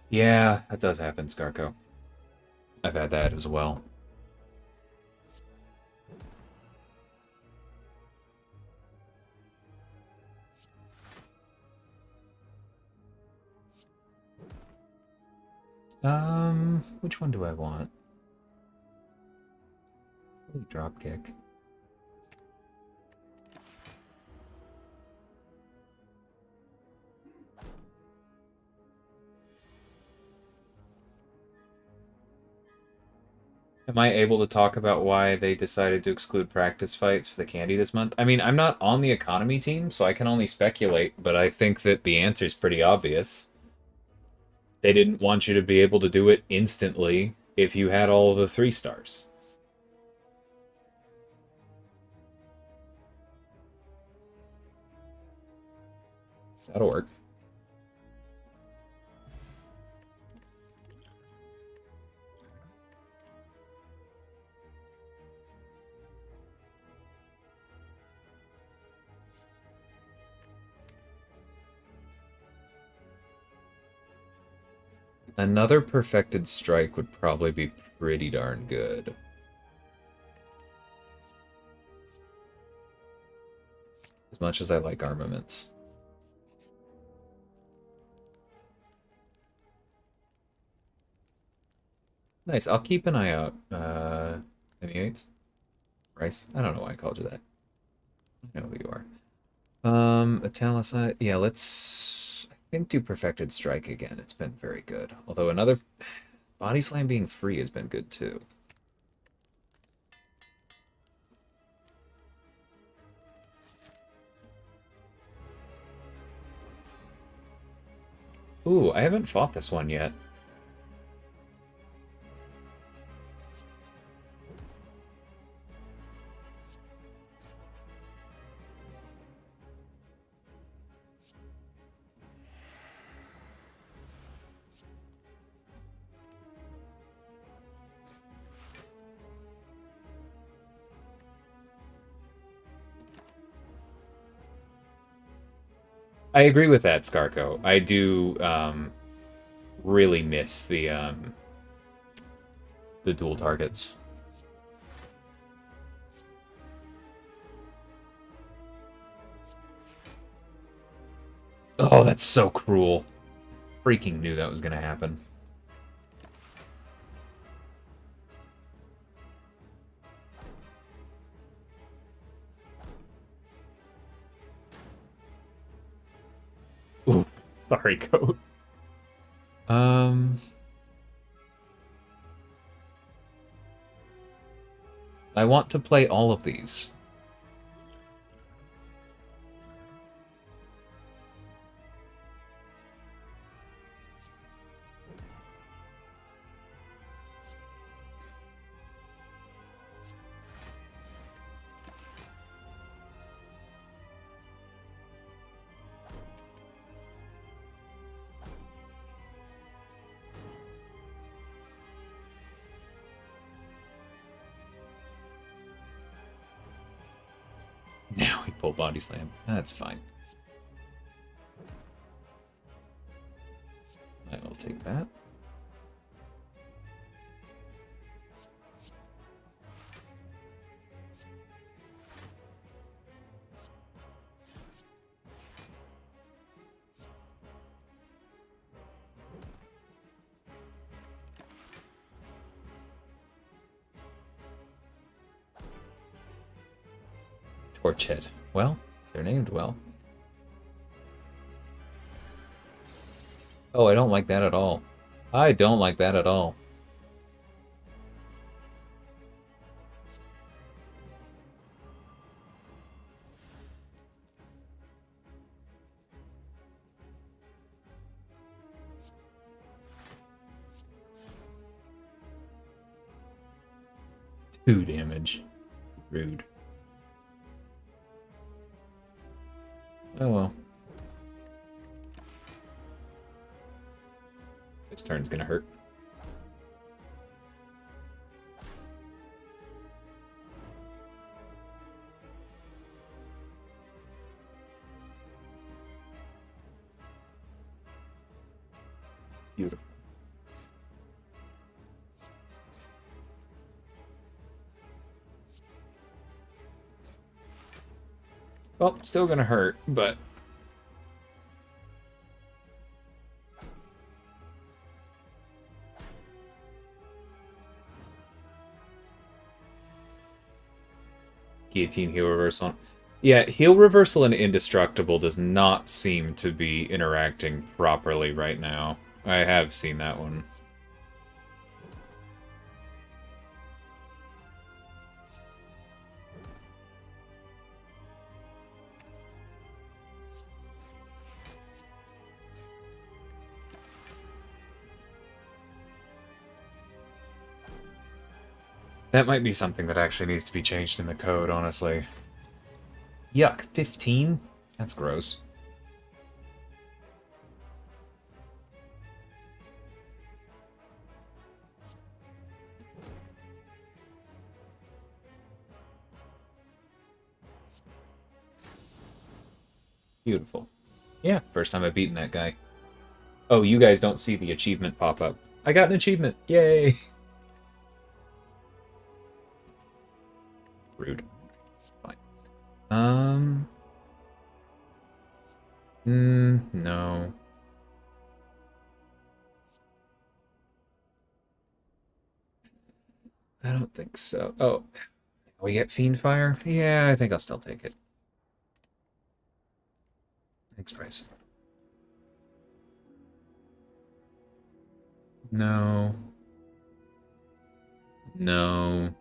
Yeah, that does happen, Scarco. I've had that as well. Which one do I want? Dropkick. Am I able to talk about why they decided to exclude practice fights for the candy this month? I mean, I'm not on the economy team, so I can only speculate, but I think that the answer is pretty obvious. They didn't want you to be able to do it instantly if you had all of the 3 stars. That'll work. Another perfected strike would probably be pretty darn good. As much as I like armaments. Nice, I'll keep an eye out. M8s? Rice? I don't know why I called you that. I know who you are. Italicide. Yeah, let's, I think, do Perfected Strike again. It's been very good. Although another Body Slam being free has been good too. Ooh, I haven't fought this one yet. I agree with that, Scarco. I do really miss the dual targets. Oh, that's so cruel. Freaking knew that was gonna happen. Ooh, sorry, Goat. I want to play all of these. Now he pulled body slam. That's fine. I will take that. Torchhead. Well, they're named well. Oh, I don't like that at all. I don't like that at all. Two damage. Rude. Oh well. This turn's gonna hurt. Beautiful. Well, still gonna hurt, but... Guillotine heal reversal. Yeah, heal reversal and indestructible does not seem to be interacting properly right now. I have seen that one. That might be something that actually needs to be changed in the code, honestly. Yuck, 15? That's gross. Beautiful. Yeah, first time I've beaten that guy. Oh, you guys don't see the achievement pop up. I got an achievement! Yay! Rude. Fine. No. I don't think so. Oh, we get Fiend Fire? Yeah, I think I'll still take it. Thanks, Bryce. No. No.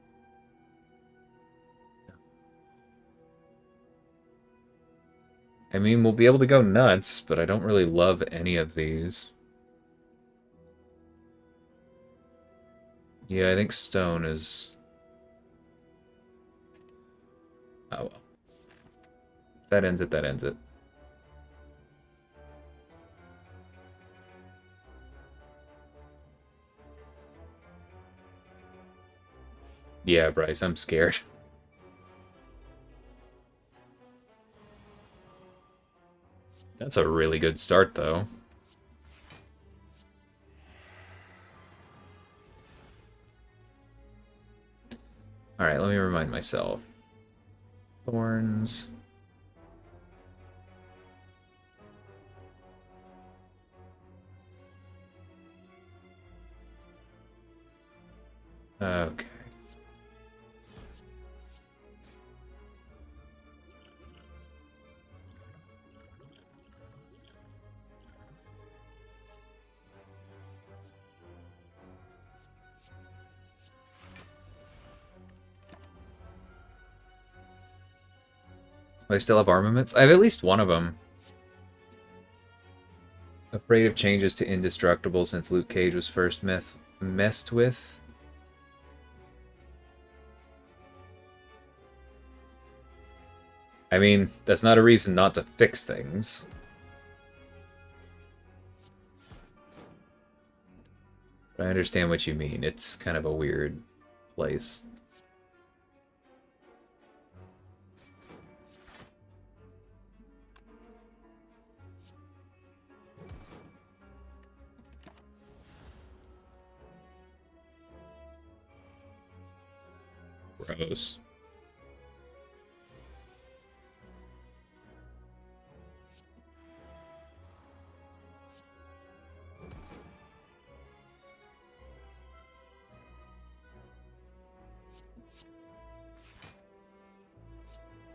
I mean, we'll be able to go nuts, but I don't really love any of these. Yeah, I think stone is... Oh well. If that ends it, that ends it. Yeah, Bryce, I'm scared. That's a really good start, though. Alright, let me remind myself. Thorns. Okay. I still have armaments. I have at least one of them. Afraid of changes to indestructible since Luke Cage was first messed with. I mean, that's not a reason not to fix things. But I understand what you mean. It's kind of a weird place. Gross.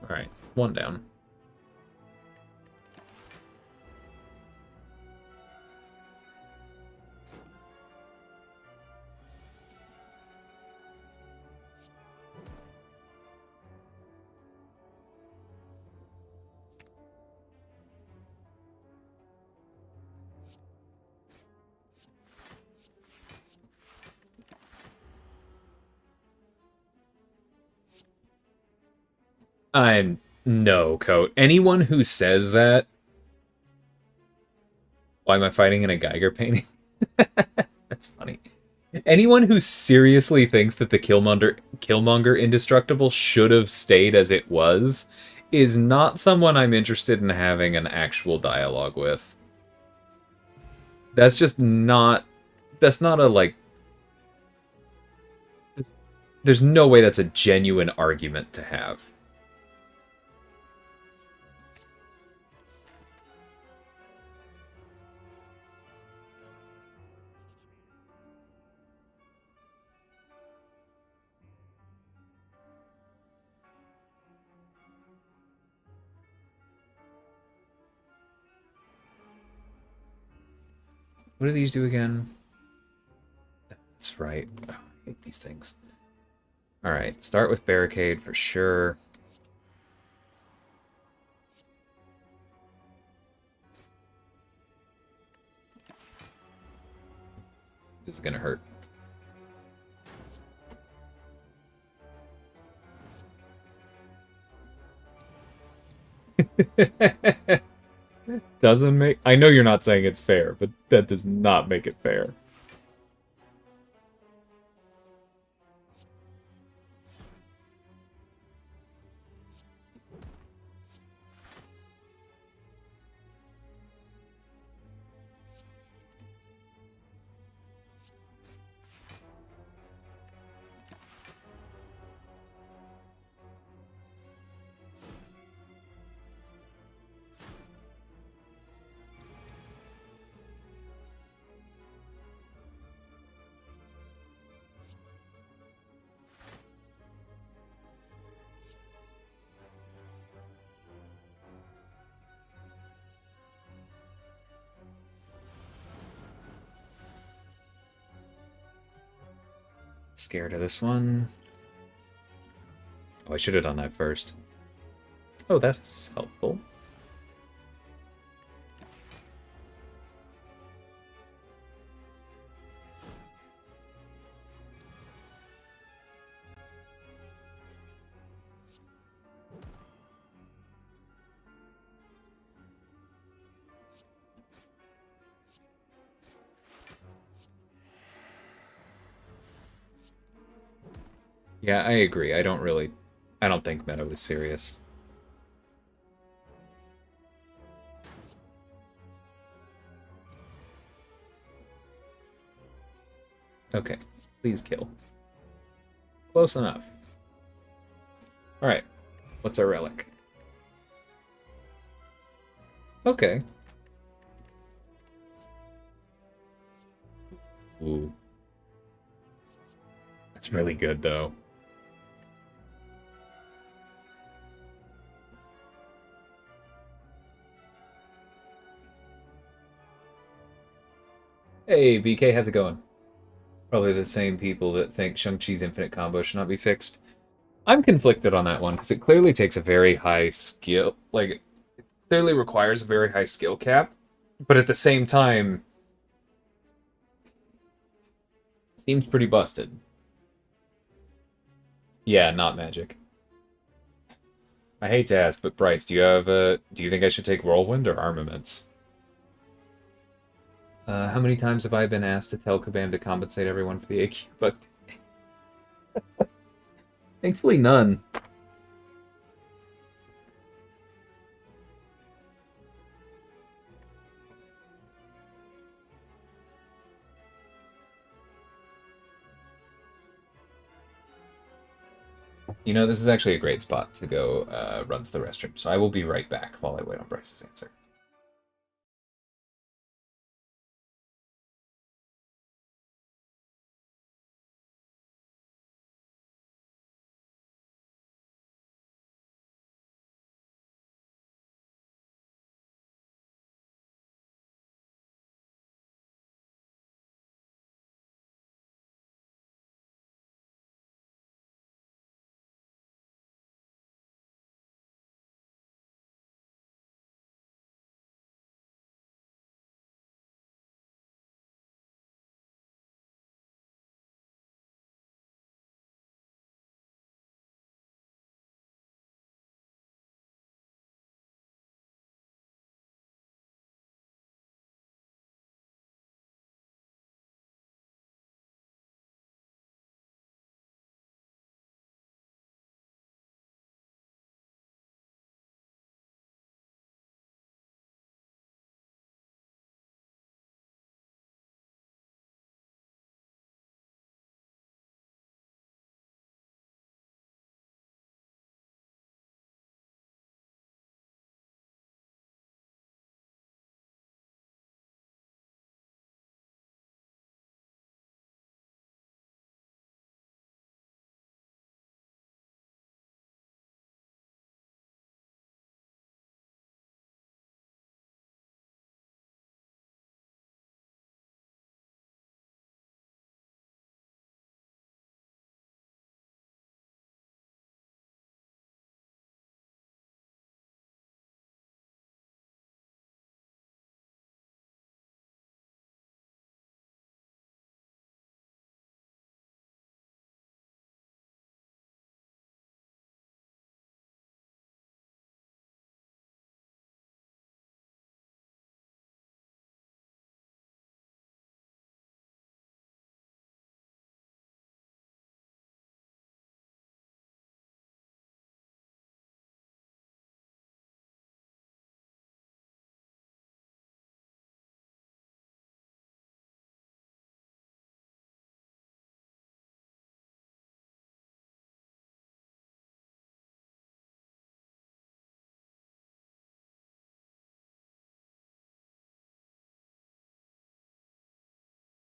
Alright, one down. I'm no, Coat. Anyone who says that, why am I fighting in a Geiger painting? That's funny. Anyone who seriously thinks that the Killmonger Indestructible should have stayed as it was is not someone I'm interested in having an actual dialogue with. That's just not... That's not a, like... There's no way that's a genuine argument to have. What do these do again? That's right. Oh, I hate these things. Alright, start with barricade for sure. This is gonna hurt. Doesn't make... I know you're not saying it's fair, but that does not make it fair. Scared of this one. Oh, I should have done that first. Oh, that's helpful. Yeah, I agree. I don't think meta was serious. Okay, please kill. Close enough. Alright, what's our relic? Okay. Ooh. That's really good, though. Hey, BK, how's it going? Probably the same people that think Shang-Chi's infinite combo should not be fixed. I'm conflicted on that one because it clearly takes a very high skill, like, it clearly requires a very high skill cap, but at the same time, seems pretty busted. Yeah, not magic. I hate to ask, but Bryce, do you think I should take Whirlwind or Armaments? How many times have I been asked to tell Kabam to compensate everyone for the AQ? But thankfully none. You know, this is actually a great spot to go run to the restroom, so I will be right back while I wait on Bryce's answer.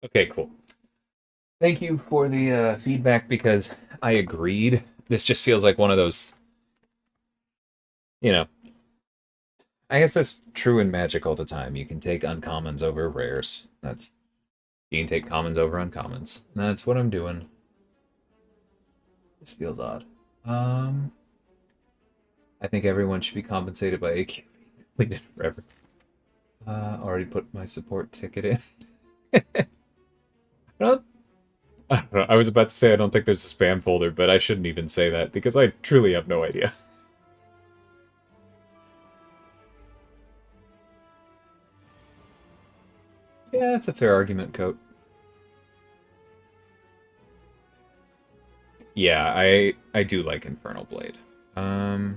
Okay, cool. Thank you for the feedback because I agreed. This just feels like one of those, you know, I guess that's true in Magic all the time. You can take uncommons over rares. You can take commons over uncommons. And that's what I'm doing. This feels odd. Um, I think everyone should be compensated by AQ. Completed forever. Already put my support ticket in. I don't know. I was about to say I don't think there's a spam folder, but I shouldn't even say that because I truly have no idea. Yeah, that's a fair argument, Coat. Yeah, I do like Infernal Blade. What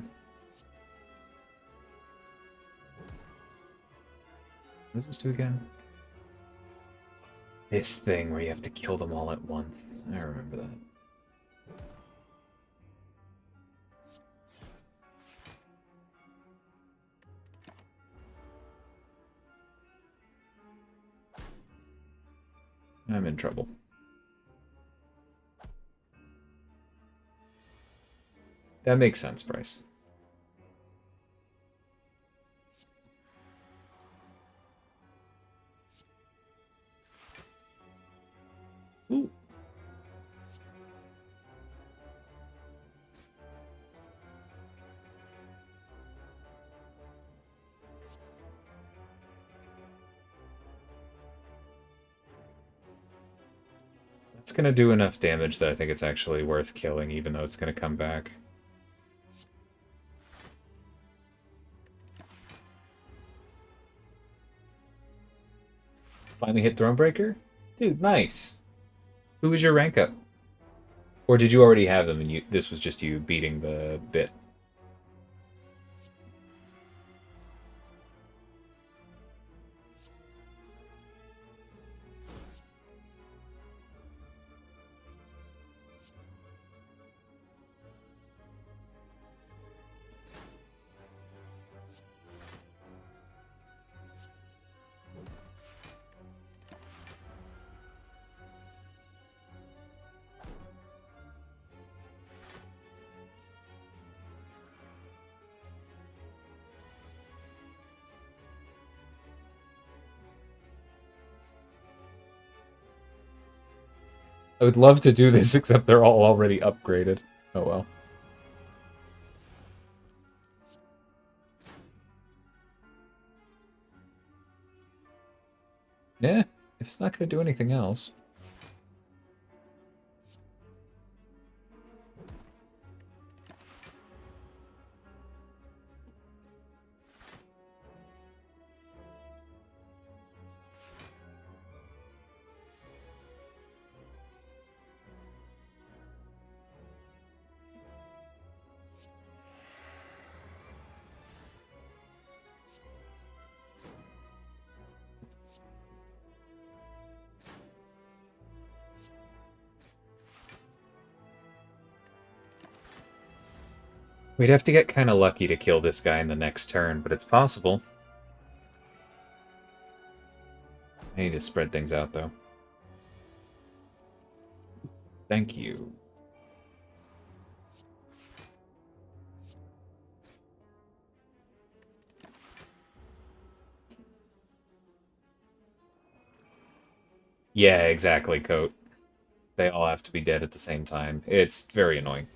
does this do again? This thing where you have to kill them all at once. I remember that. I'm in trouble. That makes sense, Bryce. Ooh. It's gonna do enough damage that I think it's actually worth killing, even though it's gonna come back. Finally hit Thronebreaker? Dude, nice. Who was your rank up? Or did you already have them and this was just you beating the bit? I would love to do this, except they're all already upgraded. Oh well. Yeah, if it's not going to do anything else. We'd have to get kind of lucky to kill this guy in the next turn, but it's possible. I need to spread things out, though. Thank you. Yeah, exactly, Coat. They all have to be dead at the same time. It's very annoying.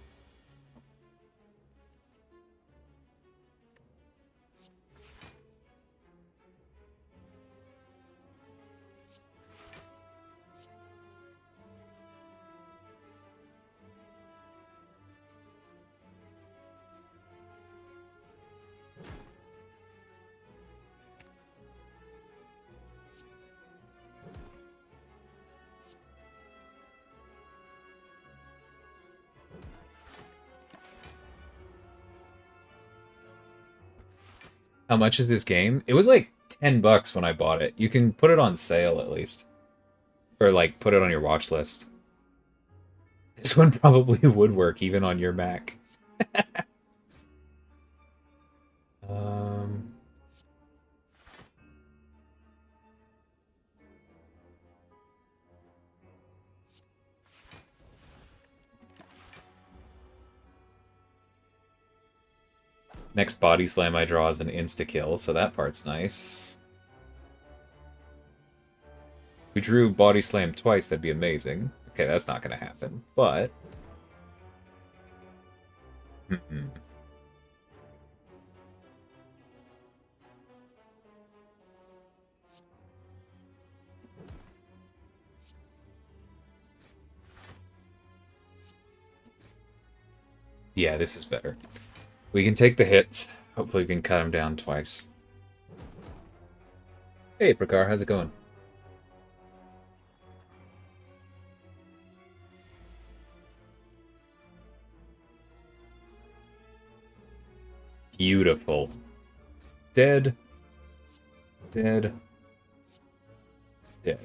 How much is this game? It was like $10 when I bought it. You can put it on sale at least. Or like put it on your watch list. This one probably would work even on your Mac. um Next body slam I draw is an insta-kill, so that part's nice. If we drew body slam twice, that'd be amazing. Okay, that's not gonna happen, but... Yeah, this is better. We can take the hits. Hopefully we can cut him down twice. Hey, Prakar, how's it going? Beautiful. Dead. Dead. Dead.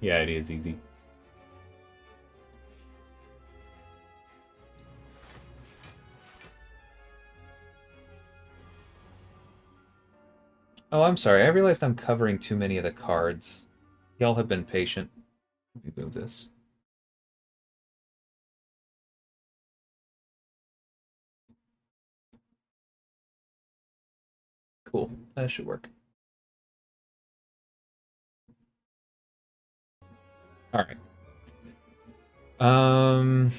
Yeah, it is easy. Oh, I'm sorry. I realized I'm covering too many of the cards. Y'all have been patient. Let me move this. Cool. That should work. Alright. Um...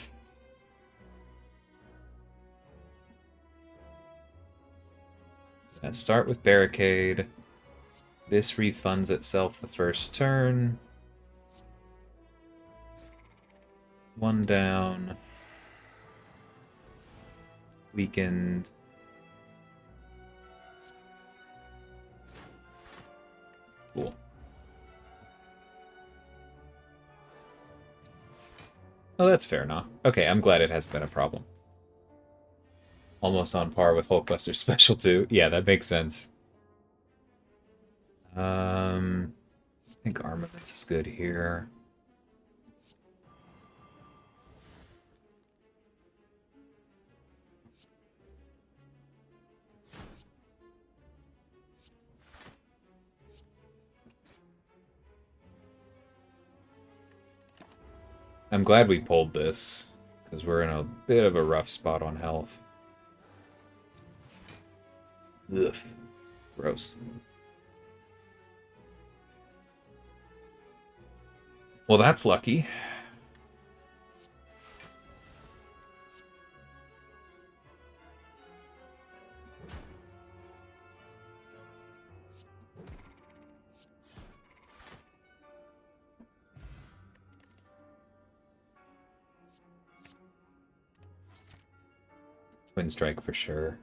Start with Barricade. This refunds itself the first turn. One down. Weakened. Cool. Oh, that's fair enough. Okay, I'm glad it hasn't been a problem. Almost on par with Hulkbuster Special 2. Yeah, that makes sense. I think Armaments is good here. I'm glad we pulled this, because we're in a bit of a rough spot on health. Ugh. Gross. Well, that's lucky. Twin Strike for sure.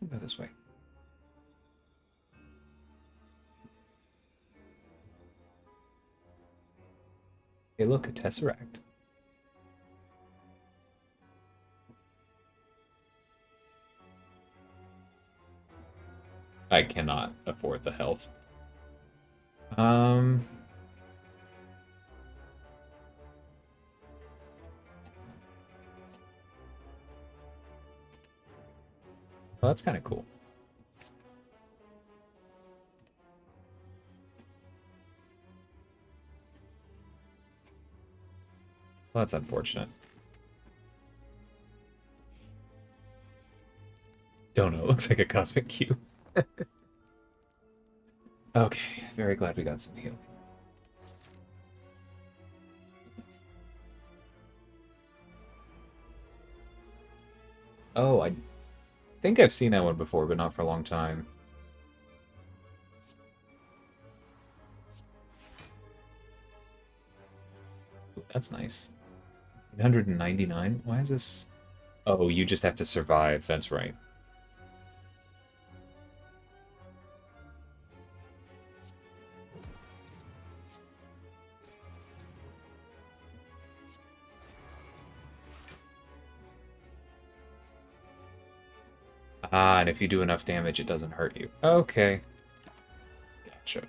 We'll go this way. Hey, look, a Tesseract. I cannot afford the health. Well, that's kind of cool. Well, that's unfortunate. Don't know. It looks like a cosmic cube. Okay, very glad we got some heal. Oh, I think I've seen that one before, but not for a long time. Ooh, that's nice. 899? Why is this? Oh, you just have to survive. That's right. Ah, and if you do enough damage, it doesn't hurt you. Okay. Gotcha.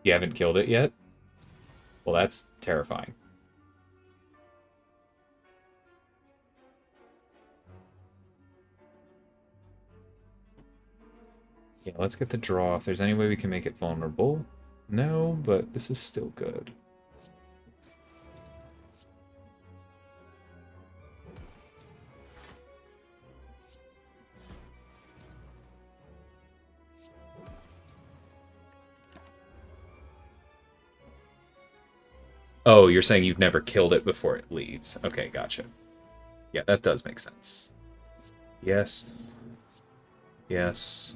You haven't killed it yet? Well, that's terrifying. Yeah, let's get the draw. If there's any way we can make it vulnerable. No, but this is still good. Oh, you're saying you've never killed it before it leaves. Okay, gotcha. Yeah, that does make sense. Yes. Yes.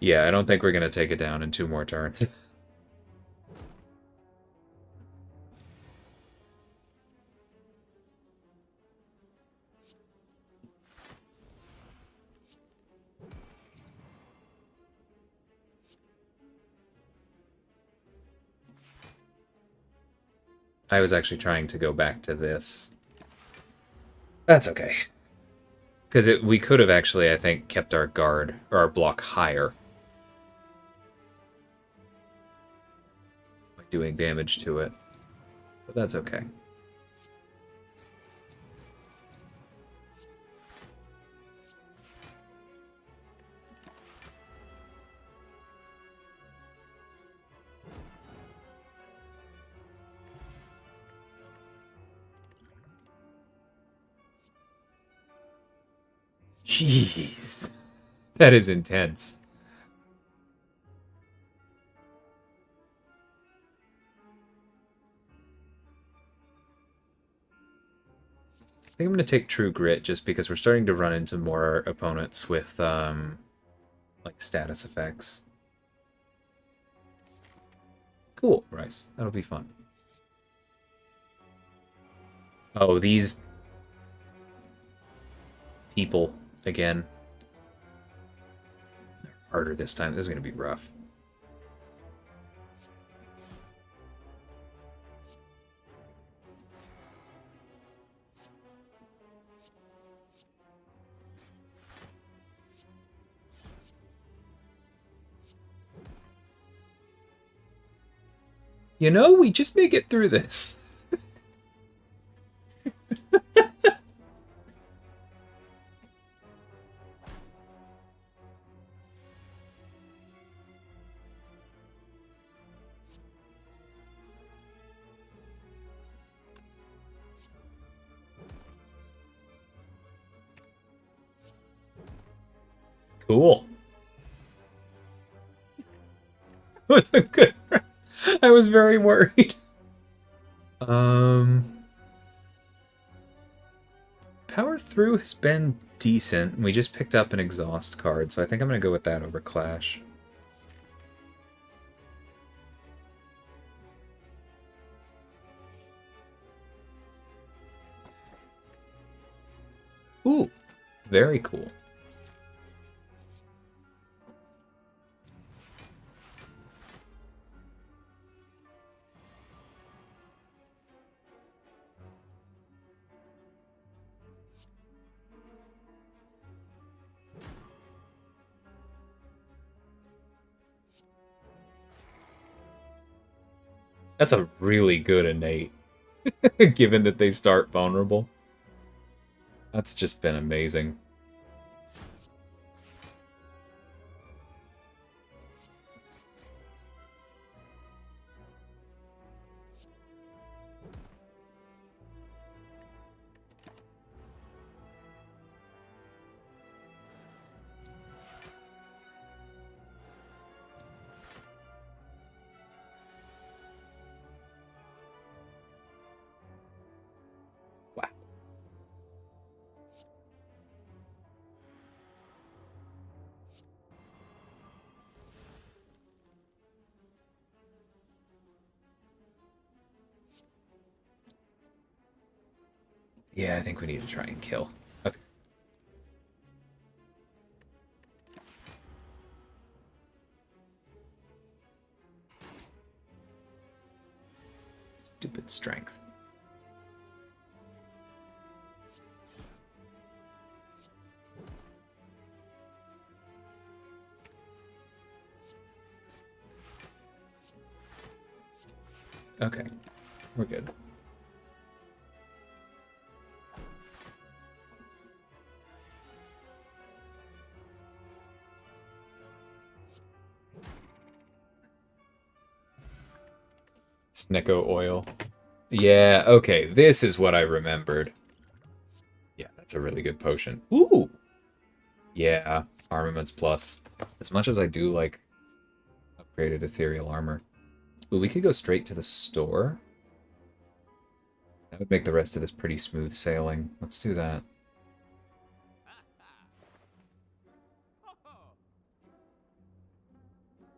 Yeah, I don't think we're going to take it down in 2 more turns. I was actually trying to go back to this. That's okay. Because we could have actually, I think, kept our guard, or our block higher. By doing damage to it. But that's okay. Jeez. That is intense. I think I'm going to take True Grit just because we're starting to run into more opponents with, like, status effects. Cool, Rice. That'll be fun. Oh, these people again. They're harder this time. This is going to be rough. You know, we just may get through this. Cool. Wasn't good. I was very worried. Power through has been decent. We just picked up an exhaust card, so I think I'm going to go with that over Clash. Ooh, very cool. That's a really good innate, given that they start vulnerable. That's just been amazing. Wow. Yeah, I think we need to try and kill. Okay. Stupid strength. Okay, we're good. Snecko oil. Yeah, okay, this is what I remembered. Yeah, that's a really good potion. Ooh! Yeah, Armaments Plus. As much as I do like upgraded ethereal armor. Ooh, we could go straight to the store. That would make the rest of this pretty smooth sailing. Let's do that.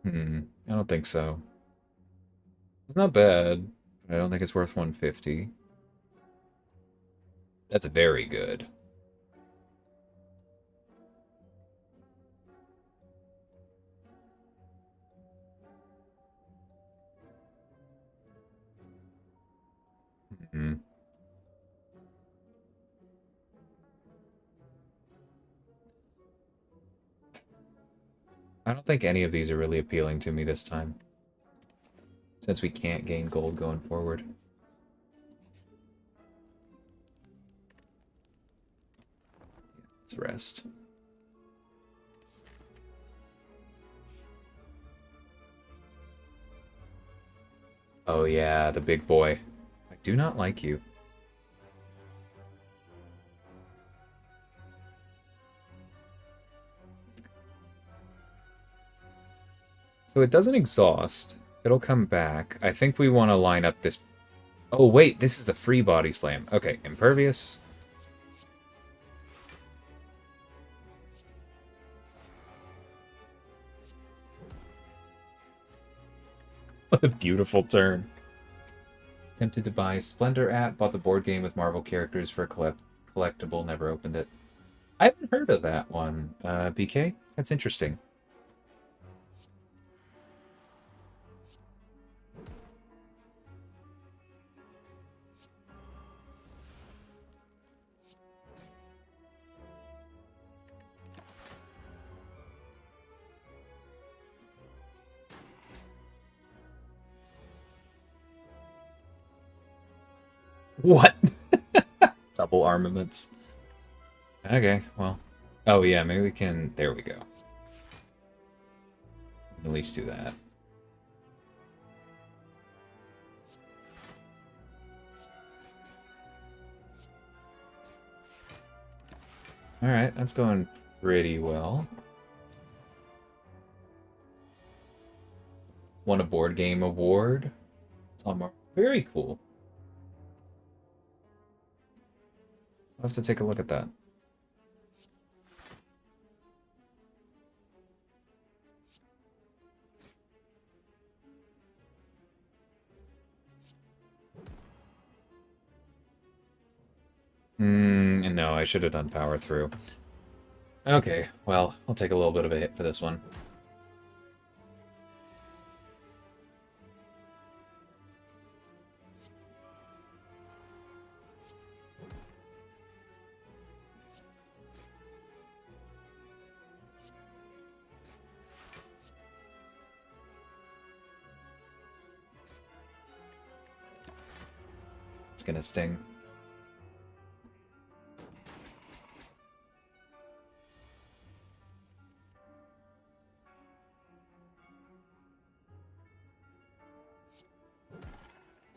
I don't think so. It's not bad, but I don't think it's worth 150. That's very good. I don't think any of these are really appealing to me this time, since we can't gain gold going forward. Let's rest. Oh yeah, the big boy. I do not like you. So it doesn't exhaust. It'll come back. I think we want to line up this... Oh, wait, this is the free body slam. Okay, impervious. What a beautiful turn. Tempted to buy Splendor app, bought the board game with Marvel characters for a collectible, never opened it. I haven't heard of that one, BK. That's interesting. What? Double armaments. Okay, well. Oh yeah, maybe we can... There we go. At least do that. Alright, that's going pretty well. Won a board game award. Very cool. I'll have to take a look at that. No, I should have done power through. Okay, well, I'll take a little bit of a hit for this one. It's gonna sting.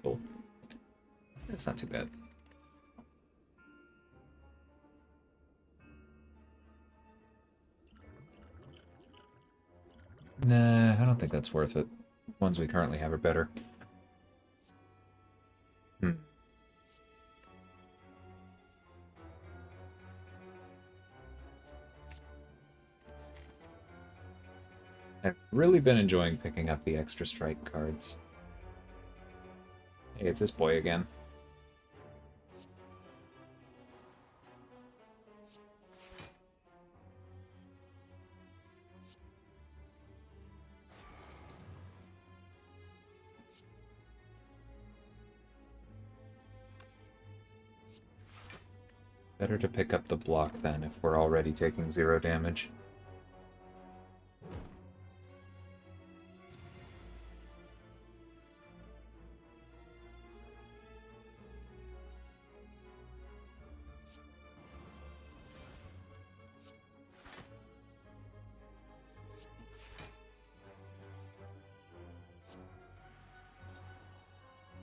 Cool. That's not too bad. Nah, I don't think that's worth it. Ones we currently have are better. I've really been enjoying picking up the extra strike cards. Hey, it's this boy again. Better to pick up the block then if we're already taking 0 damage.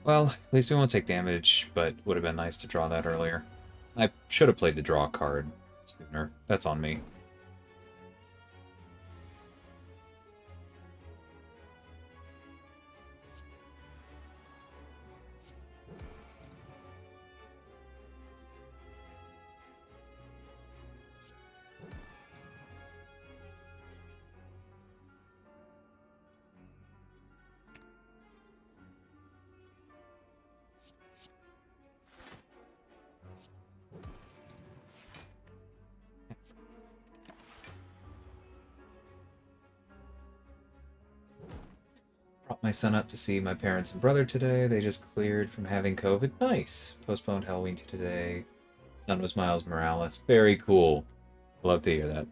Well, at least we won't take damage, but would have been nice to draw that earlier. I should have played the draw card sooner. That's on me. Brought my son up to see my parents and brother today. They just cleared from having COVID. Nice. Postponed Halloween to today. Son was Miles Morales. Very cool. Love to hear that.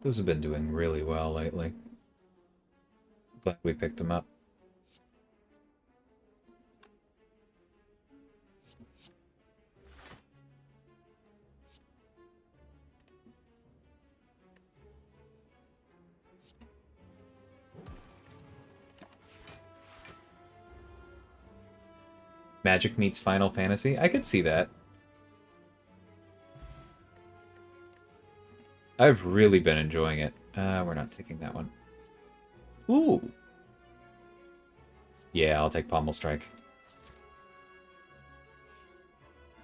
Those have been doing really well lately. Glad we picked them up. Magic meets Final Fantasy? I could see that. I've really been enjoying it. We're not taking that one. Ooh. Yeah, I'll take Pommel Strike.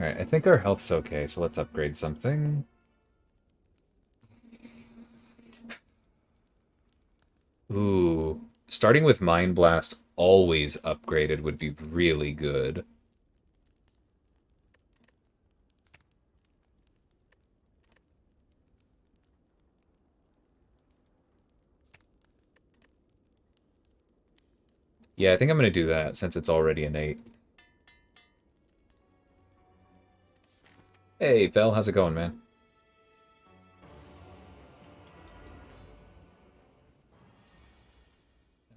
Alright, I think our health's okay, so let's upgrade something. Ooh. Starting with Mind Blast always upgraded would be really good. Yeah, I think I'm going to do that since it's already an 8. Hey, Fel, how's it going, man?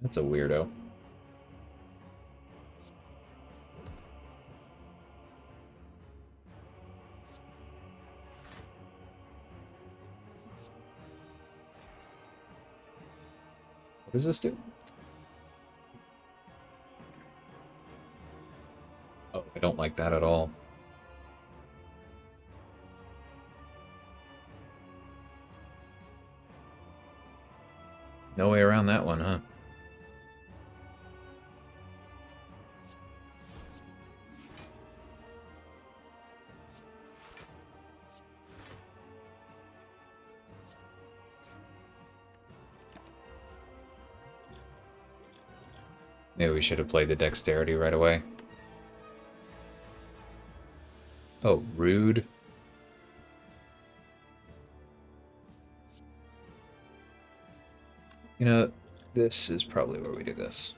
That's a weirdo. What does this do? Oh, I don't like that at all. No way around that one, huh? Maybe we should have played the dexterity right away. Oh, rude. You know, this is probably where we do this.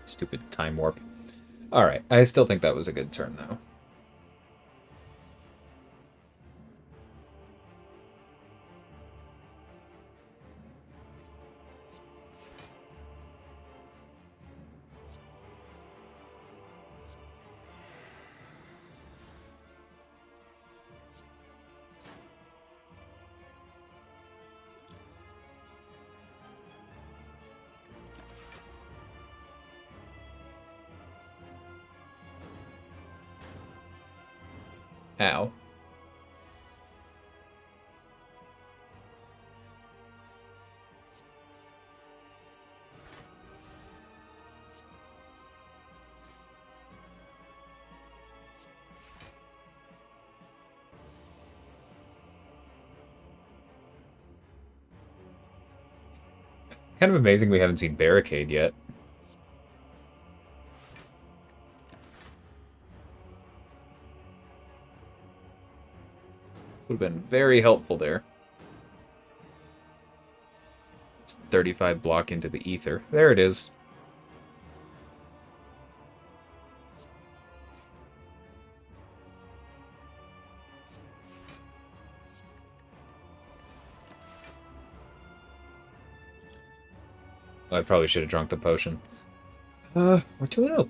Stupid time warp. Alright, I still think that was a good turn, though. Ow. Kind of amazing we haven't seen Barricade yet. Would have been very helpful there. It's 35 block into the ether. There it is. I probably should have drunk the potion. We're 2-0.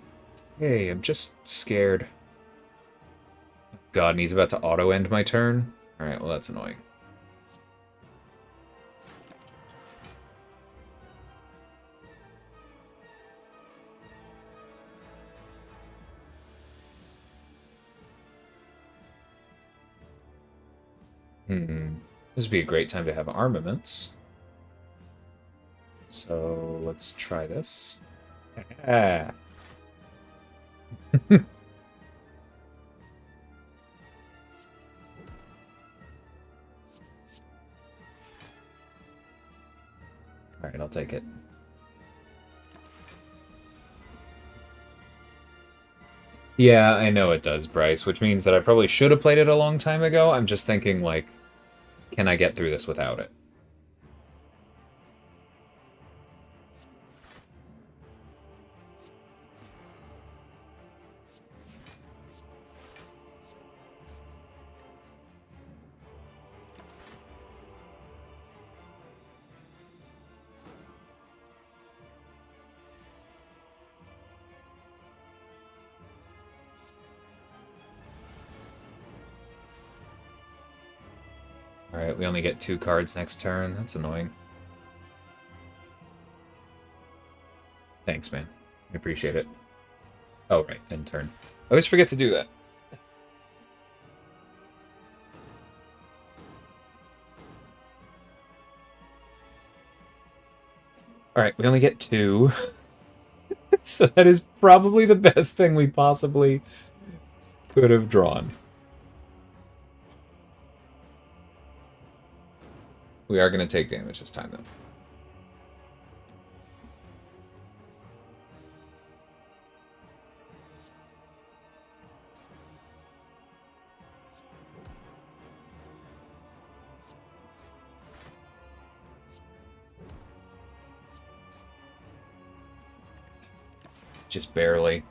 Hey, I'm just scared. God, and he's about to auto-end my turn? Alright, well that's annoying. This would be a great time to have armaments. So let's try this. Ah. Alright, I'll take it. Yeah, I know it does, Bryce, which means that I probably should have played it a long time ago. I'm just thinking, like, can I get through this without it? Alright, we only get 2 cards next turn. That's annoying. Thanks, man. I appreciate it. Oh, right, end turn. I always forget to do that. Alright, we only get 2. So that is probably the best thing we possibly could have drawn. We are going to take damage this time, though. Just barely.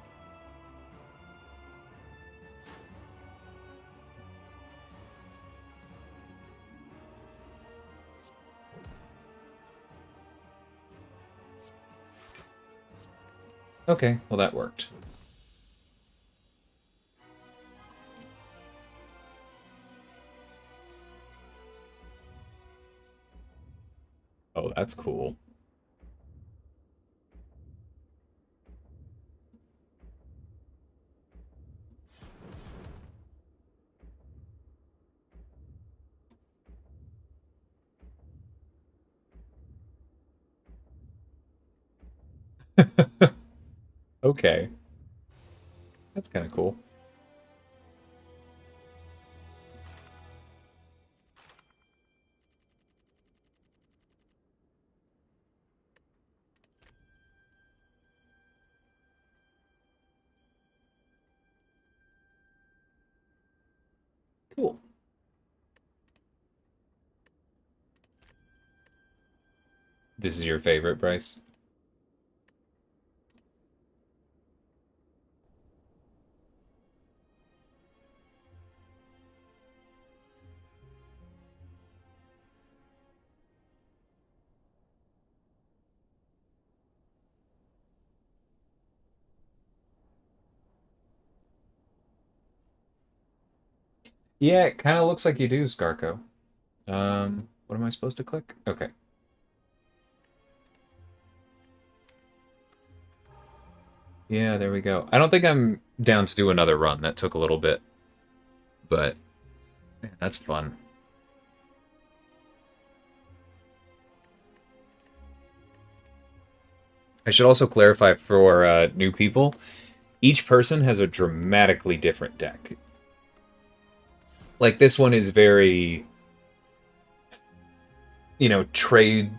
Okay, well that worked. Oh, that's cool. Okay. That's kind of cool. Cool. This is your favorite, Bryce? Yeah, it kind of looks like you do, Skarko. What am I supposed to click? Okay. Yeah, there we go. I don't think I'm down to do another run. That took a little bit. But yeah, that's fun. I should also clarify for new people, each person has a dramatically different deck. Like, this one is very, trade.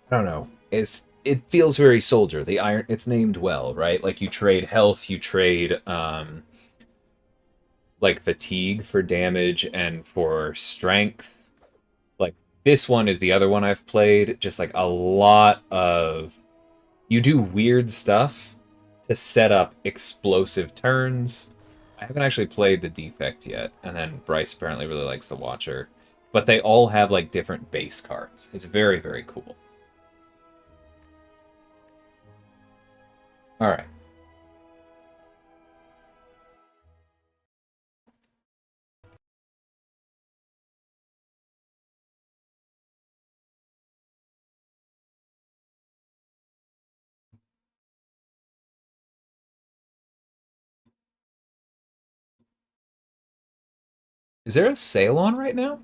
I don't know. It feels very soldier. It's named well, right? Like, you trade health, you trade like fatigue for damage and for strength. Like, this one is the other one I've played. Just like a lot of, you do weird stuff to set up explosive turns. I haven't actually played the defect yet, and then Bryce apparently really likes the Watcher. But they all have like different base cards. It's very, very cool. All right. Is there a sale on right now?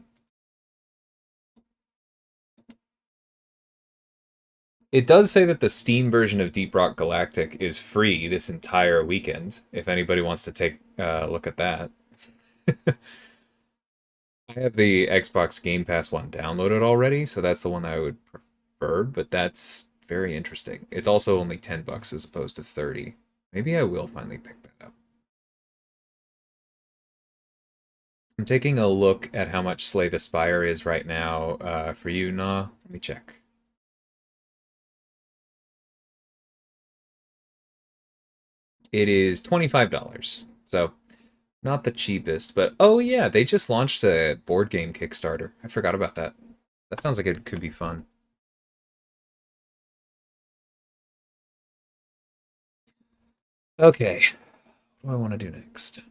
It does say that the Steam version of Deep Rock Galactic is free this entire weekend, if anybody wants to take a look at that. I have the Xbox Game Pass one downloaded already, so that's the one that I would prefer, but that's very interesting. It's also only $10 as opposed to 30. Maybe I will finally pick that up. I'm taking a look at how much Slay the Spire is right now for you, Nah. Let me check. It is $25. So, not the cheapest, but oh yeah, they just launched a board game Kickstarter. I forgot about that. That sounds like it could be fun. Okay, what do I want to do next?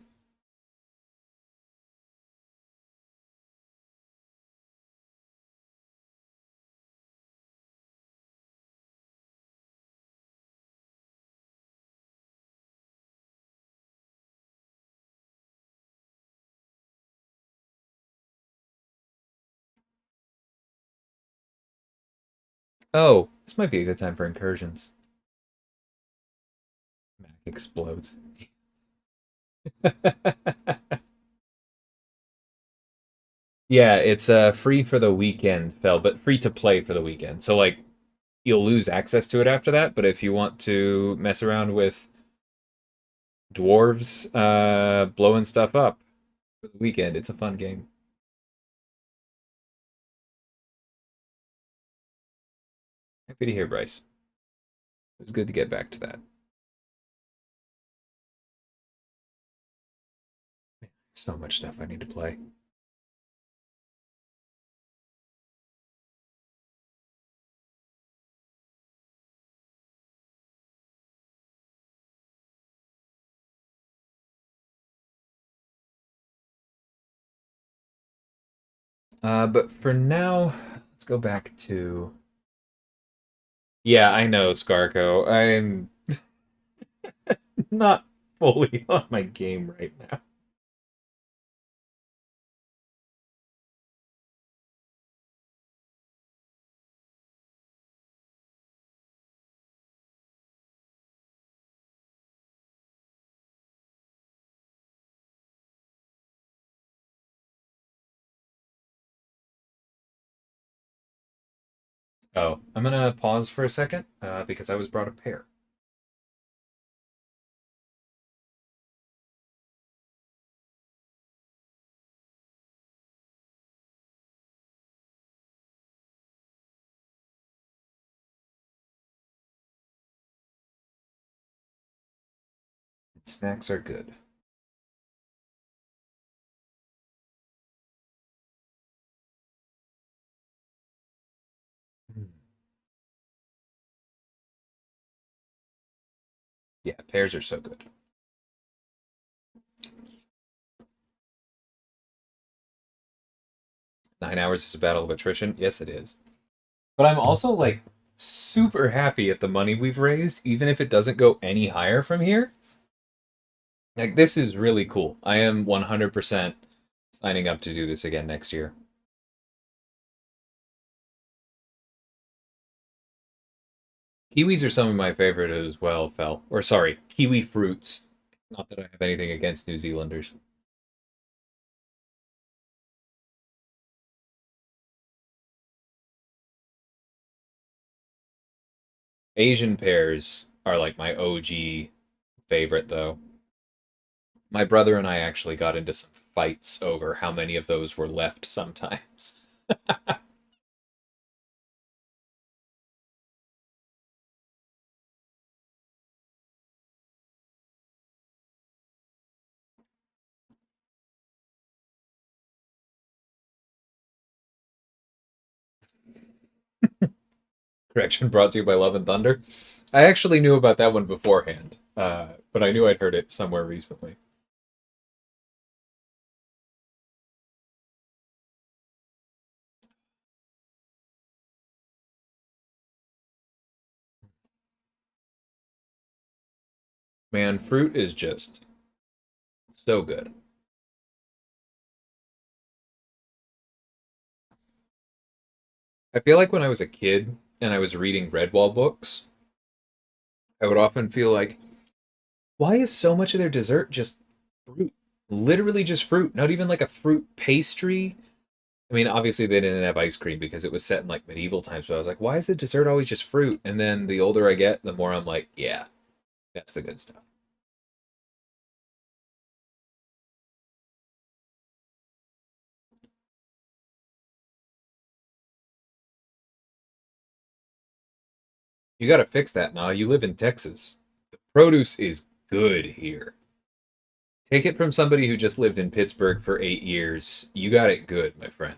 Oh, this might be a good time for incursions. Mac explodes. Yeah, it's free for the weekend, Fel, but free to play for the weekend. So like you'll lose access to it after that, but if you want to mess around with dwarves blowing stuff up for the weekend, it's a fun game. Happy to hear, Bryce. It was good to get back to that. So much stuff I need to play. But for now, let's go back to. Yeah, I know, Scarco. I'm not fully on my game right now. Oh, I'm gonna pause for a second because I was brought a pair. Snacks are good. Hmm. Yeah, pears are so good. 9 hours is a battle of attrition. Yes, it is. But I'm also like super happy at the money we've raised, even if it doesn't go any higher from here. Like this is really cool. I am 100% signing up to do this again next year. Kiwis are some of my favorite as well, Fel. Or sorry, kiwi fruits. Not that I have anything against New Zealanders. Asian pears are like my OG favorite though. My brother and I actually got into some fights over how many of those were left sometimes. Correction brought to you by Love and Thunder. I actually knew about that one beforehand, but I knew I'd heard it somewhere recently. Man, fruit is just so good. I feel like when I was a kid and I was reading Redwall books, I would often feel like, why is so much of their dessert just fruit? Literally just fruit, not even like a fruit pastry. I mean, obviously they didn't have ice cream because it was set in like medieval times, but I was like, why is the dessert always just fruit? And then the older I get, the more I'm like, yeah, that's the good stuff. You gotta fix that now. You live in Texas. The produce is good here. Take it from somebody who just lived in Pittsburgh for 8 years. You got it good, my friend.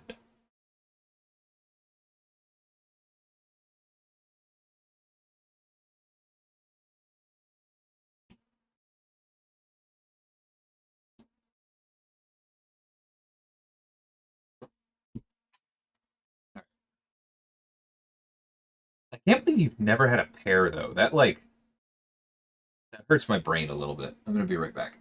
I can't believe you've never had a pear though. That hurts my brain a little bit. I'm gonna be right back.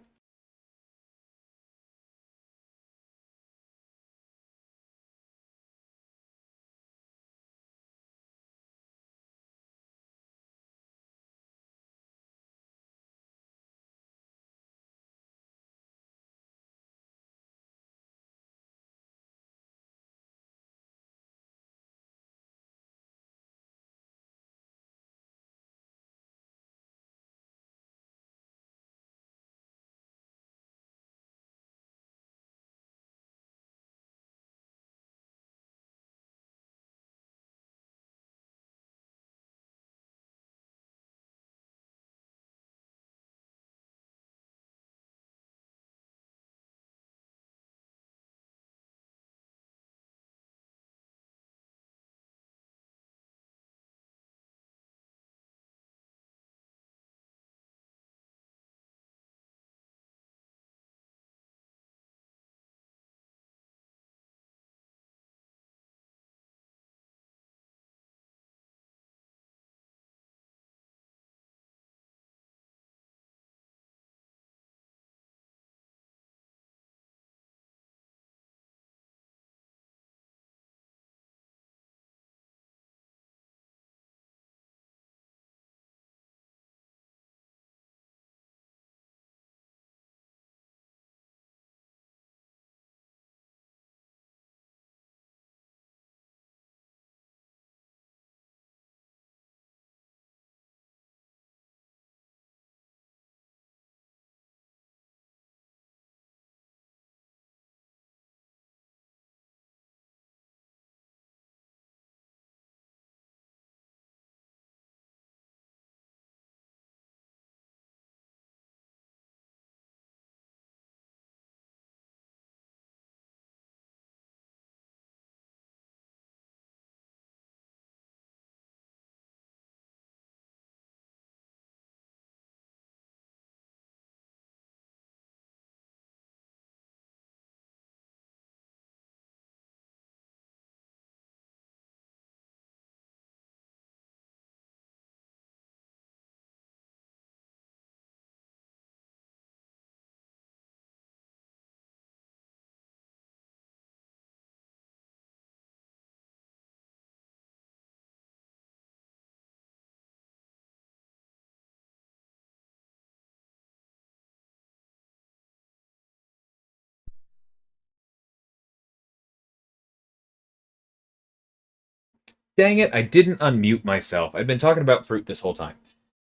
Dang it, I didn't unmute myself. I've been talking about fruit this whole time.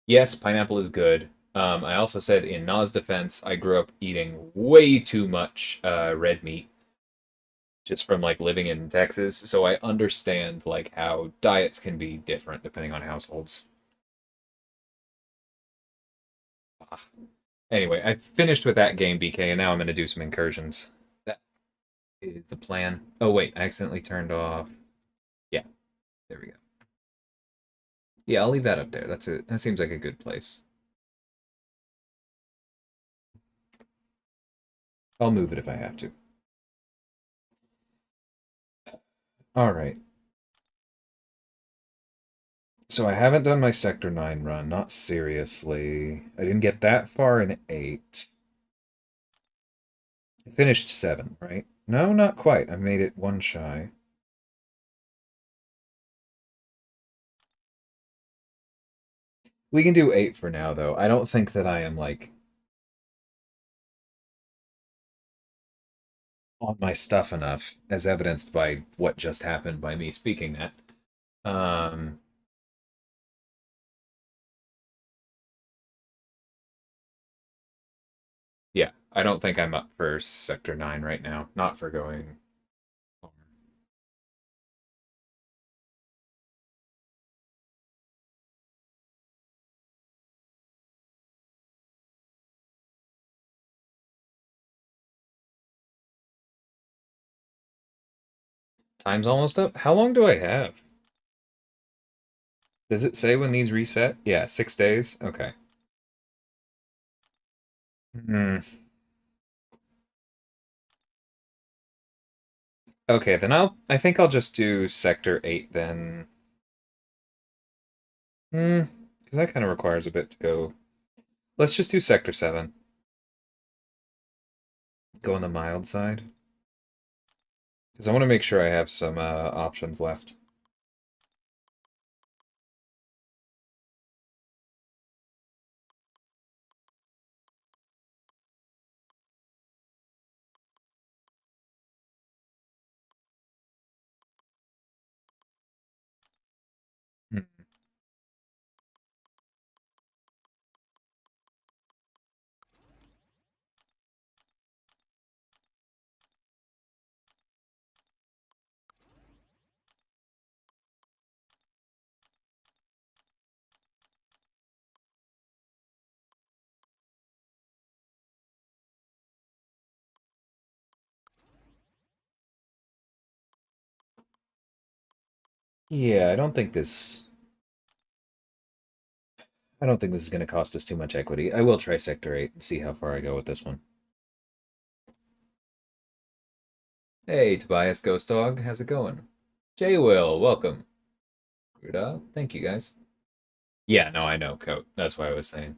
Yes, pineapple is good. I also said in Na's defense, I grew up eating way too much red meat just from like living in Texas, so I understand like how diets can be different depending on households. Ah. Anyway, I finished with that game, BK, and now I'm going to do some incursions. That is the plan. Oh wait, I accidentally turned off. Yeah, there we go. Yeah, I'll leave that up there. That's it. That seems like a good place. I'll move it if I have to. All right. So I haven't done my Sector 9 run, not seriously. I didn't get that far in 8. I finished 7, right? No, not quite. I made it one shy. We can do 8 for now, though. I don't think that I am, like, on my stuff enough, as evidenced by what just happened by me speaking that. Um, yeah, I don't think I'm up for Sector 9 right now. Not for going. Time's almost up. How long do I have? Does it say when these reset? Yeah, 6 days. Okay. Hmm. Okay, then I think I'll just do Sector 8 then. Because that kind of requires a bit to go. Let's just do Sector 7. Go on the mild side. Because I want to make sure I have some options left. Hmm. Yeah, I don't think this is going to cost us too much equity. I will try Sector 8 and see how far I go with this one. Hey, Tobias Ghost Dog, how's it going? Jay Will, welcome. Thank you guys. Yeah, no, I know, Coat. That's what I was saying.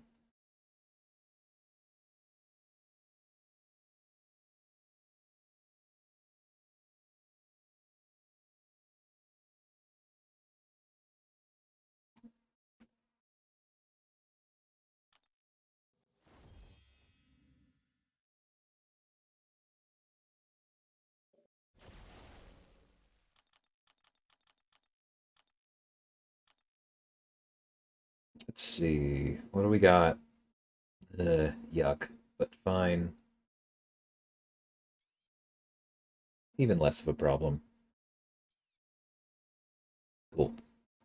Let's see. What do we got? Yuck, but fine. Even less of a problem. Cool.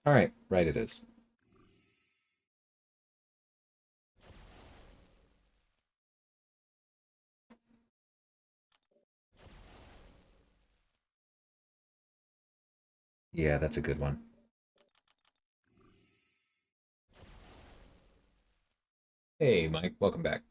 All right, right it is. Yeah, that's a good one. Hey, Mike, welcome back.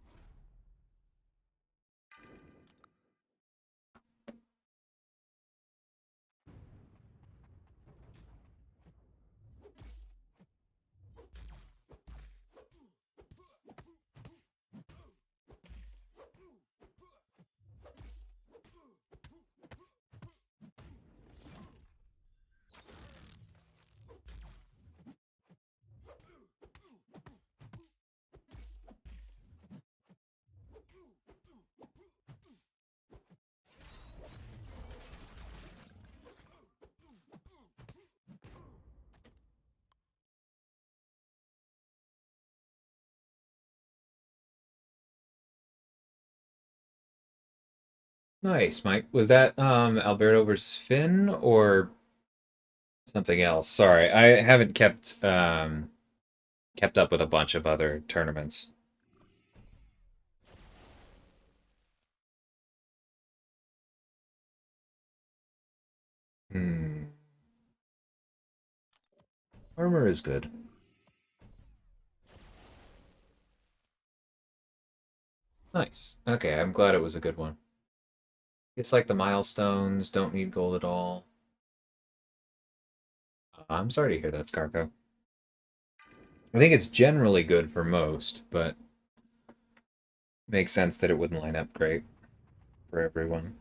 Nice, Mike. Was that Alberto versus Finn or something else? Sorry, I haven't kept up with a bunch of other tournaments. Hmm. Armor is good. Nice. Okay, I'm glad it was a good one. It's like the milestones don't need gold at all. I'm sorry to hear that, Scarco. I think it's generally good for most, but makes sense that it wouldn't line up great for everyone.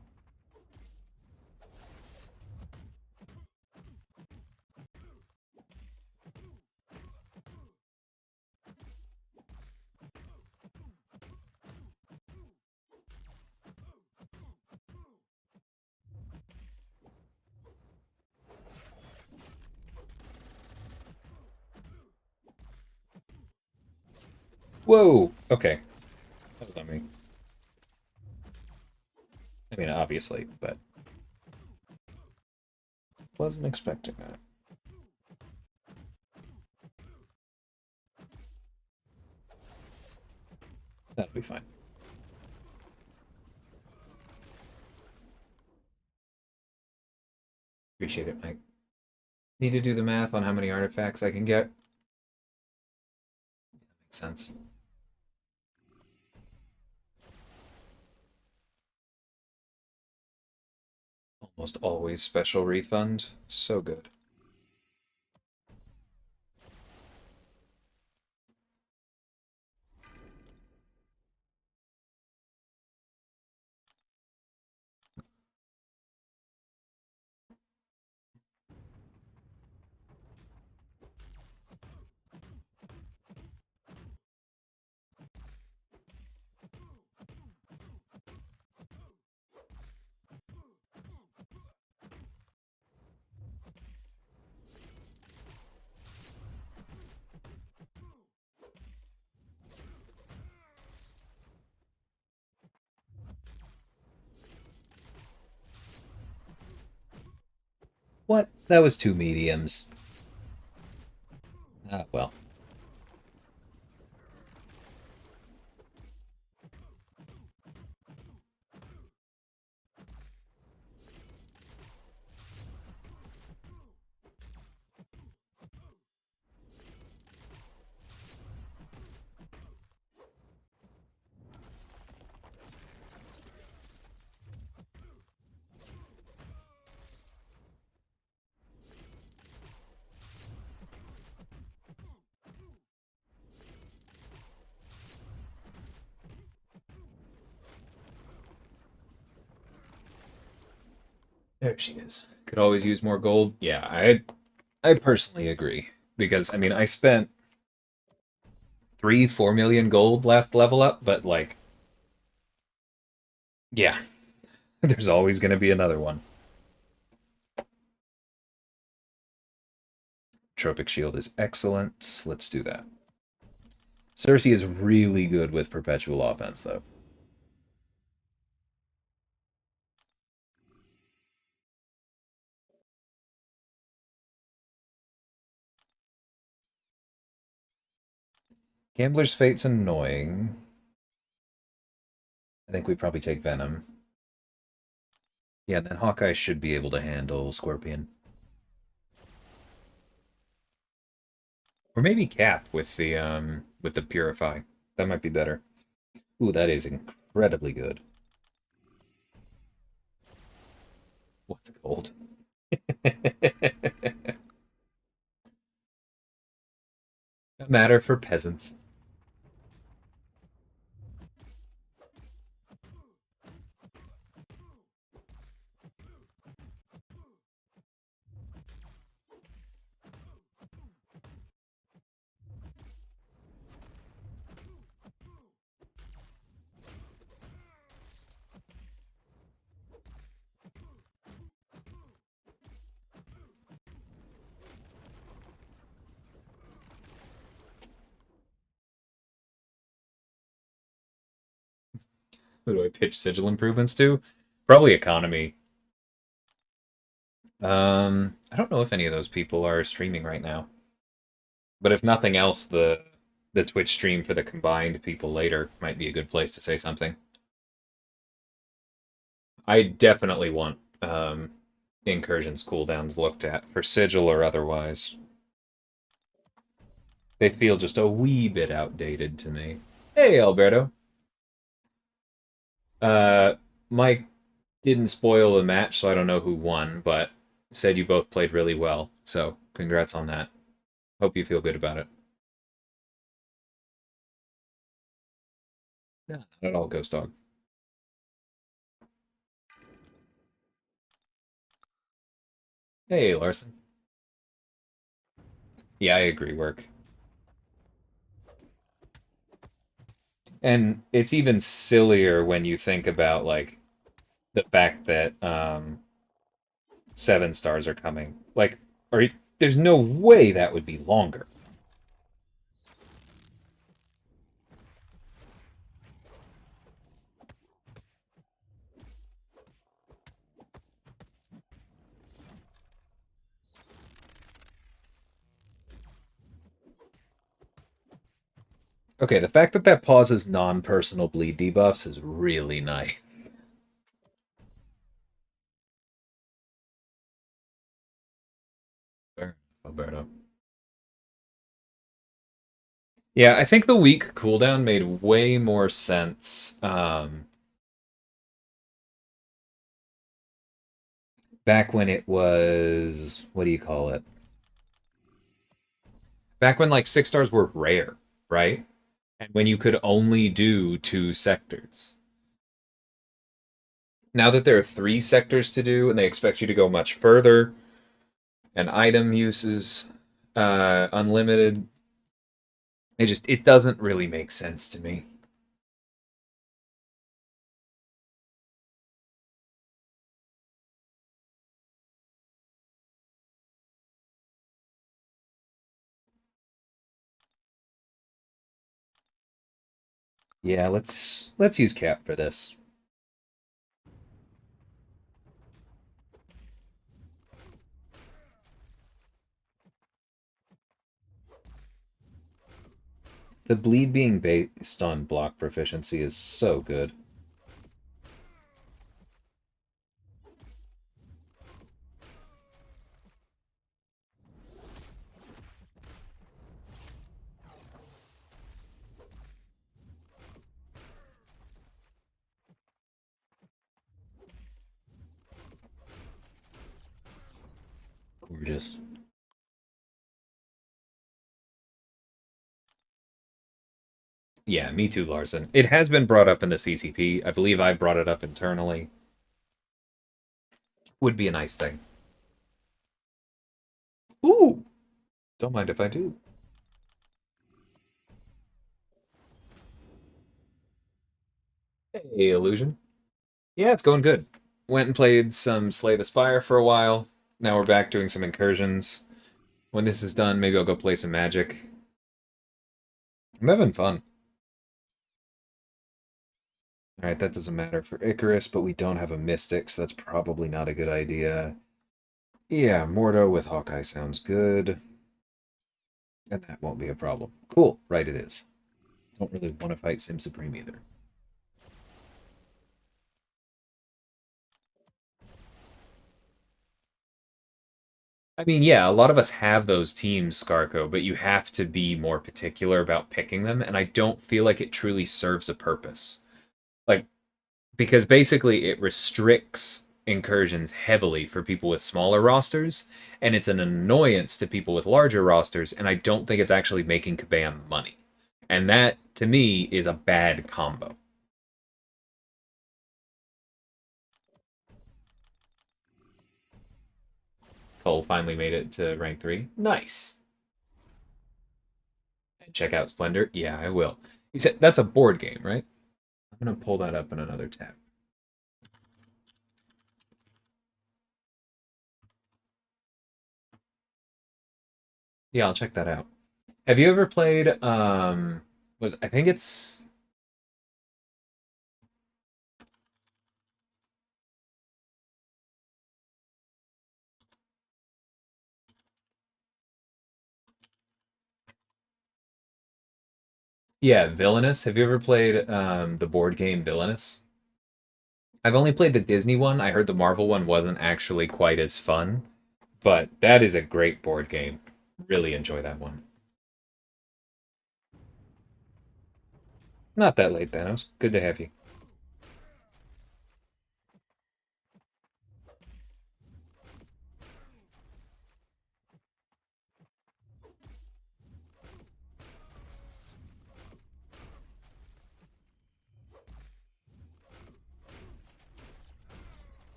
Whoa! Okay. That was on me. I mean, obviously, but wasn't expecting that. That'll be fine. Appreciate it, Mike. Need to do the math on how many artifacts I can get. Makes sense. Almost always special refund. So good. What? That was two mediums. Ah, well. There she is. Could always use more gold. Yeah, I personally agree. Because I mean I spent 3-4 million gold last level up, but like yeah, there's always gonna be another one. Tropic Shield is excellent. Let's do that. Cersei is really good with perpetual offense, though. Gambler's Fate's annoying. I think we probably take Venom. Yeah, then Hawkeye should be able to handle Scorpion. Or maybe Cap with the Purify. That might be better. Ooh, that is incredibly good. What's gold? A matter for peasants. Who do I pitch sigil improvements to? Probably economy. I don't know if any of those people are streaming right now. But if nothing else, the Twitch stream for the combined people later might be a good place to say something. I definitely want incursions cooldowns looked at for sigil or otherwise. They feel just a wee bit outdated to me. Hey, Alberto. Mike didn't spoil the match, so I don't know who won, but said you both played really well. So congrats on that. Hope you feel good about it. Yeah, not at all, Ghost Dog. Hey, Larson. Yeah, I agree, Work. And it's even sillier when you think about like the fact that 7 stars are coming. Like, there's no way that would be longer. Okay, the fact that that pauses non-personal bleed debuffs is really nice. Alberto. Yeah, I think the week cooldown made way more sense back when it was, what do you call it? Back when like 6 stars were rare, right? And when you could only do 2 sectors. Now that there are 3 sectors to do and they expect you to go much further, and item use is unlimited, it doesn't really make sense to me. Yeah, let's use cap for this. The bleed being based on block proficiency is so good. Gorgeous. Yeah, me too, Larson. It has been brought up in the CCP. I believe I brought it up internally. Would be a nice thing. Ooh! Don't mind if I do. Hey, Illusion. Yeah, it's going good. Went and played some Slay the Spire for a while. Now we're back doing some incursions. When this is done, maybe I'll go play some Magic. I'm having fun. Alright, that doesn't matter for Icarus, but we don't have a Mystic, so that's probably not a good idea. Yeah, Mordo with Hawkeye sounds good. And that won't be a problem. Cool, right it is. Don't really want to fight Sim Supreme either. I mean, yeah, a lot of us have those teams, Scarco, but you have to be more particular about picking them, and I don't feel like it truly serves a purpose. Like, because basically it restricts incursions heavily for people with smaller rosters, and it's an annoyance to people with larger rosters, and I don't think it's actually making Kabam money. And that, to me, is a bad combo. Cole finally made it to rank 3. Nice. And check out Splendor? Yeah, I will. You said that's a board game, right? I'm going to pull that up in another tab. Yeah, I'll check that out. Have you ever played was I think it's yeah, Villainous. Have you ever played the board game Villainous? I've only played the Disney one. I heard the Marvel one wasn't actually quite as fun, but that is a great board game. Really enjoy that one. Not that late, Thanos. Good to have you.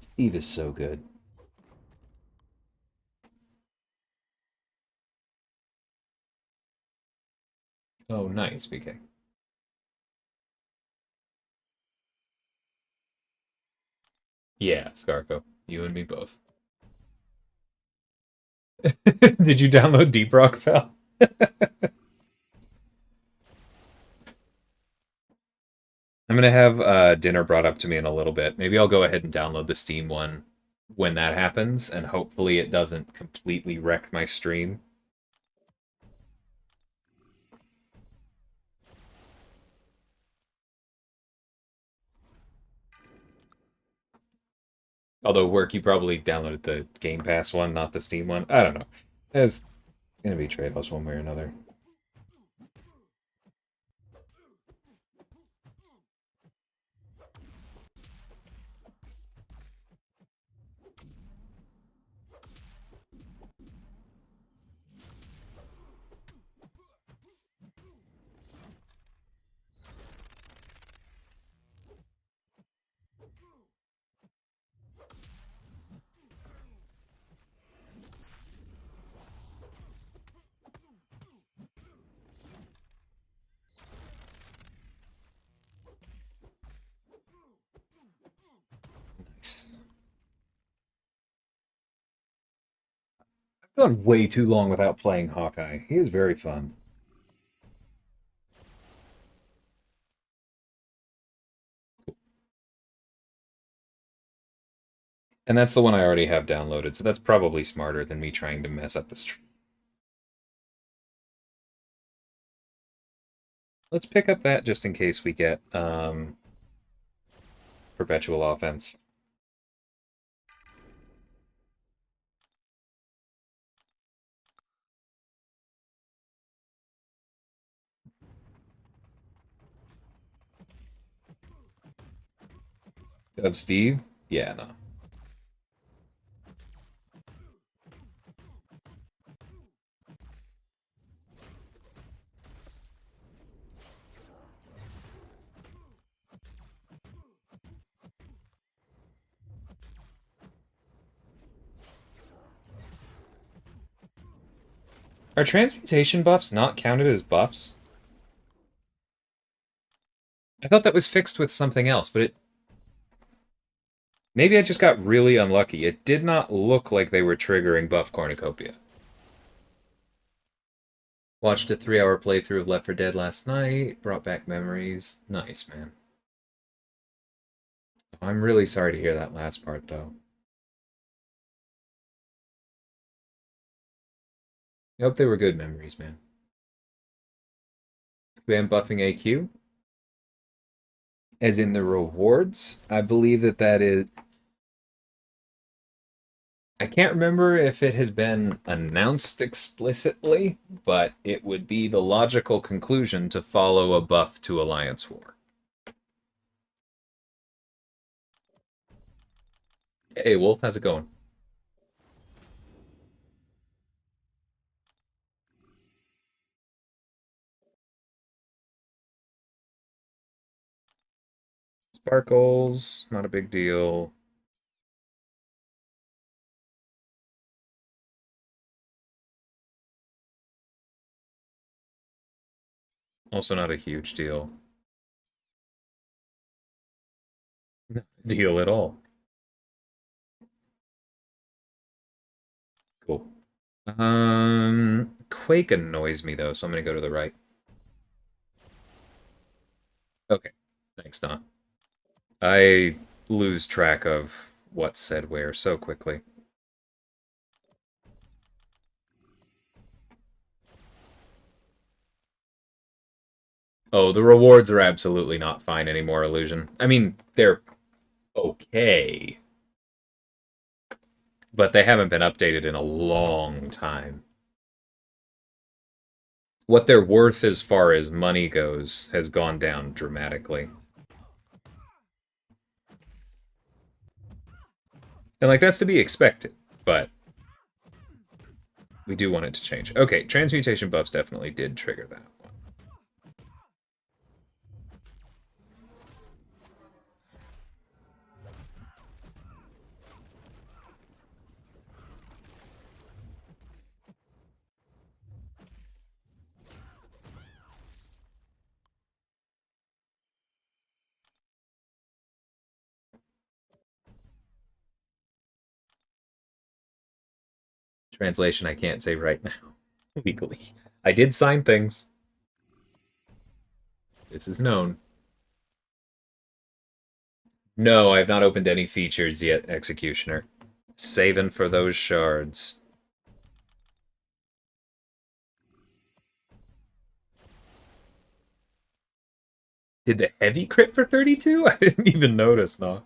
Steve is so good. Oh, nice, BK. Yeah, Scarco. You and me both. Did you download Deep Rock, pal? I'm gonna have dinner brought up to me in a little bit. Maybe I'll go ahead and download the Steam one when that happens, and hopefully it doesn't completely wreck my stream. Although work, you probably downloaded the Game Pass one, not the Steam one. I don't know. As Gonna be trade-offs one way or another. Nice. I've gone way too long without playing Hawkeye. He is very fun. And that's the one I already have downloaded, so that's probably smarter than me trying to mess up the stream. Let's pick up that just in case we get perpetual offense. Of Steve? Yeah, no. Are transmutation buffs not counted as buffs? I thought that was fixed with something else, but it... Maybe I just got really unlucky. It did not look like they were triggering buff cornucopia. Watched a 3-hour playthrough of Left 4 Dead last night. Brought back memories. Nice, man. I'm really sorry to hear that last part, though. I hope they were good memories, man. Kabam buffing AQ? As in the rewards? I believe that is... I can't remember if it has been announced explicitly, but it would be the logical conclusion to follow a buff to Alliance War. Hey, Wolf, how's it going? Sparkles, not a big deal. Also not a huge deal. No deal at all. Cool. Quake annoys me though, so I'm gonna go to the right. Okay. Thanks, Don. I lose track of what's said where so quickly. Oh, the rewards are absolutely not fine anymore, Illusion. I mean, they're okay, but they haven't been updated in a long time. What they're worth as far as money goes has gone down dramatically. And, like, that's to be expected, but we do want it to change. Okay, transmutation buffs definitely did trigger that one. Translation I can't say right now, legally. I did sign things. This is known. No, I have not opened any features yet, Executioner. Saving for those shards. Did the heavy crit for 32? I didn't even notice, no.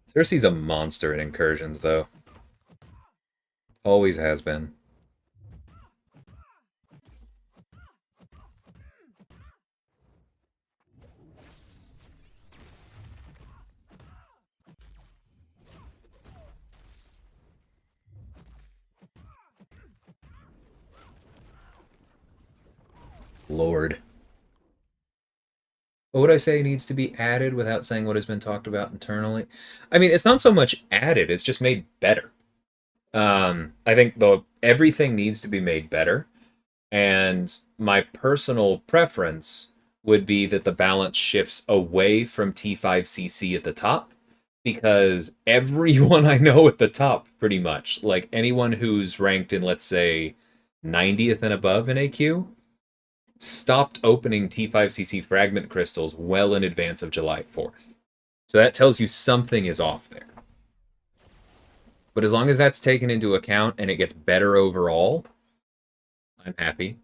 Cersei's a monster in incursions, though. Always has been. Lord. What would I say needs to be added without saying what has been talked about internally? I mean, it's not so much added, it's just made better. I think though everything needs to be made better, and my personal preference would be that the balance shifts away from T5CC at the top, because everyone I know at the top, pretty much, like anyone who's ranked in, let's say, 90th and above in AQ, stopped opening T5CC fragment crystals well in advance of July 4th. So that tells you something is off there. But as long as that's taken into account and it gets better overall, I'm happy.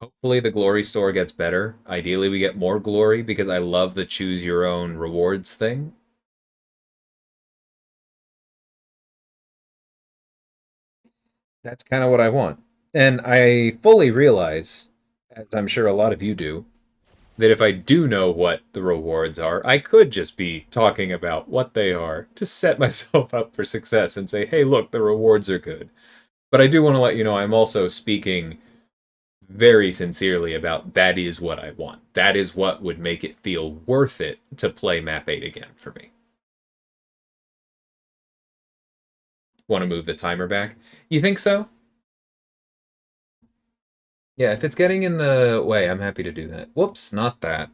Hopefully the glory store gets better. Ideally we get more glory, because I love the choose your own rewards thing. That's kind of what I want. And I fully realize, as I'm sure a lot of you do, that if I do know what the rewards are, I could just be talking about what they are to set myself up for success and say, hey, look, the rewards are good. But I do want to let you know I'm also speaking very sincerely about that is what I want. That is what would make it feel worth it to play Map 8 again for me. Want to move the timer back? You think so? Yeah, if it's getting in the way, I'm happy to do that. Whoops, not that.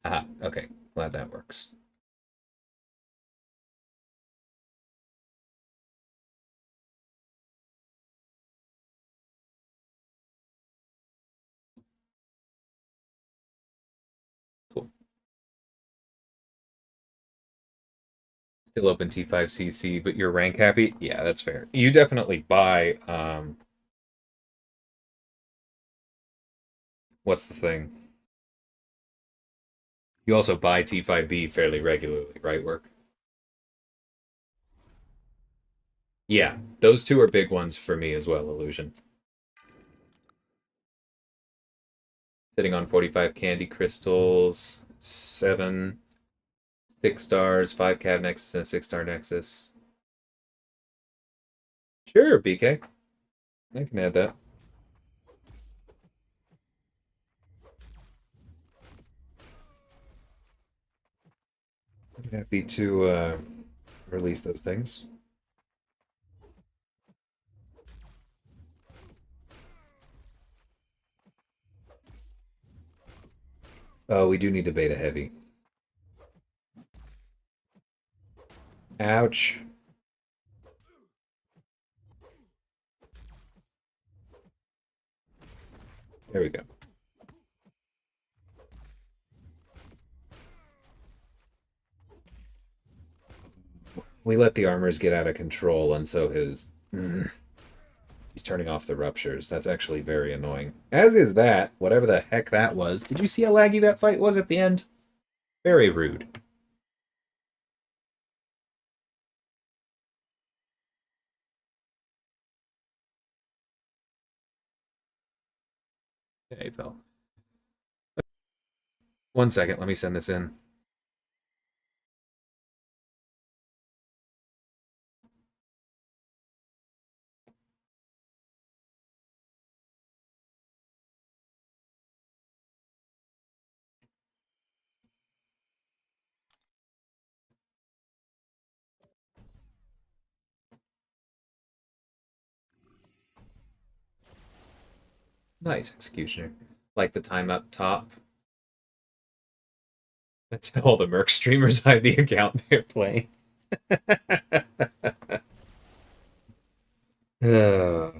Aha, okay. Glad that works. Cool. Still open T5CC, but you're rank happy? Yeah, that's fair. You definitely buy, what's the thing? You also buy T5B fairly regularly, right, Work? Yeah, those two are big ones for me as well, Illusion. Sitting on 45 candy crystals, 7, 6 stars, 5 cav nexus, and a 6-star nexus. Sure, BK. I can add that. I'm happy to release those things. Oh, we do need to beta heavy. Ouch. There we go. We let the armors get out of control, and so he's turning off the ruptures. That's actually very annoying. As is that, whatever the heck that was. Did you see how laggy that fight was at the end? Very rude. Okay, fell. 1 second, let me send this in. Nice, Executioner. Like the time up top. That's how all the Merc streamers hide the account they're playing. Uh,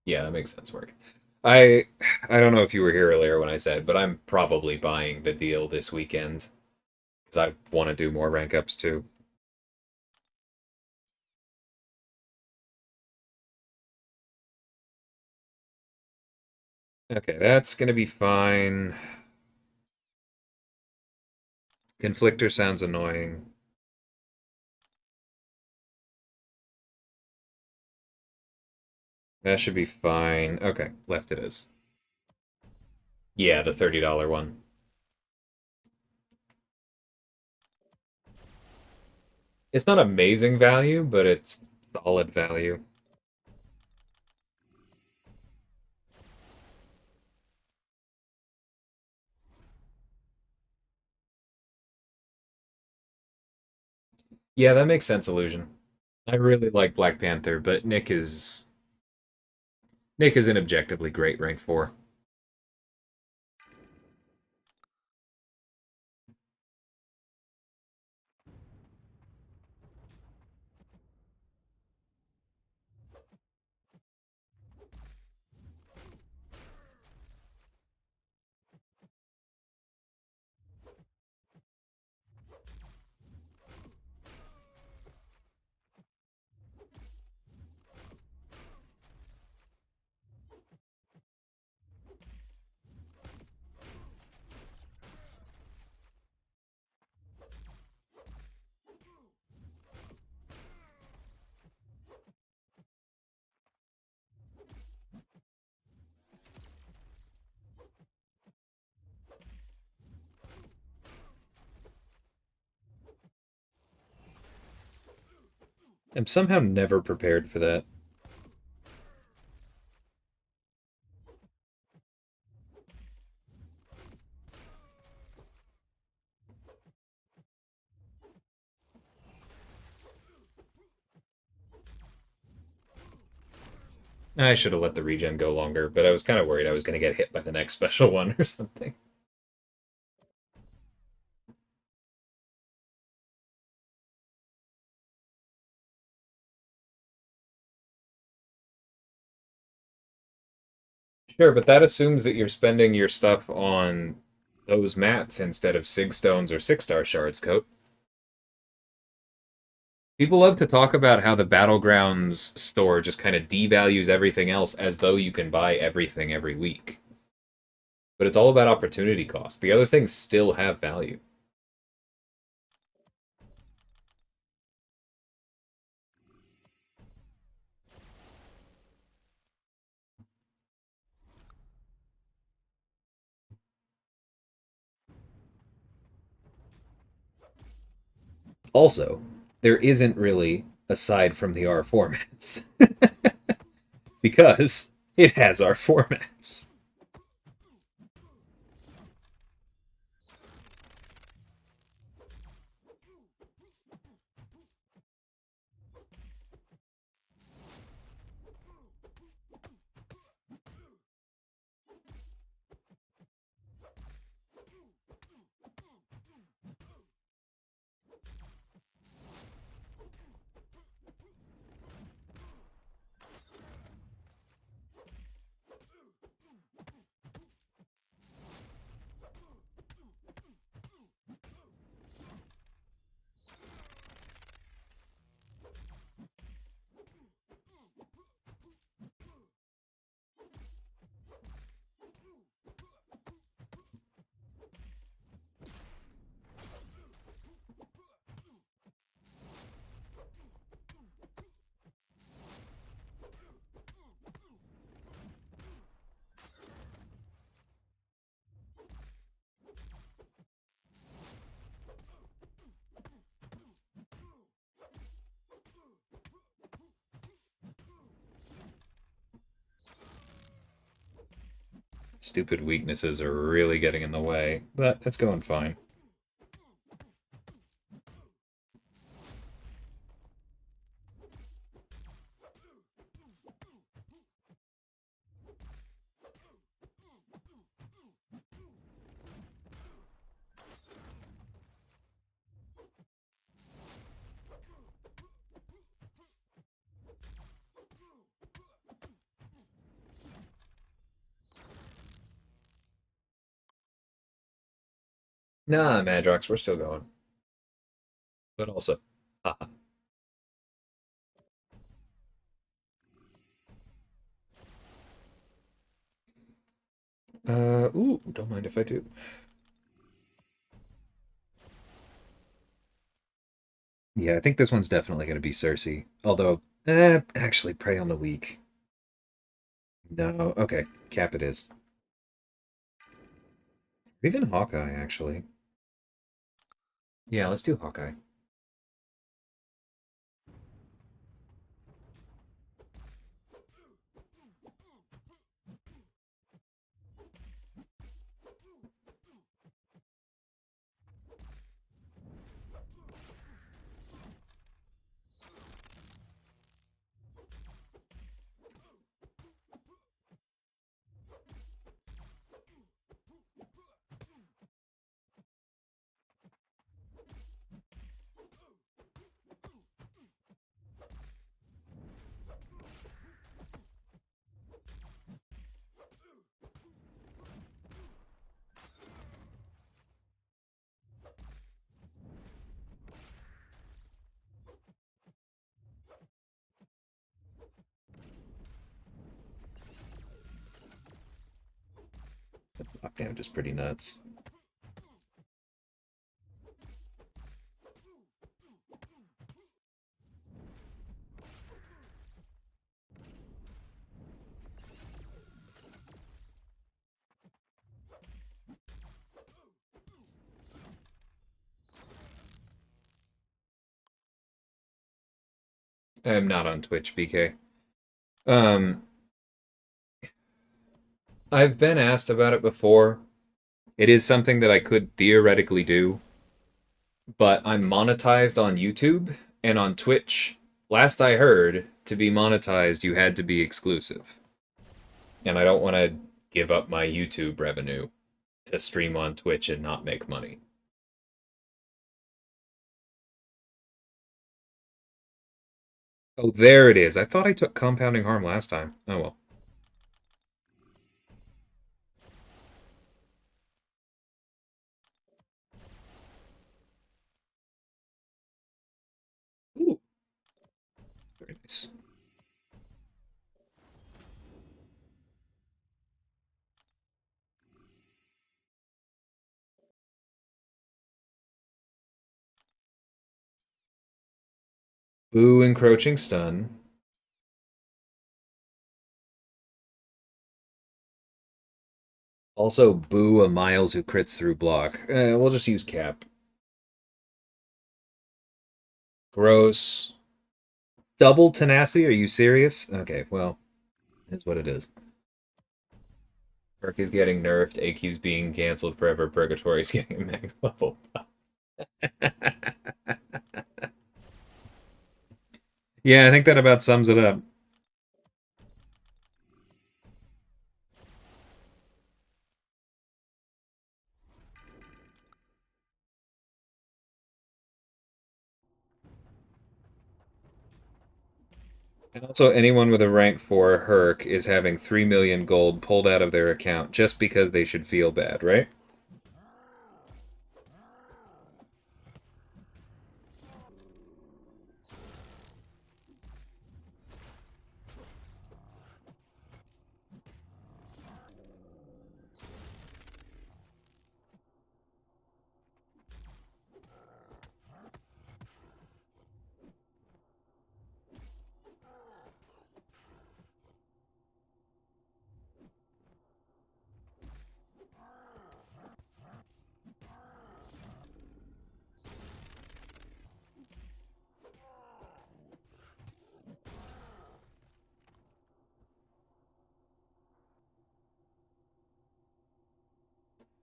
yeah, that makes sense, Mark. I I don't know if you were here earlier when I said, but I'm probably buying the deal this weekend because I want to do more rank ups too. Okay, that's gonna be fine. Conflictor sounds annoying. That should be fine. Okay, left it is. Yeah, the $30 one. It's not amazing value, but it's solid value. Yeah, that makes sense, Illusion. I really like Black Panther, but Nick is an objectively great rank 4. I'm somehow never prepared for that. I should have let the regen go longer, but I was kind of worried I was going to get hit by the next special one or something. Sure, but that assumes that you're spending your stuff on those mats instead of Sig Stones or 6-star shards, Coat. People love to talk about how the Battlegrounds store just kind of devalues everything else as though you can buy everything every week. But it's all about opportunity cost. The other things still have value. Also, there isn't really, aside from the R formats, because it has R formats. Stupid weaknesses are really getting in the way, but it's going fine. Nah, Madrox, we're still going. But also, haha. Ooh, don't mind if I do. Yeah, I think this one's definitely going to be Cersei. Although, actually, Prey on the Weak. No, okay, Cap it is. Even Hawkeye, actually. Yeah, let's do Hawkeye. Lockdown just pretty nuts. I'm not on Twitch, BK. Um, I've been asked about it before. It is something that I could theoretically do, but I'm monetized on YouTube and on Twitch. Last I heard, to be monetized, you had to be exclusive. And I don't want to give up my YouTube revenue to stream on Twitch and not make money. Oh, there it is. I thought I took compounding harm last time. Oh well. Ooh, very nice. Boo, encroaching stun. Also, boo a Miles who crits through block. We'll just use cap. Gross. Double tenacity? Are you serious? Okay, well, it's what it is. Perk is getting nerfed, AQ's being canceled forever, Purgatory's getting a max level. Yeah, I think that about sums it up. And also, anyone with a rank 4 Herc is having 3 million gold pulled out of their account just because they should feel bad, right?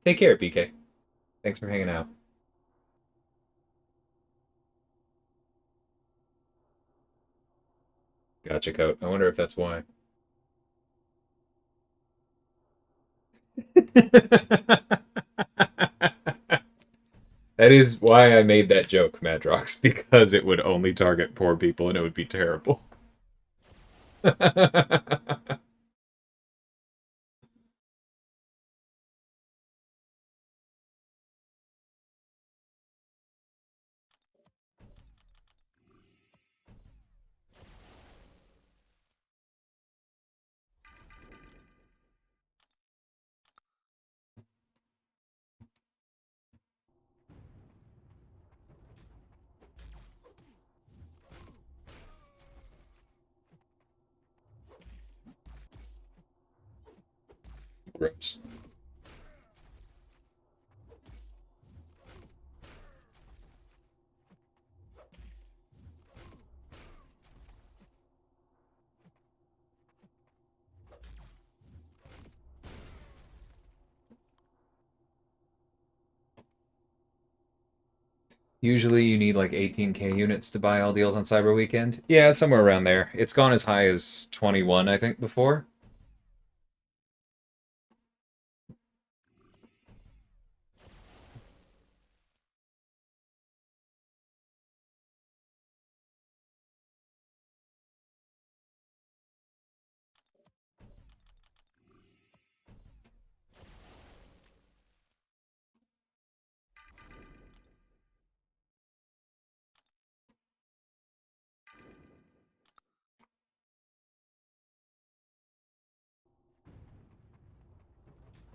Take care, BK. Thanks for hanging out. Gotcha, Coat. I wonder if that's why. That is why I made that joke, Madrox, because it would only target poor people and it would be terrible. Gross. Usually you need like 18k units to buy all deals on Cyber Weekend. Yeah, somewhere around there. It's gone as high as 21, I think, before.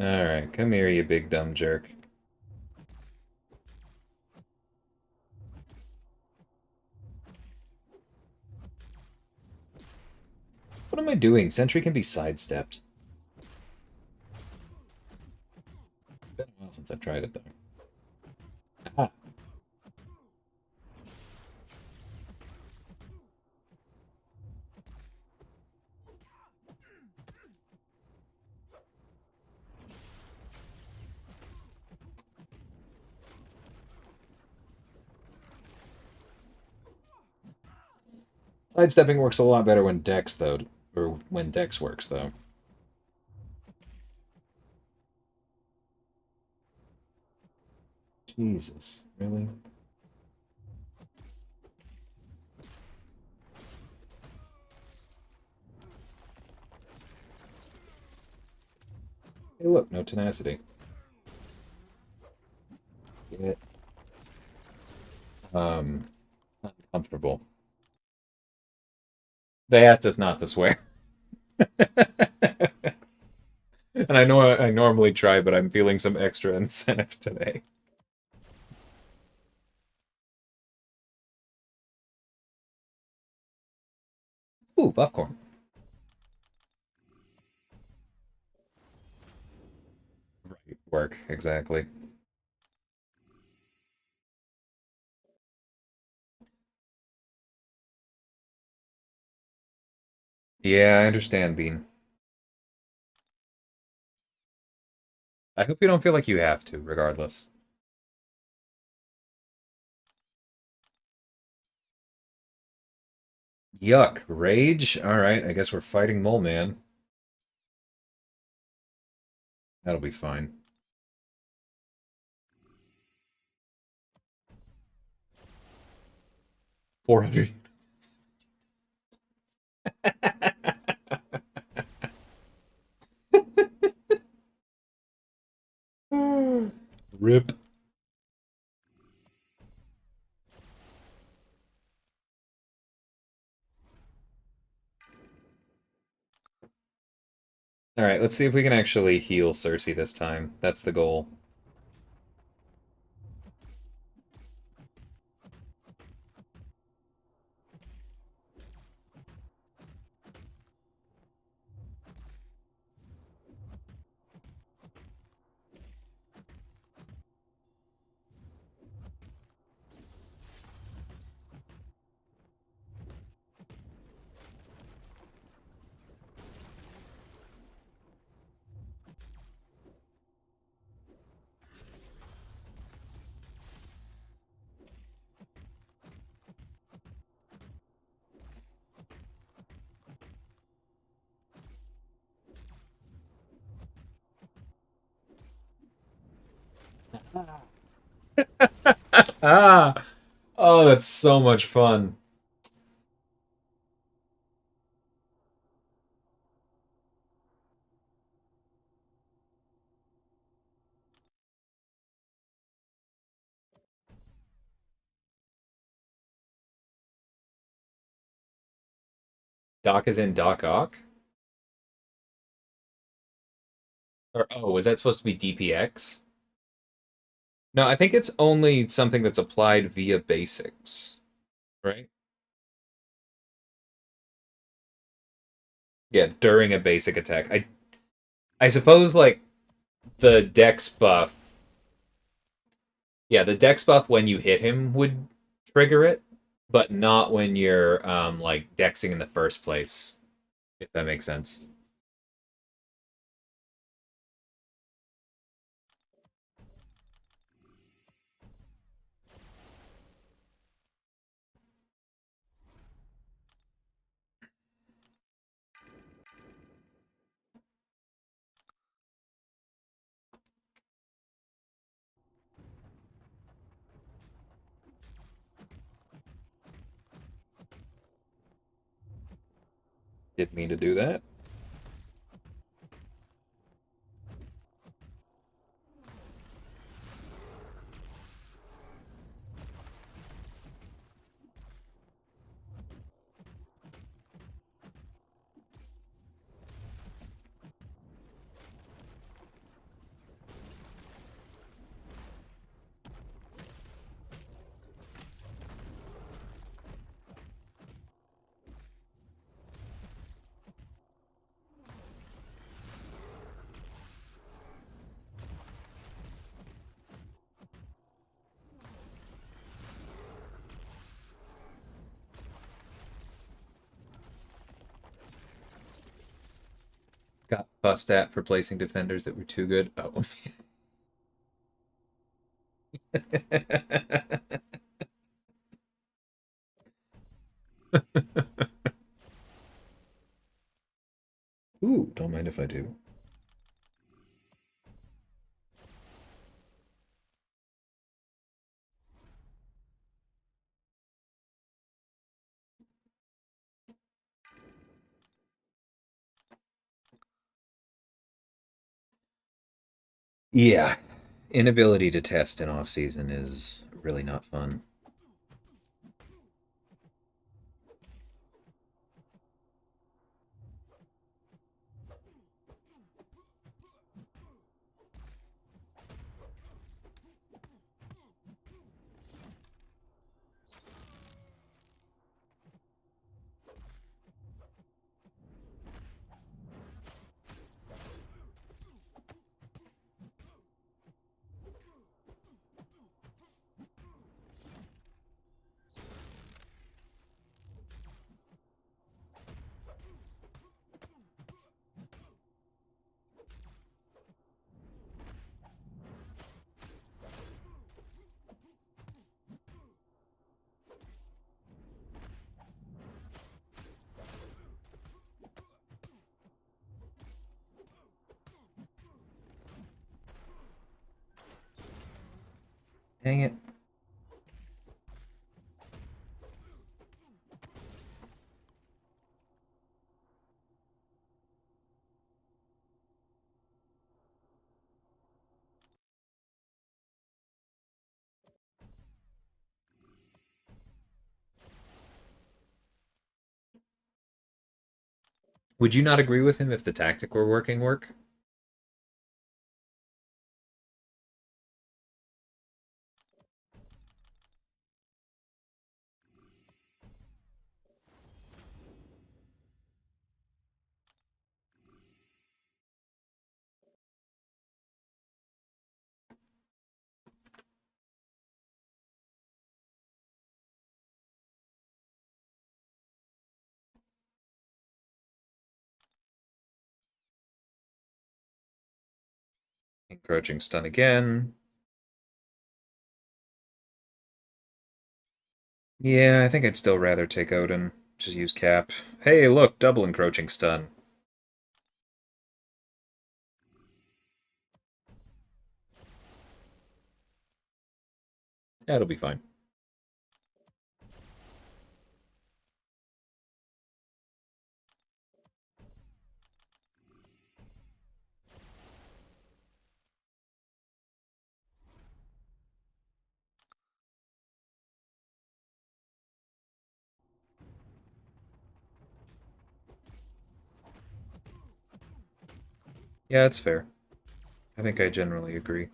Alright, come here, you big dumb jerk. What am I doing? Sentry can be sidestepped. Been a while since I've tried it, though. Ah. Sidestepping works a lot better when Dex, though. Or when Dex works, though. Jesus, really? Hey, look, no tenacity. Get uncomfortable. They asked us not to swear. And I know I normally try, but I'm feeling some extra incentive today. Ooh, popcorn. Right, work, exactly. Yeah, I understand, Bean. I hope you don't feel like you have to, regardless. Yuck. Rage? Alright, I guess we're fighting Mole Man. That'll be fine. 400. Rip. Alright, let's see if we can actually heal Cersei this time. That's the goal. Ah! Oh, that's so much fun. Doc is in Doc Ock? Or, oh, was that supposed to be DPX? No, I think it's only something that's applied via basics, right? Yeah, during a basic attack. I suppose, like, the dex buff. Yeah, the dex buff when you hit him would trigger it, but not when you're, like, dexing in the first place, if that makes sense. Didn't mean to do that. Got fussed at for placing defenders that were too good. Oh. Ooh, don't mind if I do. Yeah, inability to test in off season is really not fun. Dang it. Would you not agree with him if the tactic were work? Encroaching stun again. Yeah, I think I'd still rather take Odin. Just use Cap. Hey, look, double encroaching stun. That'll be fine. Yeah, that's fair. I think I generally agree.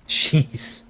Jeez.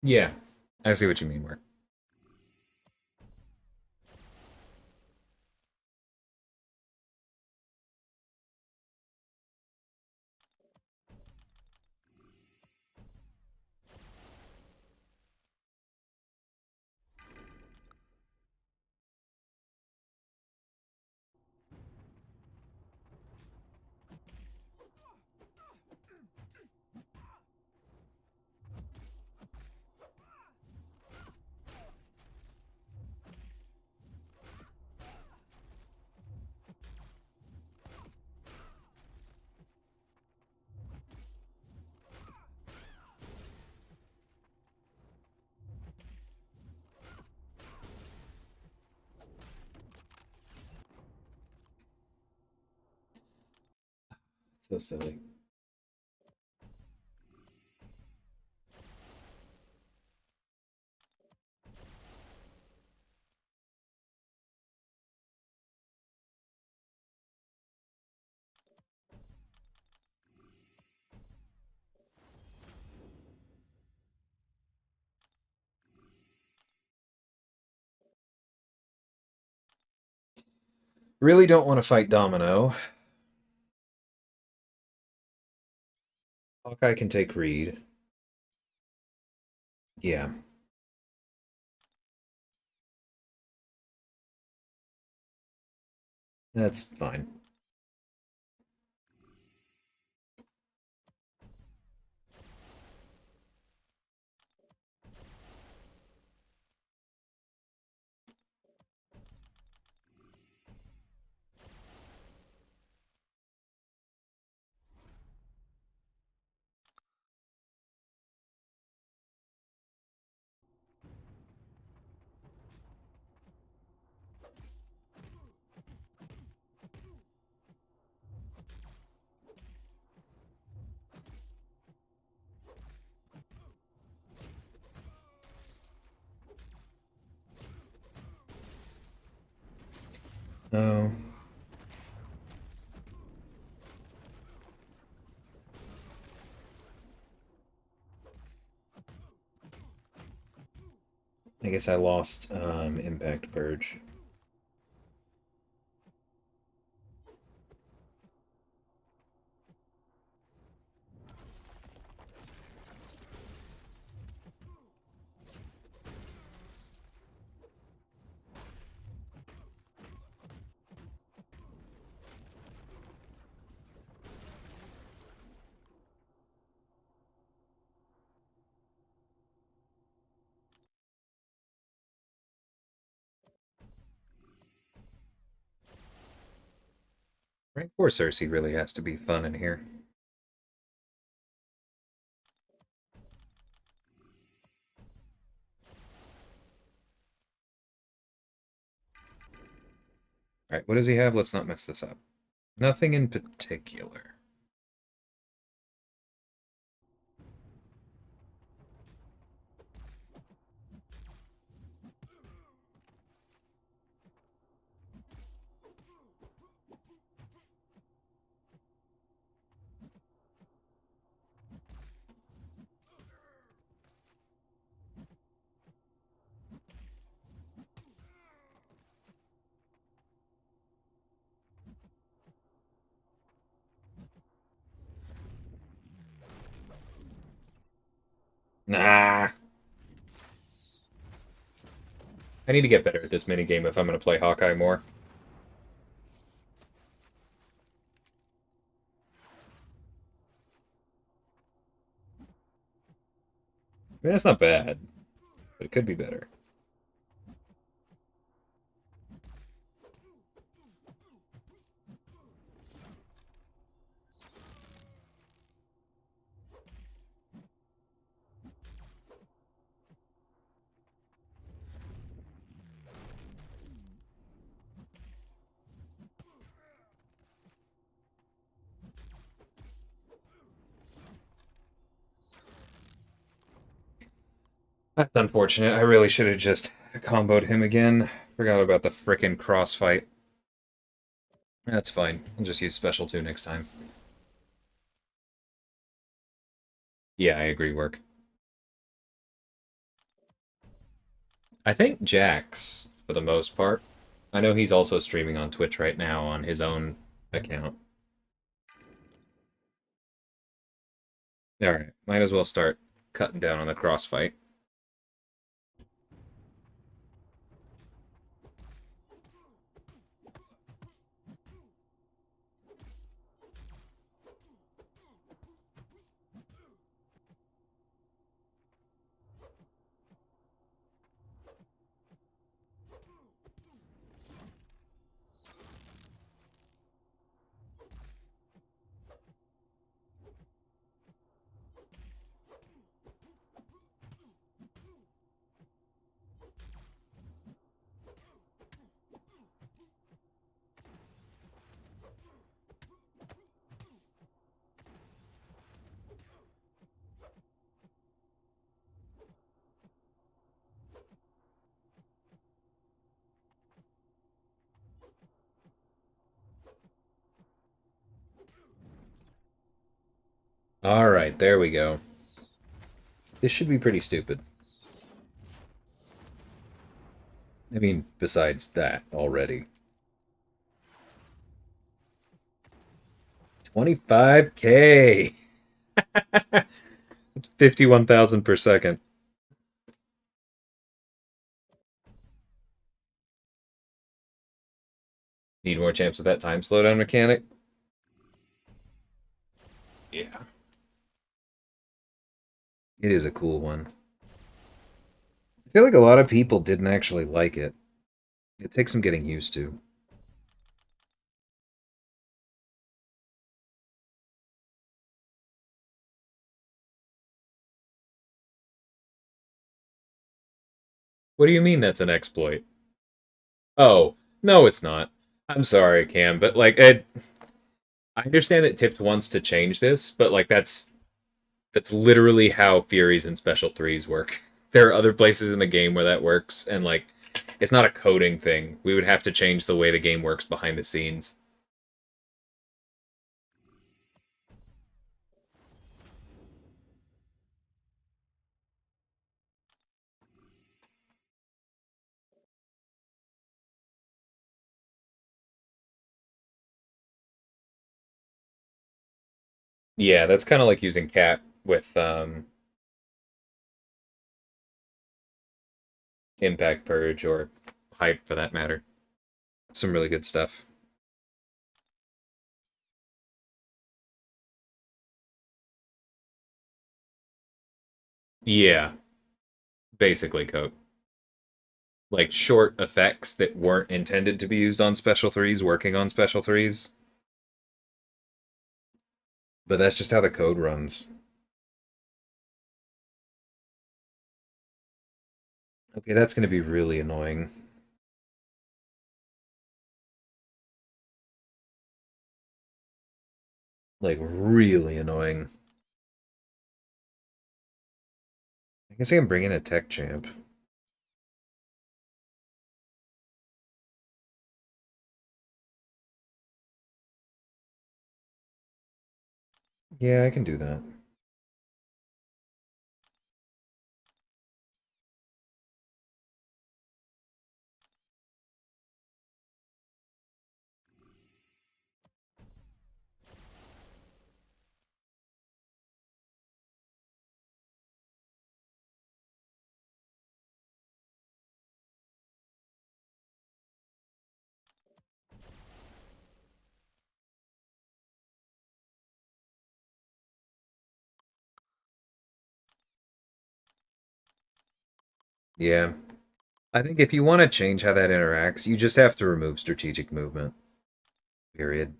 Yeah, I see what you mean, Work. So silly. Really don't want to fight Domino. Hawkeye can take Reed. Yeah, that's fine. Oh. I guess I lost Impact Purge. Rank 4 Cersei really has to be fun in here. Alright, what does he have? Let's not mess this up. Nothing in particular. Nah. I need to get better at this minigame if I'm going to play Hawkeye more. I mean, that's not bad, but it could be better. That's unfortunate. I really should have just comboed him again. Forgot about the frickin' crossfight. That's fine. I'll just use Special 2 next time. Yeah, I agree, Work. I think Jax, for the most part. I know he's also streaming on Twitch right now on his own account. Alright, might as well start cutting down on the crossfight. Alright, there we go. This should be pretty stupid. I mean, besides that already. 25K! It's 51,000 per second. Need more champs with that time slowdown mechanic? Yeah. It is a cool one. I feel like a lot of people didn't actually like it. It takes some getting used to. What do you mean that's an exploit? Oh, no, it's not. I'm sorry, Cam, but like, I understand that Tipped wants to change this, but like, that's literally how Furies and Special Threes work. There are other places in the game where that works, and like, it's not a coding thing. We would have to change the way the game works behind the scenes. Yeah, that's kind of like using Cat with Impact Purge or Hype for that matter. Some really good stuff. Yeah, basically code. Like short effects that weren't intended to be used on Special Threes, working on Special Threes. But that's just how the code runs. Okay, that's going to be really annoying. Like, really annoying. I guess I can bring in a tech champ. Yeah, I can do that. Yeah. I think if you want to change how that interacts, you just have to remove strategic movement. Period.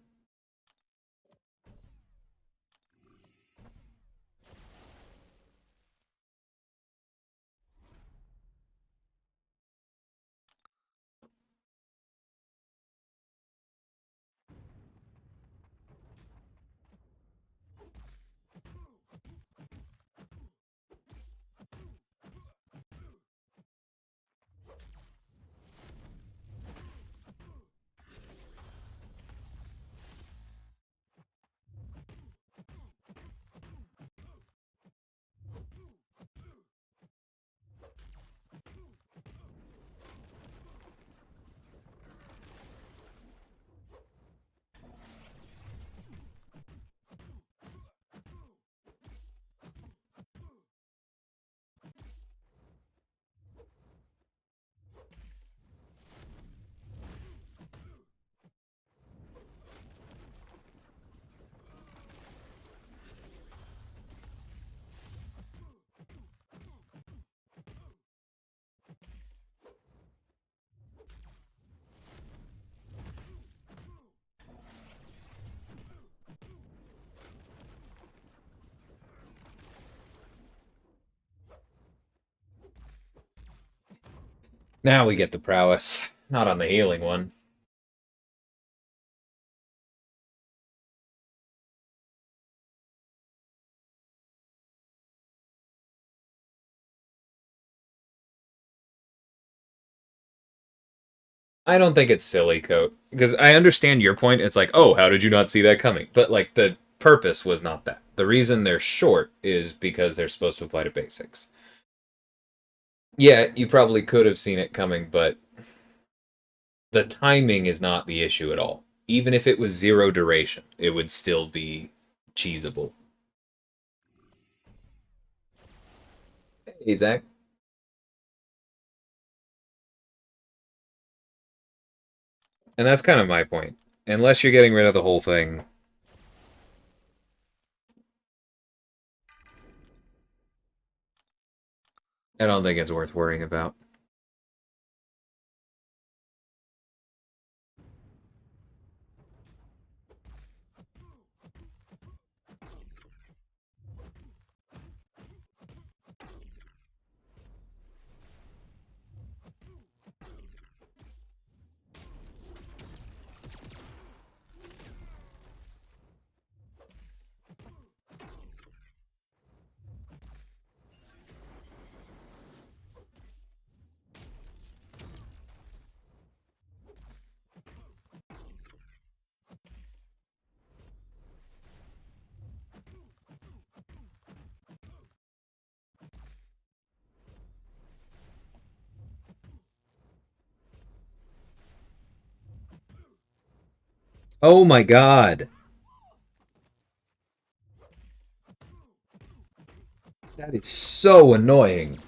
Now we get the prowess. Not on the healing one. I don't think it's silly, Coat. Because I understand your point. It's like, oh, how did you not see that coming? But, like, the purpose was not that. The reason they're short is because they're supposed to apply to basics. Yeah, you probably could have seen it coming, but the timing is not the issue at all. Even if it was 0 duration, it would still be cheesable. Hey, Zach. And that's kind of my point. Unless you're getting rid of the whole thing, I don't think it's worth worrying about. Oh my god. That is so annoying.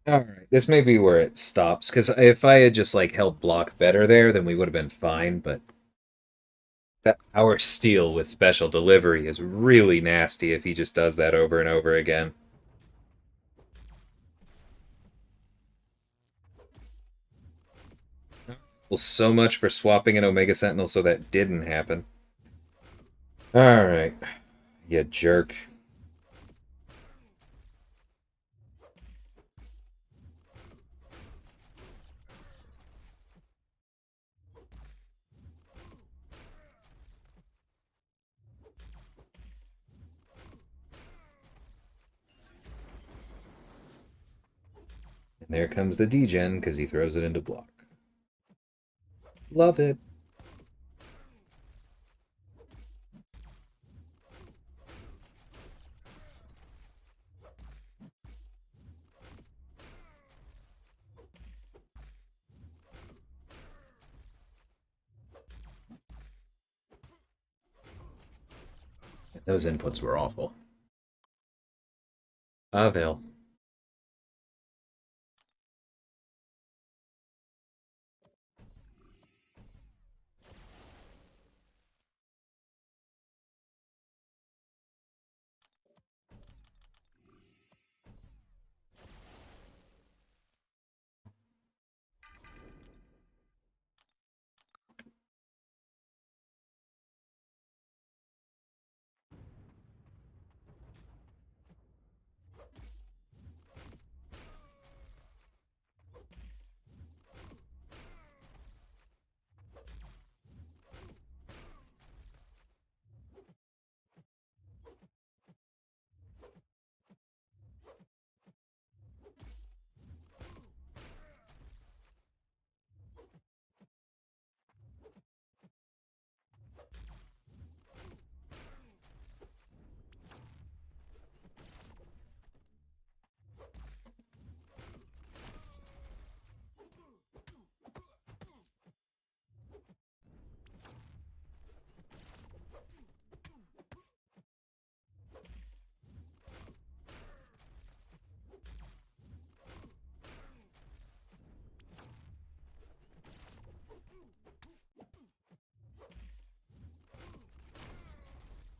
Alright, this may be where it stops, because if I had just, like, held block better there, then we would have been fine, but that power steal with special delivery is really nasty if he just does that over and over again. Well, so much for swapping an Omega Sentinel so that didn't happen. Alright, you jerk. And there comes the degen, because he throws it into block. Love it. Those inputs were awful. Avil.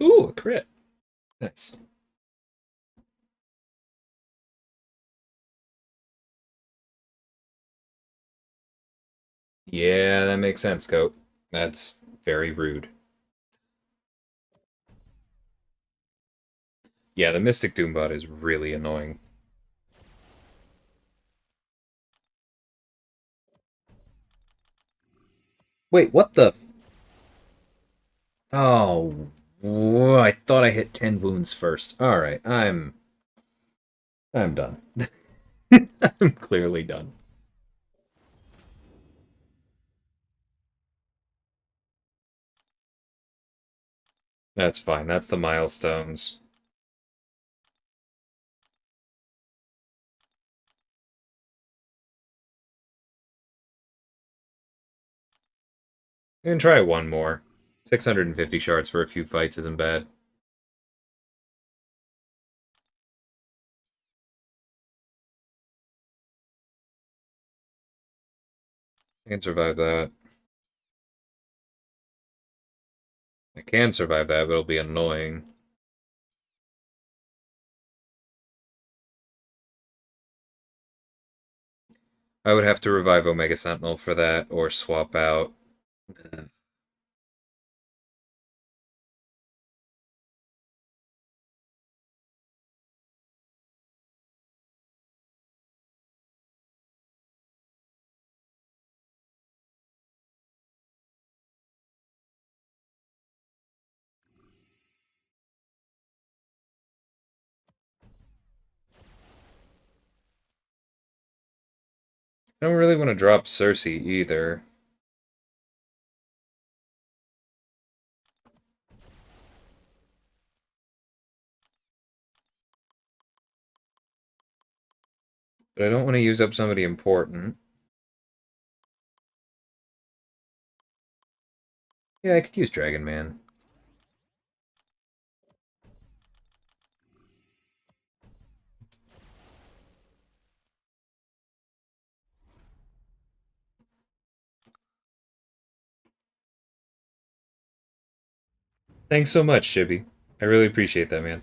Ooh, a crit. Nice. Yeah, that makes sense, Coat. That's very rude. Yeah, the Mystic Doombot is really annoying. Wait, what the? Oh, I thought I hit 10 wounds first. All right, I'm done. I'm clearly done. That's fine. That's the milestones. We can try one more. 650 shards for a few fights isn't bad. I can survive that. I can survive that, but it'll be annoying. I would have to revive Omega Sentinel for that, or swap out. I don't really want to drop Cersei either. But I don't want to use up somebody important. Yeah, I could use Dragon Man. Thanks so much, Shibby. I really appreciate that, man.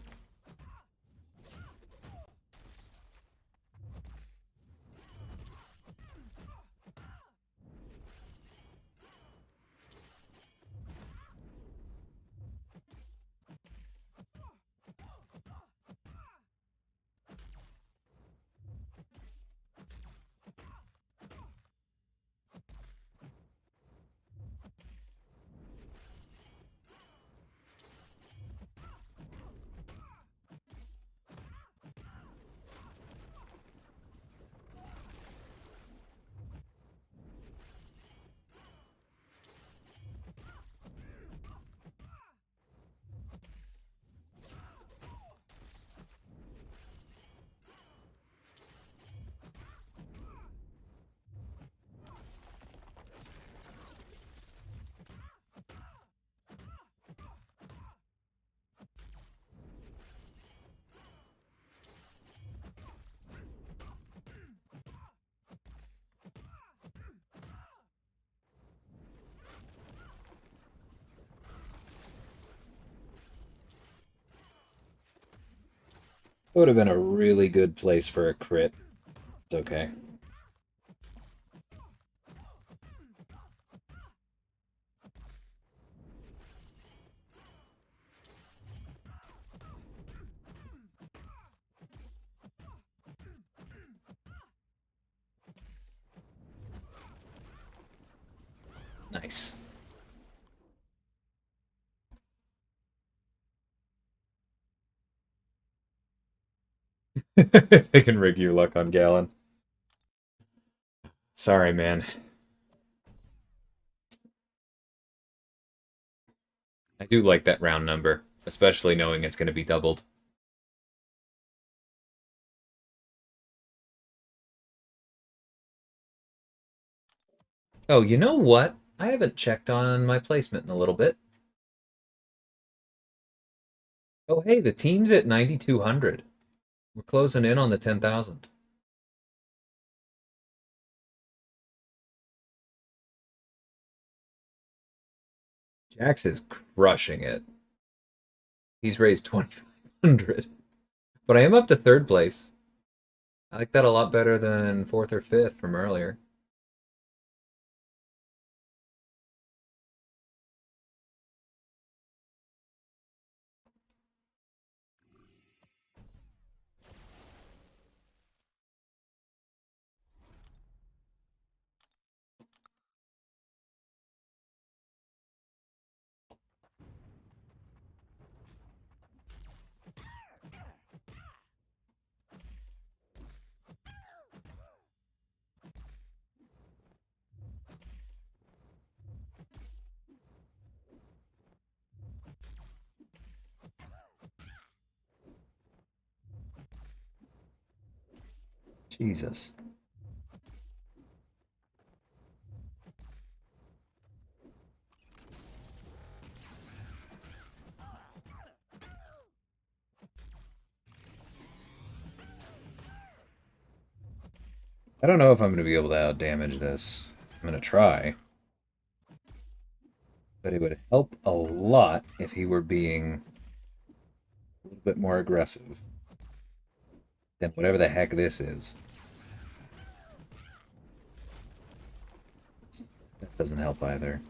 It would have been a really good place for a crit. It's okay. Nice. They can rig your luck on Gallon. Sorry, man. I do like that round number, especially knowing it's going to be doubled. Oh, you know what? I haven't checked on my placement in a little bit. Oh, hey, the team's at 9,200. We're closing in on the 10,000. Jax is crushing it. He's raised 2,500. But I am up to third place. I like that a lot better than fourth or fifth from earlier. Jesus. I don't know if I'm going to be able to outdamage this. I'm going to try. But it would help a lot if he were being a little bit more aggressive than whatever the heck this is. That doesn't help either.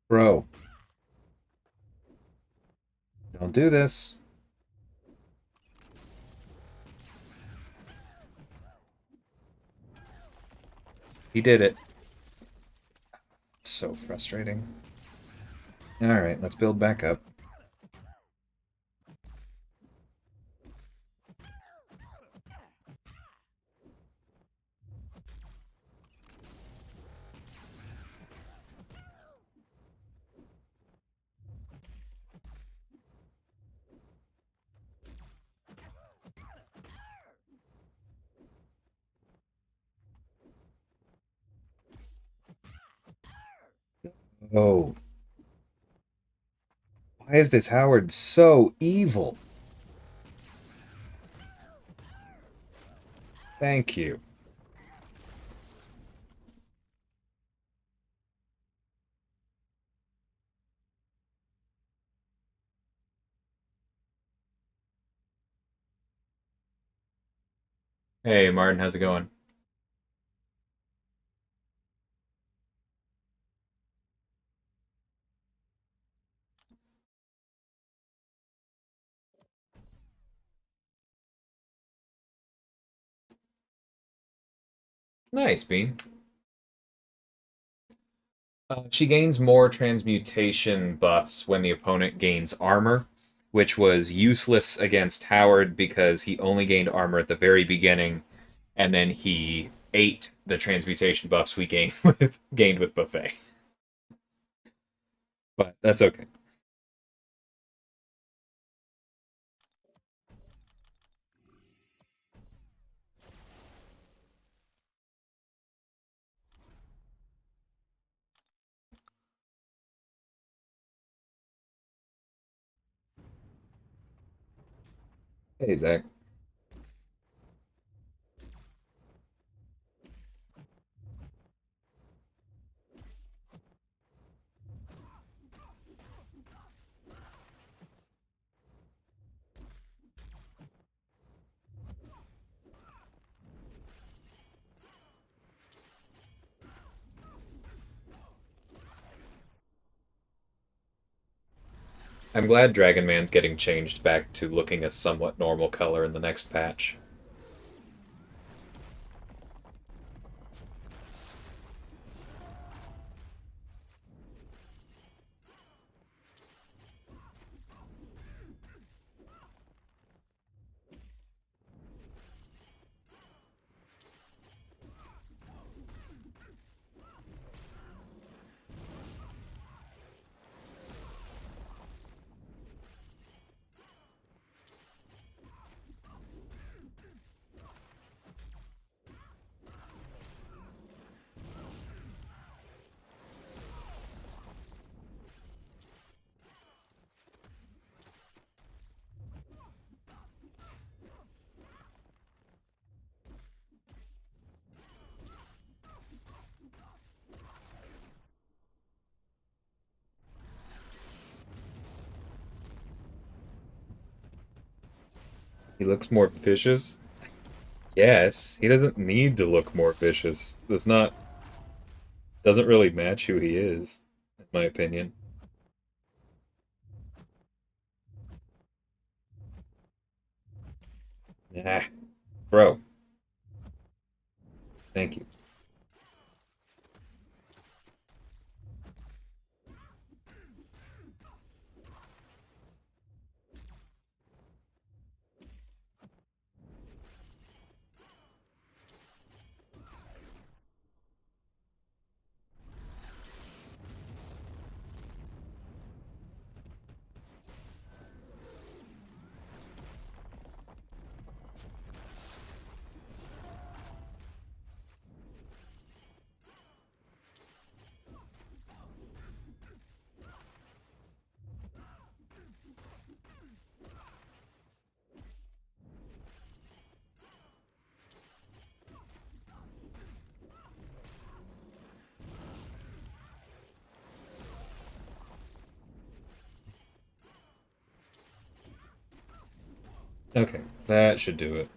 Bro, don't do this. He did it. It's so frustrating. Alright, let's build back up. Oh. Why is this Howard so evil? Thank you. Hey, Martin, how's it going? Nice, Bean. She gains more transmutation buffs when the opponent gains armor, which was useless against Howard because he only gained armor at the very beginning, and then he ate the transmutation buffs we gained with Buffet. But that's okay. Hey, Zach. I'm glad Dragon Man's getting changed back to looking a somewhat normal color in the next patch. He looks more vicious? Yes, he doesn't need to look more vicious. Doesn't really match who he is, in my opinion. Ah, bro. Thank you. Okay, that should do it.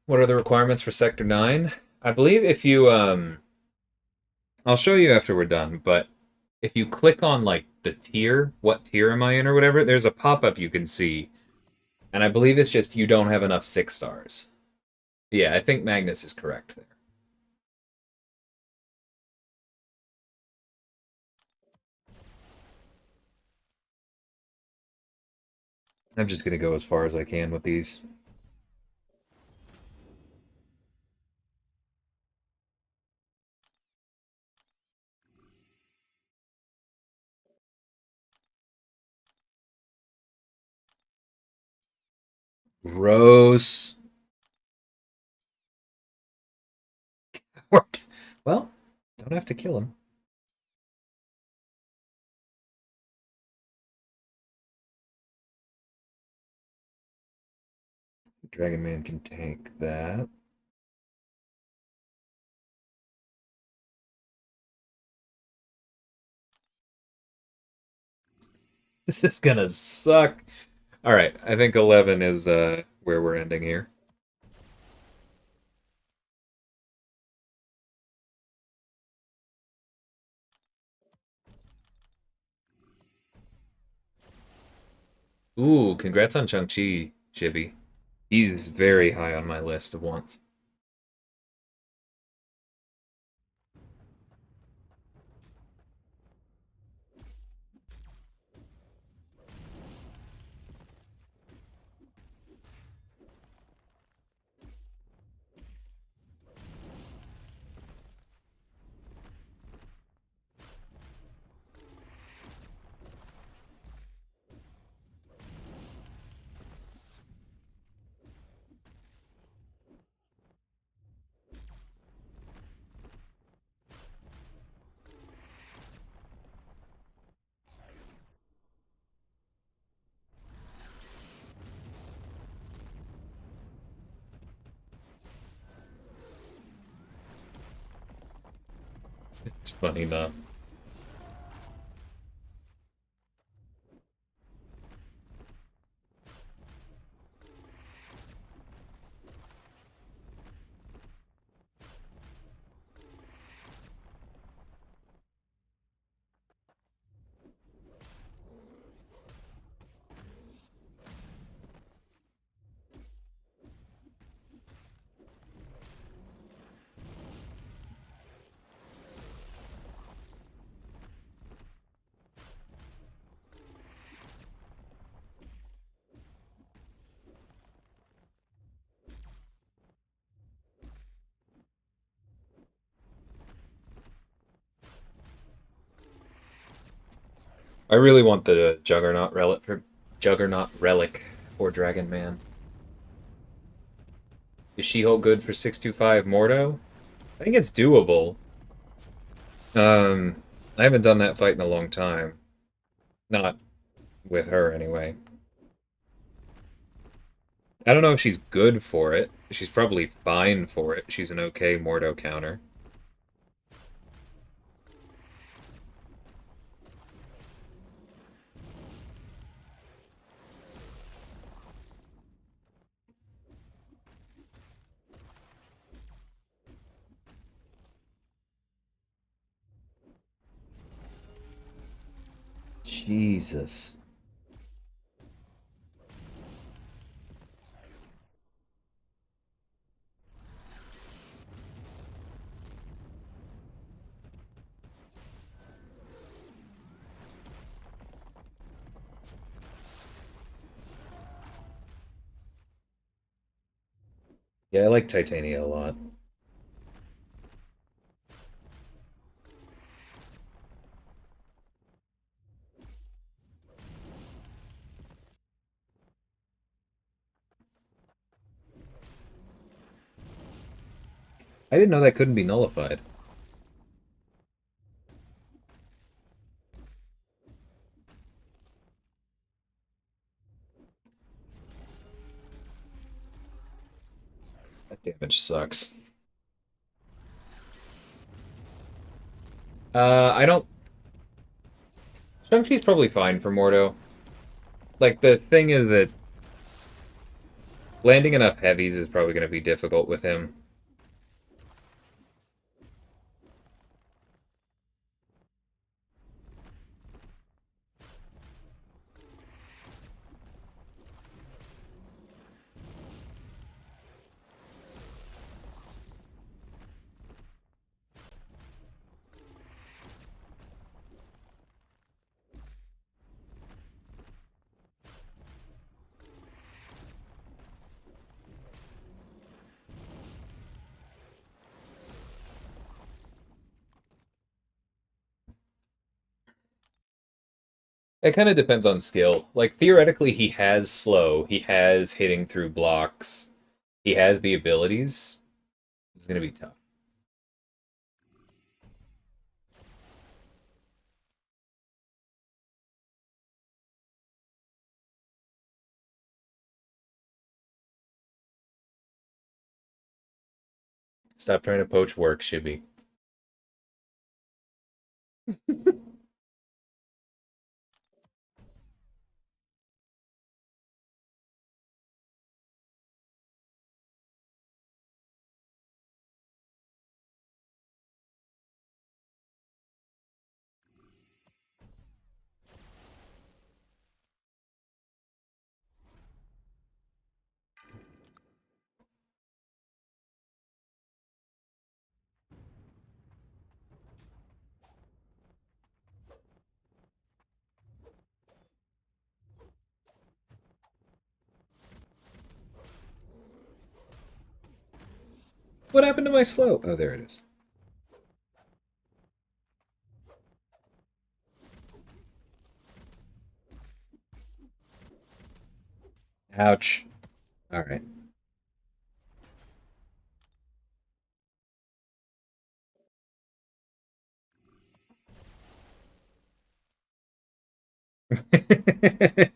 What are the requirements for Sector 9? I believe if you, I'll show you after we're done, but if you click on, like, the tier, what tier am I in or whatever, there's a pop-up you can see, and I believe it's just you don't have enough 6 stars. Yeah, I think Magnus is correct there. I'm just gonna go as far as I can with these. Gross. Well, don't have to kill him. Dragon Man can tank that. This is gonna suck. All right, I think 11 is where we're ending here. Ooh, congrats on Chang-Chi, Chibi. He's very high on my list of wants. It's funny enough. I really want the Juggernaut relic for Dragon Man. Is She-Hulk good for 625 Mordo? I think it's doable. I haven't done that fight in a long time. Not with her, anyway. I don't know if she's good for it. She's probably fine for it. She's an okay Mordo counter. Jesus. Yeah, I like Titania a lot. I didn't know that couldn't be nullified. That damage sucks. I don't. Shang-Chi's probably fine for Mordo. Like, the thing is that landing enough heavies is probably going to be difficult with him. It kind of depends on skill. Like, theoretically, he has slow, he has hitting through blocks, he has the abilities. It's going to be tough. Stop trying to poach work, Shibby. What happened to my slow? Oh, there it is. Ouch. All right.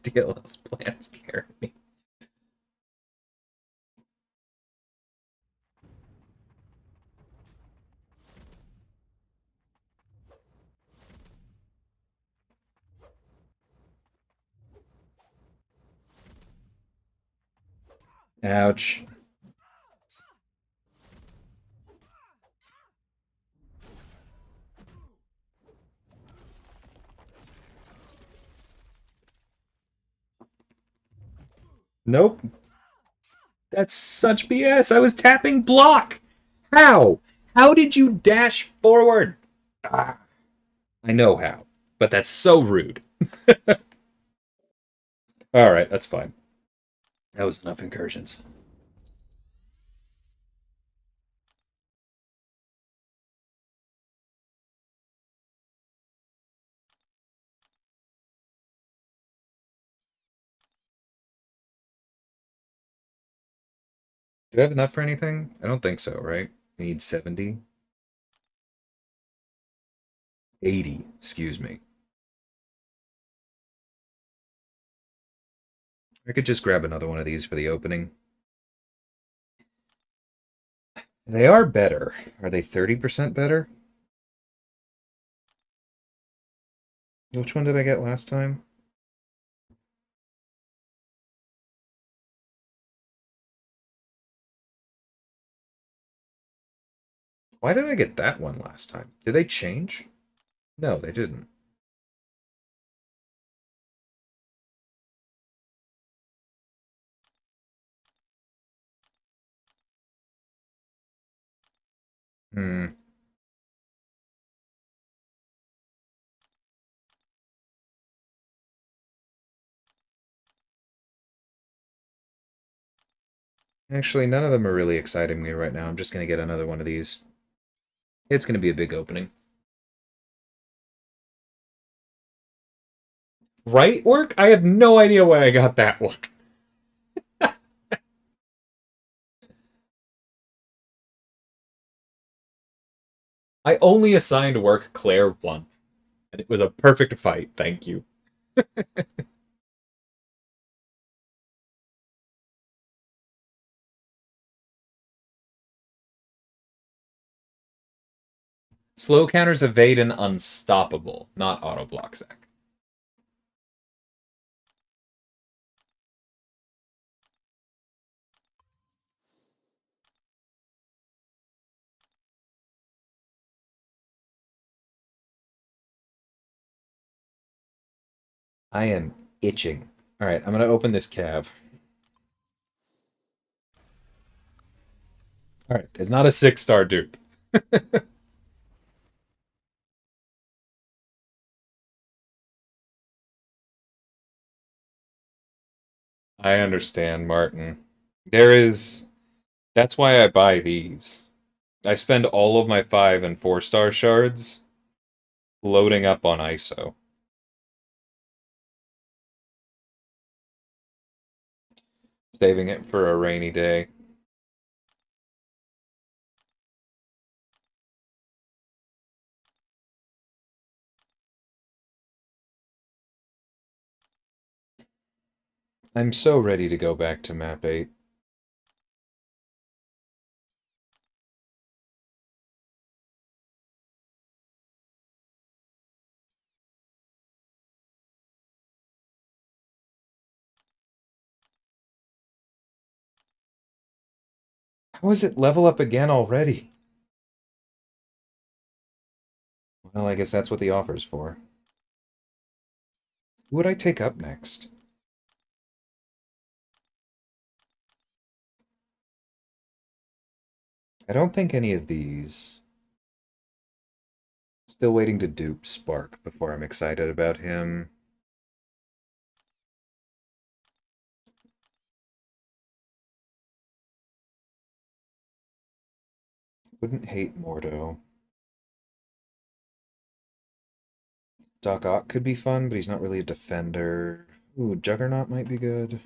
DLS plans scare me. Ouch. Nope. That's such BS. I was tapping block. How? How did you dash forward? Ah, I know how, but that's so rude. All right, that's fine. That was enough incursions. Do I have enough for anything? I don't think so, right? We need 70. 80, excuse me. I could just grab another one of these for the opening. They are better. Are they 30% better? Which one did I get last time? Why did I get that one last time? Did they change? No, they didn't. Hmm. Actually, none of them are really exciting me right now. I'm just gonna get another one of these. It's gonna be a big opening. Right work? I have no idea why I got that one. I only assigned work Claire once, and it was a perfect fight. Thank you. Slow counters evade and unstoppable, not auto block Zach. I am itching. All right, I'm gonna open this Cav. All right, it's not a 6-star dupe. I understand, Martin. There is. That's why I buy these. I spend all of my 5 and 4-star shards loading up on ISO. Saving it for a rainy day. I'm so ready to go back to map 8. How is it level up again already? Well, I guess that's what the offer's for. Who would I take up next? I don't think any of these. Still waiting to dupe Spark before I'm excited about him. Wouldn't hate Mordo. Doc Ock could be fun, but he's not really a defender. Ooh, Juggernaut might be good.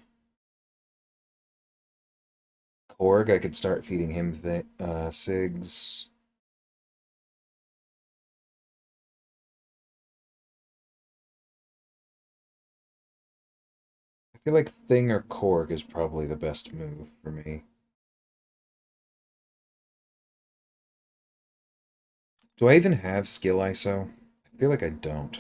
Korg, I could start feeding him Sigs. I feel like Thing or Korg is probably the best move for me. Do I even have skill ISO? I feel like I don't.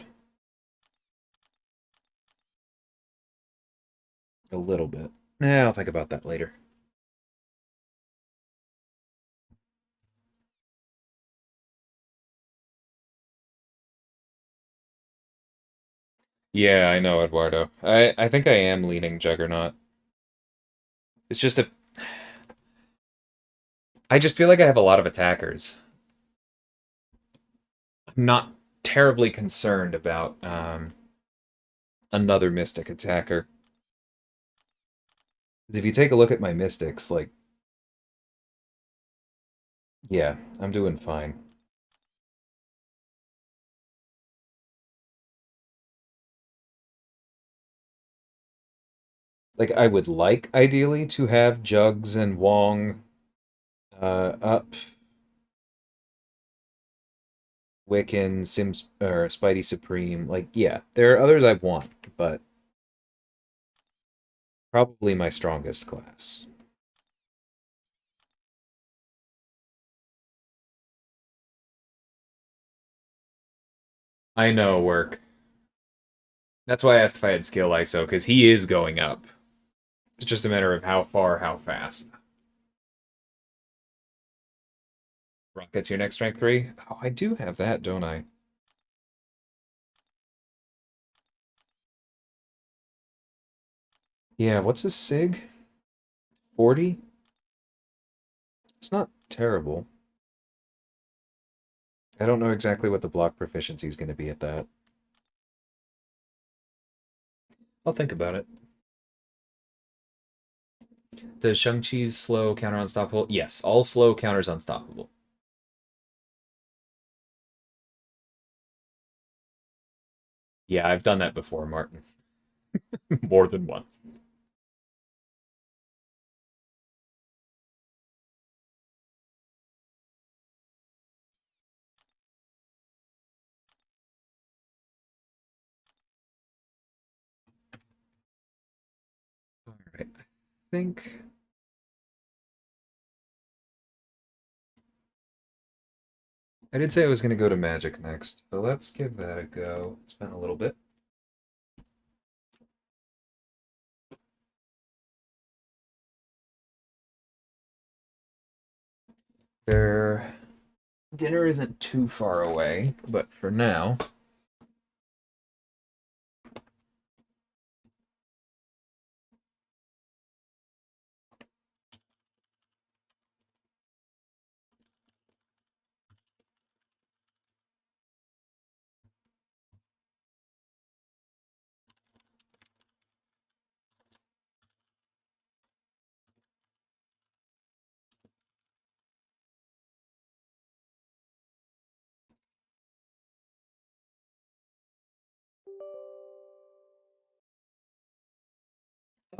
A little bit. Nah, I'll think about that later. Yeah, I know, Eduardo. I think I am leaning Juggernaut. It's just a... I just feel like I have a lot of attackers. I'm not terribly concerned about another Mystic attacker. 'Cause if you take a look at my Mystics, like, yeah, I'm doing fine. Like, I would like, ideally, to have Jugs and Wong up. Wiccan, Sims, or Spidey Supreme. Like, yeah, there are others I want, but probably my strongest class. I know, work. That's why I asked if I had skill ISO, because he is going up. It's just a matter of how far, how fast. Rocket's your next rank 3? Oh, I do have that, don't I? Yeah, what's his SIG? 40? It's not terrible. I don't know exactly what the block proficiency is going to be at that. I'll think about it. Does Shang-Chi's slow counter unstoppable? Yes, all slow counters unstoppable. Yeah, I've done that before, Martin. More than once. All right, I think I did say I was going to go to Magic next, so let's give that a go. It's been a little bit. Their dinner isn't too far away, but for now,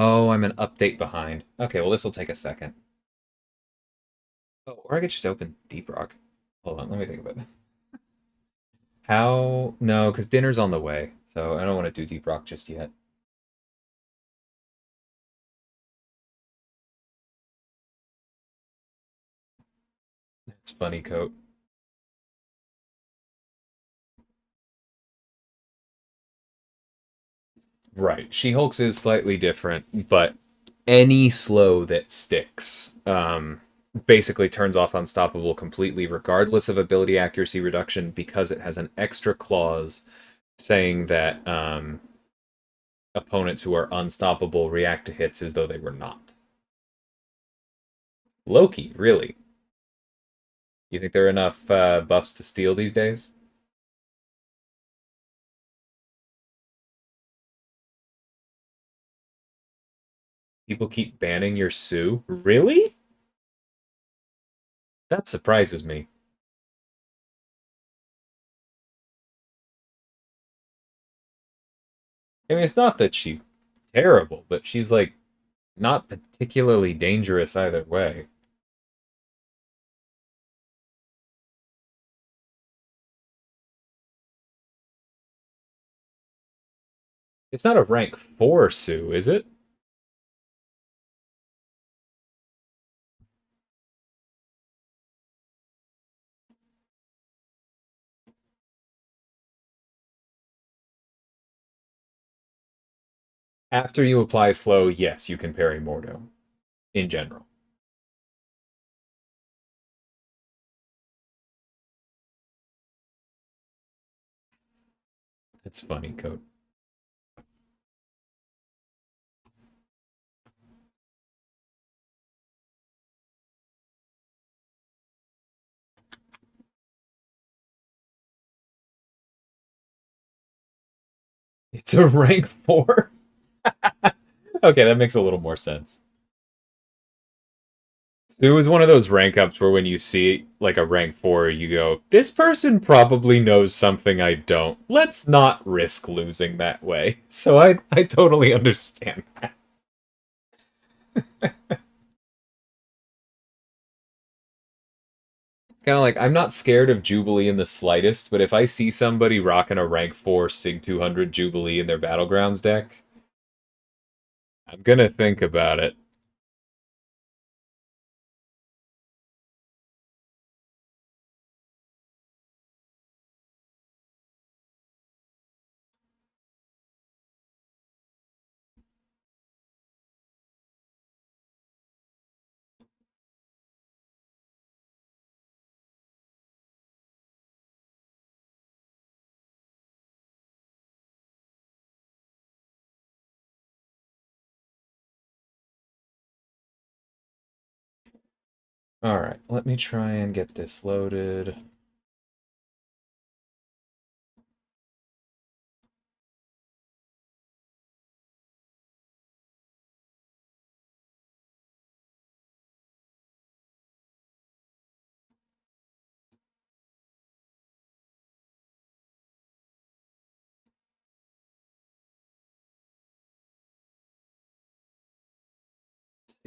oh, I'm an update behind. Okay, well, this will take a second. Oh, or I could just open Deep Rock. Hold on, let me think about this. How? No, because dinner's on the way, so I don't want to do Deep Rock just yet. It's funny, Coat. Right. She-Hulk's is slightly different, but any slow that sticks basically turns off Unstoppable completely, regardless of ability accuracy reduction, because it has an extra clause saying that opponents who are unstoppable react to hits as though they were not. Loki, really? You think there are enough buffs to steal these days? People keep banning your Sue? Really? That surprises me. I mean, it's not that she's terrible, but she's like not particularly dangerous either way. It's not a rank 4 Sue, is it? After you apply slow, yes, you can parry Mordo. In general. It's funny, Code. It's a rank 4? Okay, that makes a little more sense. It was one of those rank ups where when you see like a rank 4, you go, this person probably knows something I don't. Let's not risk losing that way. So I totally understand that. Kind of like, I'm not scared of Jubilee in the slightest, but if I see somebody rocking a rank 4 Sig 200 Jubilee in their Battlegrounds deck, I'm gonna think about it. Alright, let me try and get this loaded.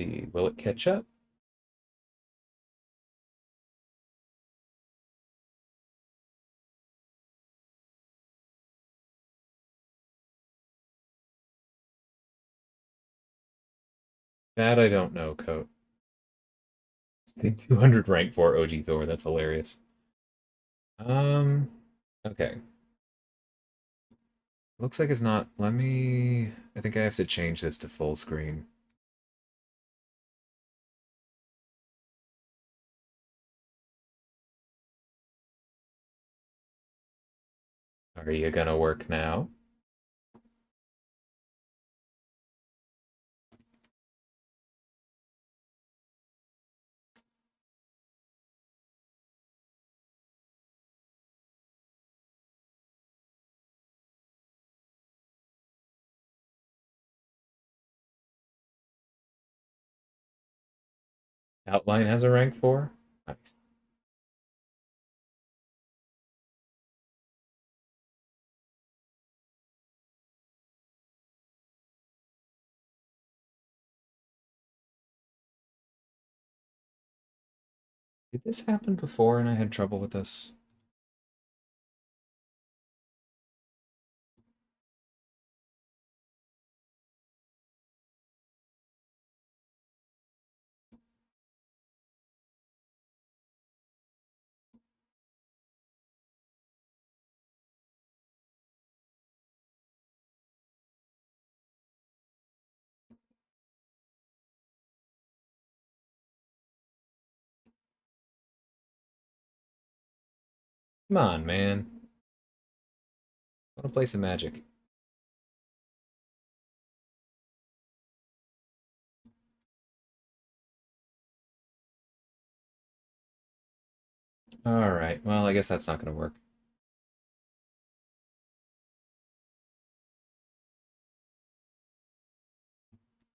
see. Will it catch up? That I don't know, Coat. It's the 200 rank 4 OG Thor. That's hilarious. Um, okay. Looks like it's not. Let me. I think I have to change this to full screen. Are you gonna work now? Outline has a rank 4? Nice. Did this happen before and I had trouble with this? Come on, man. I want to play some Magic. Alright, well, I guess that's not going to work.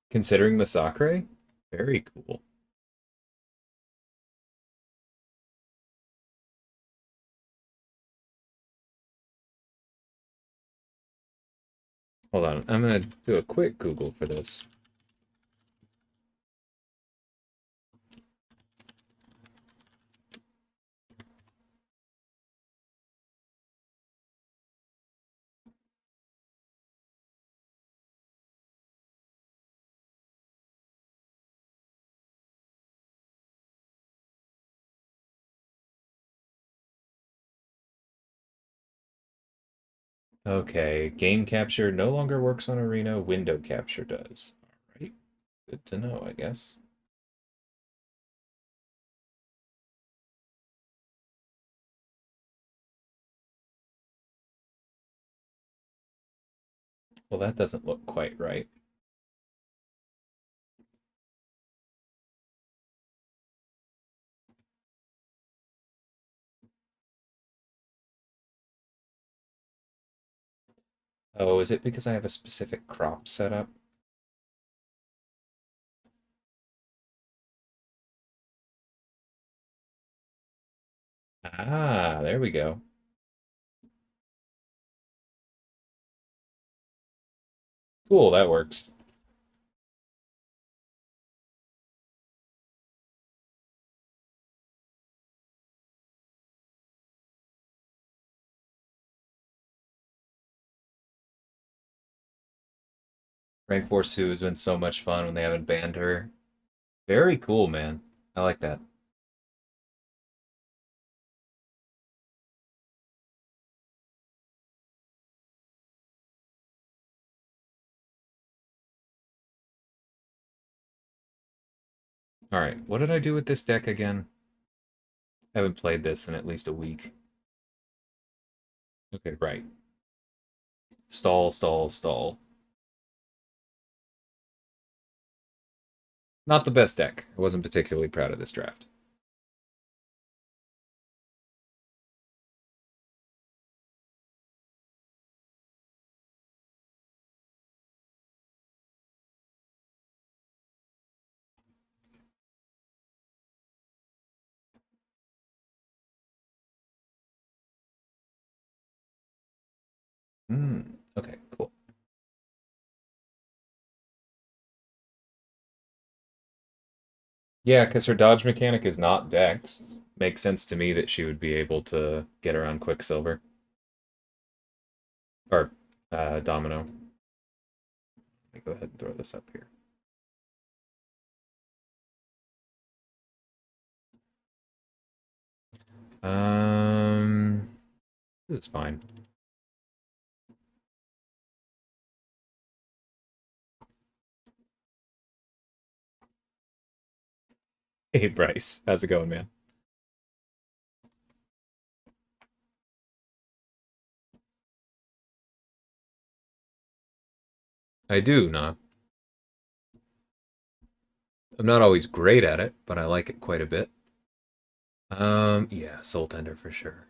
Considering Massacre? Very cool. Hold on, I'm going to do a quick Google for this. Okay, game capture no longer works on Arena, window capture does. Alright, good to know, I guess. Well, that doesn't look quite right. Oh, is it because I have a specific crop set up? Ah, there we go. Cool, that works. Rank 4 Sue has been so much fun when they haven't banned her. Very cool, man. I like that. Alright, what did I do with this deck again? I haven't played this in at least a week. Okay, right. Stall, stall, stall. Not the best deck. I wasn't particularly proud of this draft. Hmm, okay, cool. Yeah, because her dodge mechanic is not Dex. Makes sense to me that she would be able to get around Quicksilver. Or Domino. Let me go ahead and throw this up here. Um, this is fine. Hey, Bryce. How's it going, man? I do, nah. I'm not always great at it, but I like it quite a bit. Yeah, Soul Tender for sure.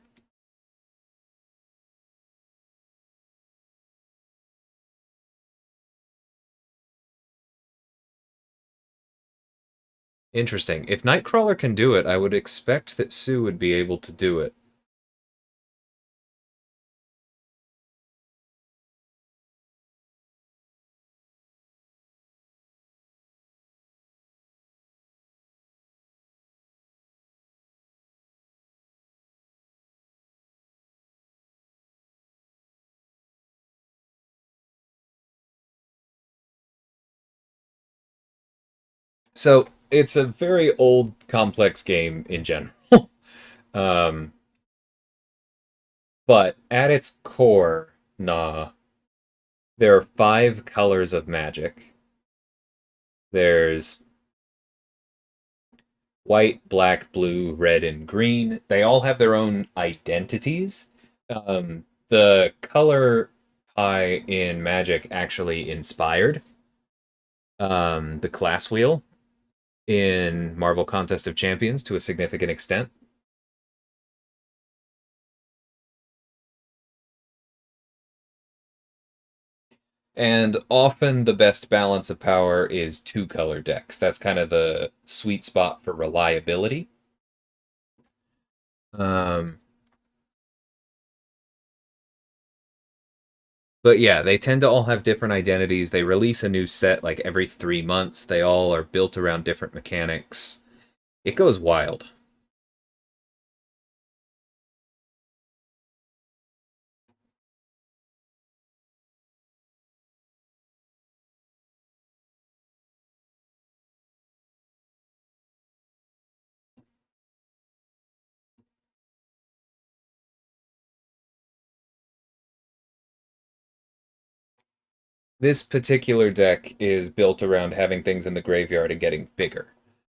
Interesting. If Nightcrawler can do it, I would expect that Sue would be able to do it. So, it's a very old, complex game in general. um, but at its core, nah. There are 5 colors of magic. There's white, black, blue, red, and green. They all have their own identities. The color pie in Magic actually inspired the class wheel in Marvel Contest of Champions to a significant extent. And often the best balance of power is 2 color decks. That's kind of the sweet spot for reliability. Um, But yeah, they tend to all have different identities. They release a new set like every 3 months. They all are built around different mechanics. It goes wild. This particular deck is built around having things in the graveyard and getting bigger.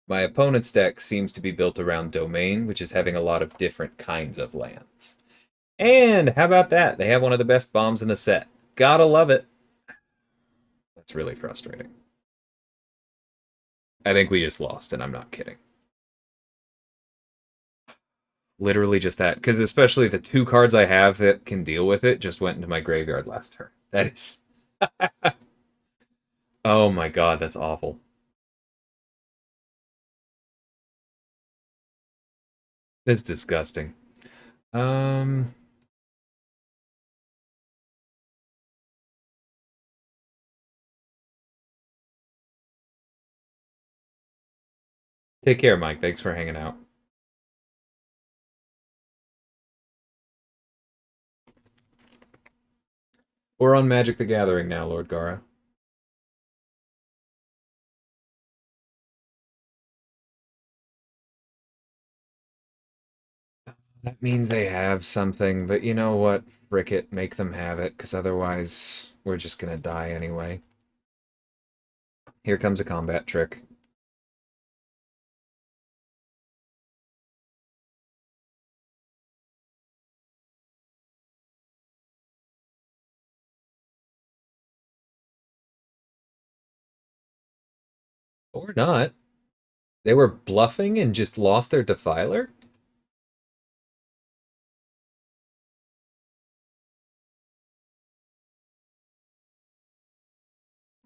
My opponent's deck seems to be built around Domain, which is having a lot of different kinds of lands. And how about that? They have one of the best bombs in the set. Gotta love it. That's really frustrating. I think we just lost, and I'm not kidding. Literally just that, because especially the 2 cards I have that can deal with it just went into my graveyard last turn. That is, oh my god, that's awful. That's disgusting. Um, Take care, Mike. Thanks for hanging out. We're on Magic the Gathering now, Lord Gara. That means they have something, but you know what? Frick it, make them have it, because otherwise we're just gonna die anyway. Here comes a combat trick. Or not. They were bluffing and just lost their Defiler?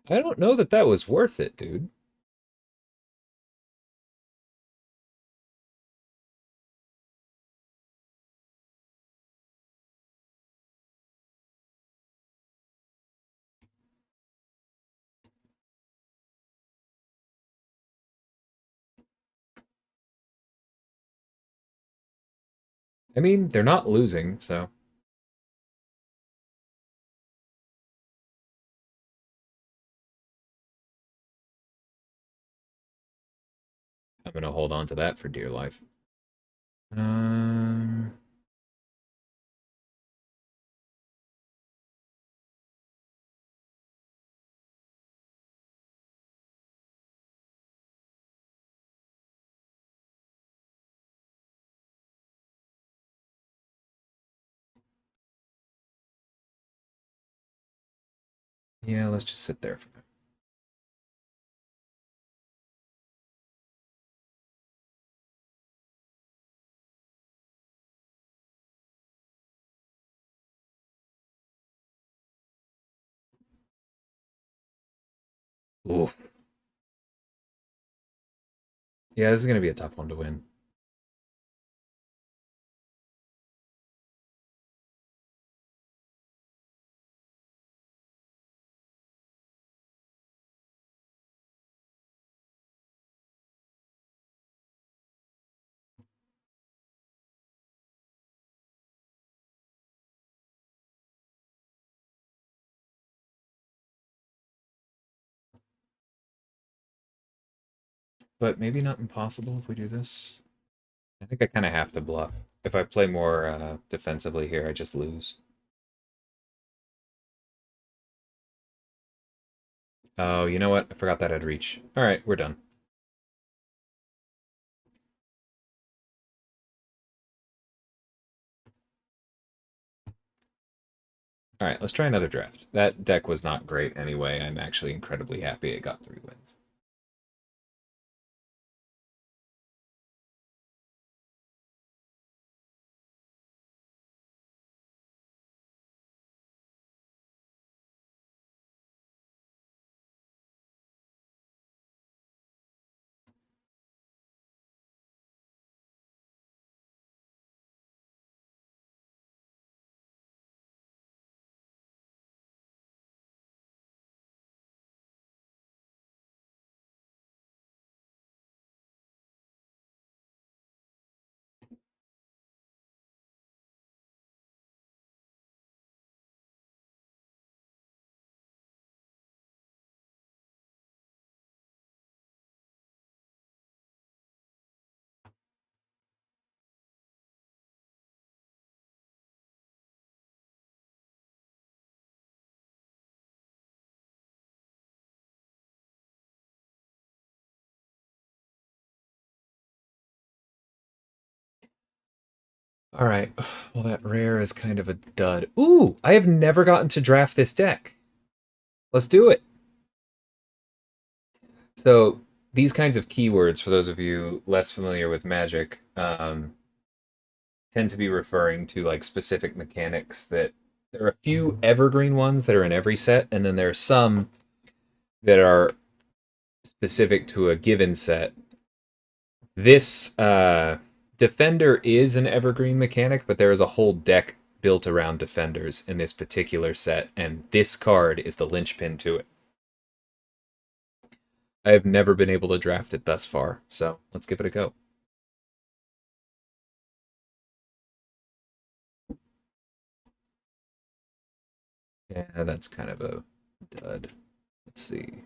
I don't know that that was worth it, dude. I mean, they're not losing, so... I'm gonna hold on to that for dear life. Um... Yeah, let's just sit there for now. Oof. Yeah, this is gonna be a tough one to win. But maybe not impossible if we do this. I think I kind of have to bluff. If I play more defensively here, I just lose. Oh, you know what? I forgot that I'd reach. All right, we're done. All right, let's try another draft. That deck was not great anyway. I'm actually incredibly happy it got 3 wins. All right. Well, that rare is kind of a dud. Ooh, I have never gotten to draft this deck. Let's do it. So these kinds of keywords, for those of you less familiar with Magic, tend to be referring to like specific mechanics that there are a few evergreen ones that are in every set, and then there are some that are specific to a given set. This Defender is an evergreen mechanic, but there is a whole deck built around Defenders in this particular set, and this card is the linchpin to it. I have never been able to draft it thus far, so let's give it a go. Yeah, that's kind of a dud. Let's see.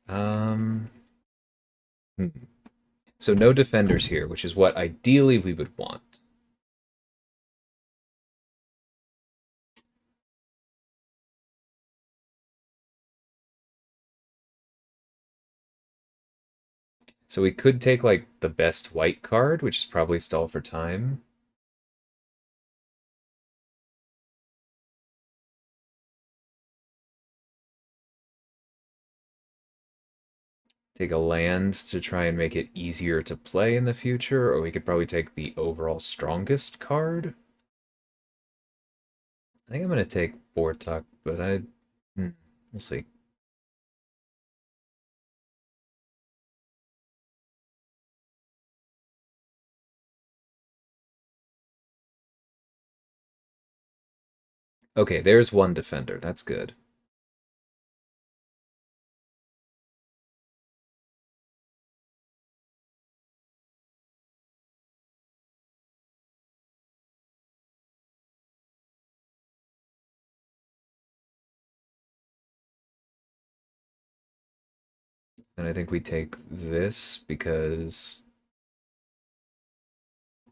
Um, hmm. So no defenders here, which is what ideally we would want. So we could take like the best white card, which is probably Stall for Time. Take a land to try and make it easier to play in the future, or we could probably take the overall strongest card. I think I'm gonna take Bortuk, but we'll see. Okay, there's one defender. That's good. And I think we take this because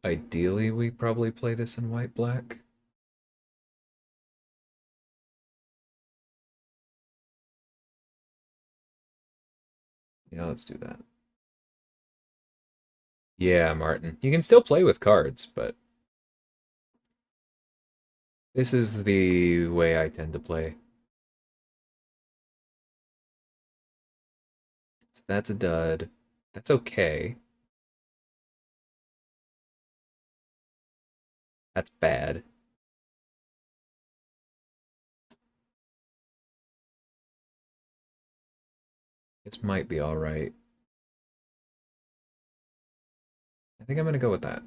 ideally we probably play this in white-black. Yeah, let's do that. Yeah, Martin. You can still play with cards, but this is the way I tend to play. So that's a dud. That's okay. That's bad. This might be alright. I think I'm gonna go with that.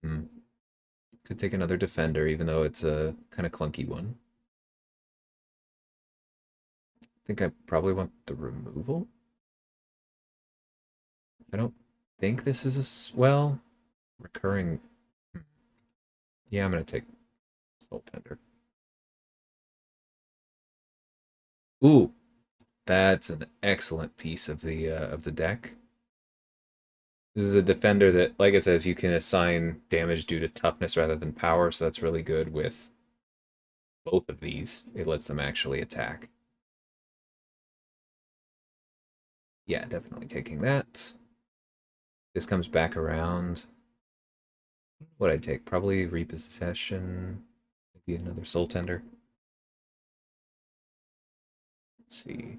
Hmm. Could take another defender, even though it's a kind of clunky one. I think I probably want the removal. I don't think this is well, recurring. Yeah, I'm gonna take Soul Tender. Ooh, that's an excellent piece of the deck. This is a defender that, like it says, you can assign damage due to toughness rather than power, so that's really good with both of these. It lets them actually attack. Yeah, definitely taking that. This comes back around. What I'd take? Probably Repossession. Maybe another Soul Tender. Let's see.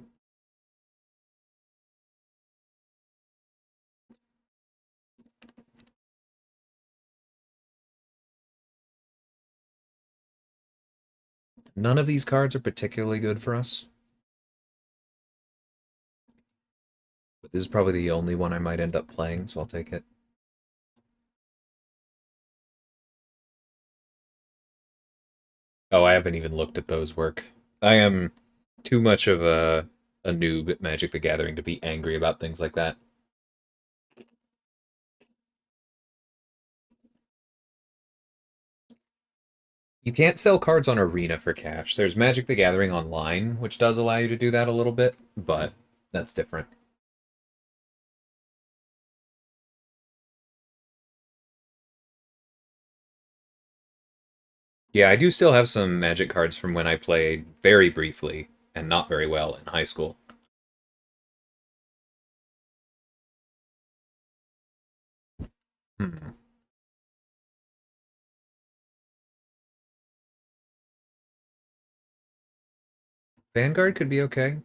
None of these cards are particularly good for us. But this is probably the only one I might end up playing, so I'll take it. Oh, I haven't even looked at those work. I am too much of a noob at Magic the Gathering to be angry about things like that. You can't sell cards on Arena for cash. There's Magic the Gathering Online, which does allow you to do that a little bit, but that's different. Yeah, I do still have some Magic cards from when I played very briefly and not very well in high school. Hmm. Vanguard could be okay.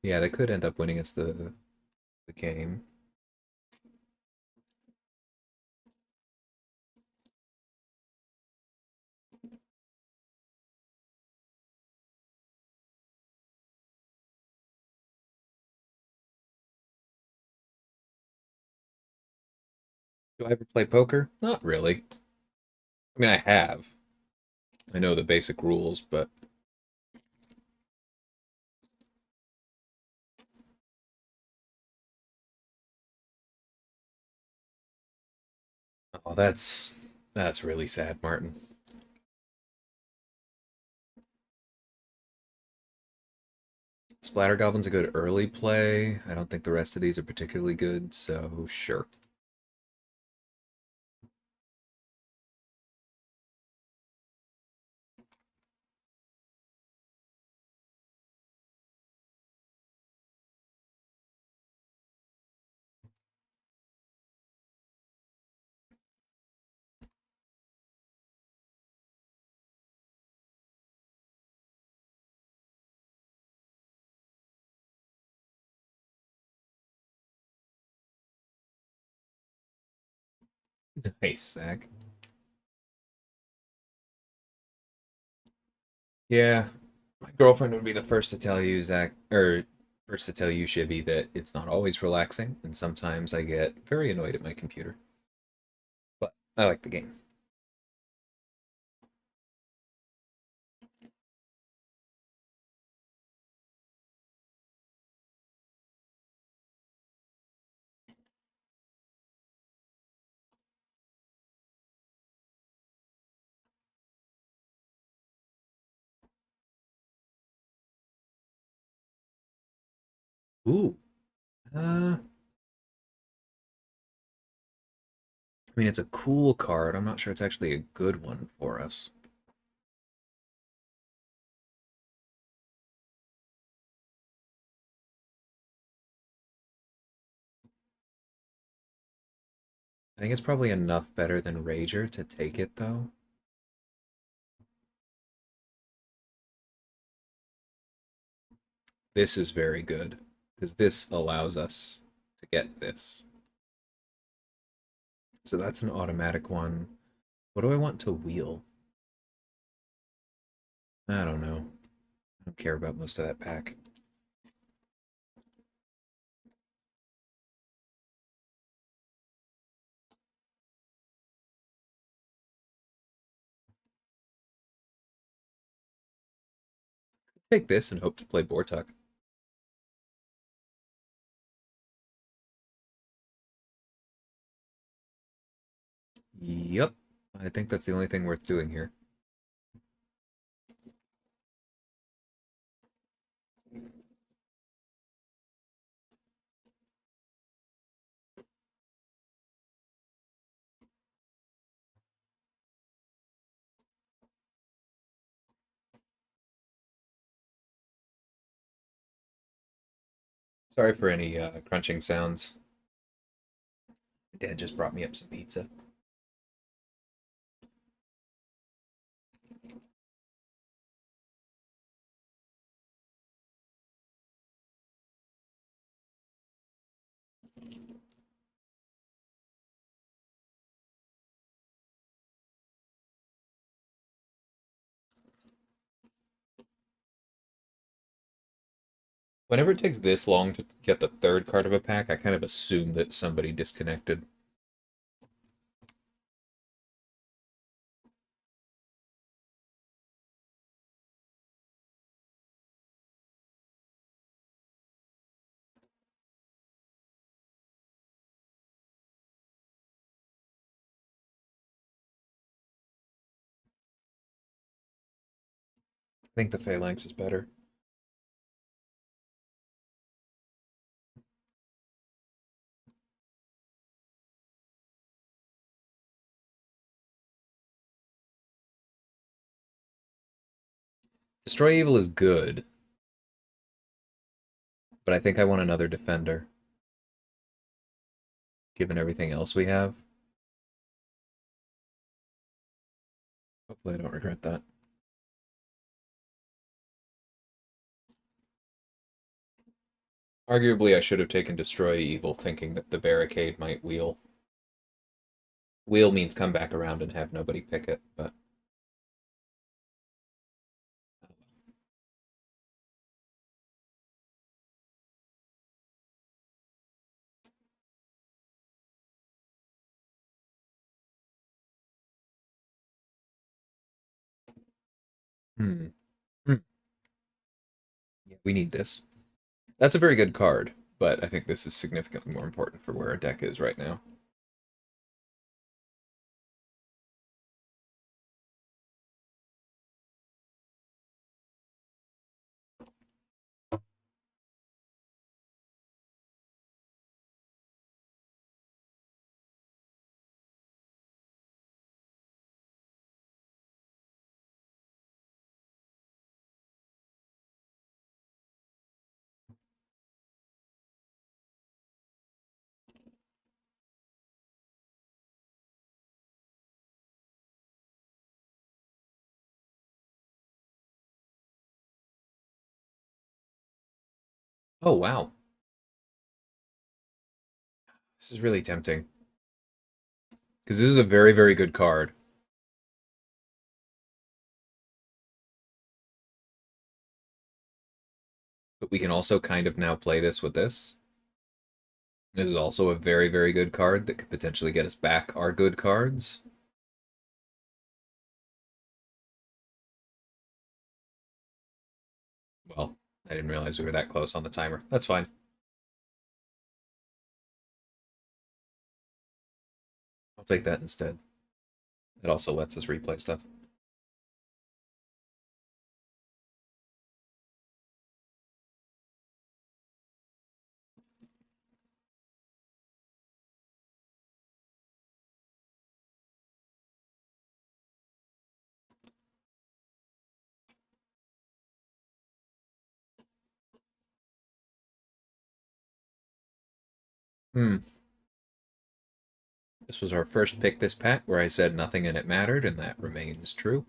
Yeah, they could end up winning us the game. Do I ever play poker? Not really. I mean, I have. I know the basic rules, but oh, that's really sad, Martin. Splatter Goblin's a good early play. I don't think the rest of these are particularly good, so sure. Nice, Zach. Yeah, my girlfriend would be the first to tell you, Zach, or first to tell you, Shibby, that it's not always relaxing, and sometimes I get very annoyed at my computer. But I like the game. Ooh. I mean, it's a cool card. I'm not sure it's actually a good one for us. I think it's probably enough better than Rager to take it, though. This is very good, because this allows us to get this. So that's an automatic one. What do I want to wheel? I don't know. I don't care about most of that pack. Take this and hope to play Bortuk. Yep. I think that's the only thing worth doing here. Sorry for any crunching sounds. Dad just brought me up some pizza. Whenever it takes this long to get the third card of a pack, I kind of assume that somebody disconnected. I think the Phalanx is better. Destroy Evil is good, but I think I want another defender, given everything else we have. Hopefully I don't regret that. Arguably, I should have taken Destroy Evil thinking that the Barricade might wheel. Wheel means come back around and have nobody pick it, but... Hmm. Hmm. Yeah, we need this. That's a very good card, but I think this is significantly more important for where our deck is right now. Oh, wow. This is really tempting. Because this is a very, very good card. But we can also kind of now play this with this. This is also a very, very good card that could potentially get us back our good cards. Well, I didn't realize we were that close on the timer. That's fine. I'll take that instead. It also lets us replay stuff. Hmm. This was our first pick this pack where I said nothing in it mattered, and that remains true.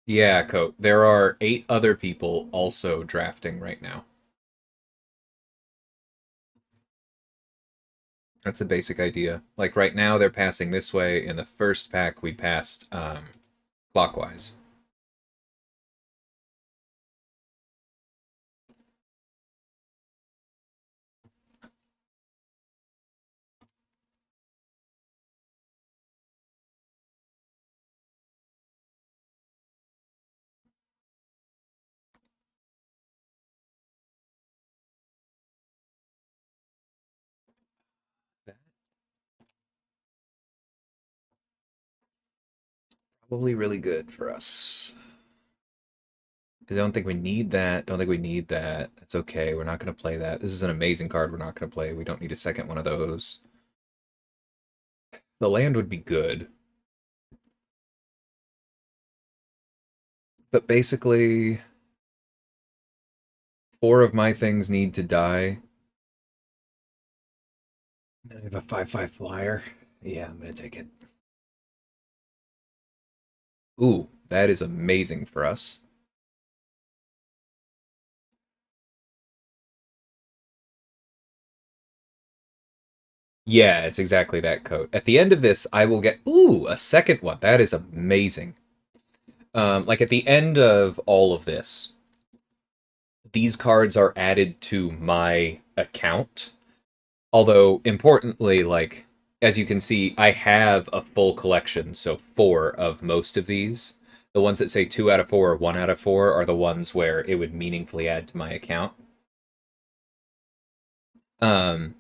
Yeah, Coat. There are 8 other people also drafting right now. That's a basic idea. Like right now, they're passing this way. In the first pack, we passed clockwise. That's probably really good for us. Because I don't think we need that. Don't think we need that. It's okay. We're not going to play that. This is an amazing card we're not going to play. We don't need a second one of those. The land would be good. But basically, 4 of my things need to die. I have a 5/5 flyer. Yeah, I'm going to take it. Ooh, that is amazing for us. Yeah, it's exactly that Coat. At the end of this, I will get, ooh, a second one. That is amazing. Like at the end of all of this, these cards are added to my account. Although, importantly, like, as you can see, I have a full collection, so 4 of most of these. The ones that say 2 out of 4 or 1 out of 4 are the ones where it would meaningfully add to my account. Um,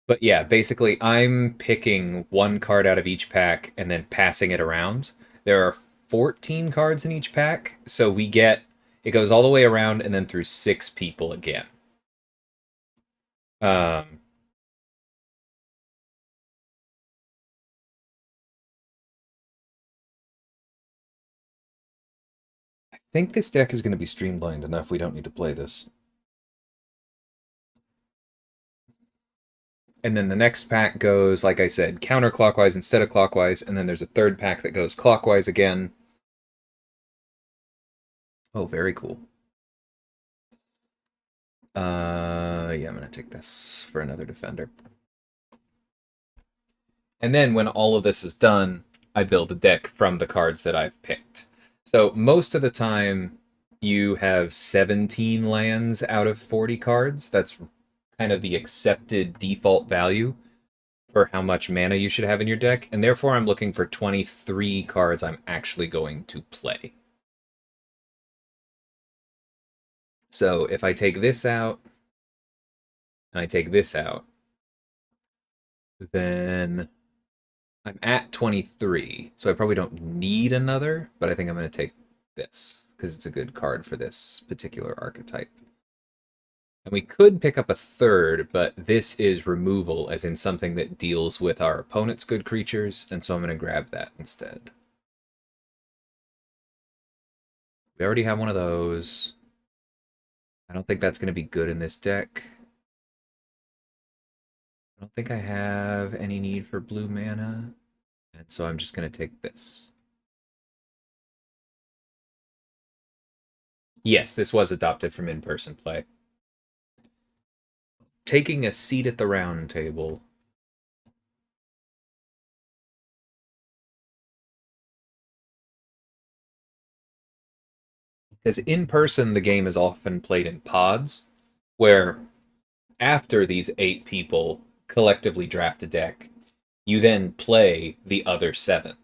but yeah, basically, I'm picking 1 card out of each pack and then passing it around. There are 14 cards in each pack, so we get it goes all the way around and then through 6 people again. Um, I think this deck is going to be streamlined enough we don't need to play this. And then the next pack goes, like I said, counterclockwise instead of clockwise, and then there's a third pack that goes clockwise again. Oh, very cool. Yeah, I'm gonna take this for another defender. And then when all of this is done, I build a deck from the cards that I've picked. So most of the time, you have 17 lands out of 40 cards. That's kind of the accepted default value for how much mana you should have in your deck, and therefore I'm looking for 23 cards I'm actually going to play. So if I take this out, and I take this out, then I'm at 23. So I probably don't need another, but I think I'm going to take this, because it's a good card for this particular archetype. And we could pick up a third, but this is removal, as in something that deals with our opponent's good creatures, and so I'm going to grab that instead. We already have one of those. I don't think that's going to be good in this deck. I don't think I have any need for blue mana, and so I'm just going to take this. Yes, this was adopted from in-person play. Taking a seat at the round table. Because in person, the game is often played in pods, where after these 8 people collectively draft a deck, you then play the other 7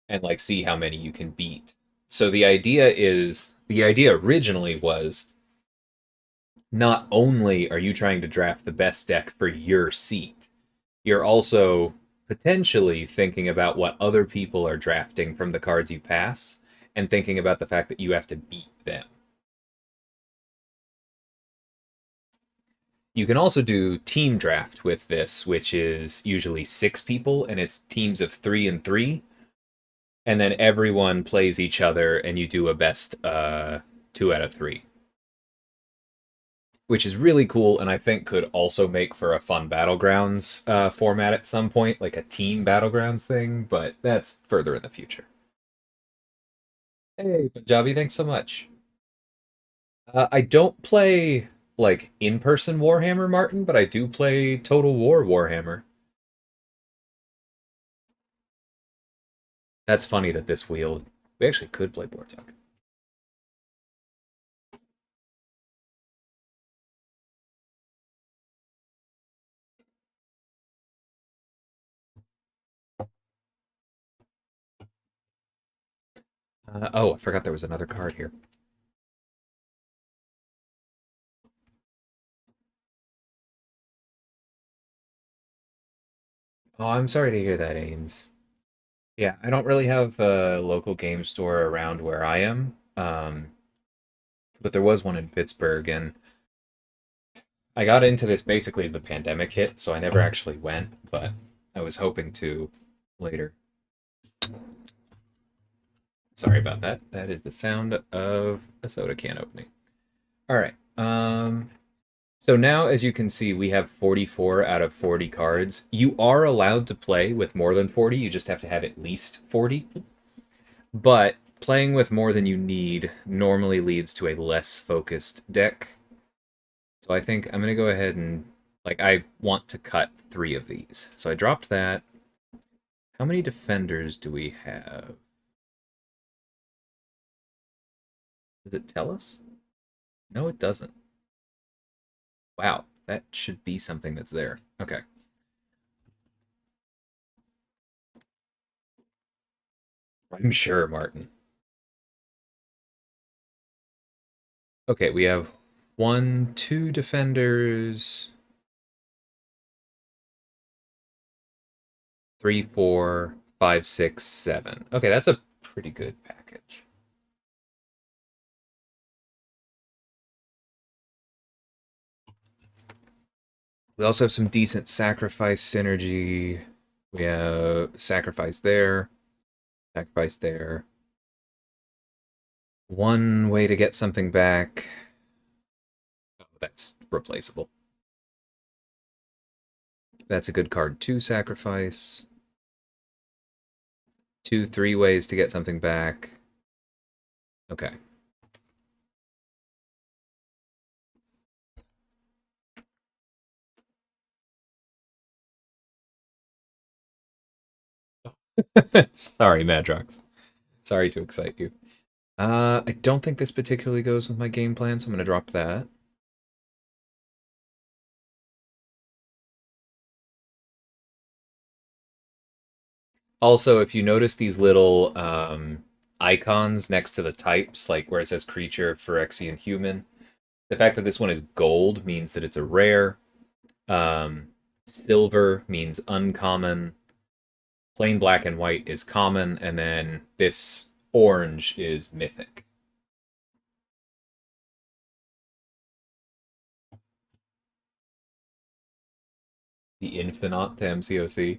and like see how many you can beat. So the idea originally was not only are you trying to draft the best deck for your seat, you're also potentially thinking about what other people are drafting from the cards you pass and thinking about the fact that you have to beat them. You can also do team draft with this, which is usually 6 people and it's teams of 3 and 3. And then everyone plays each other and you do a best 2 out of 3. Which is really cool, and I think could also make for a fun Battlegrounds format at some point, like a team Battlegrounds thing, but that's further in the future. Hey, Punjabi, thanks so much. I don't play, like, in-person Warhammer, Martin, but I do play Total War Warhammer. That's funny that this wheel... We actually could play Bortuk. Oh, I forgot there was another card here. Oh, I'm sorry to hear that, Ains. Yeah, I don't really have a local game store around where I am, but there was one in Pittsburgh, and I got into this basically as the pandemic hit, so I never actually went, but I was hoping to later. Sorry about that. That is the sound of a soda can opening. All right. So now, as you can see, we have 44 out of 40 cards. You are allowed to play with more than 40. You just have to have at least 40. But playing with more than you need normally leads to a less focused deck. So I think I'm going to go ahead and, like, I want to cut 3 of these. So I dropped that. How many defenders do we have? Does it tell us? No, it doesn't. Wow, that should be something that's there. Okay. I'm sure, Martin. Okay, we have 1, 2 defenders. 3, 4, 5, 6, 7. Okay, that's a pretty good package. We also have some decent sacrifice synergy. We have sacrifice there, sacrifice there. One way to get something back. Oh, that's replaceable. That's a good card. 2 sacrifice. 2, 3 ways to get something back. Okay. Sorry, Madrox. Sorry to excite you. I don't think this particularly goes with my game plan, so I'm going to drop that. Also, if you notice these little icons next to the types, like where it says creature, Phyrexian, human, the fact that this one is gold means that it's a rare. Silver means uncommon. Plain black and white is common, and then this orange is mythic. The Infinite to MCOC.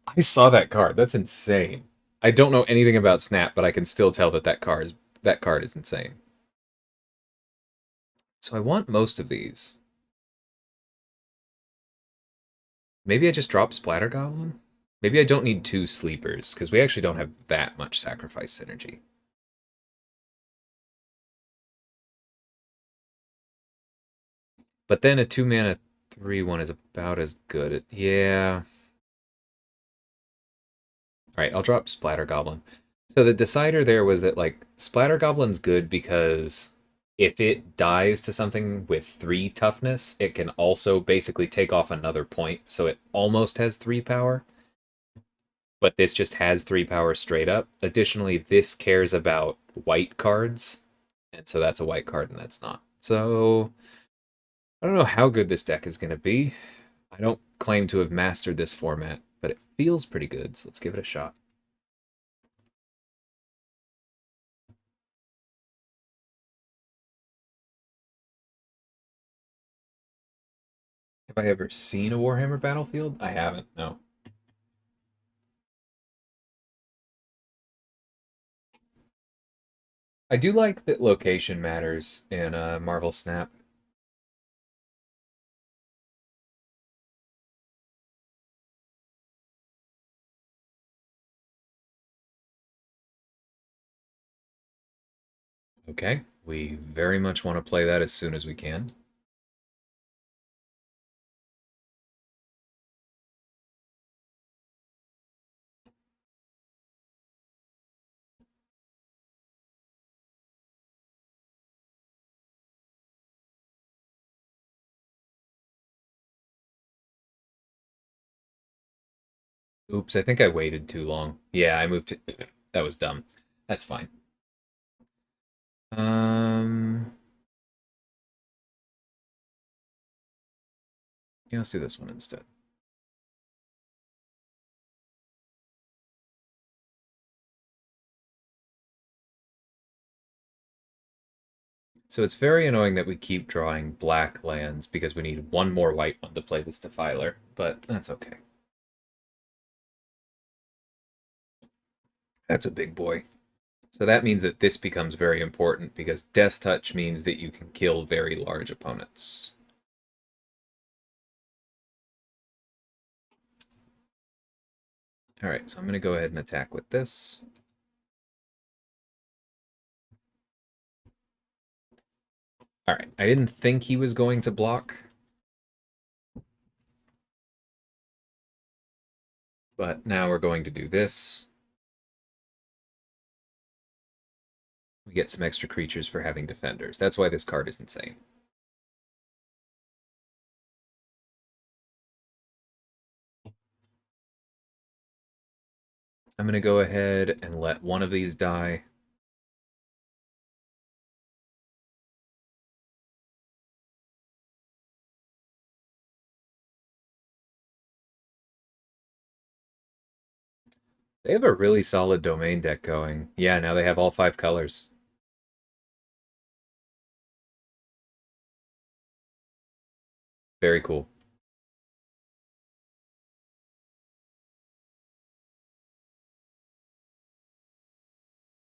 I saw that card. That's insane. I don't know anything about Snap, but I can still tell that that card is insane. So I want most of these. Maybe I just drop Splatter Goblin? Maybe I don't need 2 sleepers, because we actually don't have that much sacrifice synergy. But then a 2-mana 3/1 is about as good at... Yeah. Alright, I'll drop Splatter Goblin. So the decider there was that, like, Splatter Goblin's good because if it dies to something with 3 toughness, it can also basically take off another point, so it almost has 3 power. But this just has 3 power straight up. Additionally, this cares about white cards, and so that's a white card and that's not. So I don't know how good this deck is going to be. I don't claim to have mastered this format, but it feels pretty good, so let's give it a shot. Have I ever seen a Warhammer Battlefield? I haven't, no. I do like that location matters in Marvel Snap. Okay, we very much want to play that as soon as we can. Oops, I think I waited too long. Yeah, I moved it. That was dumb. That's fine. Um, yeah, let's do this one instead. So it's very annoying that we keep drawing black lands because we need one more white one to play this Defiler, but that's okay. That's a big boy. So that means that this becomes very important because Death Touch means that you can kill very large opponents. Alright, so I'm going to go ahead and attack with this. Alright, I didn't think he was going to block. But now we're going to do this. We get some extra creatures for having defenders. That's why this card is insane. I'm going to go ahead and let one of these die. They have a really solid domain deck going. Yeah, now they have all 5 colors. Very cool.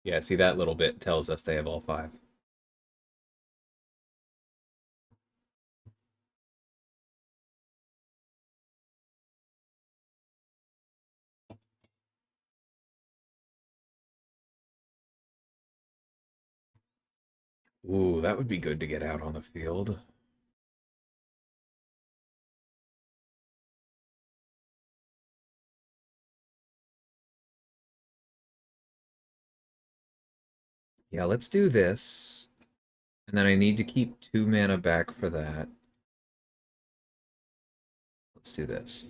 Yeah, see, that little bit tells us they have all 5. Ooh, that would be good to get out on the field. Yeah, let's do this. And then I need to keep 2 mana back for that. Let's do this.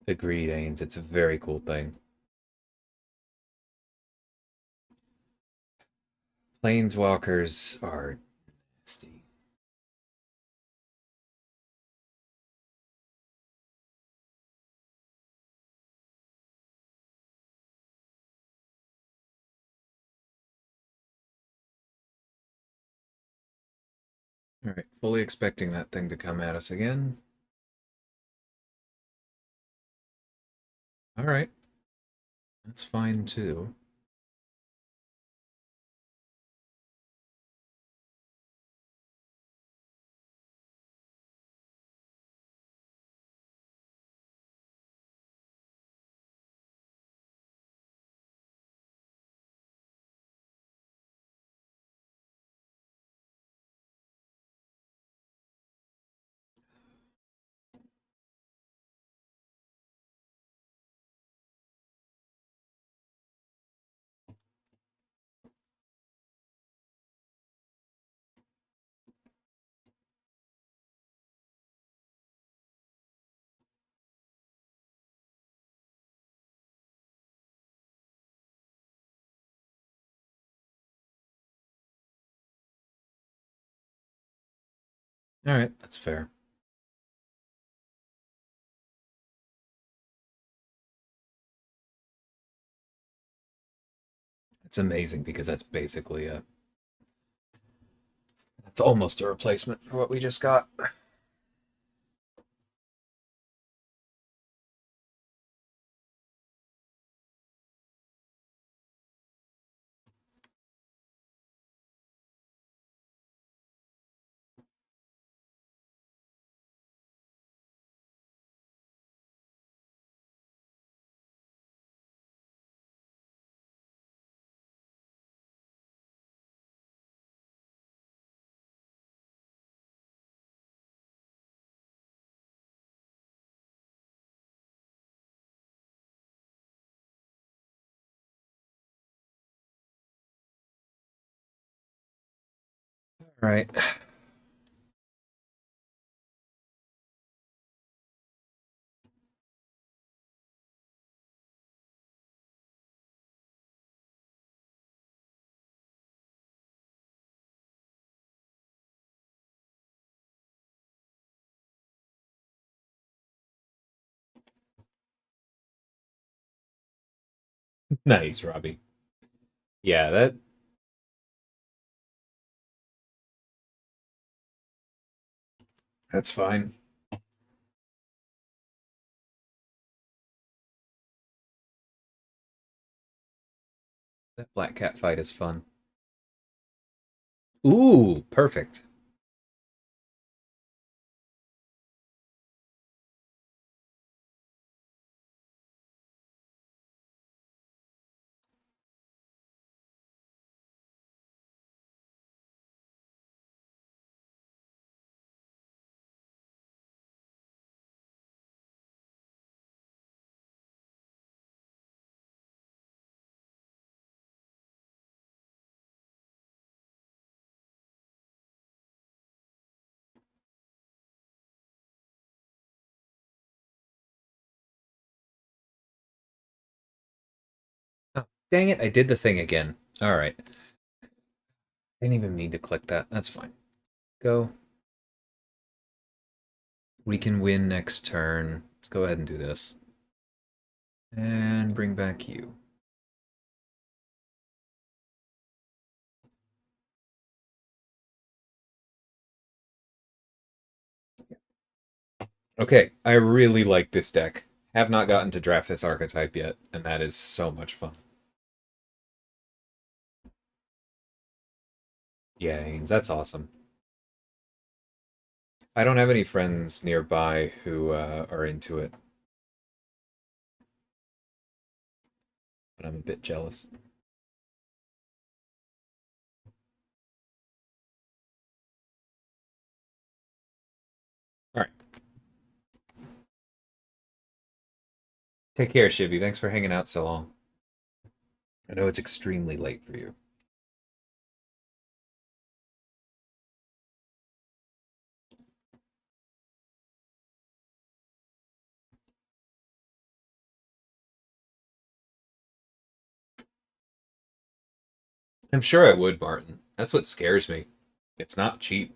Agreed, Ains. It's a very cool thing. Planeswalkers are nasty. Alright, fully expecting that thing to come at us again. Alright. That's fine too. Alright, that's fair. It's amazing because that's basically a... That's almost a replacement for what we just got. Alright. Nice, Robbie. Yeah, that's fine. That black cat fight is fun. Ooh, perfect. Oh, dang it, I did the thing again. Alright. Didn't even mean to click that. That's fine. Go. We can win next turn. Let's go ahead and do this. And bring back you. Okay, I really like this deck. Have not gotten to draft this archetype yet, and that is so much fun. Yeah, Haynes, that's awesome. I don't have any friends nearby who are into it, but I'm a bit jealous. All right. Take care, Shibby. Thanks for hanging out so long. I know it's extremely late for you. I'm sure I would, Martin. That's what scares me. It's not cheap.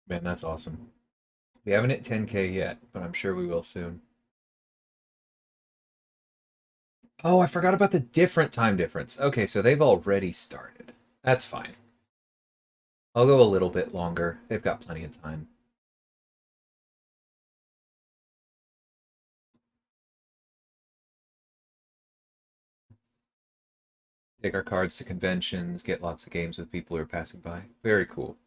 Man, that's awesome. We haven't hit 10K yet, but I'm sure we will soon. Oh, I forgot about the different time difference. Okay, so they've already started. That's fine. I'll go a little bit longer. They've got plenty of time. Take our cards to conventions, get lots of games with people who are passing by. Very cool.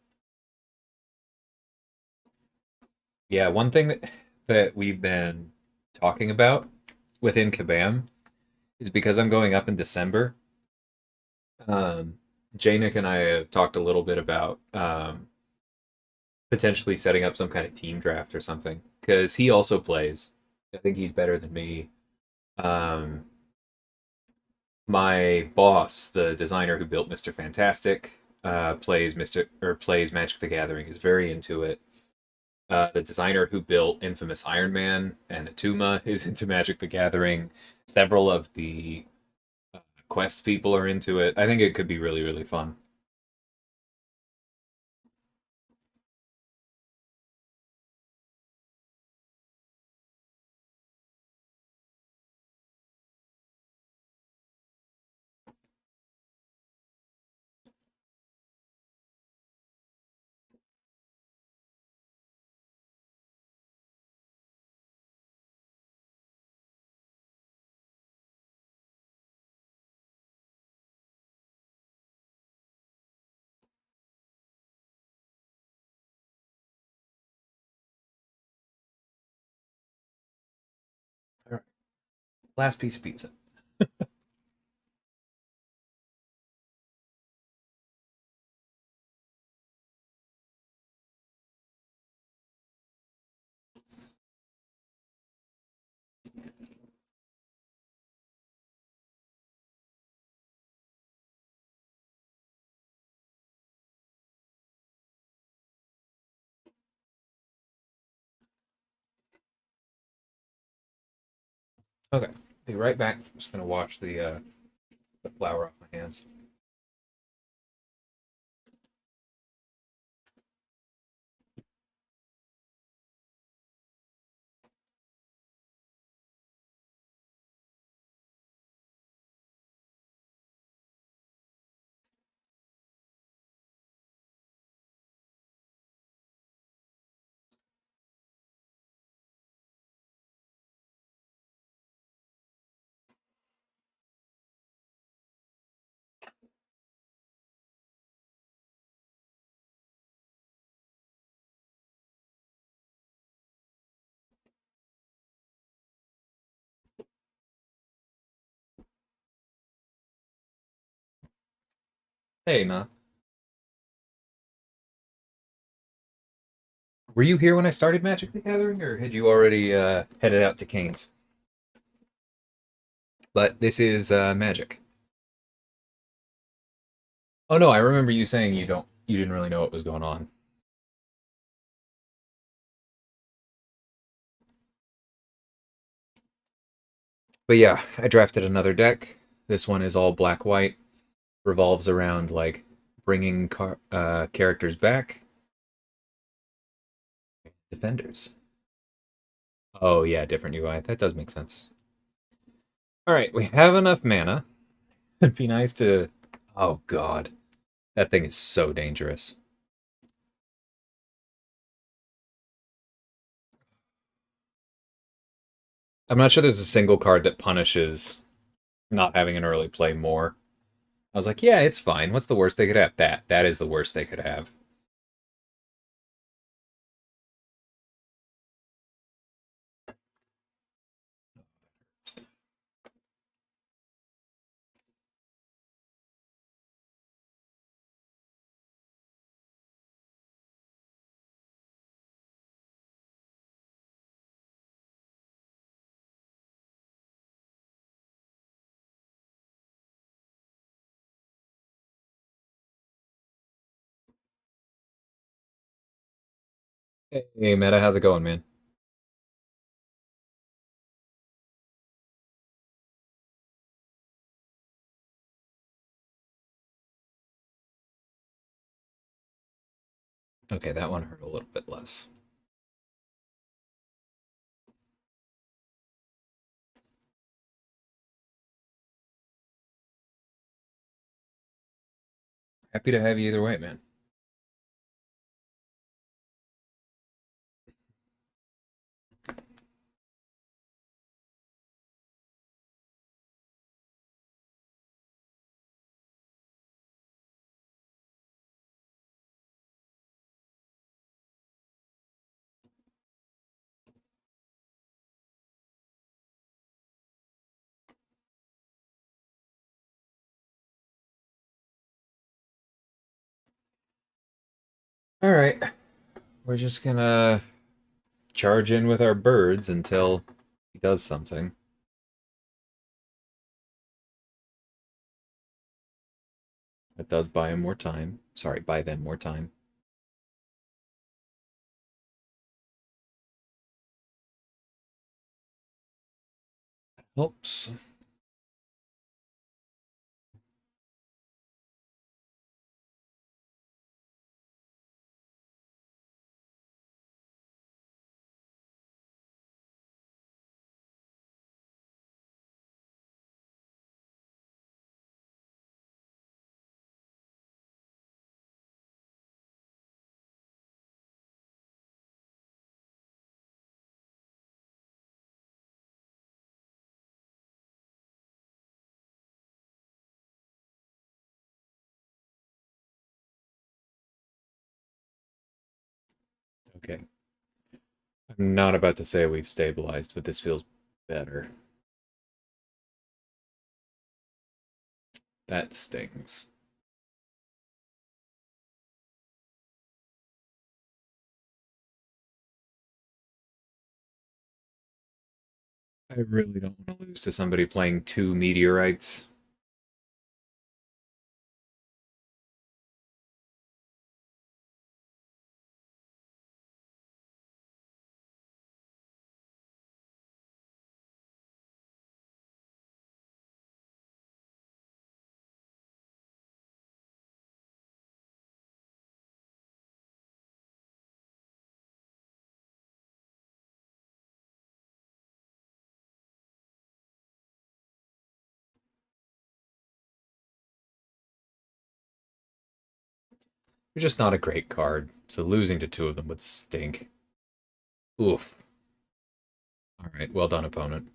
Yeah, one thing that we've been talking about within Kabam is because I'm going up in December. Um, Janik and I have talked a little bit about potentially setting up some kind of team draft or something because he also plays. I think he's better than me. Um, my boss, the designer who built Mr. Fantastic, plays Magic the Gathering. Is very into it. The designer who built infamous Iron Man and Atuma is into Magic the Gathering. Several of the Quest people are into it. I think it could be really, really fun. All right. Last piece of pizza. Okay. Be right back. I'm just gonna wash the flour off my hands. Hey, Ma. Were you here when I started Magic the Gathering, or had you already headed out to Canes? But this is Magic. Oh no, I remember you saying you didn't really know what was going on. But yeah, I drafted another deck. This one is all black white, revolves around like bringing characters back. Defenders. Oh yeah, different UI. That does make sense. All right, we have enough mana. It'd be nice to. Oh god, that thing is so dangerous. I'm not sure there's a single card that punishes not having an early play more. I was like, yeah, it's fine. What's the worst they could have? That is the worst they could have. Hey, Meta, how's it going, man? Okay, that one hurt a little bit less. Happy to have you either way, man. All right, we're just gonna charge in with our birds until he does something. That does buy him more time. Sorry, buy them more time. Helps. Okay. I'm not about to say we've stabilized, but this feels better. That stings. I really don't want to lose to somebody playing two meteorites. You're just not a great card, so losing to two of them would stink. Oof. All right, well done, opponent.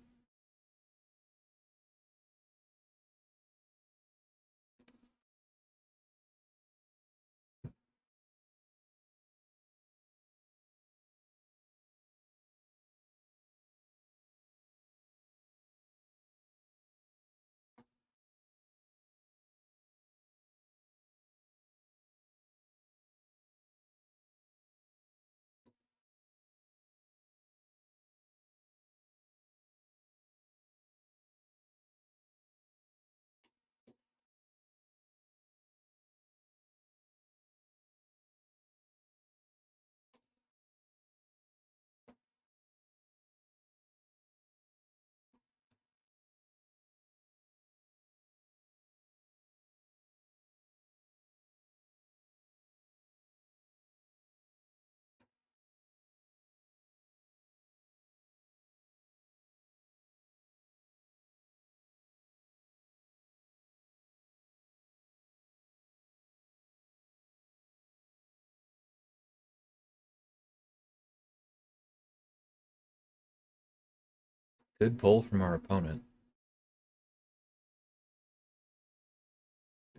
Good pull from our opponent.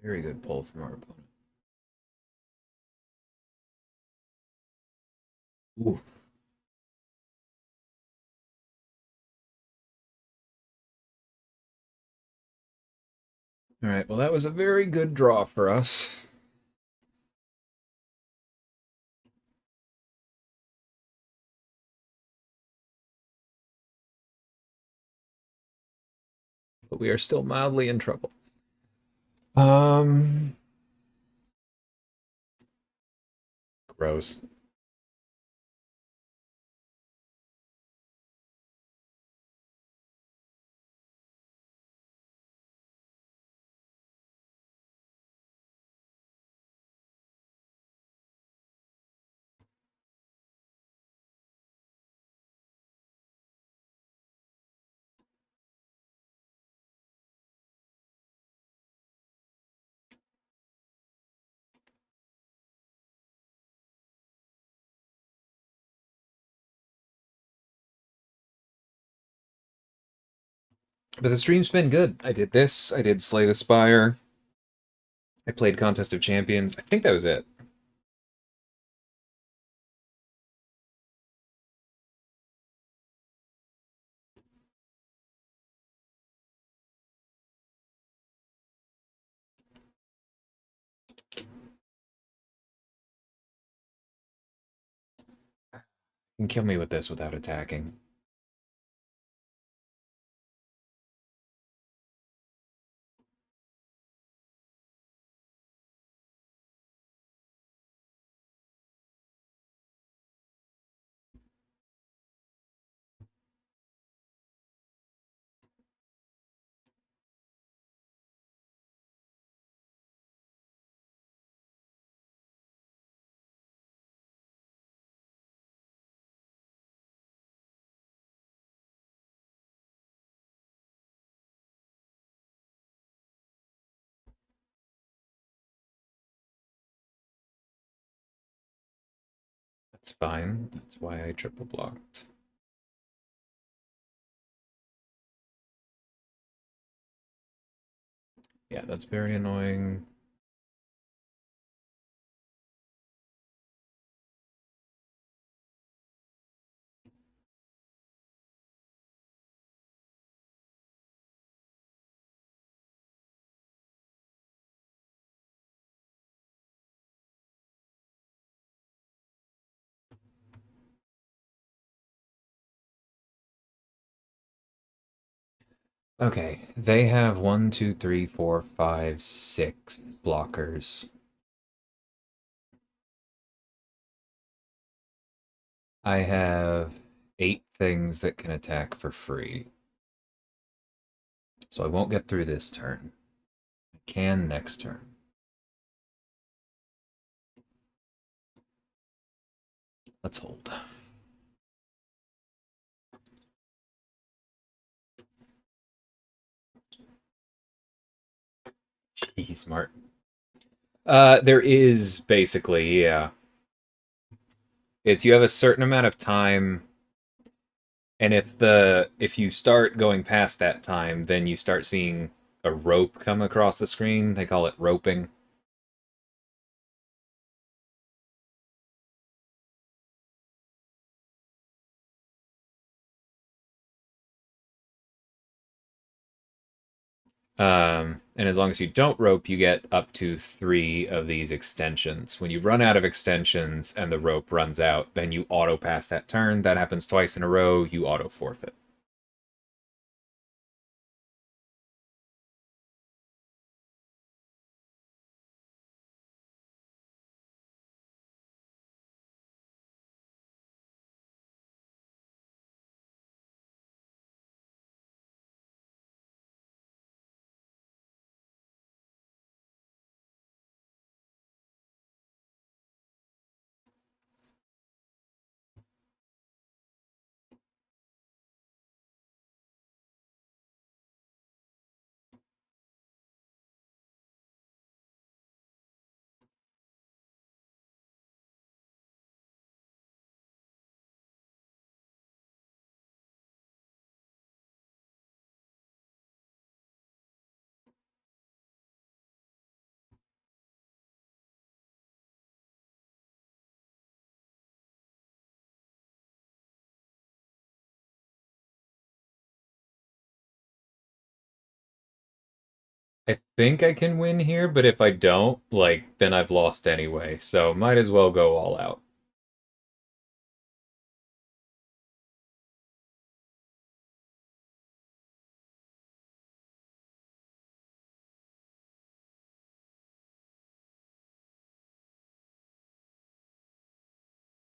Very good pull from our opponent. Oof. All right, well, that was a very good draw for us. But we are still mildly in trouble. Um, Gross. But the stream's been good. I did this. I did Slay the Spire. I played Contest of Champions. I think that was it. You can kill me with this without attacking. That's fine. That's why I triple blocked. Yeah, that's very annoying. Okay, they have 1, 2, 3, 4, 5, 6 blockers. I have 8 things that can attack for free. So I won't get through this turn. I can next turn. Let's hold. Jeez, Martin. There is basically, yeah. It's you have a certain amount of time, and if you start going past that time, then you start seeing a rope come across the screen. They call it roping. And as long as you don't rope, you get up to 3 of these extensions. When you run out of extensions and the rope runs out, then you auto pass that turn. That happens twice in a row, you auto forfeit. I think I can win here, but if I don't, like, then I've lost anyway, so might as well go all out.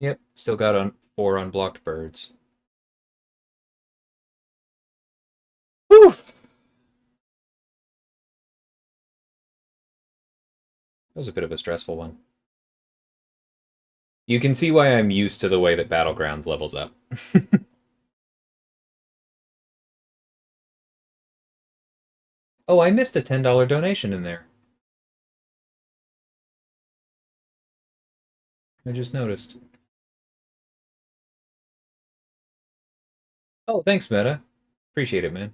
Yep, still got on 4 unblocked birds. Whew! That was a bit of a stressful one. You can see why I'm used to the way that Battlegrounds levels up. Oh, I missed a $10 donation in there. I just noticed. Oh, thanks, Meta. Appreciate it, man.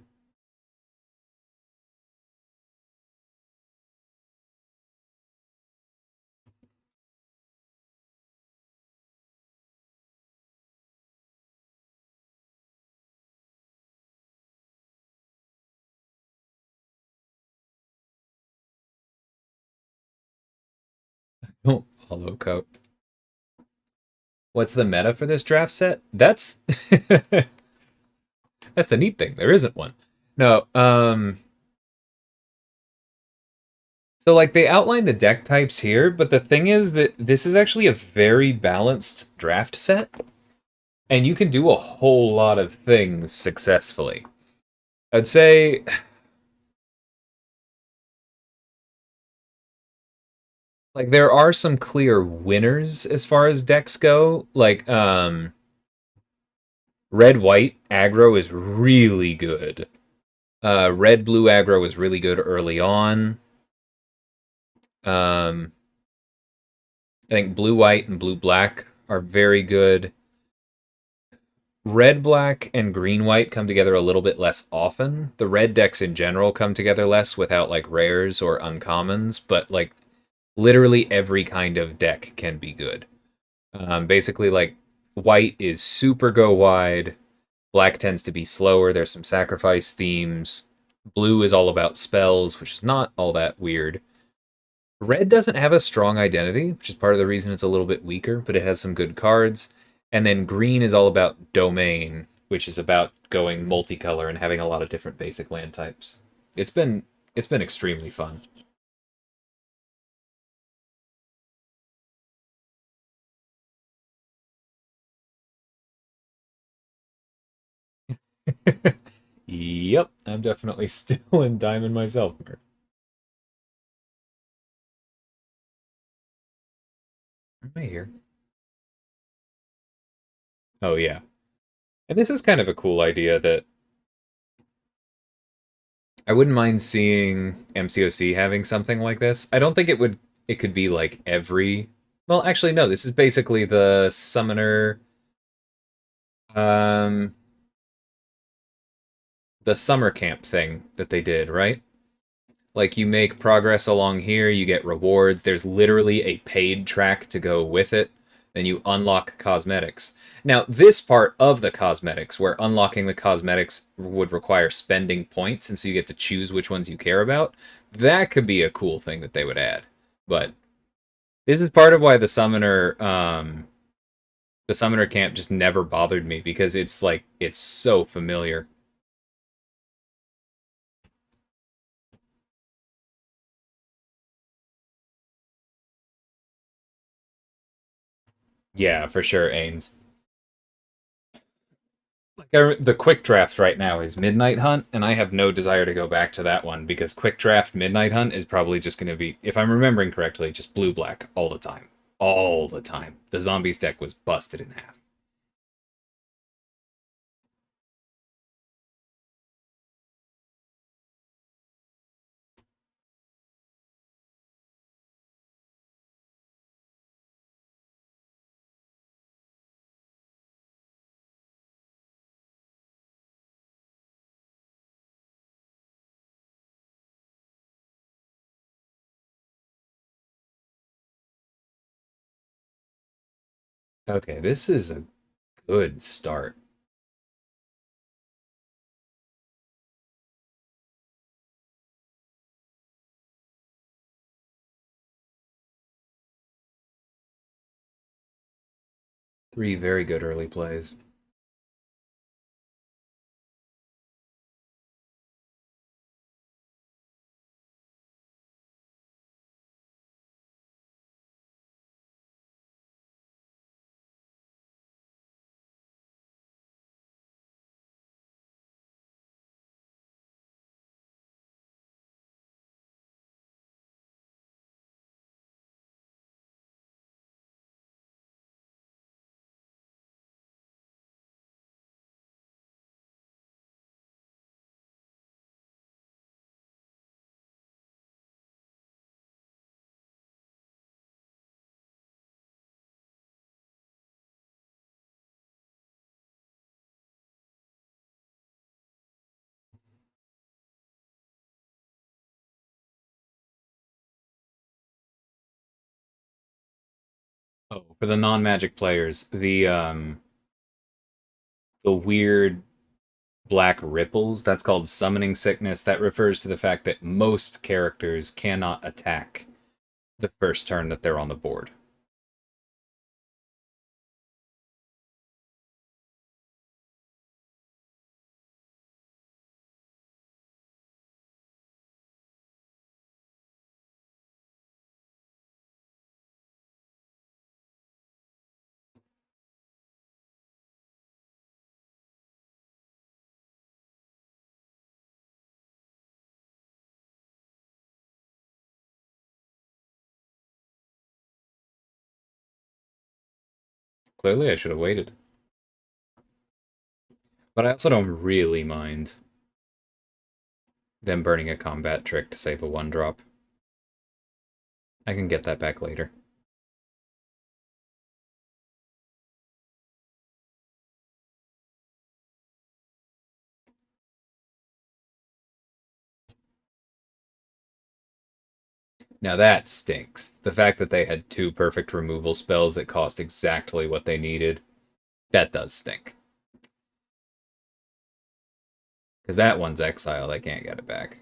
Hollow coat. What's the meta for this draft set? That's that's the neat thing. There isn't one. No, so like they outline the deck types here, but the thing is that this is actually a very balanced draft set, and you can do a whole lot of things successfully. I'd say like there are some clear winners as far as decks go. Like red white aggro is really good. Red blue aggro is really good early on. I think blue white and blue black are very good. Red black and green white come together a little bit less often. The red decks in general come together less without like rares or uncommons, but like literally every kind of deck can be good. Basically, like white is super go wide. Black tends to be slower. There's some sacrifice themes. Blue is all about spells, which is not all that weird. Red doesn't have a strong identity, which is part of the reason it's a little bit weaker, but it has some good cards. And then green is all about domain, which is about going multicolor and having a lot of different basic land types. It's been extremely fun. Yep, I'm definitely still in Diamond myself. Am I here? Oh yeah. And this is kind of a cool idea that I wouldn't mind seeing MCOC having something like this. I don't think it could be like every well, actually no, this is basically the summoner um the summer camp thing that they did, right? Like you make progress along here, you get rewards. There's literally a paid track to go with it. Then you unlock cosmetics. Now, this part of the cosmetics, where unlocking the cosmetics would require spending points, and so you get to choose which ones you care about, that could be a cool thing that they would add. But this is part of why the summoner camp just never bothered me because it's like it's so familiar. Yeah, for sure, Ains. The quick draft right now is Midnight Hunt, and I have no desire to go back to that one because quick draft Midnight Hunt is probably just going to be, if I'm remembering correctly, just blue black all the time. All the time. The zombies deck was busted in half. Okay, this is a good start. Three very good early plays. Oh, for the non-magic players, the weird black ripples, that's called summoning sickness. That refers to the fact that most characters cannot attack the first turn that they're on the board. Clearly, I should have waited. But I also don't really mind them burning a combat trick to save a 1-drop. I can get that back later. Now that stinks. The fact that they had 2 perfect removal spells that cost exactly what they needed, that does stink. Because that one's exile, they can't get it back.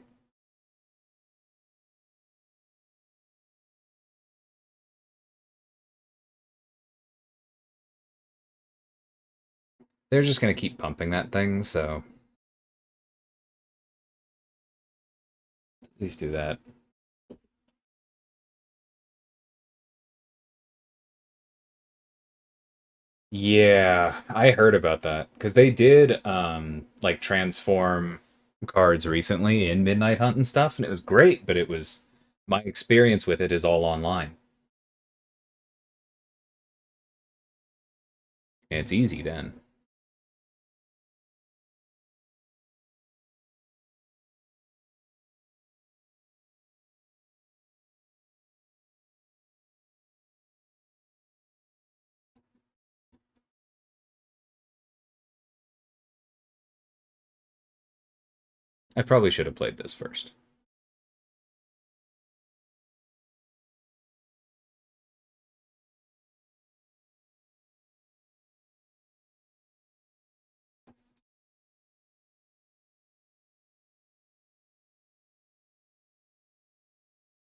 They're just going to keep pumping that thing, so at least do that. Yeah, I heard about that because they did like transform cards recently in Midnight Hunt and stuff, and it was great, but it was my experience with it is all online. And it's easy then. I probably should have played this first.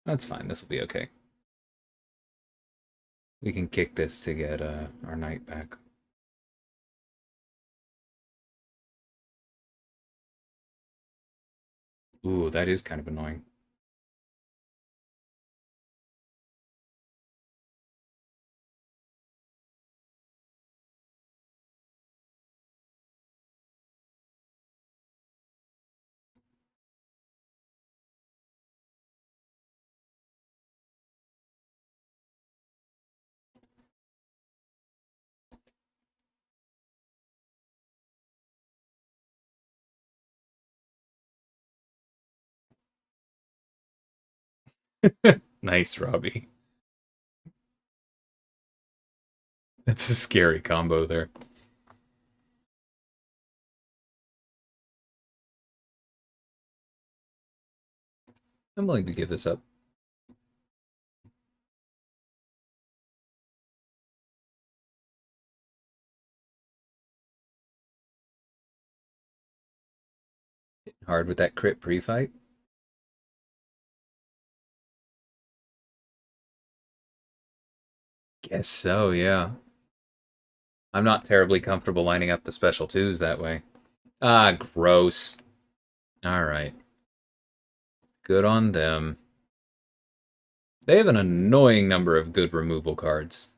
That's fine. This will be okay. We can kick this to get our knight back. Ooh, that is kind of annoying. Nice, Robbie. That's a scary combo there. I'm willing to give this up. Hard with that crit pre-fight. Guess so, yeah. I'm not terribly comfortable lining up the special twos that way. Ah, gross. Alright. Good on them. They have an annoying number of good removal cards.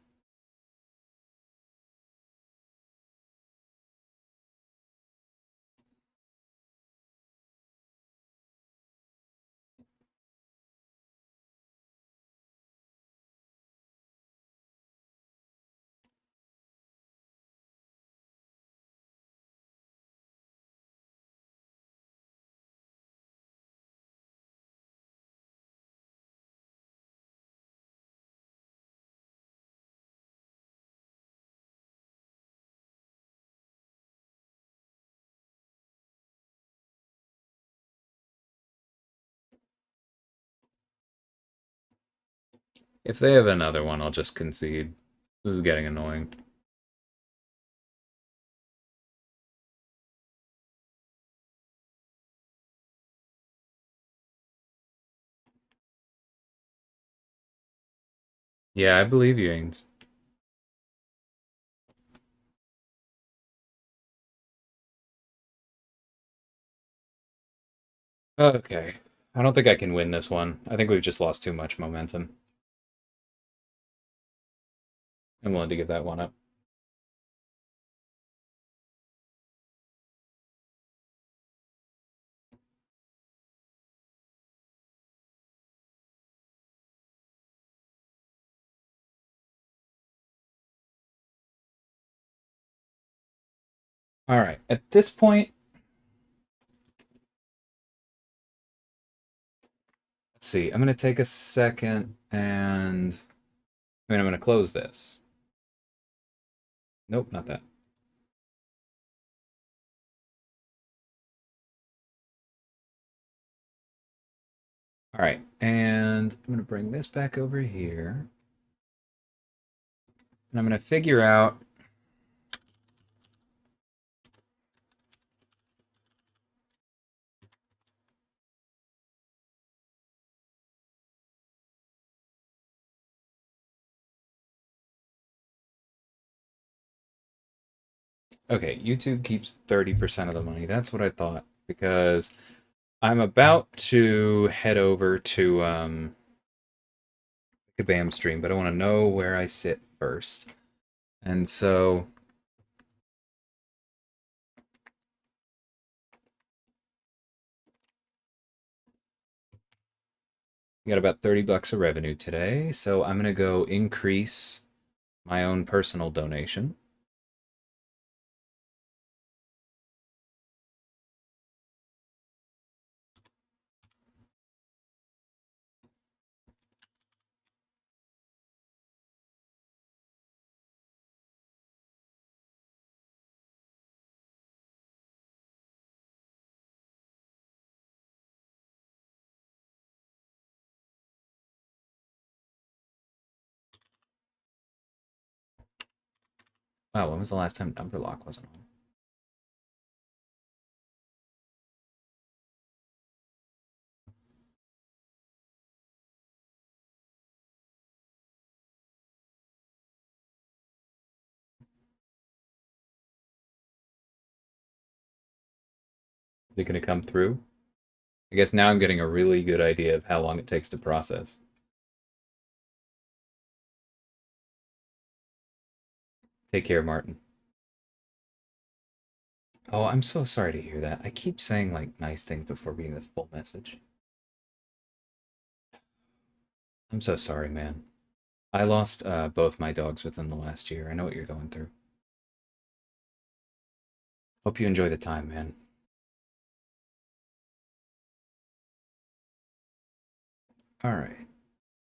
If they have another one, I'll just concede. This is getting annoying. Yeah, I believe you, Ains. Okay. I don't think I can win this one. I think we've just lost too much momentum. I'm willing to give that one up. All right. At this point, let's see. I'm going to take a second and I'm going to close this. Nope, not that. All right. And I'm going to bring this back over here. And I'm going to figure out okay, YouTube keeps 30% of the money. That's what I thought because I'm about to head over to Kabam stream, but I want to know where I sit first. And so we got about 30 bucks of revenue today, so I'm going to go increase my own personal donation. Wow, when was the last time number lock wasn't on? Is it going to come through? I guess now I'm getting a really good idea of how long it takes to process. Take care, Martin. Oh, I'm so sorry to hear that. I keep saying like nice things before reading the full message. I'm so sorry, man. I lost both my dogs within the last year. I know what you're going through. Hope you enjoy the time, man. All right.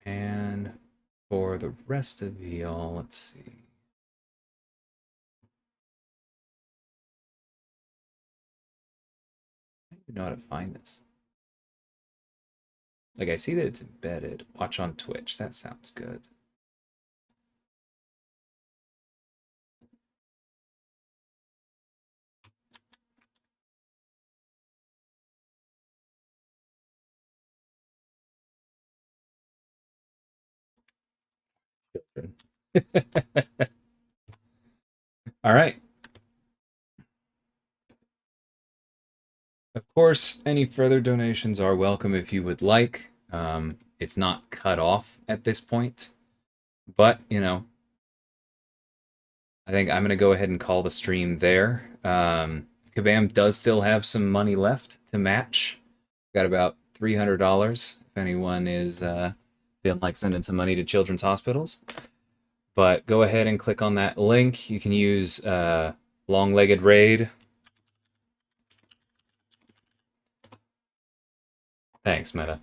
And for the rest of y'all, let's see. I don't even know how to find this. Like, I see that it's embedded. Watch on Twitch. That sounds good. All right. Of course, any further donations are welcome if you would like. It's not cut off at this point, but, you know, I think I'm going to go ahead and call the stream there. Kabam does still have some money left to match. Got about $300 if anyone is feeling like sending some money to children's hospitals. But go ahead and click on that link. You can use Long-Legged Raid. Thanks, Meta.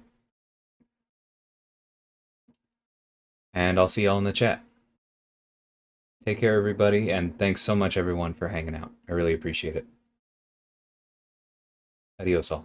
And I'll see y'all in the chat. Take care, everybody, and thanks so much, everyone, for hanging out. I really appreciate it. Adios all.